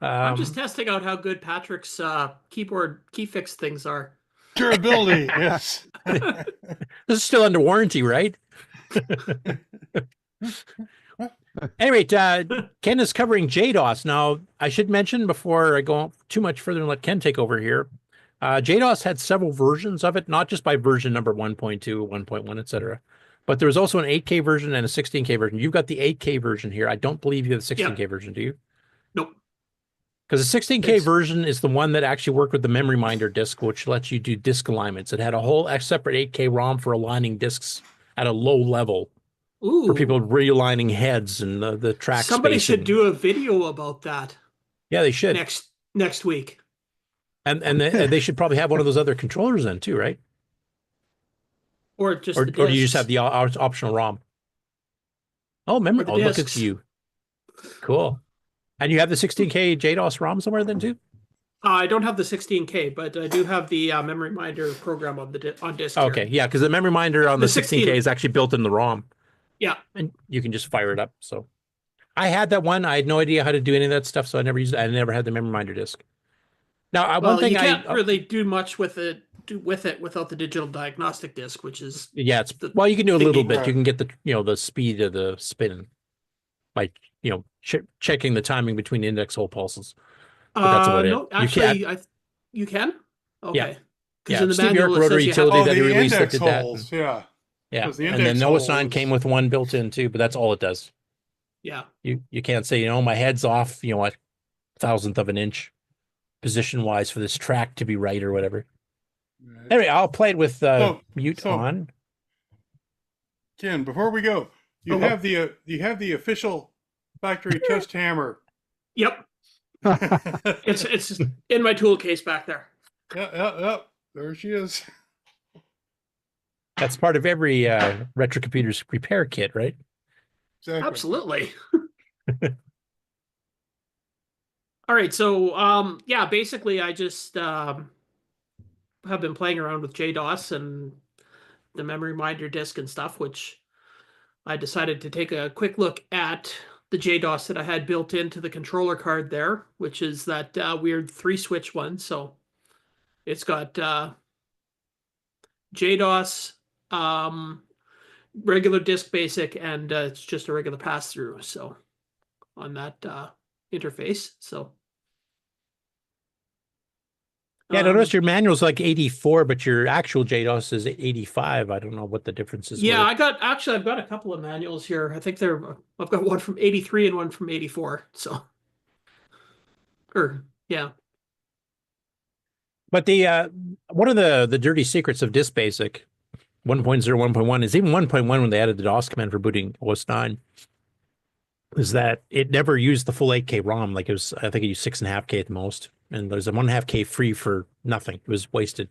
I'm just testing out how good Patrick's keyboard key fix things are. Durability, yes. This is still under warranty, right? Anyway, Ken is covering JDOS. Now, I should mention before I go too much further and let Ken take over here, JDOS had several versions of it, not just by version number 1.2, 1.1, etc. But there was also an 8K version and a 16K version. You've got the 8K version here. I don't believe you have the 16K version, do you? Nope. Because the 16K version is the one that actually worked with the memory minder disk, which lets you do disk alignments. It had a whole separate 8K ROM for aligning disks at a low level. Ooh. For people realigning heads and the track Somebody spacing. should do a video about that. Yeah, they should. Next week. And they should probably have one of those other controllers then too, right? Or just or the do you just discs. have the optional ROM? Oh, memory. Or the Oh, look at discs. you. Cool. And you have the 16K JDOS ROM somewhere then too? I don't have the 16K, but I do have the memory minder program on disk. here. Okay, yeah, because the memory minder on the 16K is actually built in the ROM. Yeah. And you can just fire it up. So I had that one. I had no idea how to do any of that stuff, so I never used it. I never had the memory minder disk. Now, Well, one thing you can't really do much with it without the digital diagnostic disc, which is yeah, well, you can do a little bit. part. You can get the the speed of the spin by checking the timing between index hole pulses. But that's about no, it. actually, you can. Okay. Yeah. Because Yeah, in the Steve manual Bjork it rotary says you have utility to- that he the released that index did that. holes, yeah. Yeah, 'Cause the and then index Noah's holes- 9 came with one built in too, but that's all it does. Yeah. You can't say my head's off a thousandth of an inch position wise for this track to be right or whatever. Anyway, I'll play it with mute on. Ken, before we go, you have the official factory test hammer. Yep. it's in my tool case back there. Yeah. There she is. That's part of every retrocomputer's repair kit, right? Exactly. Absolutely. All right, so yeah, basically I just have been playing around with JDOS and the memory minder disk and stuff, which I decided to take a quick look at the JDOS that I had built into the controller card there, which is that weird 3-switch one. So it's got JDOS, regular disk basic, and it's just a regular pass-through. So on that interface, so. Yeah, notice your manual's like 84, but your actual JDOS is 85. I don't know what the difference is. Yeah, I've got a couple of manuals here. I think I've got one from 83 and one from 84. So, yeah. But the one of the dirty secrets of disk basic 1.0, 1.1 is even 1.1 when they added the DOS command for booting OS 9 is that it never used the full 8K ROM. Like I think it used 6.5K at the most. And there's a 1.5K free for nothing. It was wasted.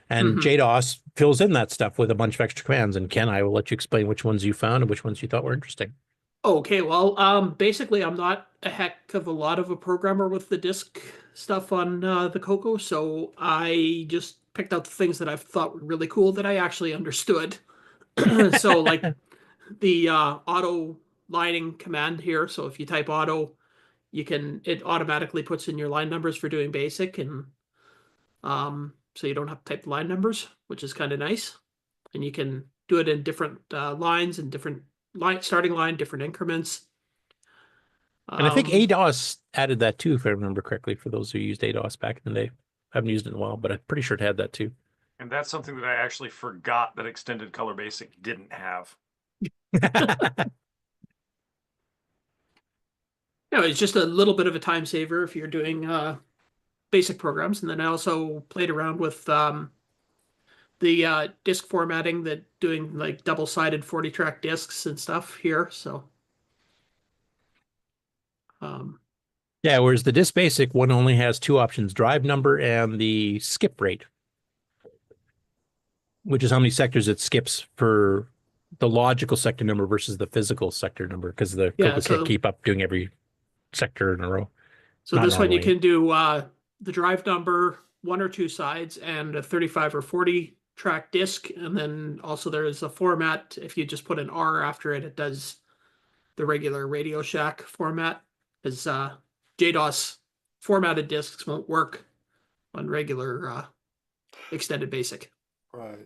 And JDOS fills in that stuff with a bunch of extra commands. And Ken, I will let you explain which ones you found and which ones you thought were interesting. Okay, well, basically, I'm not a heck of a lot of a programmer with the disk stuff on the CoCo, so I just picked out the things that I thought were really cool that I actually understood. So, like the auto lining command here. So if you type auto, it automatically puts in your line numbers for doing basic, and so you don't have to type the line numbers, which is kind of nice. And you can do it in different lines and different starting line, different increments. And I think ADOS added that too, if I remember correctly, for those who used ADOS back in the day. I haven't used it in a while, but I'm pretty sure it had that too. And that's something that I actually forgot that Extended Color Basic didn't have. No, it's just a little bit of a time saver if you're doing basic programs. And then I also played around with the disk formatting, that doing like double-sided 40-track discs and stuff here. So, yeah, whereas the disk basic one only has two options: drive number and the skip rate, which is how many sectors it skips per the logical sector number versus the physical sector number, because the Yeah, CoCo so- can't keep up doing every sector in a row. So Not this one you normally. can do the drive number, 1 or 2 sides, and a 35 or 40 track disc. And then also there is a format. If you just put an R after it, it does the regular Radio Shack format. Because JDOS formatted discs won't work on regular extended basic. Right.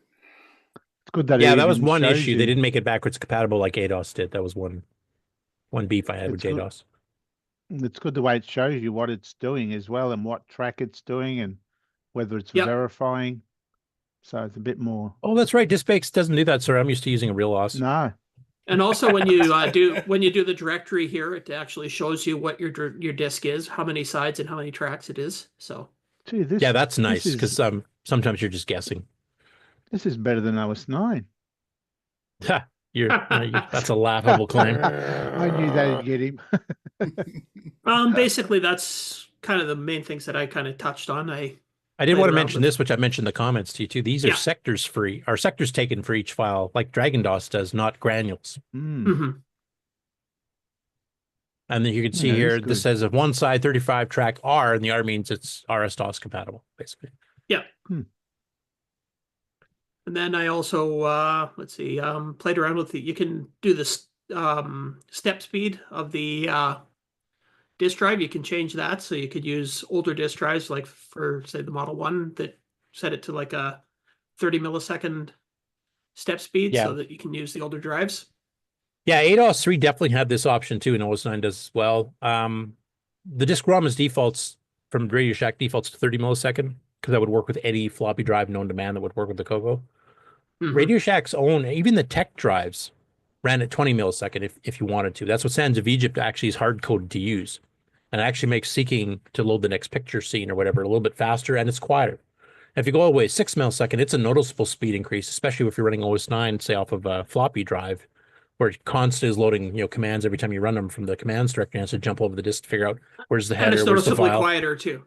It's good that Yeah, it that was even one shows issue. you. They didn't make it backwards compatible like ADOS did. That was one beef I had with It's good. JDOS. It's good the way it shows you what it's doing as well and what track it's doing and whether it's Yep. verifying. So it's a bit more. Oh, that's right. DiskBakes doesn't do that, sir. I'm used to using a real OS. No. And also when you do the directory here, it actually shows you what your disc is, how many sides and how many tracks it is. So Gee, this, Yeah, that's this nice is- because sometimes you're just guessing. This is better than OS 9. That's a laughable claim. I knew that'd get him. basically that's kind of the main things that I kind of touched on. I did played want to around mention with- this, which I mentioned in the comments to you too. These are Yeah. sectors free, or sectors taken for each file, like Dragon DOS does, not granules. Mhm. And then you can see Yeah, here, that's this good. says if one side 35 track R, and the R means it's RS-DOS compatible, basically. Yeah. And then I also let's see, played around with you can do this step speed of the disk drive. You can change that, so you could use older disk drives, like for say the Model 1, that set it to like a 30 millisecond step speed, Yeah. so that you can use the older drives. Yeah, ADOS 3 definitely had this option too, and OS 9 does as well. The disk ROM is defaults from Radio Shack defaults to 30 millisecond, because that would work with any floppy drive known to man that would work with the CoCo. Mhm. Radio Shack's own, even the tech drives, ran at 20 millisecond if you wanted to. That's what Sands of Egypt actually is hard coded to use. And it actually makes seeking to load the next picture scene or whatever a little bit faster, and it's quieter. If you go all the way 6 millisecond, it's a noticeable speed increase, especially if you're running OS 9, say off of a floppy drive, where it constantly is loading commands every time you run them from the commands directory, and has to jump over the disk to figure out where's the And header, it's where's the noticeably file. quieter too.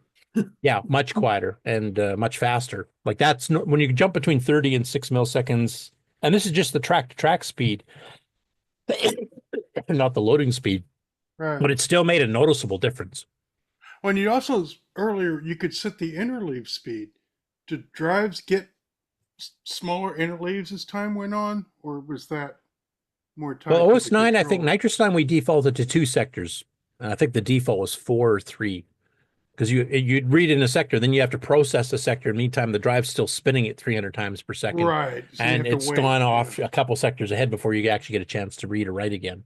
Yeah, much quieter and much faster. Like that's when you jump between 30 and 6 milliseconds, and this is just the track-to-track speed, not the loading speed, Right. but it still made a noticeable difference. When you also earlier you could set the interleave speed. Did drives get smaller interleaves as time went on, or was that more tied? Well, to OS the 9, I think control? Nitrous 9 we defaulted to 2 sectors, and I think the default was 4 or 3. Because you'd read in a sector, then you have to process the sector. In the meantime, the drive's still spinning at 300 times per second. Right. So you And have to it's wait, gone yeah. off a couple sectors ahead before you actually get a chance to read or write again.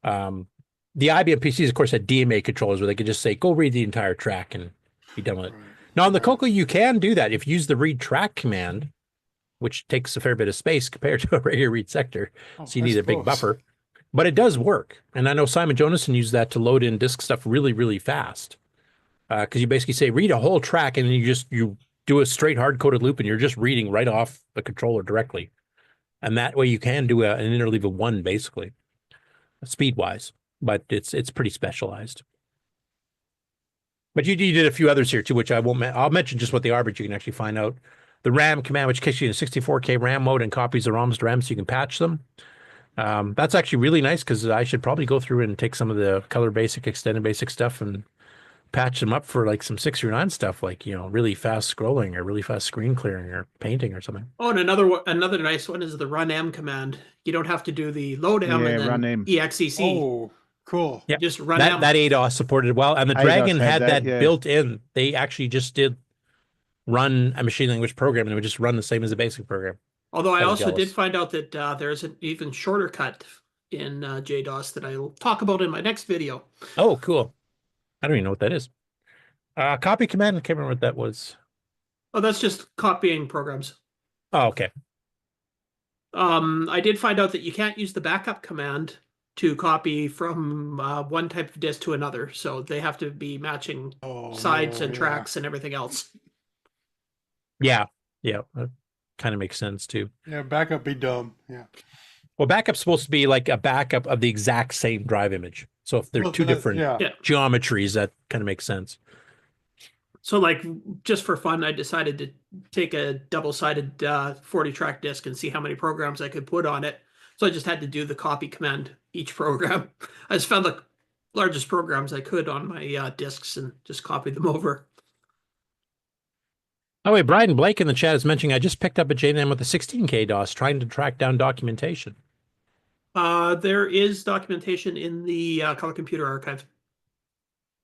The IBM PCs, of course, had DMA controllers where they could just say, go read the entire track and be done with it. Now, on the CoCo, you can do that. If you use the read track command, which takes a fair bit of space compared to a regular read sector, so you I need a big suppose. buffer. But it does work. And I know Simon Jonason used that to load in disk stuff really, really fast. Because you basically say, read a whole track, and then you do a straight hard-coded loop, and you're just reading right off the controller directly. And that way you can do an interleave of 1, basically, speed-wise. But it's pretty specialized. But you did a few others here, too, which I'll mention just what they are, but you can actually find out. The RAM command, which kicks you in 64K RAM mode and copies the ROMs to RAM so you can patch them. That's actually really nice, because I should probably go through and take some of the color basic, extended basic stuff and patch them up for like some 639 stuff, like really fast scrolling or really fast screen clearing or painting or something. Oh, and another nice one is the run M command. You don't have to do the load M Yeah, and then run M. EXEC. Oh, cool. Yeah, Just run that M. that ADOS supported well, and the ADOS Dragon had had that, that yeah. built in. They actually just did run a machine language program, and it would just run the same as the basic program. Although I I was also did jealous. find out that there's an even shorter cut in JDOS that I'll talk about in my next video. Oh, cool. I don't even know what that is. Copy command, I can't remember what that was. Oh, that's just copying programs. Oh, okay. I did find out that you can't use the backup command to copy from one type of disk to another, so they have to be matching sides and yeah. tracks and everything else. Yeah, that kind of makes sense too. Yeah, backup be dumb. Yeah. Well, backup's supposed to be like a backup of the exact same drive image. So if they're Well, two that- different yeah. Yeah. geometries, that kind of makes sense. So, like, just for fun, I decided to take a double-sided 40-track disc and see how many programs I could put on it. So I just had to do the copy command each program. I just found the largest programs I could on my disks and just copied them over. Oh wait, Brian Blake in the chat is mentioning I just picked up a J&M with a 16K DOS trying to track down documentation. There is documentation in the Color Computer Archive.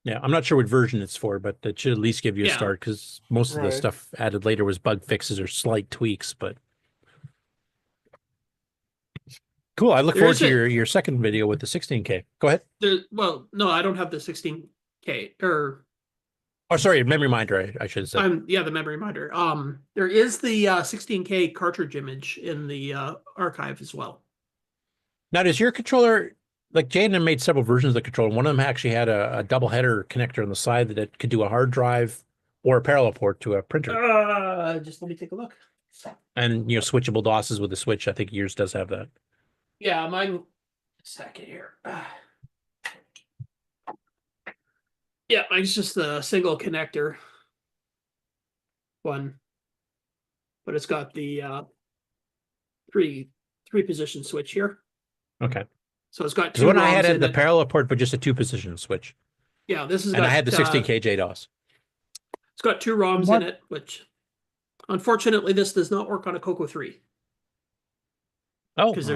Yeah, I'm not sure what version it's for, but it should at least give you a Yeah. start because most of the Right. stuff added later was bug fixes or slight tweaks. But cool. I look There forward is to a- your second video with the 16K. Go ahead. Well, no, I don't have the 16K or Oh, sorry, memory minder. I should have said. yeah, the memory minder. There is the 16K cartridge image in the archive as well. Now, does your controller, like J&M made several versions of the controller. One of them actually had a double header connector on the side that it could do a hard drive or a parallel port to a printer. Just let me take a look. And, switchable DOSes with the switch. I think yours does have that. Yeah, mine. A second here. Yeah, mine's just the single connector one, but it's got the three position switch here. Okay. So it's got Because two when I ROMs had in the it. parallel port, but just a 2-position switch. Yeah, this is. And I had the 16K JDOS. It's got two ROMs in it, which unfortunately this does not work on a Coco 3. Oh, because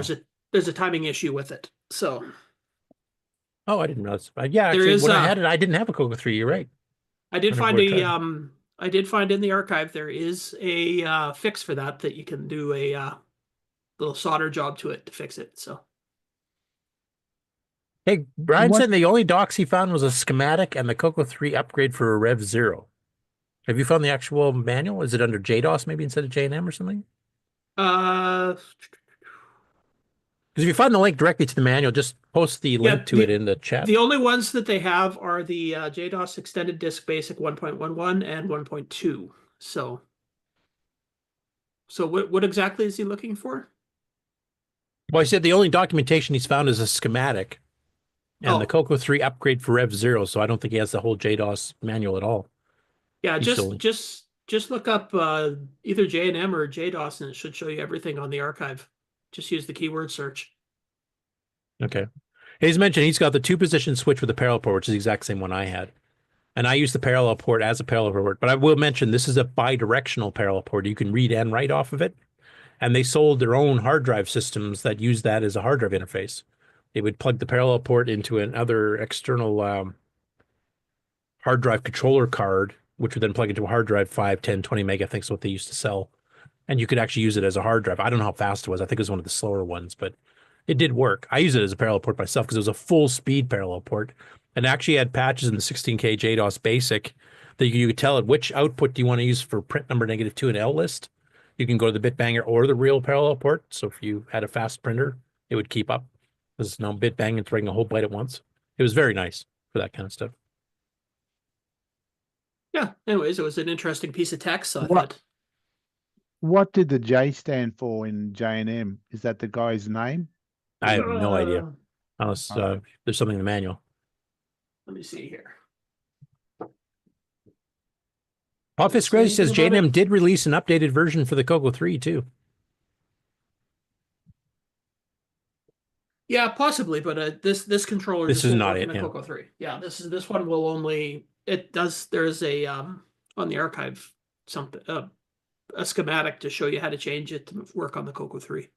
there's a timing issue with it. So oh, I didn't realize. Yeah, There actually, is when a- I had it, I didn't have a Coco 3. You're right. I did Wonder find if we're a trying- I did find in the archive there is a fix for that you can do a little solder job to it to fix it. So Hey, Brian What- said the only docs he found was a schematic and the Coco 3 upgrade for a Rev 0. Have you found the actual manual? Is it under JDOS maybe instead of J&M or something? Because if you find the link directly to the manual, just post the link to it in the chat. the only ones that they have are the JDOS Extended Disk Basic 1.11 and 1.2. So what exactly is he looking for? Well, I said the only documentation he's found is a schematic and the Coco 3 upgrade for Rev 0, so I don't think he has the whole JDOS manual at all. Yeah, He's just look up either J&M or JDOS and it should show you everything on the archive. Just use the keyword search. Okay. He's mentioned he's got the 2-position switch with a parallel port, which is the exact same one I had. And I use the parallel port as a parallel port. But I will mention this is a bi-directional parallel port. You can read and write off of it. And they sold their own hard drive systems that use that as a hard drive interface. They would plug the parallel port into another external hard drive controller card, which would then plug into a hard drive, 5, 10, 20 meg, I think is what they used to sell. And you could actually use it as a hard drive. I don't know how fast it was. I think it was one of the slower ones, but it did work. I use it as a parallel port myself because it was a full speed parallel port and actually had patches in the 16K JDOS basic that you could tell it which output do you want to use for print number -2 and L list. You can go to the bitbanger or the real parallel port. So if you had a fast printer, it would keep up. There's no bitbang and throwing a whole byte at once. It was very nice for that kind of stuff. Yeah. Anyways, it was an interesting piece of text. So I What- thought, What did the J stand for in J&M? Is that the guy's name? I have no idea. Unless there's something in the manual. let me see here. Office say Gray says anything about J&M did release an updated version for the Coco 3 too. Yeah, possibly, but this controller This just is won't not work it, in a yeah. Coco 3. Yeah, this one will only there's a on the archive something a schematic to show you how to change it to work on the Coco 3.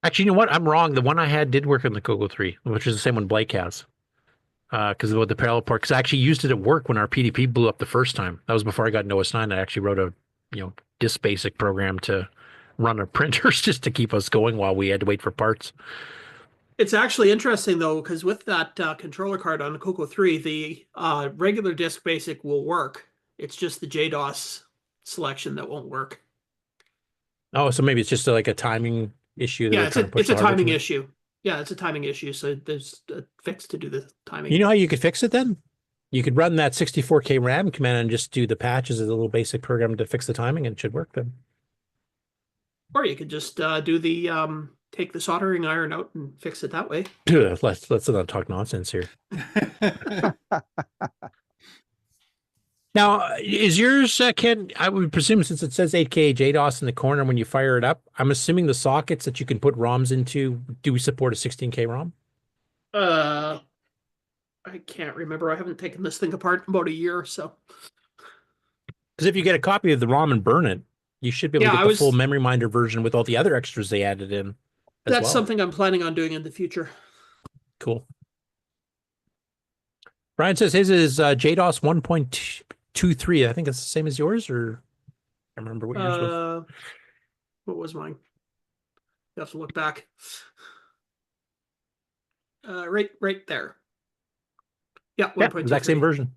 Actually, you know what? I'm wrong. The one I had did work on the Coco 3, which is the same one Blake has. Because of the parallel port. Because I actually used it at work when our PDP blew up the first time. That was before I got into OS 9. I actually wrote a disk basic program to run our printers just to keep us going while we had to wait for parts. It's actually interesting though, because with that controller card on the Coco 3, the regular disk basic will work. It's just the JDOS selection that won't work. Oh, so maybe it's just like a timing issue. That Yeah, they're trying to push it's a the hardware timing to. issue. Yeah, it's a timing issue. So there's a fix to do the timing. You know how you could fix it then? You could run that 64K RAM command and just do the patches as a little basic program to fix the timing, and it should work then. Or you could just do the take the soldering iron out and fix it that way. Let's not talk nonsense here. Now, is yours, Ken? I would presume since it says 8K JDOS in the corner when you fire it up, I'm assuming the sockets that you can put ROMs into, do we support a 16K ROM? I can't remember. I haven't taken this thing apart in about a year or so. Because if you get a copy of the ROM and burn it, you should be able to get the full Memory Minder version with all the other extras they added in. That's something I'm planning on doing in the future. Cool. Brian says his is JDOS 1.23. I think it's the same as yours, or I remember what yours was. What was mine? You have to look back. Right there. Yeah, 1.23. Yeah, exact same version.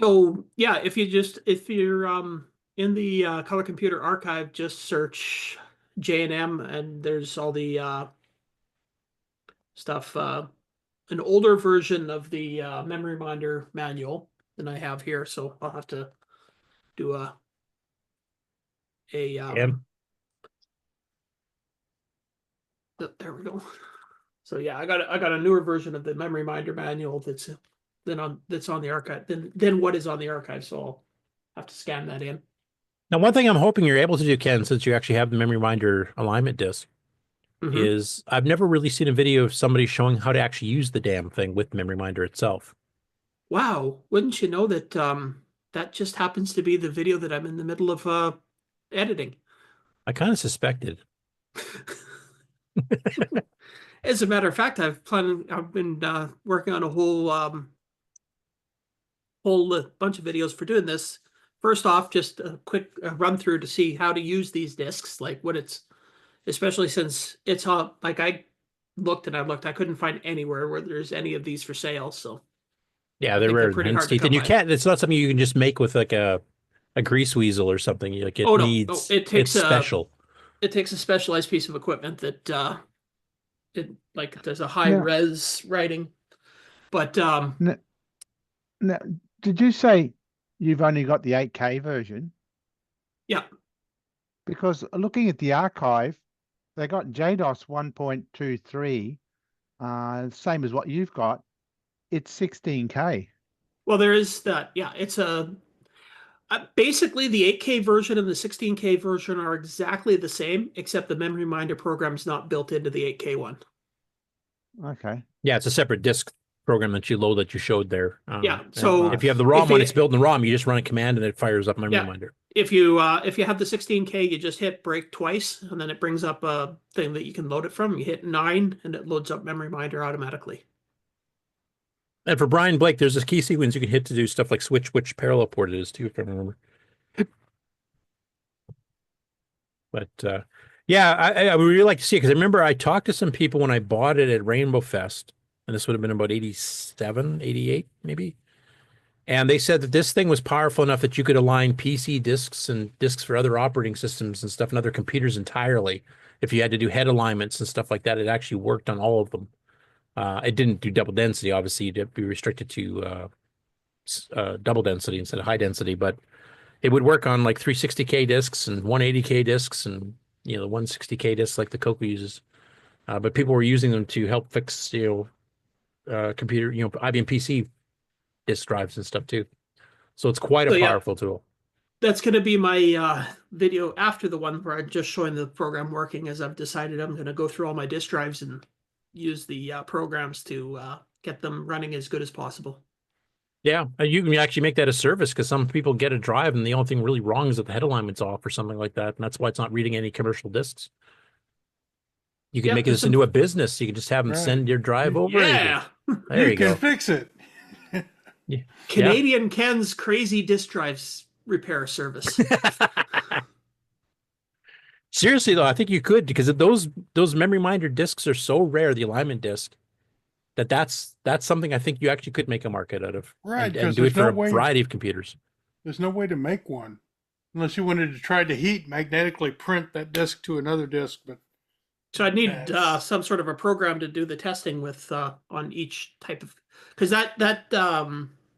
So yeah, if you're in the Color Computer archive, just search J&M and there's all the stuff. An older version of the Memory Minder manual than I have here, so I'll have to do there we go. So yeah, I got a newer version of the Memory Minder manual that's on the archive than what is on the archive, so I'll have to scan that in. Now, one thing I'm hoping you're able to do, Ken, since you actually have the Memory Minder alignment disk, is I've never really seen a video of somebody showing how to actually use the damn thing with Memory Minder itself. Wow, wouldn't you know that that just happens to be the video that I'm in the middle of editing. I kind of suspected. As a matter of fact, I've been working on a whole bunch of videos for doing this. First off, just a quick run through to see how to use these discs, like what it's, especially since it's all like I couldn't find anywhere where there's any of these for sale. So yeah, they're rare. And you can't. It's not something you can just make with like a grease weasel or something. Like it's special. It takes a specialized piece of equipment that there's a high res writing. But now, did you say you've only got the 8K version? Yeah. Because looking at the archive, they got JDOS 1.23, same as what you've got. It's 16K. Well, there is that. Yeah, it's basically the 8K version and the 16K version are exactly the same, except the Memory Minder program's not built into the 8K one. Okay. Yeah, it's a separate disk program that you load that you showed there. Yeah. So if you have the ROM one, it's built in the ROM. You just run a command and it fires up Memory Minder. If you have the 16K, you just hit break twice, and then it brings up a thing that you can load it from. You hit 9, and it loads up Memory Minder automatically. And for Brian Blake, there's this key sequence you can hit to do stuff like switch which parallel port it is too, if I remember. But yeah, I would really like to see it because I remember I talked to some people when I bought it at Rainbow Fest, and this would have been about 87, 88 maybe. And they said that this thing was powerful enough that you could align PC disks and disks for other operating systems and stuff and other computers entirely. If you had to do head alignments and stuff like that, it actually worked on all of them. It didn't do double density. Obviously, you'd be restricted to double density instead of high density, but it would work on like 360K disks and 180K disks and, the 160K disks like the CoCo uses. But people were using them to help fix, computer, IBM PC disk drives and stuff too. So it's quite a powerful tool. That's going to be my video after the one where I'm just showing the program working, as I've decided I'm going to go through all my disk drives and use the programs to get them running as good as possible. Yeah, you can actually make that a service because some people get a drive and the only thing really wrong is that the head alignment's off or something like that. And that's why it's not reading any commercial disks. You can make this into a business. You can just have them send your drive over. Yeah. There you go. You can fix it. Canadian Ken's crazy disk drives repair service. Seriously though, I think you could, because those Memory Minder disks are so rare, the alignment disk, that's something I think you actually could make a market out of. Right, and do it for a variety of computers. There's no way to make one unless you wanted to try to magnetically print that disk to another disk. But so I'd need some sort of a program to do the testing with on each type of, because that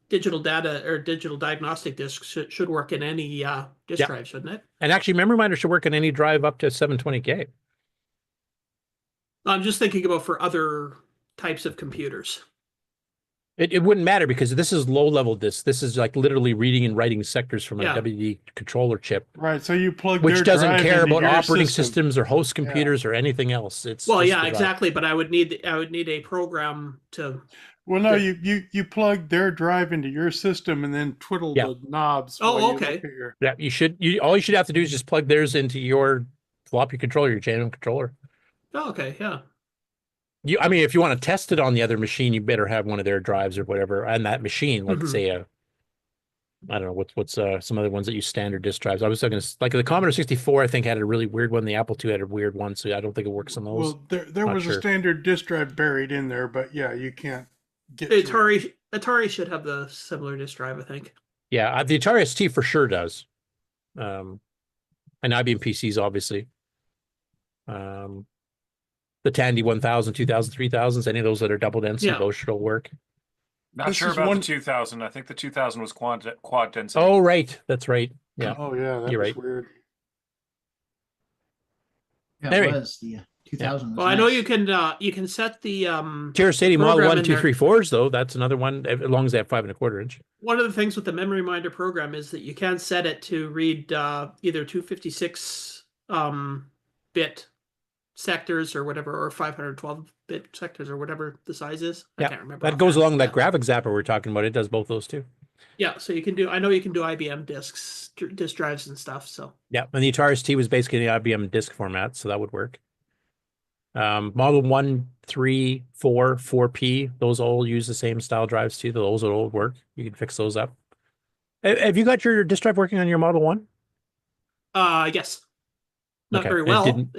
digital data or digital diagnostic disk should work in any disk drive, shouldn't it? And actually, Memory Minder should work in any drive up to 720K. I'm just thinking about for other types of computers. It wouldn't matter because this is low-level disk. This is like literally reading and writing sectors from a Yeah. WD controller chip. Right. So you plug which their doesn't drive care into about your operating system. systems or host computers or anything else. It's Well, just yeah, the drive. exactly. But I would need a program to. Well, no, you plug their drive into your system and then twiddle Yeah. the knobs. Oh, while you okay. look at your... Yeah, all you should have to do is just plug theirs into your floppy controller, your JM controller. Oh, okay, yeah. I mean, if you want to test it on the other machine, you better have one of their drives or whatever on that machine. Like say I don't know what's some other ones that use standard disk drives. I was talking like the Commodore 64. I think had a really weird one. The Apple II had a weird one, so I don't think it works on those. Well, there was a standard disk drive buried in there, but yeah, you can't get Atari should have the similar disk drive, I think. Yeah, the Atari ST for sure does. And IBM PCs obviously. The Tandy 1000, 2000, 3000s, any of those that are double density, those should all work. Not sure about the 2000. I think the 2000 was quad density. Oh, right. That's right. Yeah. Oh, yeah. That You're was right. weird. Yeah, There it we- was the 2000. Well, I know you can set the TRS80 Model program 1, in 2, there. 3, 4s, though. That's another one, as long as they have 5 1/4 inch. One of the things with the memory minder program is that you can set it to read either 256 bit sectors or whatever, or 512-bit sectors or whatever the size is. I can't remember. That goes along with that graphic zapper we're talking about. It does both those too. Yeah, so you can do. I know you can do IBM disk drives and stuff. So Yeah, and the Atari ST was basically the IBM disk format, so that would work. Model 1, 3, 4, 4P, those all use the same style drives too. Those will all work. You can fix those up. Have you got your disk drive working on your Model 1? yes, not Okay, very it well. didn't-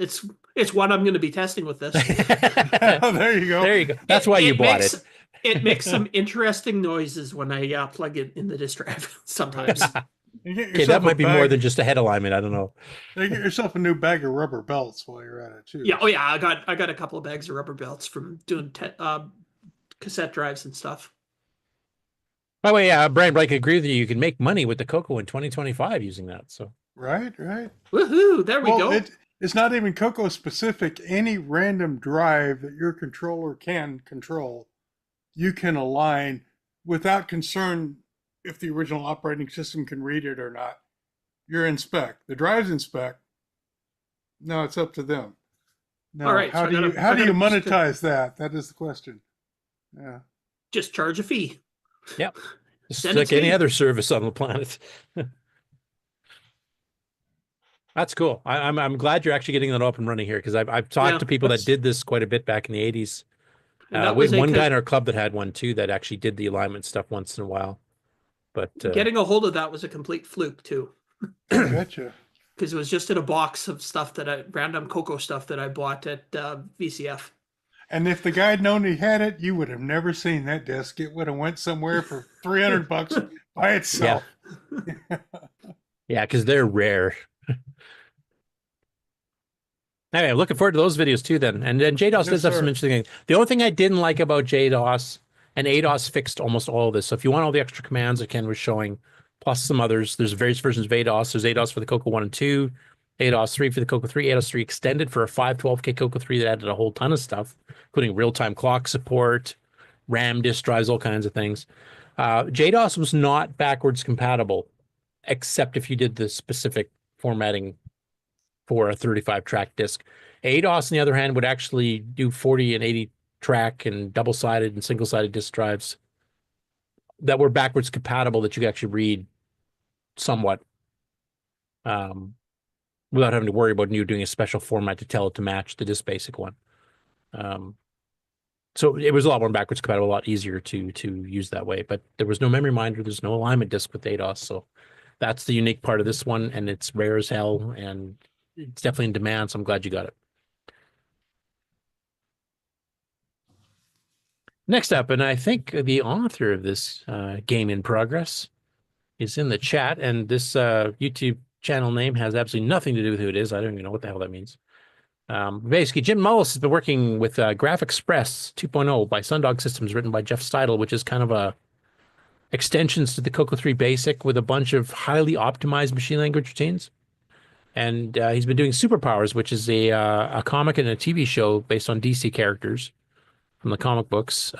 It's what I'm going to be testing with this. Oh, there you go. There you go. That's why you bought it. It makes some interesting noises when I plug it in the disk drive sometimes. You get Okay, yourself that a might be more bag- than just a head alignment. I don't know. You get yourself a new bag of rubber belts while you're at it too. Yeah. Oh, yeah. I got a couple of bags of rubber belts from doing cassette drives and stuff. By the way, Brian Blake, I agree with you. You can make money with the CoCo in 2025 using that. So Right. Woohoo! There we go. It's not even CoCo specific. Any random drive that your controller can control, you can align without concern if the original operating system can read it or not. You're in spec. The drive's in spec. No, it's up to them. Now, All right, how so do I you gotta just- monetize that? That is the question. Yeah. Just charge a fee. Yep. It's Send it like to any me. other service on the planet. That's cool. I'm glad you're actually getting that up and running here because I've talked Yeah, to people that that's- did this quite a bit back in the 80s. And that We was had a one guy cause- in our club that had one too that actually did the alignment stuff once in a while. But Getting a hold of that was a complete fluke too, Gotcha. because it was just in a box of stuff random CoCo stuff that I bought at VCF. And if the guy had known he had it, you would have never seen that disc. It would have went somewhere for $300 by itself. yeah, because they're rare. Anyway, I'm looking forward to those videos too then. And then JDOS does have some interesting things. The only thing I didn't like about JDOS, and ADOS fixed almost all of this. So if you want all the extra commands that Ken was showing, plus some others, there's various versions of ADOS. There's ADOS for the CoCo 1 and 2, ADOS 3 for the CoCo 3, ADOS 3 extended for a 512K CoCo 3 that added a whole ton of stuff, including real-time clock support, RAM disk drives, all kinds of things. JDOS was not backwards compatible, except if you did the specific formatting for a 35-track disc. ADOS, on the other hand, would actually do 40 and 80 track and double-sided and single-sided disk drives that were backwards compatible that you could actually read somewhat without having to worry about you doing a special format to tell it to match the disk basic one. So it was a lot more backwards compatible, a lot easier to use that way. But there was no memory minder, there's no alignment disk with ADOS, so that's the unique part of this one, and it's rare as hell, and it's definitely in demand, so I'm glad you got it. Next up, and I think the author of this game in progress is in the chat, and this YouTube channel name has absolutely nothing to do with who it is. I don't even know what the hell that means. Basically, Jim Mullis has been working with Graph Express 2.0 by Sundog Systems, written by Jeff Steidel, which is kind of a extensions to the CoCo 3 Basic with a bunch of highly optimized machine language routines. And he's been doing Superpowers, which is a comic and a TV show based on DC characters from the comic books.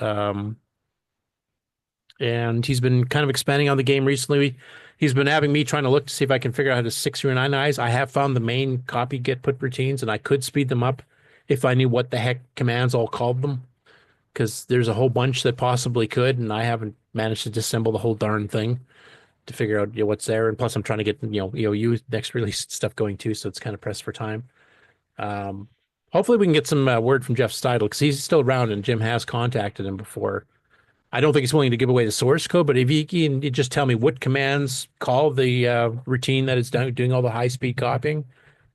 and he's been kind of expanding on the game recently. He's been having me trying to look to see if I can figure out how to 609ize. I have found the main copy get put routines, and I could speed them up if I knew what the heck commands all called them, because there's a whole bunch that possibly could, and I haven't managed to disassemble the whole darn thing to figure out what's there. And plus, I'm trying to get EOU next release stuff going too, so it's kind of pressed for time. Hopefully, we can get some word from Jeff Steidl, because he's still around, and Jim has contacted him before. I don't think he's willing to give away the source code, but if he can just tell me what commands call the routine that is doing all the high-speed copying,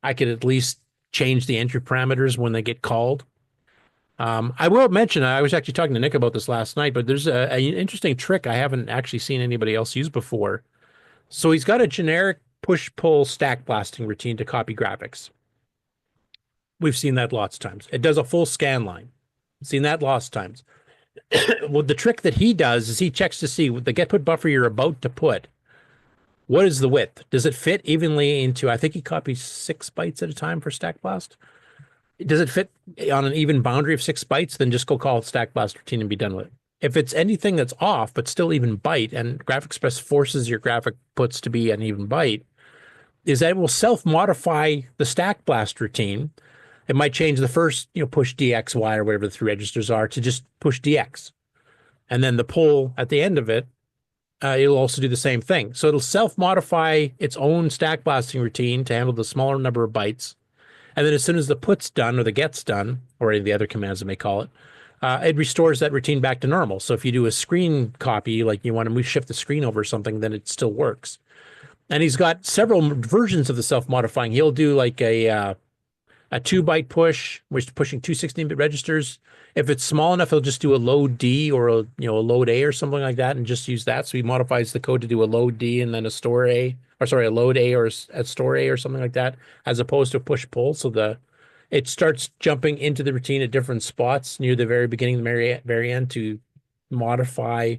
I could at least change the entry parameters when they get called. I will mention, I was actually talking to Nick about this last night, but there's an interesting trick I haven't actually seen anybody else use before. So he's got a generic push-pull stack blasting routine to copy graphics. We've seen that lots of times. It does a full scan line. Seen that lots of times. Well, the trick that he does is he checks to see with the get put buffer you're about to put, what is the width? Does it fit evenly into, I think he copies 6 bytes at a time for stack blast. Does it fit on an even boundary of 6 bytes? Then just go call stack blast routine and be done with it. If it's anything that's off, but still even byte, and GraphExpress forces your graphic puts to be an even byte, is that it will self-modify the stack blast routine. It might change the first, push DXY or whatever the 3 registers are to just push DX. And then the pull at the end of it, it'll also do the same thing. So it'll self-modify its own stack blasting routine to handle the smaller number of bytes. And then as soon as the put's done or the get's done, or any of the other commands that may call it, it restores that routine back to normal. So if you do a screen copy, like you want to shift the screen over or something, then it still works. And he's got several versions of the self-modifying. He'll do like a 2-byte push, which is pushing 2 16-bit registers. If it's small enough, he'll just do a load D or a load A or something like that, and just use that. So he modifies the code to do a load D and then a store A, or sorry, a load A or a store A or something like that, as opposed to a push pull. So it starts jumping into the routine at different spots near the very beginning, the very end, to modify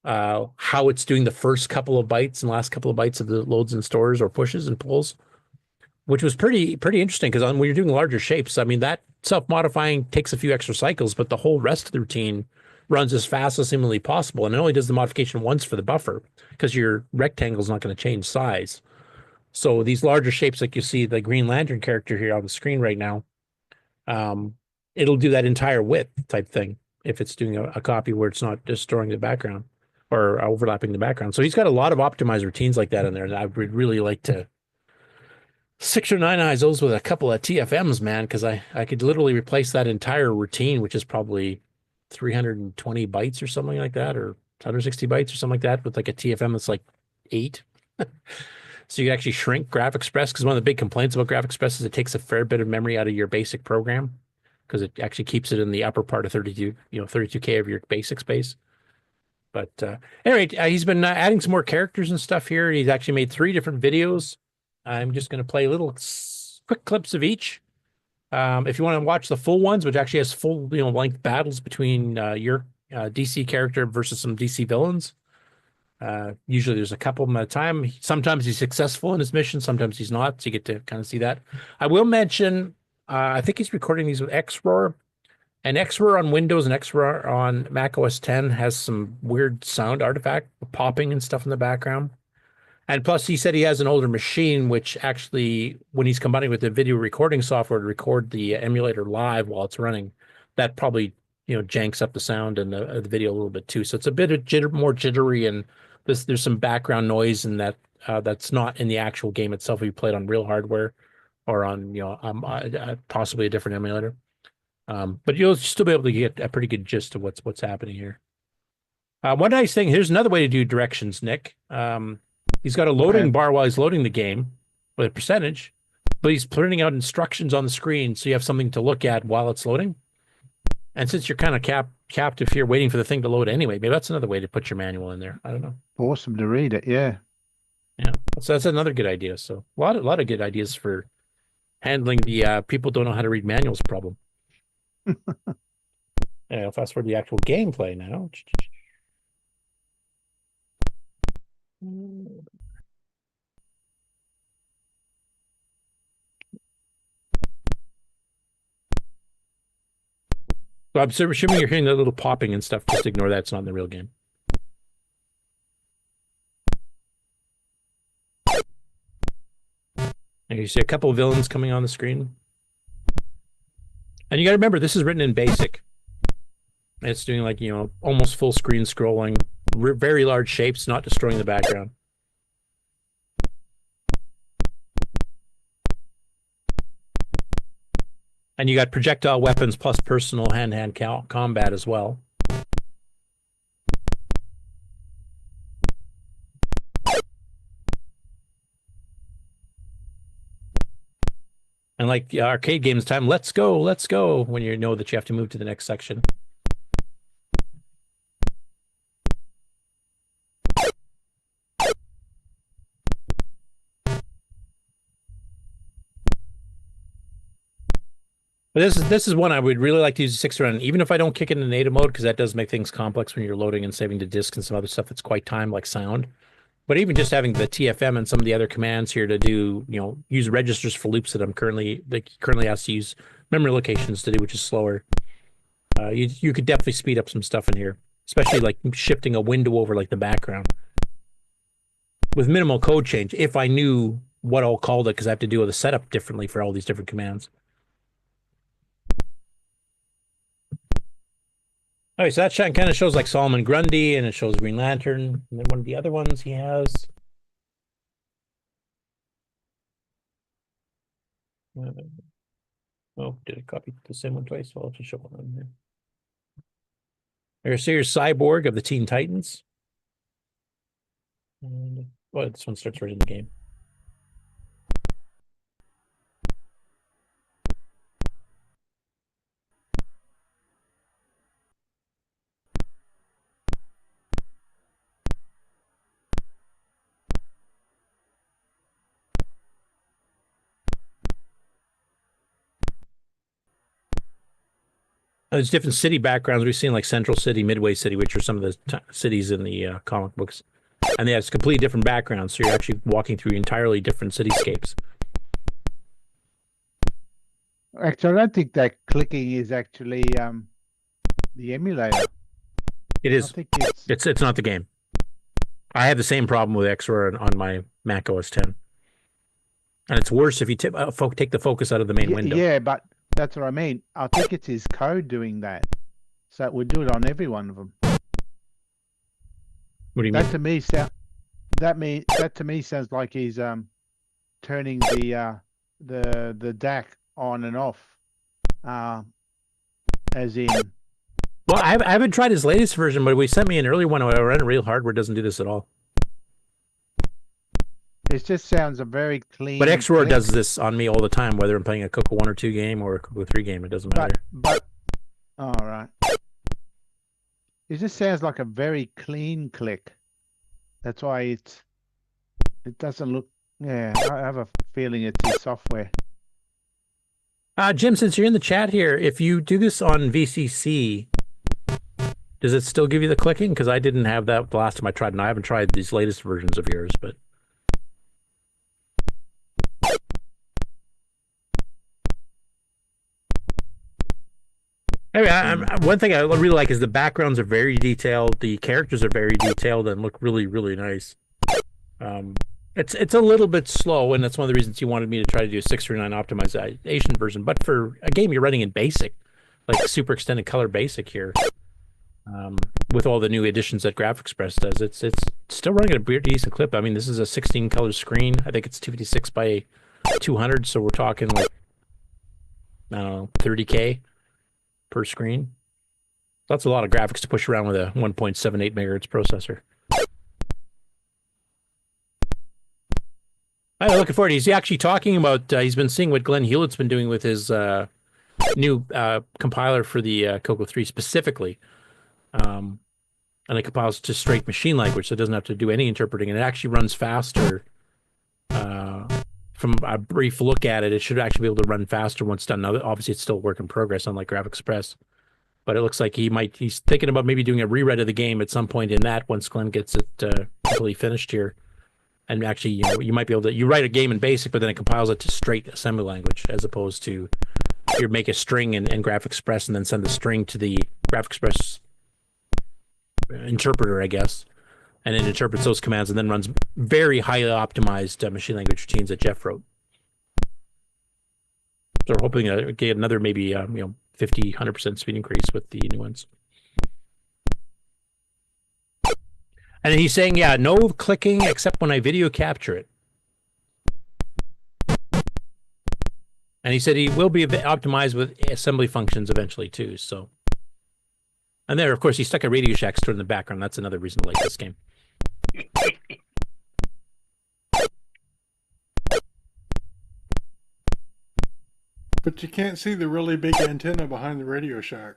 how it's doing the first couple of bytes and last couple of bytes of the loads and stores or pushes and pulls, which was pretty interesting, because when you're doing larger shapes, I mean, that self-modifying takes a few extra cycles, but the whole rest of the routine runs as fast as seemingly possible. And it only does the modification once for the buffer, because your rectangle is not going to change size. So these larger shapes, like you see the Green Lantern character here on the screen right now, it'll do that entire width type thing if it's doing a copy where it's not distorting the background or overlapping the background. So he's got a lot of optimized routines like that in there, and I would really like to 6 or 9 those with a couple of TFMs, man, because I could literally replace that entire routine, which is probably 320 bytes or something like that, or 160 bytes or something like that, with like a TFM that's like 8. So you can actually shrink GraphExpress, because one of the big complaints about GraphExpress is it takes a fair bit of memory out of your basic program, because it actually keeps it in the upper part of 32K of your basic space. But anyway, he's been adding some more characters and stuff here. He's actually made 3 different videos. I'm just going to play little quick clips of each. If you want to watch the full ones, which actually has full length battles between your DC character versus some DC villains. Usually there's a couple of them at a time. Sometimes he's successful in his mission, sometimes he's not, so you get to kind of see that. I will mention, I think he's recording these with Xroar. And Xroar on Windows and Xroar on Mac OS X has some weird sound artifact, popping and stuff in the background. And plus, he said he has an older machine, which actually, when he's combining with the video recording software to record the emulator live while it's running, that probably janks up the sound and the video a little bit too. So it's a bit of more jittery, and there's some background noise in that that's not in the actual game itself. If you play it on real hardware or on possibly a different emulator, but you'll still be able to get a pretty good gist of what's happening here. One nice thing. Here's another way to do directions, Nick. He's got a loading bar while he's loading the game with a percentage, but he's printing out instructions on the screen so you have something to look at while it's loading. And since you're kind of captive here waiting for the thing to load anyway, maybe that's another way to put your manual in there. I don't know. Awesome to read it, yeah. Yeah, so that's another good idea. So a lot of good ideas for handling the people don't know how to read manuals problem. Yeah, I'll fast forward the actual gameplay now. So I'm assuming you're hearing that little popping and stuff. Just ignore that. It's not in the real game. And you see a couple of villains coming on the screen. And you got to remember, this is written in BASIC. It's doing like, almost full screen scrolling, very large shapes, not destroying the background. And you got projectile weapons plus personal hand-to-hand combat as well. And like the arcade games time, let's go, when you know that you have to move to the next section. But this is one I would really like to use a 6-run, even if I don't kick it in native mode, because that does make things complex when you're loading and saving to disk and some other stuff that's quite timed, like sound. But even just having the TFM and some of the other commands here to do, use registers for loops that currently has to use memory locations to do, which is slower. You could definitely speed up some stuff in here, especially like shifting a window over like the background with minimal code change. If I knew what all called it, because I have to do the setup differently for all these different commands. All right, so that shot kind of shows like Solomon Grundy, and it shows Green Lantern, and then one of the other ones he has. Oh, did I copy the same one twice? Well, I'll just show one on here. There's your Cyborg of the Teen Titans. And, well, this one starts right in the game. There's different city backgrounds. We've seen like Central City, Midway City, which are some of the cities in the comic books. And they have completely different backgrounds, so you're actually walking through entirely different cityscapes. Actually, I don't think that clicking is actually the emulator. It is. I think it's not the game. I have the same problem with XOR on my Mac OS X. And it's worse if you take the focus out of the main window. Yeah, but that's what I mean. I think it's his code doing that. So it would do it on every one of them. What do you that mean? To me that to me sounds like he's turning the DAC on and off. As in, well, I haven't tried his latest version, but we sent me an early one. I ran it real hardware. It doesn't do this at all. It just sounds a very clean. But XOR does this on me all the time, whether I'm playing a CoCo 1 or 2 game or a CoCo 3 game. It doesn't matter. But all right. It just sounds like a very clean click. That's why it doesn't look. Yeah, I have a feeling it's his software. Jim, since you're in the chat here, if you do this on VCC, does it still give you the clicking? Because I didn't have that the last time I tried, and I haven't tried these latest versions of yours, but. Anyway, one thing I really like is the backgrounds are very detailed. The characters are very detailed and look really, really nice. It's a little bit slow, and that's one of the reasons you wanted me to try to do a 639 optimization version. But for a game you're running in BASIC, like Super Extended Color BASIC here, with all the new additions that GraphExpress does, it's still running at a pretty decent clip. I mean, this is a 16 color screen. I think it's 256 by 200, so we're talking like, I don't know, 30K per screen. That's a lot of graphics to push around with a 1.78 megahertz processor. I'm looking forward. He's actually talking about, he's been seeing what Glenn Hewlett's been doing with his new compiler for the CoCo 3 specifically. And it compiles to straight machine language, so it doesn't have to do any interpreting, and it actually runs faster. From a brief look at it, it should actually be able to run faster once done. Now, obviously, it's still a work in progress, unlike GraphExpress. But it looks like he's thinking about maybe doing a rewrite of the game at some point in that once Glenn gets it completely finished here. And actually, you might be able to, you write a game in BASIC, but then it compiles it to straight assembly language, as opposed to you make a string in GraphExpress and then send the string to the GraphExpress interpreter, I guess, and it interprets those commands and then runs very highly optimized machine language routines that Jeff wrote. So we're hoping to get another maybe 50, 100% speed increase with the new ones. And then he's saying, yeah, no clicking except when I video capture it. And he said he will be optimized with assembly functions eventually too. So, and there, of course, he stuck a Radio Shack store in the background. That's another reason to like this game. But you can't see the really big antenna behind the Radio Shack.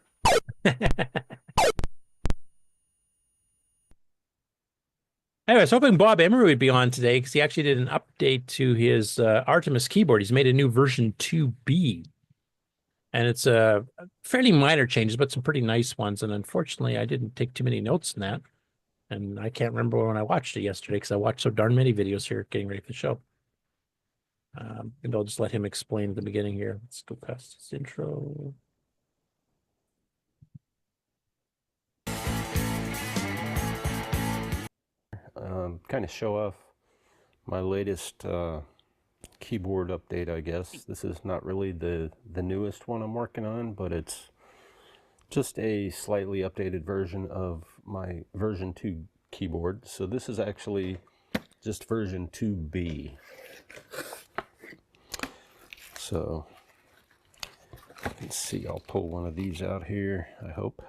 Anyway, I was hoping Bob Emery would be on today because he actually did an update to his Artemis keyboard. He's made a new version 2B. And it's fairly minor changes, but some pretty nice ones. And unfortunately, I didn't take too many notes in that. And I can't remember when I watched it yesterday because I watched so darn many videos here getting ready for the show. Maybe I'll just let him explain at the beginning here. Let's go past his intro. Kind of show off my latest keyboard update, I guess. This is not really the newest one I'm working on, but it's just a slightly updated version of my version 2 keyboard. So this is actually just version 2B. So let's see, I'll pull one of these out here, I hope.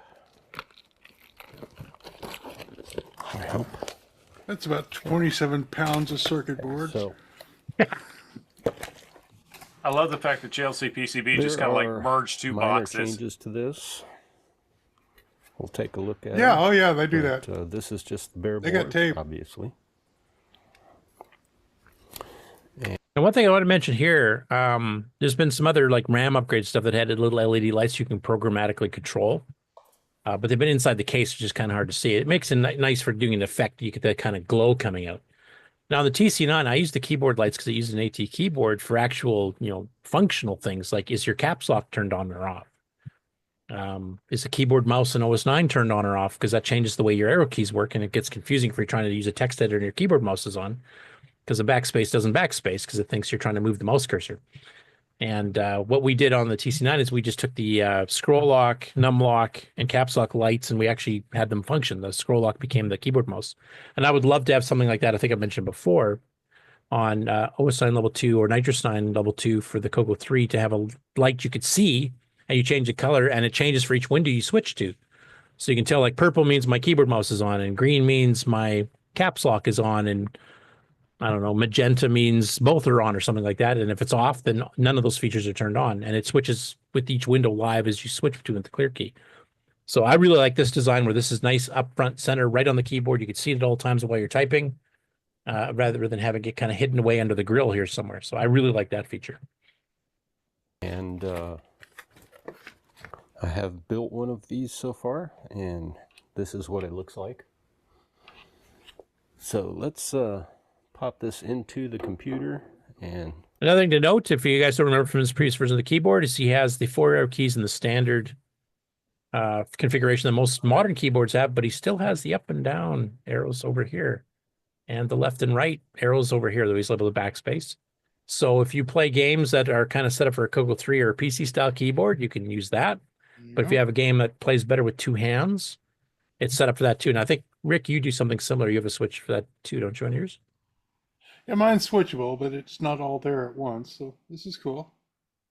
That's about 27 pounds of circuit boards. So, I love the fact that JLC PCB just kind of like merged two minor boxes. changes to this. We'll take a look at Yeah, them. oh yeah, they do But, that. This is just the bare They board, got tape. obviously. And one thing I want to mention here, there's been some other like RAM upgrade stuff that had little LED lights you can programmatically control. But they've been inside the case, which is kind of hard to see. It makes it nice for doing an effect. You get that kind of glow coming out. Now, the TC9, I use the keyboard lights because I use an AT keyboard for actual, functional things like is your caps lock turned on or off? Is the keyboard mouse in OS9 turned on or off? Because that changes the way your arrow keys work, and it gets confusing if you're trying to use a text editor and your keyboard mouse is on, because the backspace doesn't backspace because it thinks you're trying to move the mouse cursor. And what we did on the TC9 is we just took the scroll lock, num lock, and caps lock lights, and we actually had them function. The scroll lock became the keyboard mouse. And I would love to have something like that. I think I mentioned before on OS9 level 2 or Nitrous 9 level 2 for the CoCo 3 to have a light you could see, and you change the color, and it changes for each window you switch to. So you can tell like purple means my keyboard mouse is on, and green means my caps lock is on, and I don't know, magenta means both are on or something like that. And if it's off, then none of those features are turned on. And it switches with each window live as you switch between the clear key. So I really like this design where this is nice up front center right on the keyboard. You can see it at all times while you're typing, rather than having it kind of hidden away under the grill here somewhere. So I really like that feature. And I have built one of these so far, and this is what it looks like. So let's pop this into the computer. And another thing to note, if you guys don't remember from his previous version of the keyboard, is he has the 4 arrow keys in the standard configuration that most modern keyboards have, but he still has the up and down arrows over here and the left and right arrows over here that he's labeled the backspace. So if you play games that are kind of set up for a CoCo 3 or a PC style keyboard, you can use that. But if you have a game that plays better with 2 hands, it's set up for that too. And I think, Rick, you do something similar. You have a switch for that too, don't you, on yours? Yeah, mine's switchable, but it's not all there at once. So this is cool.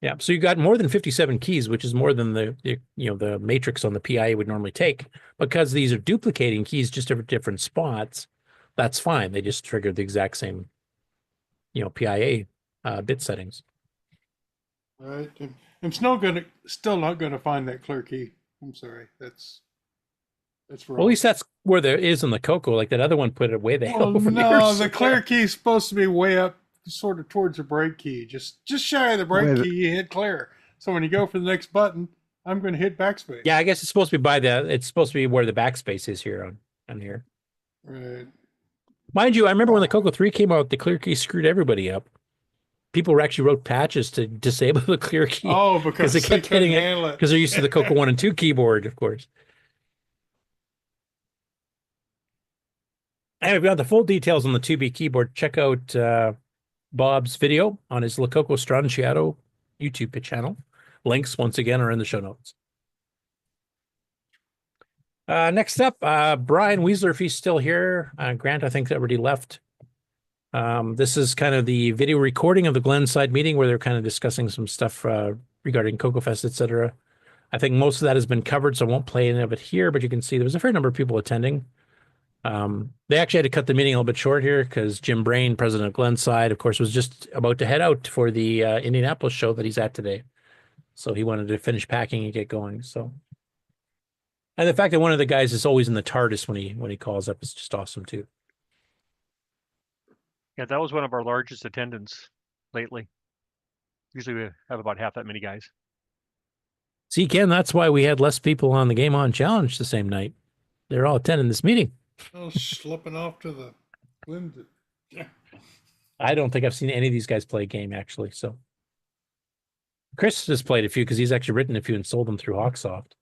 Yeah, so you got more than 57 keys, which is more than the matrix on the PIA would normally take. Because these are duplicating keys just over different spots, that's fine. They just trigger the exact same, PIA bit settings. Right. I'm still not gonna find that clear key. I'm sorry. That's wrong. Well, at least that's where there is in the CoCo. Like that other one put it way the hell over No, there. the clear key is supposed to be way up, sort of towards the break key. Just shy of the break key, you hit clear. So when you go for the next button, I'm going to hit backspace. Yeah, I guess it's supposed to be it's supposed to be where the backspace is here on here. Right. Mind you, I remember when the CoCo 3 came out, the clear key screwed everybody up. People actually wrote patches to disable the clear key. Oh, because they kept hitting it because they're used to the CoCo 1 and 2 keyboard, of course. Anyway, if you want the full details on the 2B keyboard, check out Bob's video on his La CoCo Stracciato YouTube channel. Links, once again, are in the show notes. Next up, Brian Weasler, if he's still here. Grant, I think, already left. This is kind of the video recording of the Glenside meeting where they're kind of discussing some stuff regarding CoCoFEST, etc. I think most of that has been covered, so I won't play any of it here, but you can see there was a fair number of people attending. They actually had to cut the meeting a little bit short here because Jim Brain, president of Glenside, of course, was just about to head out for the Indianapolis show that he's at today. So he wanted to finish packing and get going. So, and the fact that one of the guys is always in the TARDIS when he calls up is just awesome too. Yeah, that was one of our largest attendance lately. Usually we have about half that many guys. See, Ken, that's why we had less people on the Game On Challenge the same night. They're all attending this meeting. Oh, slipping off to the wind. I don't think I've seen any of these guys play a game, actually. So Chris has played a few because he's actually written a few and sold them through Hawksoft.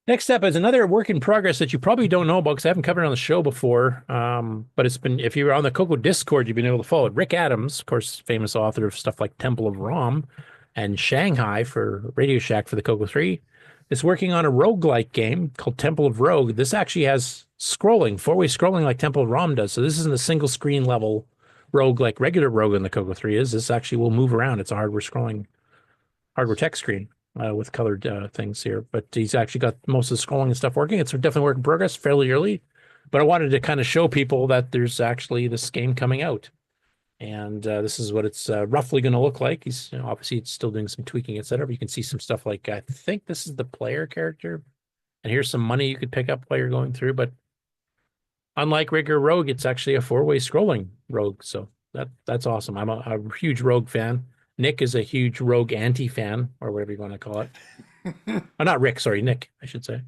Next up is another work in progress that you probably don't know about because I haven't covered it on the show before. But it's been, if you were on the CoCo Discord, you've been able to follow it. Rick Adams, of course, famous author of stuff like Temple of Rom and Shanghai for Radio Shack for the CoCo 3, is working on a roguelike game called Temple of Rogue. This actually has scrolling, four-way scrolling like Temple of Rom does. So this isn't a single screen level rogue like regular Rogue in the CoCo 3 is. This actually will move around. It's a hardware text screen. With colored things here, but he's actually got most of the scrolling and stuff working. It's definitely work in progress, fairly early, but I wanted to kind of show people that there's actually this game coming out, and this is what it's roughly going to look like. He's obviously it's still doing some tweaking, etc. But you can see some stuff like I think this is the player character, and here's some money you could pick up while you're going through. But unlike regular Rogue, it's actually a four-way scrolling Rogue, so that's awesome. I'm a huge Rogue fan. Nick is a huge Rogue anti-fan, or whatever you want to call it. Oh, not Rick, sorry, Nick, I should say.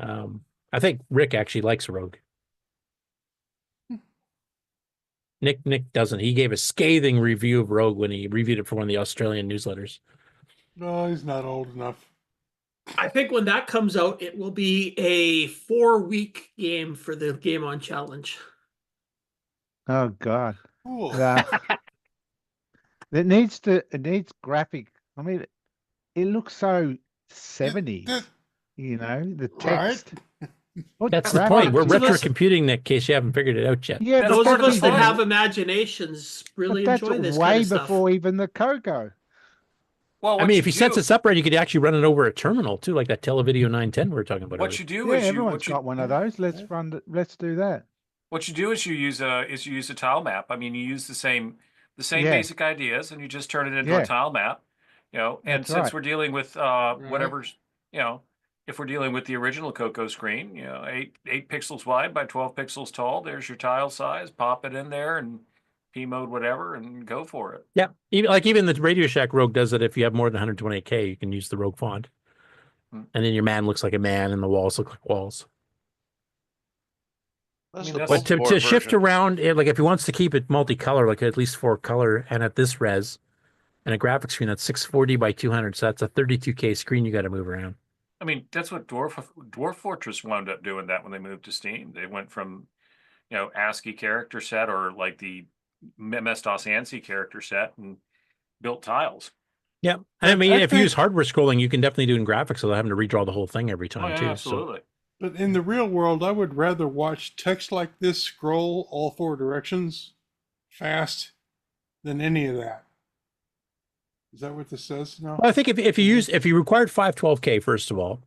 I think Rick actually likes Rogue. Nick doesn't. He gave a scathing review of Rogue when he reviewed it for one of the Australian newsletters. No, he's not old enough. I think when that comes out, it will be a 4-week game for the Game On Challenge. Oh God. It needs graphic. I mean, it looks so 70s. The text. Right? That's the point. We're retrocomputing that, in case you haven't figured it out yet. Yeah, those of us that have imaginations really enjoy this way kind of stuff. before even the CoCo. Well, I mean, if he sets this up right, you could actually run it over a terminal too, like that Televideo 910 we were talking about. What you do Yeah, is everyone's got one of those. Let's do that. What you do is you use a tile map. I mean, you use the same basic ideas, and you just turn it into a tile map. And That's since right. we're dealing with whatever's, if we're dealing with the original CoCo screen, 8 pixels wide by 12 pixels tall, there's your tile size. Pop it in there and P mode whatever, and go for it. Yeah, even the Radio Shack Rogue does it. If you have more than 128K, you can use the Rogue font, and then your man looks like a man, and the walls look like walls. But to shift around, like if he wants to keep it multicolor, like at least 4 color, and at this res, and a graphics screen that's 640 by 200, so that's a 32K screen you got to move around. I mean, that's what Dwarf Fortress wound up doing that when they moved to Steam. They went from, ASCII character set or like the MS-DOS ANSI character set and built tiles. Yeah, I mean, if you use hardware scrolling, you can definitely do it in graphics without having to redraw the whole thing every time too. Absolutely. So. But in the real world, I would rather watch text like this scroll all 4 directions fast than any of that. Is that what this says? No. Well, I think if you required 512K first of all,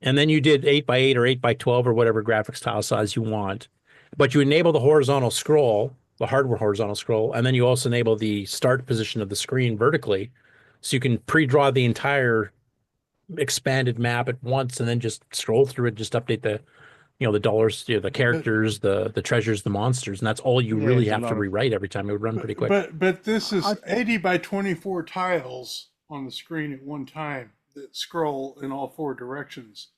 and then you did 8x8 or 8x12 or whatever graphics tile size you want, but you enable the horizontal scroll, the hardware horizontal scroll, and then you also enable the start position of the screen vertically, so you can pre-draw the entire expanded map at once and then just scroll through it, just update the the dollars, the characters, the treasures, the monsters, and that's all you really have to rewrite every time. It would run pretty quick. But this is 80 by 24 tiles on the screen at one time that scroll in all 4 directions.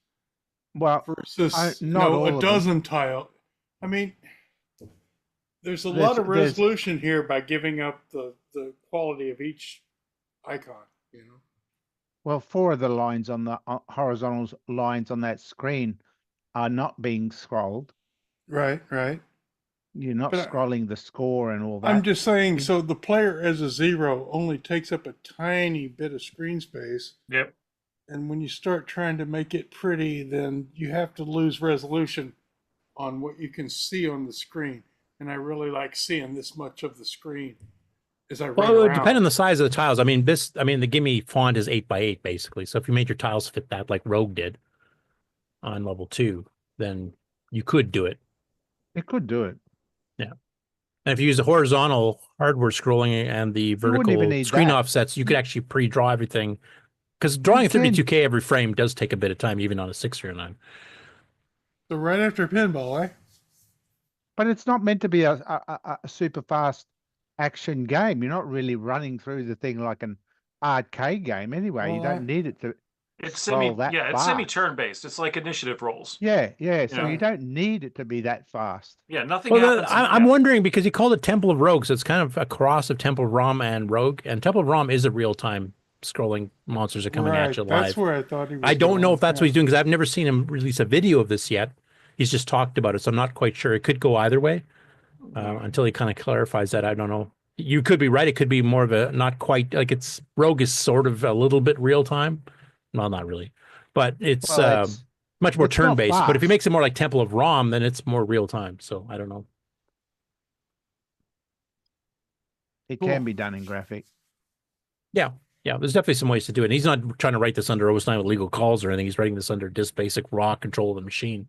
Well, versus a dozen tile. I mean, there's a lot of resolution here by giving up the quality of each icon. Well, 4 of the lines on the horizontal lines on that screen are not being scrolled. Right. you're not But scrolling the score and all that. I'm just saying, so the player as a 0 only takes up a tiny bit of screen space. Yep. And when you start trying to make it pretty, then you have to lose resolution on what you can see on the screen. And I really like seeing this much of the screen as I run Well, it would around. depend on the size of the tiles. I mean, the gimme font is 8x8 basically. So if you made your tiles fit that like Rogue did on level 2, then you could do it. It could do it. Yeah. And if you use the horizontal hardware scrolling and the wouldn't even vertical need screen that. offsets, you could actually pre-draw everything. Because drawing at can. 32K every frame does take a bit of time, even on a 6 or a 9. So right after pinball, eh? But it's not meant to be a super fast action game. You're not really running through the thing like an arcade game anyway. You don't need it to It's scroll that it's fast. semi-turn based. It's like initiative rolls. Yeah, yeah. So Yeah. you don't need it to be that fast. Yeah, nothing Well, happens. I'm wondering because he called it Temple of Rogue, so it's kind of a cross of Temple of Rom and Rogue. And Temple of Rom is a real-time scrolling monsters are coming at you live. That's where I thought he was. I don't know going. if that's what he's doing because I've never seen him release a video of this yet. He's just talked about it, so I'm not quite sure. It could go either way until he kind of clarifies that. I don't know. You could be right. It could be more of a not quite like it's Rogue is sort of a little bit real time. Well, not really, but it's much more it's not turn based. But if he fast. makes it more like Temple of Rom, then it's more real time. So I don't know. It can be done in graphic. Yeah. Yeah, there's definitely some ways to do it. And he's not trying to write this under OS9 with legal calls or anything. He's writing this under just basic raw control of the machine.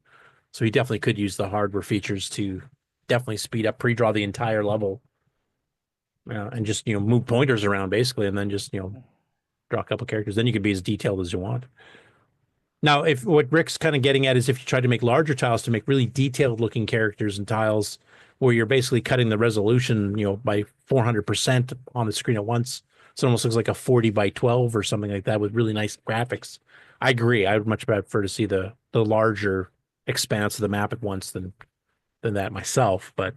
So he definitely could use the hardware features to definitely speed up, pre-draw the entire level, and just move pointers around basically, and then just draw a couple characters. Then you could be as detailed as you want. Now, if what Rick's kind of getting at is if you try to make larger tiles to make really detailed looking characters and tiles, where you're basically cutting the resolution, by 400% on the screen at once. So it almost looks like a 40x12 or something like that with really nice graphics. I agree. I would much prefer to see the larger expanse of the map at once than that myself. But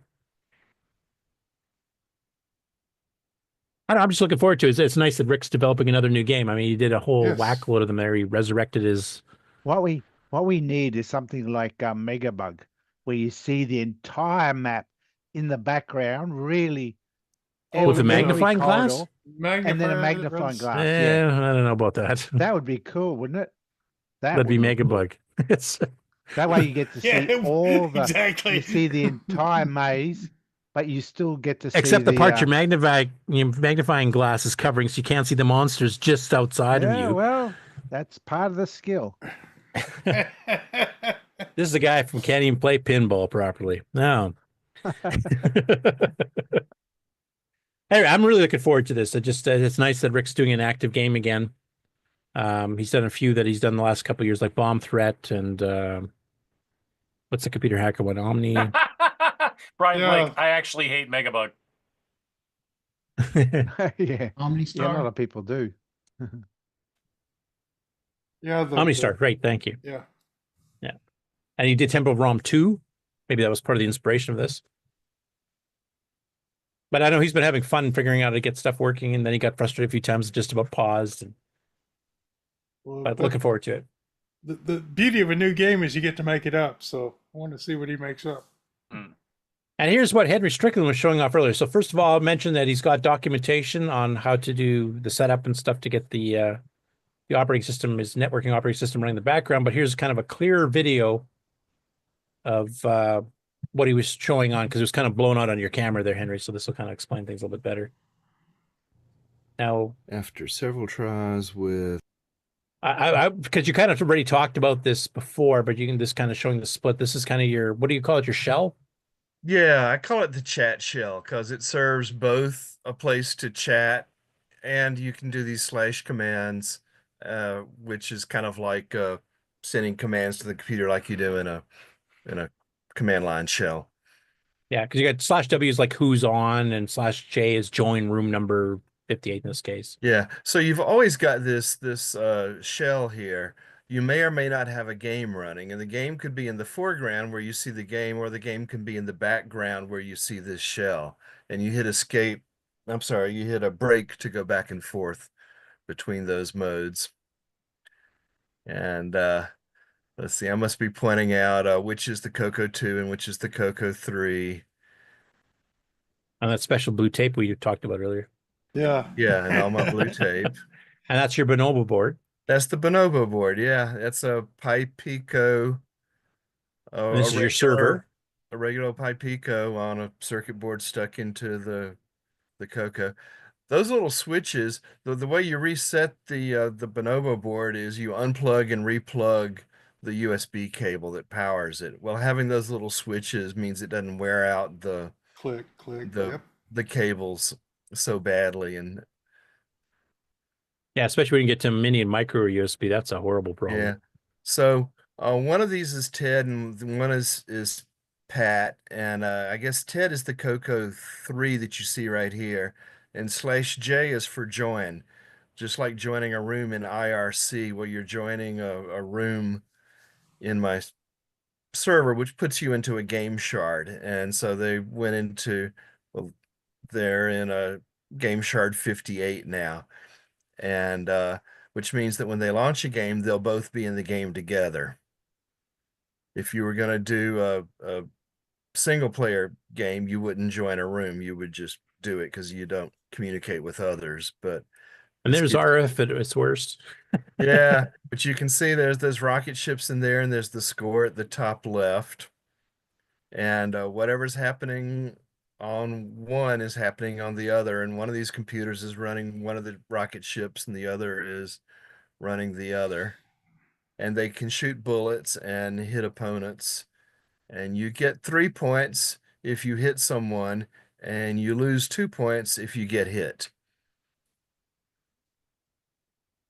I don't know, I'm just looking forward to it. It's nice that Rick's developing another new game. I mean, he did a whole whack load of them there. He resurrected his. What we need is something like Megabug, where you see the entire map in the background, really. With a every magnifying glass? corridor, and then a magnifying glass. I don't know about that. That would be cool, wouldn't it? That'd be Megabug. It's that way you get to see all the exactly. You see the entire maze, but you still get to see except the part your magnifying glass is covering, so you can't see the monsters just outside of you. Well, that's part of the skill. This is the guy from can't even play pinball properly. No. Anyway, I'm really looking forward to this. It's nice that Rick's doing an active game again. He's done a few that he's done the last couple of years, like Bomb Threat and what's the computer hacker one? Omni. Brian Blake, I actually hate Megabug. Yeah, OmniStar. Yeah, a lot of people do. Yeah, OmniStar, great, thank you. Yeah. Yeah. And he did Temple of Rom 2. Maybe that was part of the inspiration of this. But I know he's been having fun figuring out how to get stuff working, and then he got frustrated a few times, just about paused. But looking forward to it. The beauty of a new game is you get to make it up. So I want to see what he makes up. And here's what Henry Strickland was showing off earlier. So first of all, I mentioned that he's got documentation on how to do the setup and stuff to get the operating system, his networking operating system running in the background. But here's kind of a clearer video of what he was showing on, because it was kind of blown out on your camera there, Henry. So this will kind of explain things a little bit better. Now, after several tries with, because you kind of already talked about this before, but you can just kind of showing the split. This is kind of your, what do you call it, your shell? Yeah, I call it the chat shell because it serves both a place to chat and you can do these slash commands, which is kind of like sending commands to the computer like you do in a command line shell. Yeah, because you got /W is like who's on, and /J is join room number 58 in this case. Yeah, so you've always got this shell here. You may or may not have a game running, and the game could be in the foreground where you see the game, or the game can be in the background where you see this shell. And you hit escape, I'm sorry, you hit a break to go back and forth between those modes. And let's see, I must be pointing out which is the CoCo 2 and which is the CoCo 3. On that special blue tape we talked about earlier. Yeah. Yeah, and all my blue tape. And that's your Bonobo board. That's the Bonobo board. Yeah, that's a Pipe Pico. And this is your server. A regular Pipe Pico on a circuit board stuck into the CoCo. Those little switches, the way you reset the Bonobo board is you unplug and replug the USB cable that powers it. Well, having those little switches means it doesn't wear out the the cables so badly. And yeah, especially when you get to mini and micro USB, that's a horrible problem. yeah. So one of these is Ted and one is Pat, and I guess Ted is the CoCo 3 that you see right here, and /J is for join, just like joining a room in IRC, where you're joining a room in my server, which puts you into a game shard. And so they went into, well, they're in a game shard 58 now, and which means that when they launch a game, they'll both be in the game together. If you were going to do a single player game, you wouldn't join a room. You would just do it because you don't communicate with others. And there's RF at its worst. Yeah, but you can see there's those rocket ships in there, and there's the score at the top left. And whatever's happening on one is happening on the other. And one of these computers is running one of the rocket ships, and the other is running the other. And they can shoot bullets and hit opponents. And you get 3 points if you hit someone, and you lose 2 points if you get hit.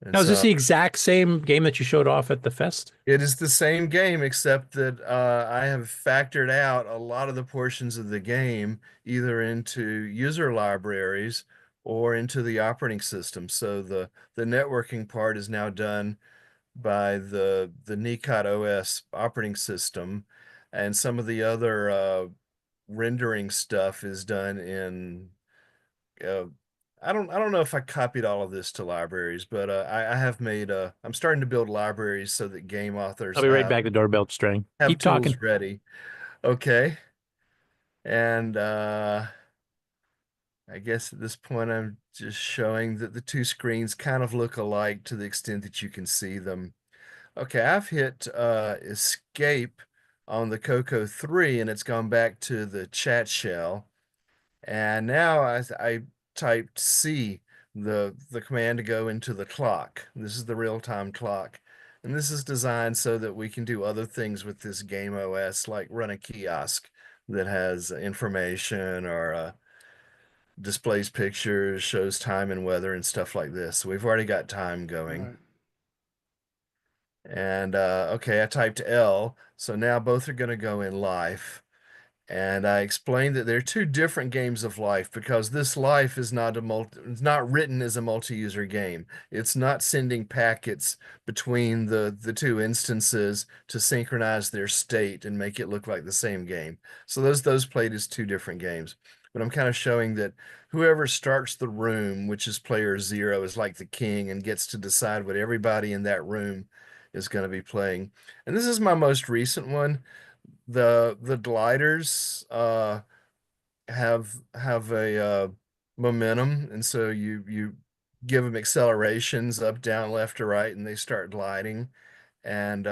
Now, is this the exact same game that you showed off at the fest? It is the same game, except that I have factored out a lot of the portions of the game either into user libraries or into the operating system. So the networking part is now done by the Nekot OS operating system, and some of the other rendering stuff is done in I don't know if I copied all of this to libraries, but I have made I'm starting to build libraries so that game authors I'll be right back. The doorbell string. have Keep tools talking. ready. Okay. And I guess at this point I'm just showing that the two screens kind of look alike to the extent that you can see them. Okay, I've hit escape on the CoCo 3, and it's gone back to the chat shell. And now I typed C, the command to go into the clock. This is the real-time clock. And this is designed so that we can do other things with this game OS, like run a kiosk that has information or displays pictures, shows time and weather and stuff like this. So we've already got time going. Right. And okay, I typed L, so now both are going to go in life. And I explained that there are two different games of life, because this life is not it's not written as a multi-user game. It's not sending packets between the two instances to synchronize their state and make it look like the same game. So those played as two different games. But I'm kind of showing that whoever starts the room, which is player 0, is like the king and gets to decide what everybody in that room is going to be playing. And this is my most recent one. The gliders have a momentum, and so you give them accelerations up, down, left, or right, and they start gliding. And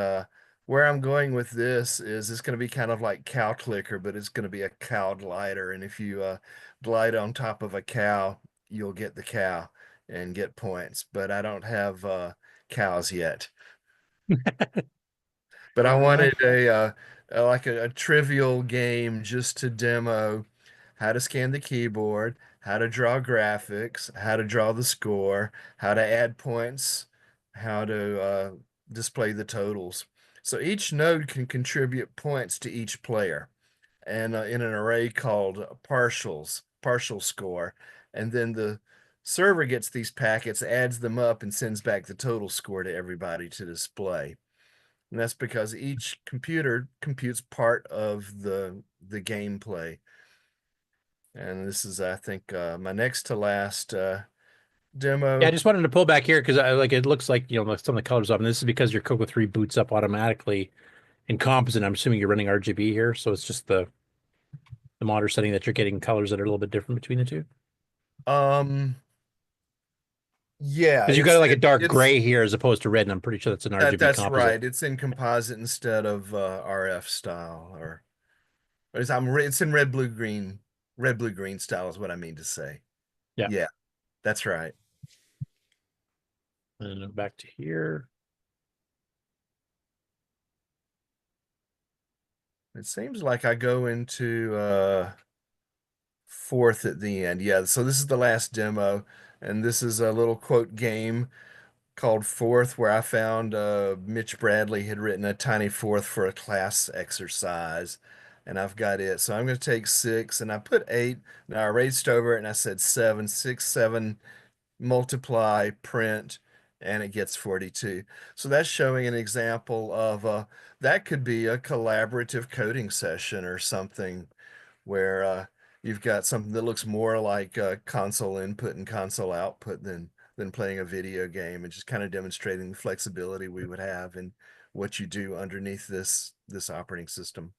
where I'm going with this is it's going to be kind of like cow clicker, but it's going to be a cow glider. And if you glide on top of a cow, you'll get the cow and get points. But I don't have cows yet. But I wanted like a trivial game just to demo how to scan the keyboard, how to draw graphics, how to draw the score, how to add points, how to display the totals. So each node can contribute points to each player, and in an array called partial score. And then the server gets these packets, adds them up, and sends back the total score to everybody to display. And that's because each computer computes part of the gameplay. And this is, I think, my next to last demo. Yeah, I just wanted to pull back here because it looks like, some of the colors up, and this is because your CoCo 3 boots up automatically in composite. I'm assuming you're running RGB here, so it's just the the monitor setting that you're getting colors that are a little bit different between the two? Yeah, Because you got like a dark gray here as opposed to red, and I'm pretty sure that's an RGB that's composite. right. It's in composite instead of RF style, or it's in red, blue, green. Red, blue, green style is what I mean to say. Yeah, that's right. And then back to here. It seems like I go into fourth at the end. Yeah, so this is the last demo, and this is a little quote game called Fourth, where I found Mitch Bradley had written a tiny fourth for a class exercise, and I've got it. So I'm going to take 6, and I put 8. Now I raced over it, and I said 7, 6, 7, multiply, print, and it gets 42. So that's showing an example of that could be a collaborative coding session or something where you've got something that looks more like console input and console output than playing a video game, and just kind of demonstrating the flexibility we would have in what you do underneath this operating system.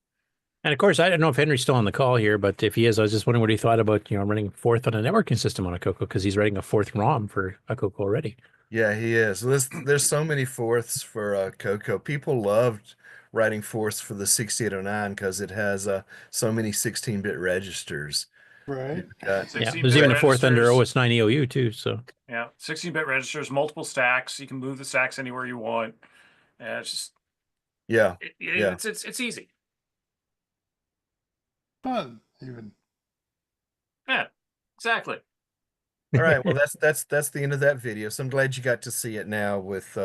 And of course, I don't know if Henry's still on the call here, but if he is, I was just wondering what he thought about, running Fourth on a networking system on a CoCo, because he's writing a Fourth ROM for a CoCo already. Yeah, he is. There's so many fourths for CoCo. People loved writing fourths for the 6809 because it has so many 16-bit registers. Right. There's even a fourth under OS9 EOU too. So yeah, 16-bit registers, multiple stacks. You can move the stacks anywhere you want. It's just it's easy. Fun, even. Yeah, exactly. All right, well that's the end of that video. So I'm glad you got to see it now with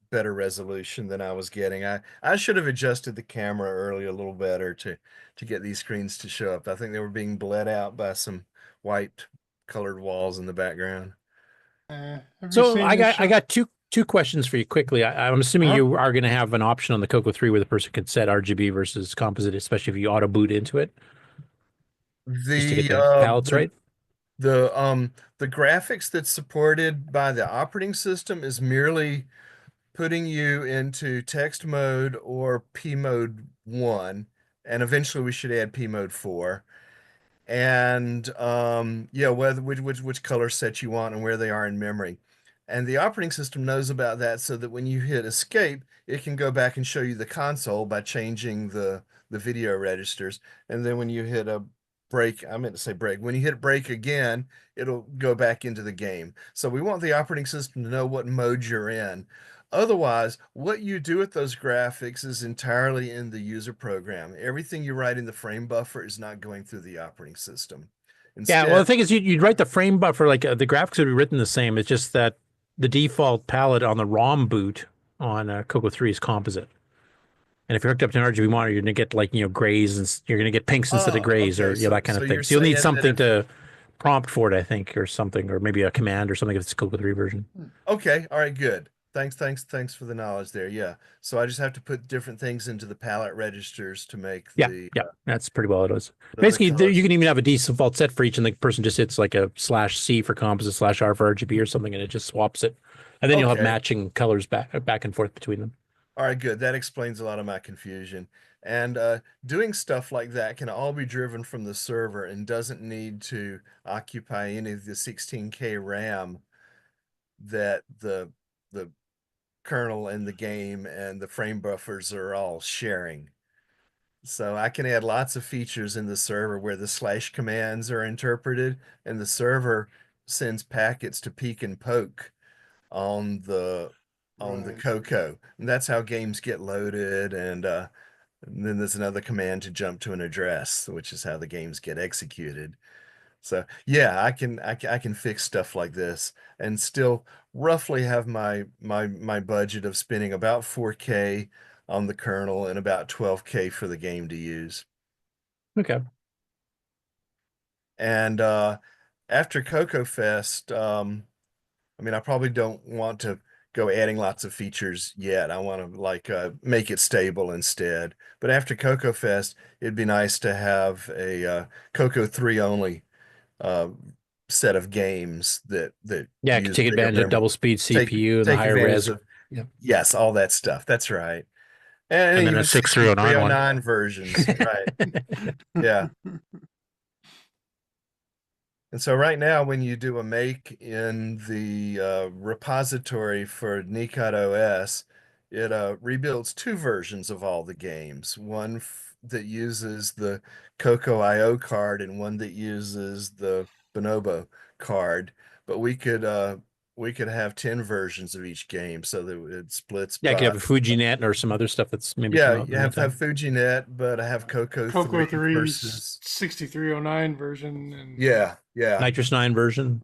better resolution than I was getting. I should have adjusted the camera early a little better to get these screens to show up. I think they were being bled out by some white colored walls in the background. So I got two questions for you quickly. I'm assuming you are going to have an option on the CoCo 3 where the person could set RGB versus composite, especially if you auto boot into it. Just to get the palettes right. The graphics that's supported by the operating system is merely putting you into text mode or P mode 1, and eventually we should add P mode 4. And which color set you want and where they are in memory. And the operating system knows about that, so that when you hit escape, it can go back and show you the console by changing the video registers. And then when you hit a break, I meant to say break, when you hit break again, it'll go back into the game. So we want the operating system to know what mode you're in. Otherwise, what you do with those graphics is entirely in the user program. Everything you write in the frame buffer is not going through the operating system. Instead, well, the thing is, you'd write the frame buffer, like the graphics would be written the same. It's just that the default palette on the ROM boot on CoCo 3 is composite. And if you're hooked up to an RGB monitor, you're going to get grays, and you're going to get pinks instead of grays, or that kind of thing. So you'll need something to prompt for it, I think, or something, or maybe a command or something if it's a CoCo 3 version. Okay, all right, good. Thanks for the knowledge there. Yeah. So I just have to put different things into the palette registers to make that's pretty well it is. Basically, you can even have a default set for each, and the person just hits like a /C for composite /R for RGB or something, and it just swaps it. And then you'll have matching colors back and forth between them. All right, good. That explains a lot of my confusion. And doing stuff like that can all be driven from the server and doesn't need to occupy any of the 16K RAM that the kernel and the game and the frame buffers are all sharing. So I can add lots of features in the server where the / commands are interpreted, and the server sends packets to peek and poke on the CoCo. And that's how games get loaded, and then there's another command to jump to an address, which is how the games get executed. So yeah, I can fix stuff like this and still roughly have my budget of spending about 4K on the kernel and about 12K for the game to use. Okay. And after CoCoFEST, I probably don't want to go adding lots of features yet. I want to make it stable instead. But after CoCoFEST, it'd be nice to have a CoCo 3 only set of games that can take advantage of double speed CPU and the higher res. Yes, all that stuff. That's right. And then a 6309 versions, right? Yeah. And so right now, when you do a make in the repository for Nekot OS, it rebuilds two versions of all the games. One that uses the CoCo IO card and one that uses the Bonobo card. But we could have 10 versions of each game so that it splits Yeah, I by. could have a FujiNet or some other stuff that's maybe Yeah, come out you in have that to have FujiNet, but I have CoCo Coco 3 3 versus 6309 version. And yeah. Nitrous 9 version.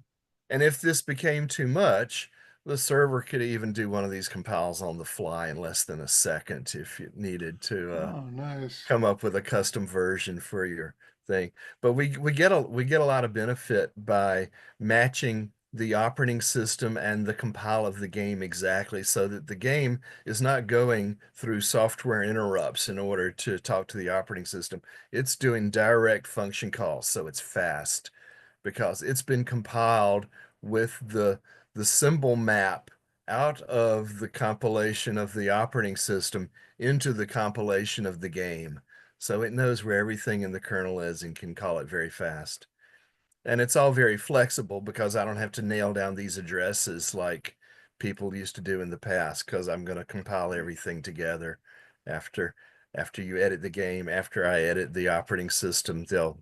And if this became too much, the server could even do one of these compiles on the fly in less than a second if you needed to oh, nice. come up with a custom version for your thing. But we get a lot of benefit by matching the operating system and the compile of the game exactly so that the game is not going through software interrupts in order to talk to the operating system. It's doing direct function calls, so it's fast because it's been compiled with the symbol map out of the compilation of the operating system into the compilation of the game. So it knows where everything in the kernel is and can call it very fast. And it's all very flexible because I don't have to nail down these addresses like people used to do in the past, because I'm going to compile everything together after you edit the game. After I edit the operating system, they'll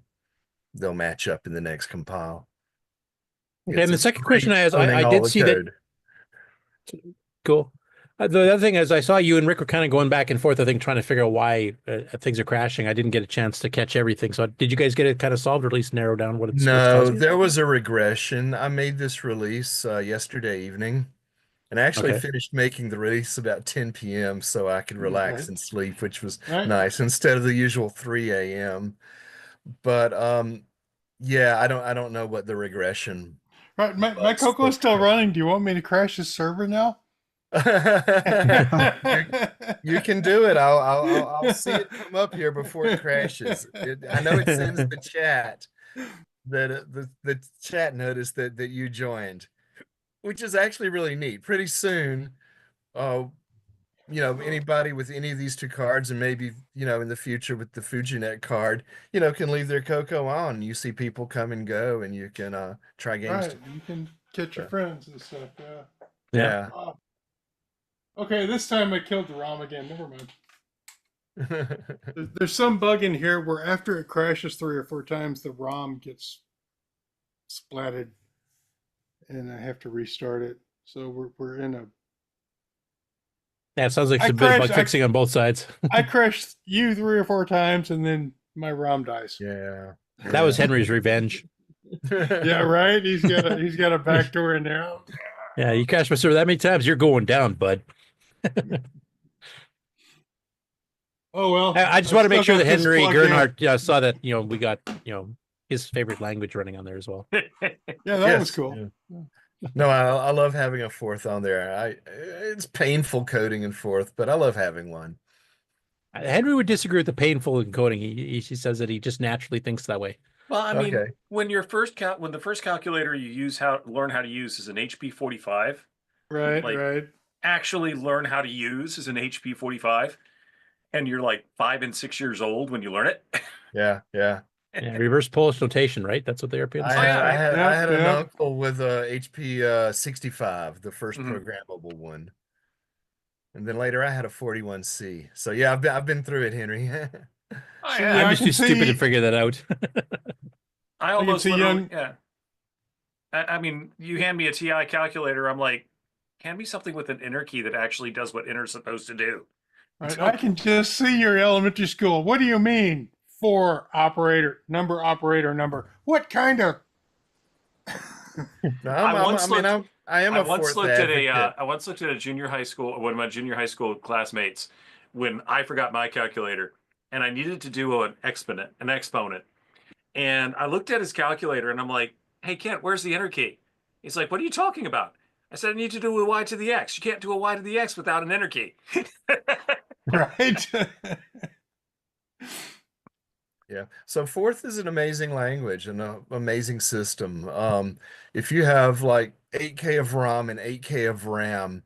match up in the next compile. Okay, and the second question I asked, I did see that. Cool. The other thing is, I saw you and Rick were kind of going back and forth, I think, trying to figure out why things are crashing. I didn't get a chance to catch everything. So did you guys get it kind of solved, or at least narrow down what it's No, what's causing it? there was a regression. I made this release yesterday evening, and I actually Okay. finished making the release about 10 p.m. so I could relax Okay. and sleep, which was Right. nice instead of the usual 3 a.m. But yeah, I don't know what the regression. Right, my Coco is still running. Do you want me to crash the server now? You can do it. I'll see it come up here before it crashes. I know it sends the chat that the chat notice that you joined, which is actually really neat. Pretty soon, anybody with any of these two cards, and maybe in the future with the FujiNet card, can leave their CoCo on. You see people come and go, and you can try games. Right, you can catch your friends and stuff. Yeah. Okay, this time I killed the ROM again. Never mind. There's some bug in here where after it crashes 3 or 4 times, the ROM gets splatted, and I have to restart it. So we're in a. Yeah, it sounds like some big bug fixing on both sides. I crashed you 3 or 4 times, and then my ROM dies. Yeah. That was Henry's revenge. Yeah, right. He's got a backdoor in there. Yeah, you crashed my server that many times, you're going down, bud. Oh well. I just want to make sure that Henry Gernhardt saw that we got his favorite language running on there as well. Yeah, that was cool. Yeah. No, I love having a fourth on there. It's painful coding in fourth, but I love having one. Henry would disagree with the painful encoding. He says that he just naturally thinks that way. Well, I mean, when the first calculator you learn how to use is an HP 45, right. Actually learn how to use is an HP 45, and you're like 5 and 6 years old when you learn it. Yeah. Yeah, reverse Polish notation, right? That's what the Europeans say. I had an uncle with a HP 65, the first programmable one. And then later I had a 41C. So yeah, I've been through it, Henry. I'm just too stupid to figure that out. I almost literally, yeah. I mean, you hand me a TI calculator, I'm like, hand me something with an enter key that actually does what enter's supposed to do. Right, I can just see your elementary school. What do you mean? Operator number. What kind of? I once looked at a junior high school, one of my junior high school classmates, when I forgot my calculator and I needed to do an exponent. And I looked at his calculator and I'm like, hey, Kent, where's the enter key? He's like, what are you talking about? I said, I need to do a y to the x. You can't do a y to the x without an enter key. Right. Yeah. So fourth is an amazing language and an amazing system. If you have like 8K of ROM and 8K of RAM,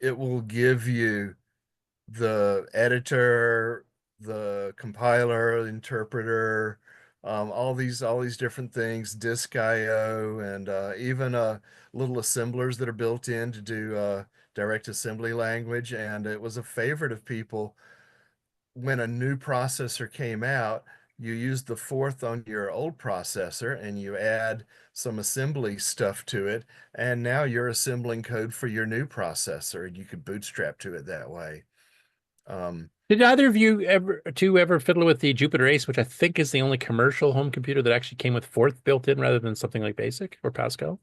it will give you the editor, the compiler, interpreter, all these different things, disk IO, and even little assemblers that are built in to do direct assembly language. And it was a favorite of people when a new processor came out. You use the fourth on your old processor and you add some assembly stuff to it, and now you're assembling code for your new processor, and you could bootstrap to it that way. Did either of you ever fiddle with the Jupiter Ace, which I think is the only commercial home computer that actually came with Forth built in rather than something like BASIC or Pascal?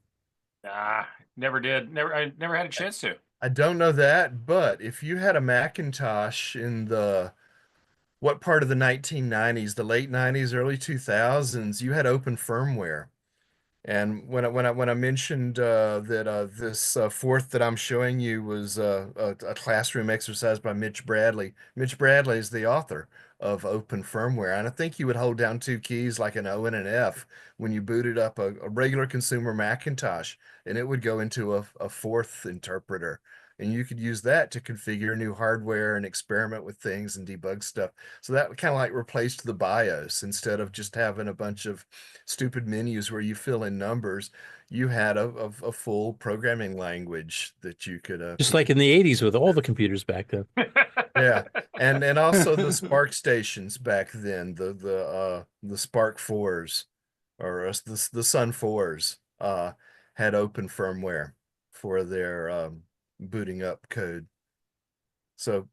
Never did. I never had a chance to. I don't know that, but if you had a Macintosh in the what part of the 1990s, the late 90s, early 2000s, you had open firmware. And when I mentioned that this fourth that I'm showing you was a classroom exercise by Mitch Bradley. Mitch Bradley is the author of open firmware, and I think you would hold down two keys like an O and an F when you booted up a regular consumer Macintosh, and it would go into a fourth interpreter. And you could use that to configure new hardware and experiment with things and debug stuff. So that kind of like replaced the BIOS. Instead of just having a bunch of stupid menus where you fill in numbers, you had a full programming language that you could just like in the 80s with all the computers back then. Yeah, and also the Spark stations back then, the Spark 4s or the Sun 4s had open firmware for their booting up code. So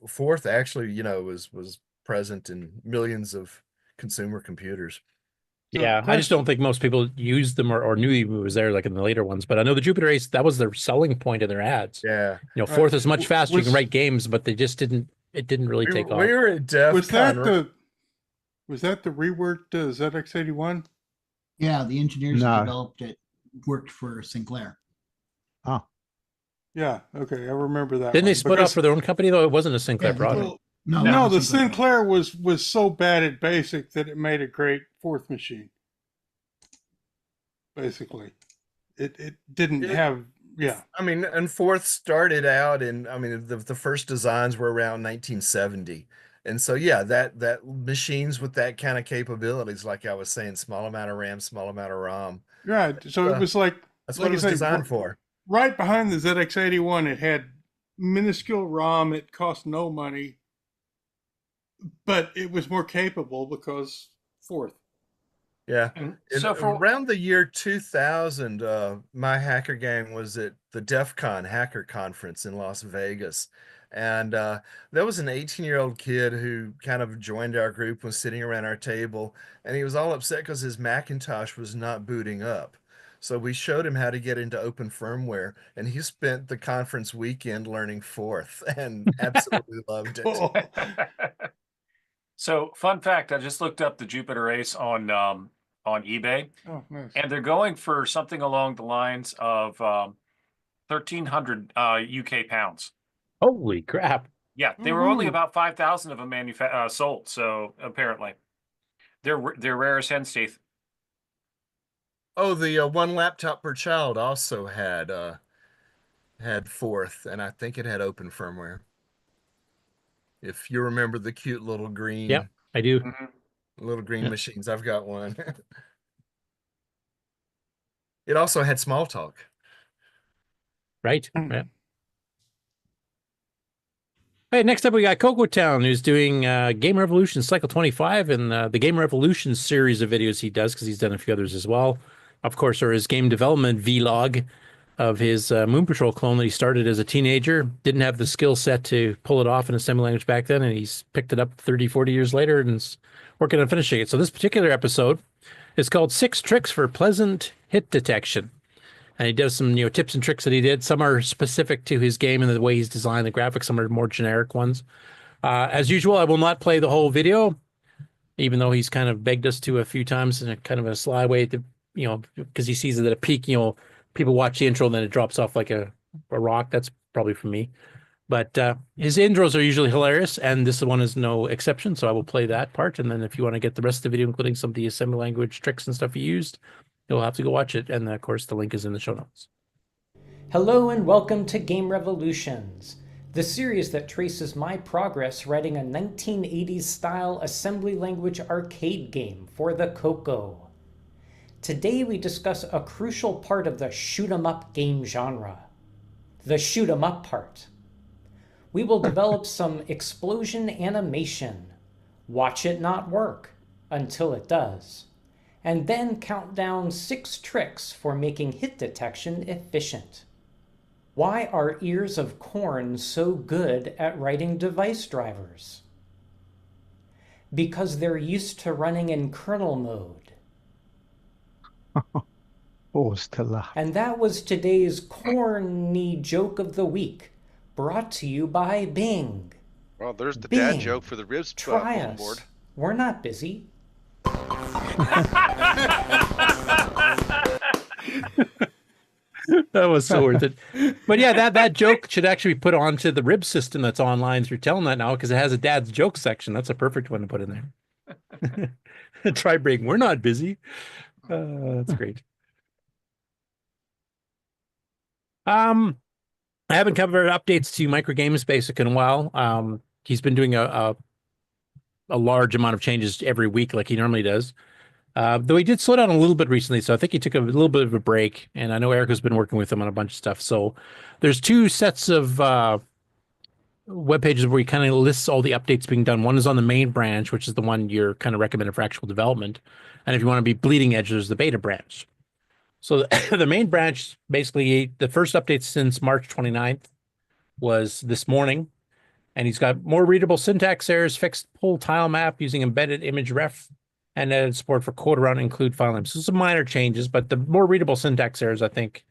Forth actually, was present in millions of consumer computers. Yeah, I just don't think most people used them or knew it was there like in the later ones. But I know the Jupiter Ace, that was their selling point in their ads. Yeah. Forth is much faster. You can write games, but it didn't really take off. We were at DEF Was that the reworked ZX81? Yeah, the engineers who developed it worked for Sinclair. Oh. Yeah, okay, I remember that. Didn't they split up for their own company though? It wasn't a Sinclair product. No, the Sinclair was so bad at BASIC that it made a great fourth machine. Basically, it didn't have. Yeah, I mean, and Forth started out in. The first designs were around 1970, and so yeah, that machines with that kind of capabilities, like I was saying, small amount of RAM, small amount of ROM. Right. So it was like that's what it was designed for. Right behind the ZX81, it had minuscule ROM. It cost no money, but it was more capable because Forth. Yeah. So around the year 2000, my hacker gang was at the DEF CON hacker conference in Las Vegas. And there was an 18-year-old kid who kind of joined our group, was sitting around our table, and he was all upset because his Macintosh was not booting up. So we showed him how to get into open firmware, and he spent the conference weekend learning Forth and absolutely loved it. So, fun fact, I just looked up the Jupiter Ace on eBay. Oh, nice. And they're going for something along the lines of 1,300 UK pounds. Holy crap. Yeah, they were only about 5,000 of them sold, so apparently. They're rare as hen's teeth. Oh, the one laptop per child also had Forth, and I think it had open firmware. If you remember the cute little green. Yep, I do. Little green machines. I've got one. It also had Smalltalk. Right. Yeah. Hey, next up we got Coco Town, who's doing Game Revolution Cycle 25 and the Game Revolution series of videos he does, because he's done a few others as well. Of course, or his game development vlog of his Moon Patrol clone that he started as a teenager. Didn't have the skill set to pull it off in assembly language back then, and he's picked it up 30, 40 years later and is working on finishing it. So this particular episode is called 6 Tricks for Pleasant Hit Detection. And he does some tips and tricks that he did. Some are specific to his game and the way he's designed the graphics. Some are more generic ones. As usual, I will not play the whole video, even though he's kind of begged us to a few times in a kind of a sly way to, because he sees it at a peak, people watch the intro and then it drops off like a rock. That's probably for me. But his intros are usually hilarious, and this one is no exception, so I will play that part. And then if you want to get the rest of the video, including some of the assembly language tricks and stuff he used, you'll have to go watch it. And of course, the link is in the show notes. Hello and welcome to Game Revolutions. the series that traces my progress writing a 1980s style assembly language arcade game for the CoCo. Today we discuss a crucial part of the shoot 'em up game genre, the shoot 'em up part. We will develop some explosion animation, watch it not work until it does, and then count down 6 tricks for making hit detection efficient. Why are ears of corn so good at writing device drivers? Because they're used to running in kernel mode. Forced to laugh. And that was today's corny joke of the week, brought to you by Bing. Well, there's the Bing, dad joke for the ribs Try bulletin us. board. We're not busy. That was so worth it. But yeah, that joke should actually be put onto the rib system that's online through Telling that now, because it has a dad's joke section. That's a perfect one to put in there. Try break. We're not busy. That's great. I haven't covered updates to Micro Games Basic in a while. He's been doing a large amount of changes every week like he normally does. Though he did slow down a little bit recently, so I think he took a little bit of a break, and I know Erico's been working with him on a bunch of stuff. So there's 2 sets of web pages where he kind of lists all the updates being done. One is on the main branch, which is the one you're kind of recommended for actual development. And if you want to be bleeding edge, there's the beta branch. So the main branch, basically, the first update since March 29th was this morning. And he's got more readable syntax errors, fixed pull tile map using embedded image ref, and added support for code around include file names. So some minor changes, but the more readable syntax errors, I think,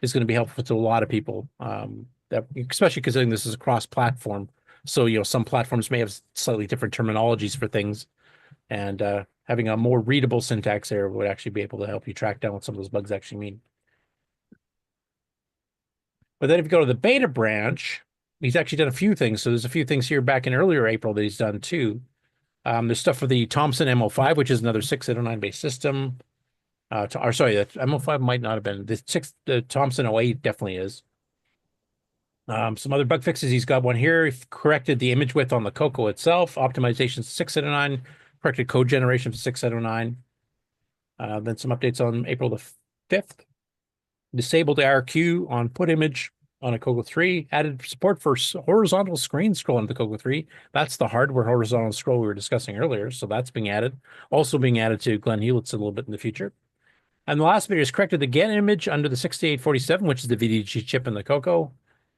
is going to be helpful to a lot of people, that, especially considering this is a cross-platform. So, some platforms may have slightly different terminologies for things, and having a more readable syntax error would actually be able to help you track down what some of those bugs actually mean. But then if you go to the beta branch, he's actually done a few things. So there's a few things here back in earlier April that he's done too. There's stuff for the Thomson MO5, which is another 6809 based system. Sorry, that MO5 might not have been. The Thomson 08 definitely is. Some other bug fixes. He's got one here. He corrected the image width on the CoCo itself. Optimization 6809. Corrected code generation for 6809. Then some updates on April the 5th. Disabled ARQ on put image on a CoCo 3. Added support for horizontal screen scroll on the CoCo 3. That's the hardware horizontal scroll we were discussing earlier. So that's being added. Also being added to Glenn Hewlett's a little bit in the future. And the last video is corrected the GET image under the 6847, which is the VDG chip in the CoCo.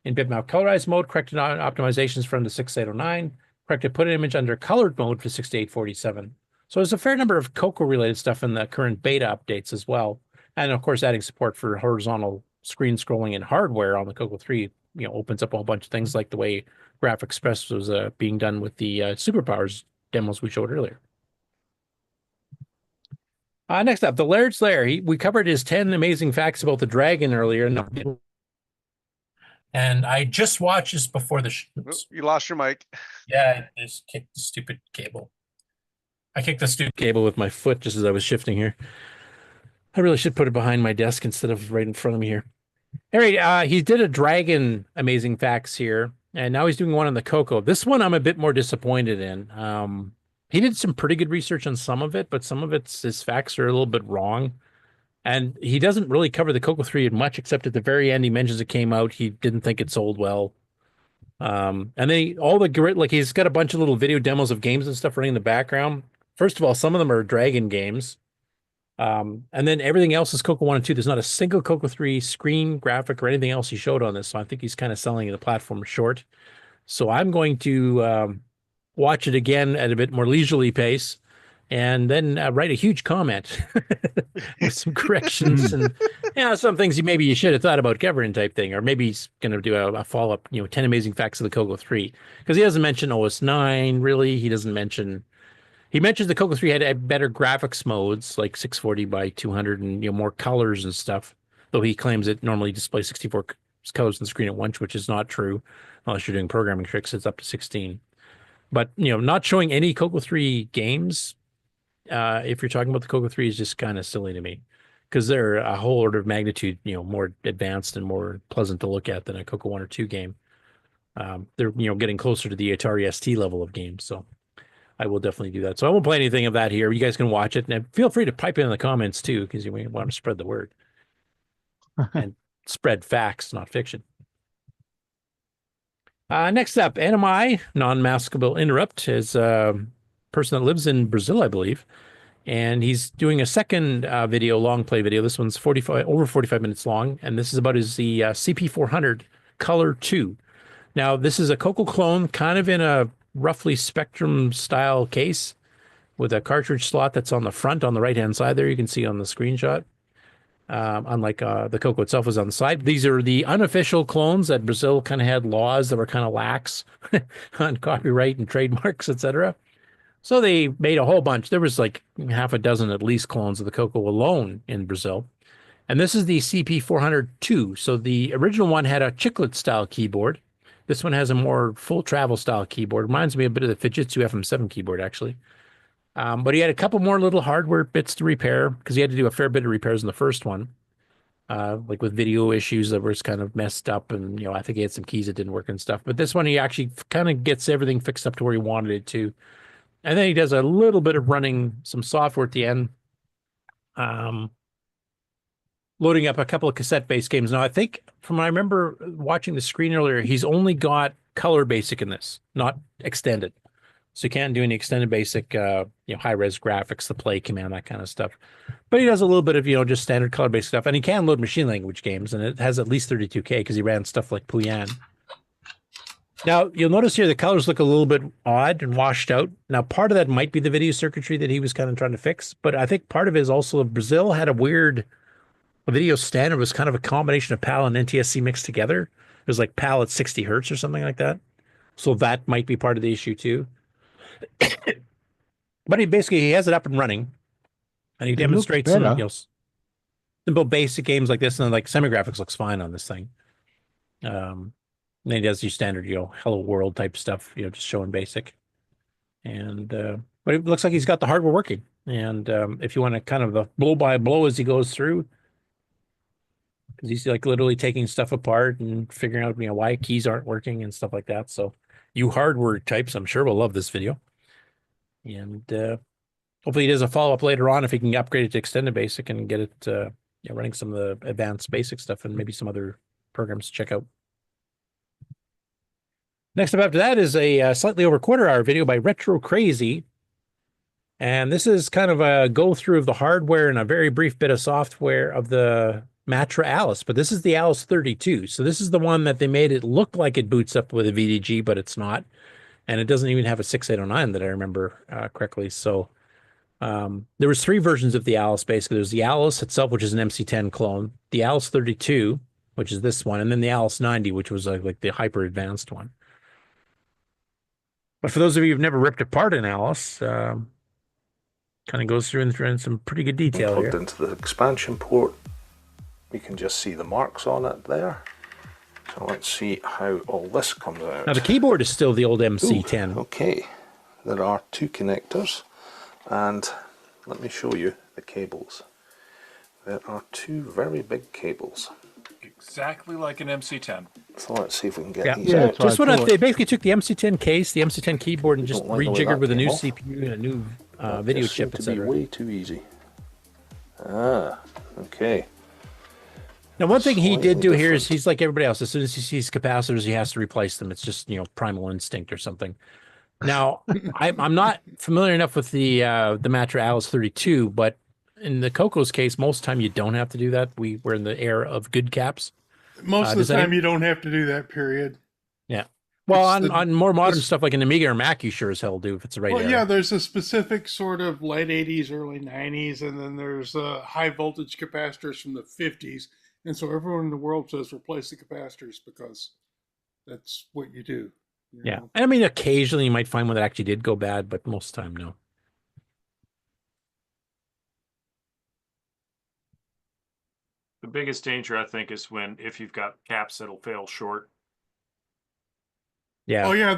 In bitmap colorized mode, corrected optimizations from the 6809. Corrected put image under colored mode for 6847. So there's a fair number of CoCo related stuff in the current beta updates as well. And of course, adding support for horizontal screen scrolling and hardware on the CoCo 3, opens up a whole bunch of things like the way Graph Express was being done with the Superpowers demos we showed earlier. Next up, the Laird's Lair. We covered his 10 amazing facts about the dragon earlier. And I just watched this before the You lost your mic. Yeah, I just kicked the stupid cable. I kicked the stupid cable with my foot just as I was shifting here. I really should put it behind my desk instead of right in front of me here. Anyway, he did a dragon amazing facts here, and now he's doing one on the CoCo. This one I'm a bit more disappointed in. He did some pretty good research on some of it, but some of his facts are a little bit wrong. And he doesn't really cover the CoCo 3 much, except at the very end, he mentions it came out. He didn't think it sold well. And then he's got a bunch of little video demos of games and stuff running in the background. First of all, some of them are dragon games. And then everything else is CoCo 1 and 2. There's not a single CoCo 3 screen, graphic, or anything else he showed on this. So I think he's kind of selling the platform short. So I'm going to watch it again at a bit more leisurely pace, and then write a huge comment with some corrections and some things maybe you should have thought about covering type thing, or maybe he's going to do a follow-up, 10 amazing facts of the CoCo 3, because he doesn't mention OS 9 really. He mentions the CoCo 3 had better graphics modes like 640 by 200 and more colors and stuff, though he claims it normally displays 64 colors on the screen at once, which is not true unless you're doing programming tricks. It's up to 16. But not showing any CoCo 3 games, if you're talking about the CoCo 3, is just kind of silly to me, because they're a whole order of magnitude, more advanced and more pleasant to look at than a CoCo 1 or 2 game. they're getting closer to the Atari ST level of games. So I will definitely do that. So I won't play anything of that here. You guys can watch it, and feel free to pipe in the comments too, because you want to spread the word and spread facts, not fiction. Next up, NMI, non-maskable interrupt, is a person that lives in Brazil, I believe. And he's doing a second video, long play video. This one's over 45 minutes long. And this is about the CP400 Color 2. Now, this is a CoCo clone, kind of in a roughly Spectrum style case with a cartridge slot that's on the front, on the right-hand side there. You can see on the screenshot. Unlike the CoCo itself was on the side. These are the unofficial clones that Brazil kind of had laws that were kind of lax on copyright and trademarks, etc. So they made a whole bunch. There was like half a dozen at least clones of the CoCo alone in Brazil. And this is the CP402. So the original one had a chiclet style keyboard. This one has a more full travel style keyboard. Reminds me a bit of the Fujitsu FM7 keyboard, actually. But he had a couple more little hardware bits to repair because he had to do a fair bit of repairs in the first one. Like with video issues that was kind of messed up, and I think he had some keys that didn't work and stuff. But this one, he actually kind of gets everything fixed up to where he wanted it to. And then he does a little bit of running some software at the end, loading up a couple of cassette-based games. Now, I think from what I remember watching the screen earlier, he's only got color basic in this, not extended. So you can't do any extended basic, high-res graphics, the play command, that kind of stuff. But he does a little bit of, just standard color basic stuff. And he can load machine language games, and it has at least 32K because he ran stuff like Puyan. Now, you'll notice here the colors look a little bit odd and washed out. Now, part of that might be the video circuitry that he was kind of trying to fix, but I think part of it is also Brazil had a video standard was kind of a combination of PAL and NTSC mixed together. It was like PAL at 60 hertz or something like that. So that might be part of the issue too. But he has it up and running, and he demonstrates some simple basic games like this, and like semi-graphics looks fine on this thing. And he does your standard, Hello World type stuff, just showing basic. And but it looks like he's got the hardware working. And if you want to kind of blow by blow as he goes through, because he's like literally taking stuff apart and figuring out why keys aren't working and stuff like that. So you hardware types, I'm sure, will love this video. And hopefully he does a follow-up later on if he can upgrade it to extended basic and get it running some of the advanced basic stuff and maybe some other programs to check out. Next up after that is a slightly over quarter-hour video by Retro Crazy. And this is kind of a go-through of the hardware and a very brief bit of software of the Matra Alice. But this is the Alice 32. So this is the one that they made it look like it boots up with a VDG, but it's not. And it doesn't even have a 6809 that I remember correctly. So there was 3 versions of the Alice, basically. There's the Alice itself, which is an MC10 clone. The Alice 32, which is this one. And then the Alice 90, which was like the hyper-advanced one. But for those of you who've never ripped apart an Alice, kind of goes through in some pretty good detail here. Plugged into the expansion port, we can just see the marks on it there. So let's see how all this comes out. Now the keyboard is still the old MC10. Ooh, okay, there are 2 connectors, and let me show you the cables. There are 2 very big cables. Exactly like an MC10. So let's see if we can get these out. Just they basically took the MC10 case, the MC10 keyboard, and just rejiggered with a new CPU and a new video chip, etc. Way too easy. Ah, okay. Now, one thing he did do here is he's like everybody else. As soon as he sees capacitors, he has to replace them. It's just primal instinct or something. Now, I'm not familiar enough with the Matra Alice 32, but in the CoCo's case, most of the time you don't have to do that. We're in the era of good caps. Most of the time you don't have to do that, period. Yeah. Well, on more modern stuff like an Amiga or Mac, you sure as hell do if it's the right era. Yeah, there's a specific sort of late 80s, early 90s, and then there's high voltage capacitors from the 50s. And so everyone in the world says replace the capacitors because that's what you do. Yeah. I mean, occasionally you might find one that actually did go bad, but most of the time, no. The biggest danger, I think, is if you've got caps that'll fail short. Yeah. Oh yeah,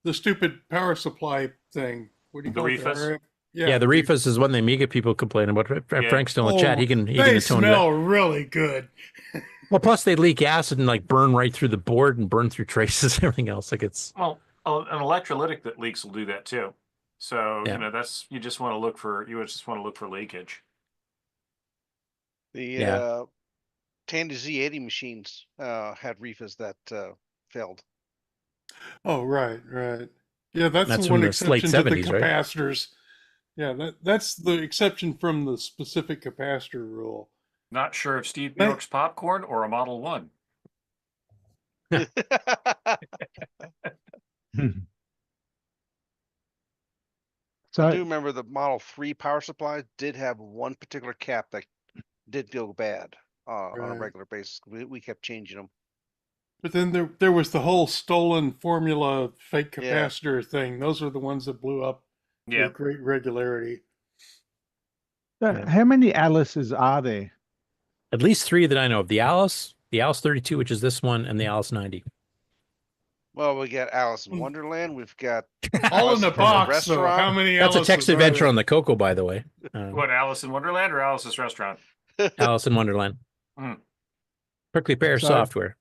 the stupid power supply thing. What do you call it? Refus? Yeah, the Refus is one the Amiga people complain about. Frank's still in the chat. He can they tone smell it. really good. Well, plus they leak acid and like burn right through the board and burn through traces and everything else. Like it's Well, an electrolytic that leaks will do that too. So Yeah. you know that's you just want to look for leakage. The Tandy Z80 machines had reefers that failed. Oh, right. Yeah, that's That's the from one the late exception to the 70s, right? capacitors. Yeah, that's the exception from the specific capacitor rule. Not sure if Steve Bjork's popcorn or a Model 1. So I do remember the Model 3 power supply did have one particular cap that did go bad on a Right. regular basis. We kept changing them. But then there was the whole stolen formula fake Yeah. capacitor thing. Those are the ones that blew up Yeah. with great regularity. how many Alice's are there? at least 3 that I know of. The Alice 32, which is this one, and the Alice 90. Well, we got Alice in Wonderland. We've got All in the Alice box, though. Restaurant. How many That's a Alice's text are adventure there? on the CoCo, by the way. What, Alice in Wonderland or Alice's Restaurant? Alice in Wonderland. Hmm. Prickly Pear So- software.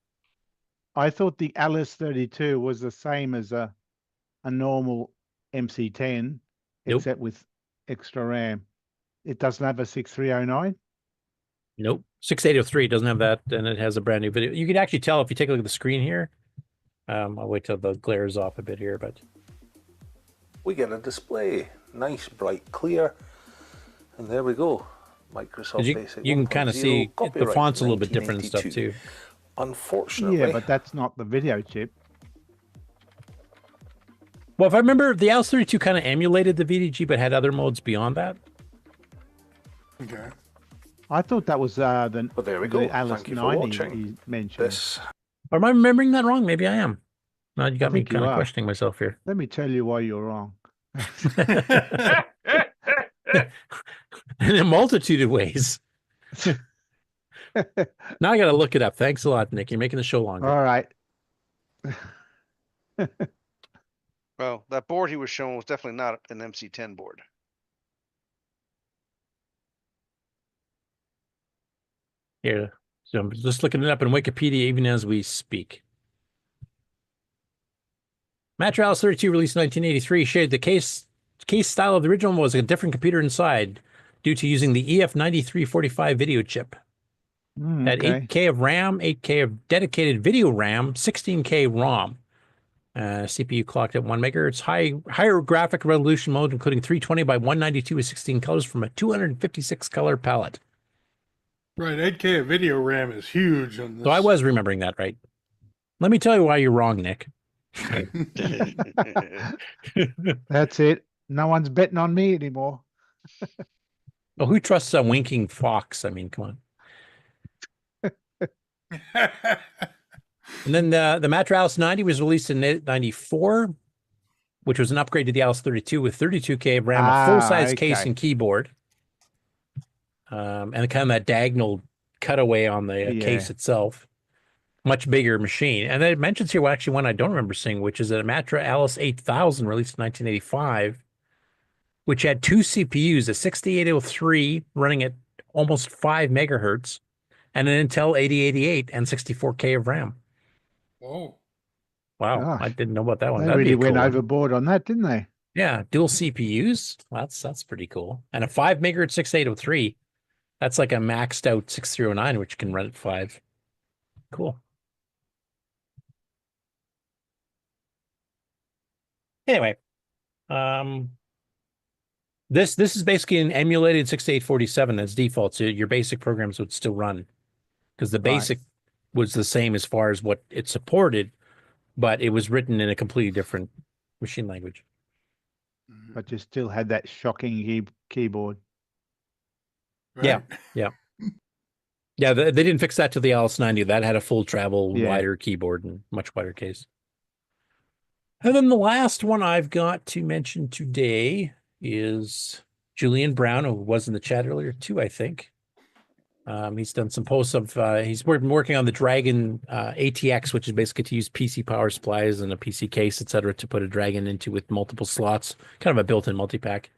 I thought the Alice 32 was the same as a normal MC10, Nope. except with extra RAM. It doesn't have a 6309. Nope. 6803 doesn't have that, and it has a brand new video. You can actually tell if you take a look at the screen here. I'll wait till the glare is off a bit here, but We get a display, nice, bright, clear, and there we go. Microsoft you Basic. can kind of 1.0 see the copyright font's a little bit different and stuff 1982. too. Unfortunately, Yeah, but that's not the video chip. Well, if I remember, the Alice 32 kind of emulated the VDG, but had other modes beyond that. Okay. I thought that was the, But there we the go. Alice Thank you for 90 watching you mentioned. this. Or am I remembering that wrong? Maybe I am. No, you got me think you kind of are. questioning myself here. Let me tell you why you're wrong. In a multitude of ways. Now I got to look it up. Thanks a lot, Nick. You're making the show longer. All right. Well, that board he was showing was definitely not an MC10 board. Here, so I'm just looking it up in Wikipedia even as we speak. Montreal Alice 32 released in 1983 shared the case style of the original was a different computer inside due to using the EF9345 video chip. Had Okay. 8K of RAM, 8K of dedicated video RAM, 16K ROM. CPU clocked at 1 megahertz, higher graphic resolution mode, including 320 by 192 with 16 colors from a 256 color palette. Right, 8K of video RAM is huge on this. So I was remembering that right. Let me tell you why you're wrong, Nick. That's it. No one's betting on me anymore. Well, who trusts a winking fox? I mean, come on. And then the Matra Alice 90 was released in 94, which was an upgrade to the Alice 32 with 32K of RAM, a full-size case okay. and keyboard, and kind of that diagonal cutaway on the case itself. Much bigger machine. And then it mentions here actually one I don't remember seeing, which is a Matra Alice 8000 released in 1985, which had 2 CPUs, a 6803 running at almost 5 megahertz, and an Intel 8088 and 64K of RAM. Whoa. Wow, Gosh. I didn't know about that one. They That'd really be a went cool one. overboard on that, didn't they? Yeah, dual CPUs. Well, that's pretty cool. And a 5 megahertz 6803. That's like a maxed out 6309, which can run at 5. Cool. Anyway, this is basically an emulated 6847 as default, so your basic programs would still run because the basic was the same as far as what it supported, but it was written in a completely different machine language. But you still had that shocking keyboard. Yeah, yeah. Yeah, they didn't fix that to the Alice 90. That had a full travel, Yeah. wider keyboard and much wider case. And then the last one I've got to mention today is Julian Brown, who was in the chat earlier too, I think. He's done some posts of, he's been working on the Dragon ATX, which is basically to use PC power supplies and a PC case, etc., to put a Dragon into with multiple slots, kind of a built-in multi-pack.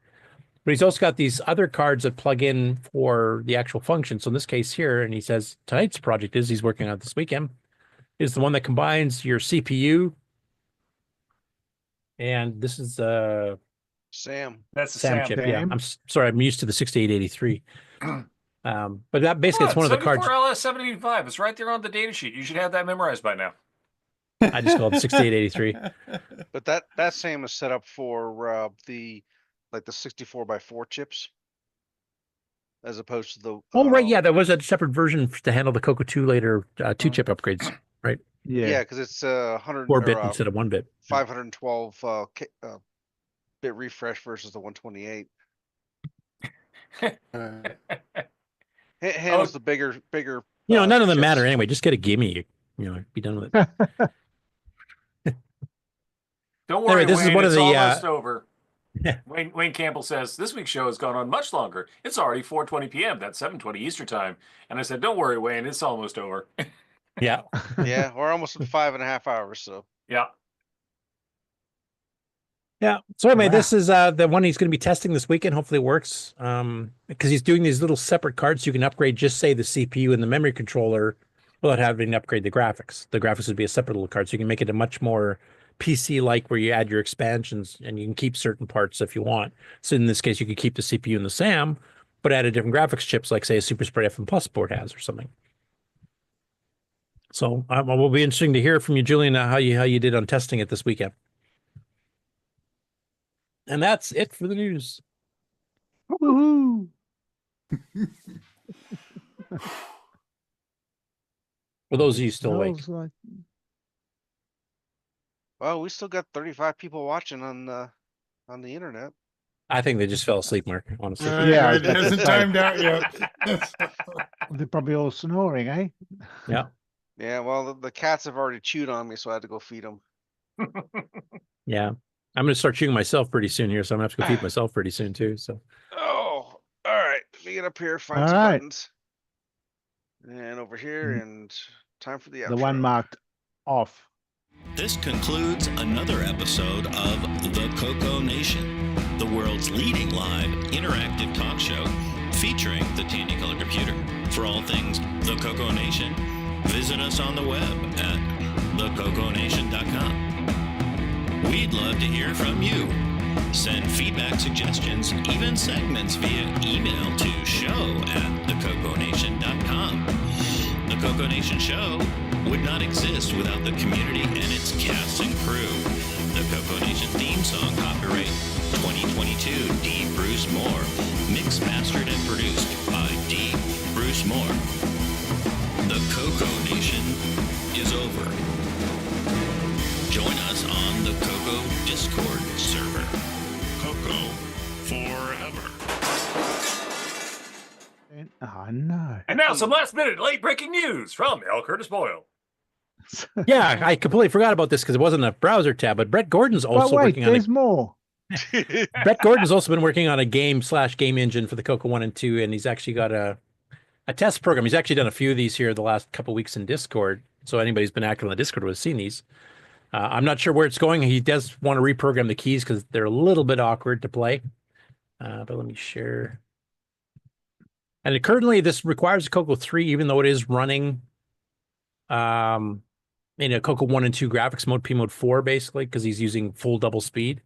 But he's also got these other cards that plug in for the actual function. So in this case here, and he says tonight's project is he's working on this weekend, is the one that combines your CPU. And this is Sam. That's the Sam Sam. chip. Yeah, I'm sorry, I'm used to the 6883. But that basically it's one of the cards. 74LS 785. It's right there on the data sheet. You should have that memorized by now. I just called it 6883. But that Sam is set up for the 64x4 chips, as opposed to the. Oh right, yeah, there was a separate version to handle the Coco 2 later 2-chip upgrades, right? Yeah, because it's 100 4-bit instead of 1-bit. 512 bit refresh versus the 128. Handles the bigger. None of them chips. matter anyway. Just get a gimme. Be done with it. Don't worry, Anyway, this Wayne, is one of it's the, almost over. Wayne Campbell says, this week's show has gone on much longer. It's already 4:20 p.m. That's 7:20 Eastern time. And I said, don't worry, Wayne, it's almost over. Yeah. Yeah, we're almost at 5.5 hours, so. Yeah. Yeah. So anyway, this is the one he's going to be testing this weekend. Hopefully it works. Because he's doing these little separate cards so you can upgrade just say the CPU and the memory controller without having to upgrade the graphics. The graphics would be a separate little card, so you can make it a much more PC-like where you add your expansions and you can keep certain parts if you want. So in this case, you could keep the CPU and the SAM, but add a different graphics chips like say a Super Sprite FM Plus board has or something. So it will be interesting to hear from you, Julian, how you did on testing it this weekend. And that's it for the news. Woohoo! For those of you still awake. Well, we still got 35 people watching on the internet. I think they just fell asleep, Mark, honestly. Yeah, it hasn't timed out yet. They're probably all snoring, eh? Yeah. Yeah, well, the cats have already chewed on me, so I had to go feed them. Yeah. I'm going to start shooting myself pretty soon here, so I'm going to have to go feed myself pretty soon too. So. Oh, all right. Let me get up here, find All some right. buttons. And over here, and time for the outro. The one marked off. This concludes another episode of the CoCoNation, the world's leading live interactive talk show featuring the Tandy Color Computer. For all things the CoCoNation, visit us on the web at thecoconation.com. We'd love to hear from you. Send feedback, suggestions, even segments via email to show@thecoconation.com. The CoCoNation show would not exist without the community and its cast and crew. The CoCoNation theme song, copyright 2022, D. Bruce Moore. Mixed, mastered, and produced by D. Bruce Moore. The CoCoNation is over. Join us on the Coco Discord server. Coco forever. Oh, no. And now some last minute late breaking news from L Curtis Boyle. Yeah, I completely forgot about this because it wasn't a browser tab, but Brett Gordon's also working on there's more. Brett Gordon's also been working on a game engine for the Coco 1 and 2, and he's actually got a test program. He's actually done a few of these here the last couple of weeks in Discord. So anybody who's been active on the Discord would have seen these. I'm not sure where it's going. He does want to reprogram the keys because they're a little bit awkward to play. But let me share. And currently this requires a Coco 3, even though it is running in a Coco 1 and 2 graphics mode, P mode 4, basically, because he's using full double speed.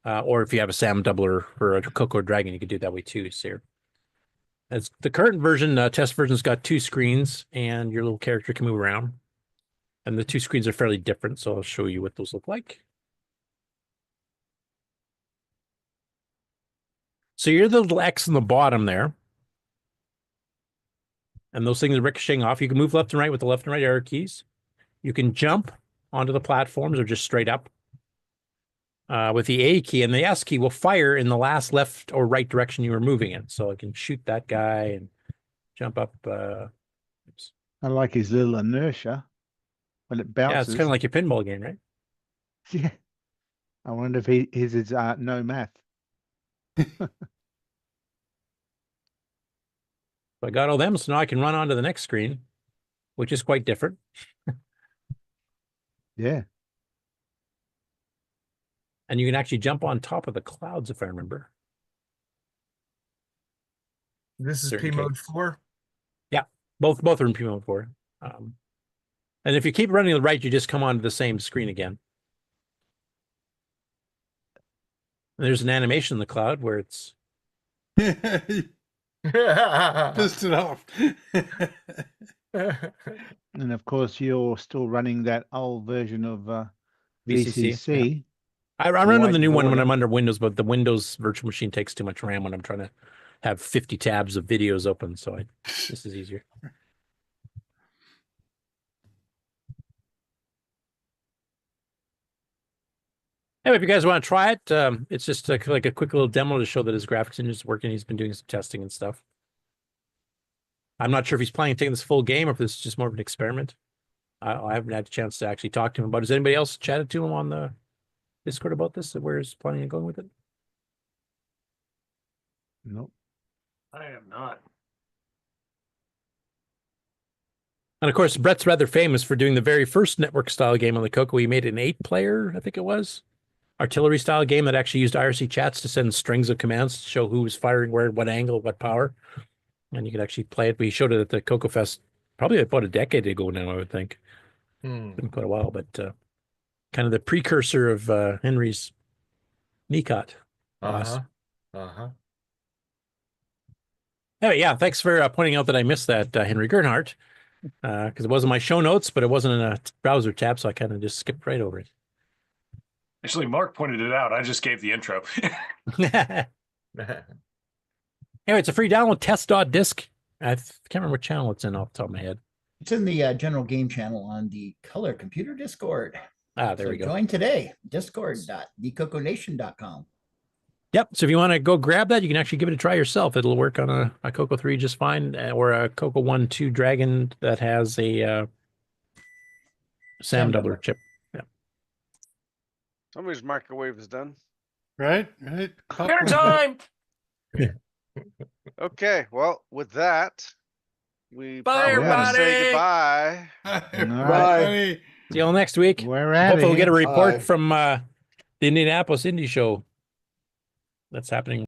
Or if you have a SAM doubler for a Coco Dragon, you could do it that way too. So as the current version, test version's got 2 screens, and your little character can move around. And the 2 screens are fairly different, so I'll show you what those look like. So you're the little X in the bottom there. And those things are ricocheting off. You can move left and right with the left and right arrow keys. You can jump onto the platforms or just straight up with the A key. And the S key will fire in the last left or right direction you were moving in. So I can shoot that guy and jump up. Oops. I like his little inertia when it bounces. Yeah, it's kind of like your pinball game, right? Yeah. I wonder if his is no math. So I got all them, so now I can run on to the next screen, which is quite different. Yeah. And you can actually jump on top of the clouds, if I remember. This is P certain mode cases. 4. Yeah, both are in P mode 4. And if you keep running to the right, you just come onto the same screen again. And there's an animation in the cloud where it's Pissed it off. And of course, you're still running that old version of VCC. VCC. Yeah. I run on the new one when border. I'm under Windows, but the Windows virtual machine takes too much RAM when I'm trying to have 50 tabs of videos open. So this is easier. Anyway, if you guys want to try it, it's just like a quick little demo to show that his graphics engine is working. He's been doing some testing and stuff. I'm not sure if he's planning on taking this full game or if this is just more of an experiment. I haven't had a chance to actually talk to him about it. Has anybody else chatted to him on the Discord about this? Where he's planning on going with it? Nope. I am not. And of course, Brett's rather famous for doing the very first network style game on the CoCo. He made an 8-player, I think it was, artillery style game that actually used IRC chats to send strings of commands to show who was firing where, what angle, what power. And you could actually play it. We showed it at the CoCoFEST probably about a decade ago now, I would think. It's been quite a while, but kind of the precursor of Henry's Nekot. Anyway, yeah, thanks for pointing out that I missed that, Henry Gernhardt, because it wasn't my show notes, but it wasn't in a browser tab, so I kind of just skipped right over it. Actually, Mark pointed it out. I just gave the intro. Anyway, it's a free download, test.disc. I can't remember what channel it's in off the top of my head. It's in the general game channel on the Color Computer Discord. There we go. Join today, discord.thecoconation.com. Yep. So if you want to go grab that, you can actually give it a try yourself. It'll work on a CoCo 3 just fine, or a CoCo 1.2 Dragon that has a SAM doubler chip. Yeah. Somebody's microwave is done. Right. Dinner time. Okay. Well, with that, we Bye, probably gotta say everybody. goodbye. Bye. See you all next week. We're at Hopefully we'll get a report Bye. from the Indianapolis Indy Show. That's happening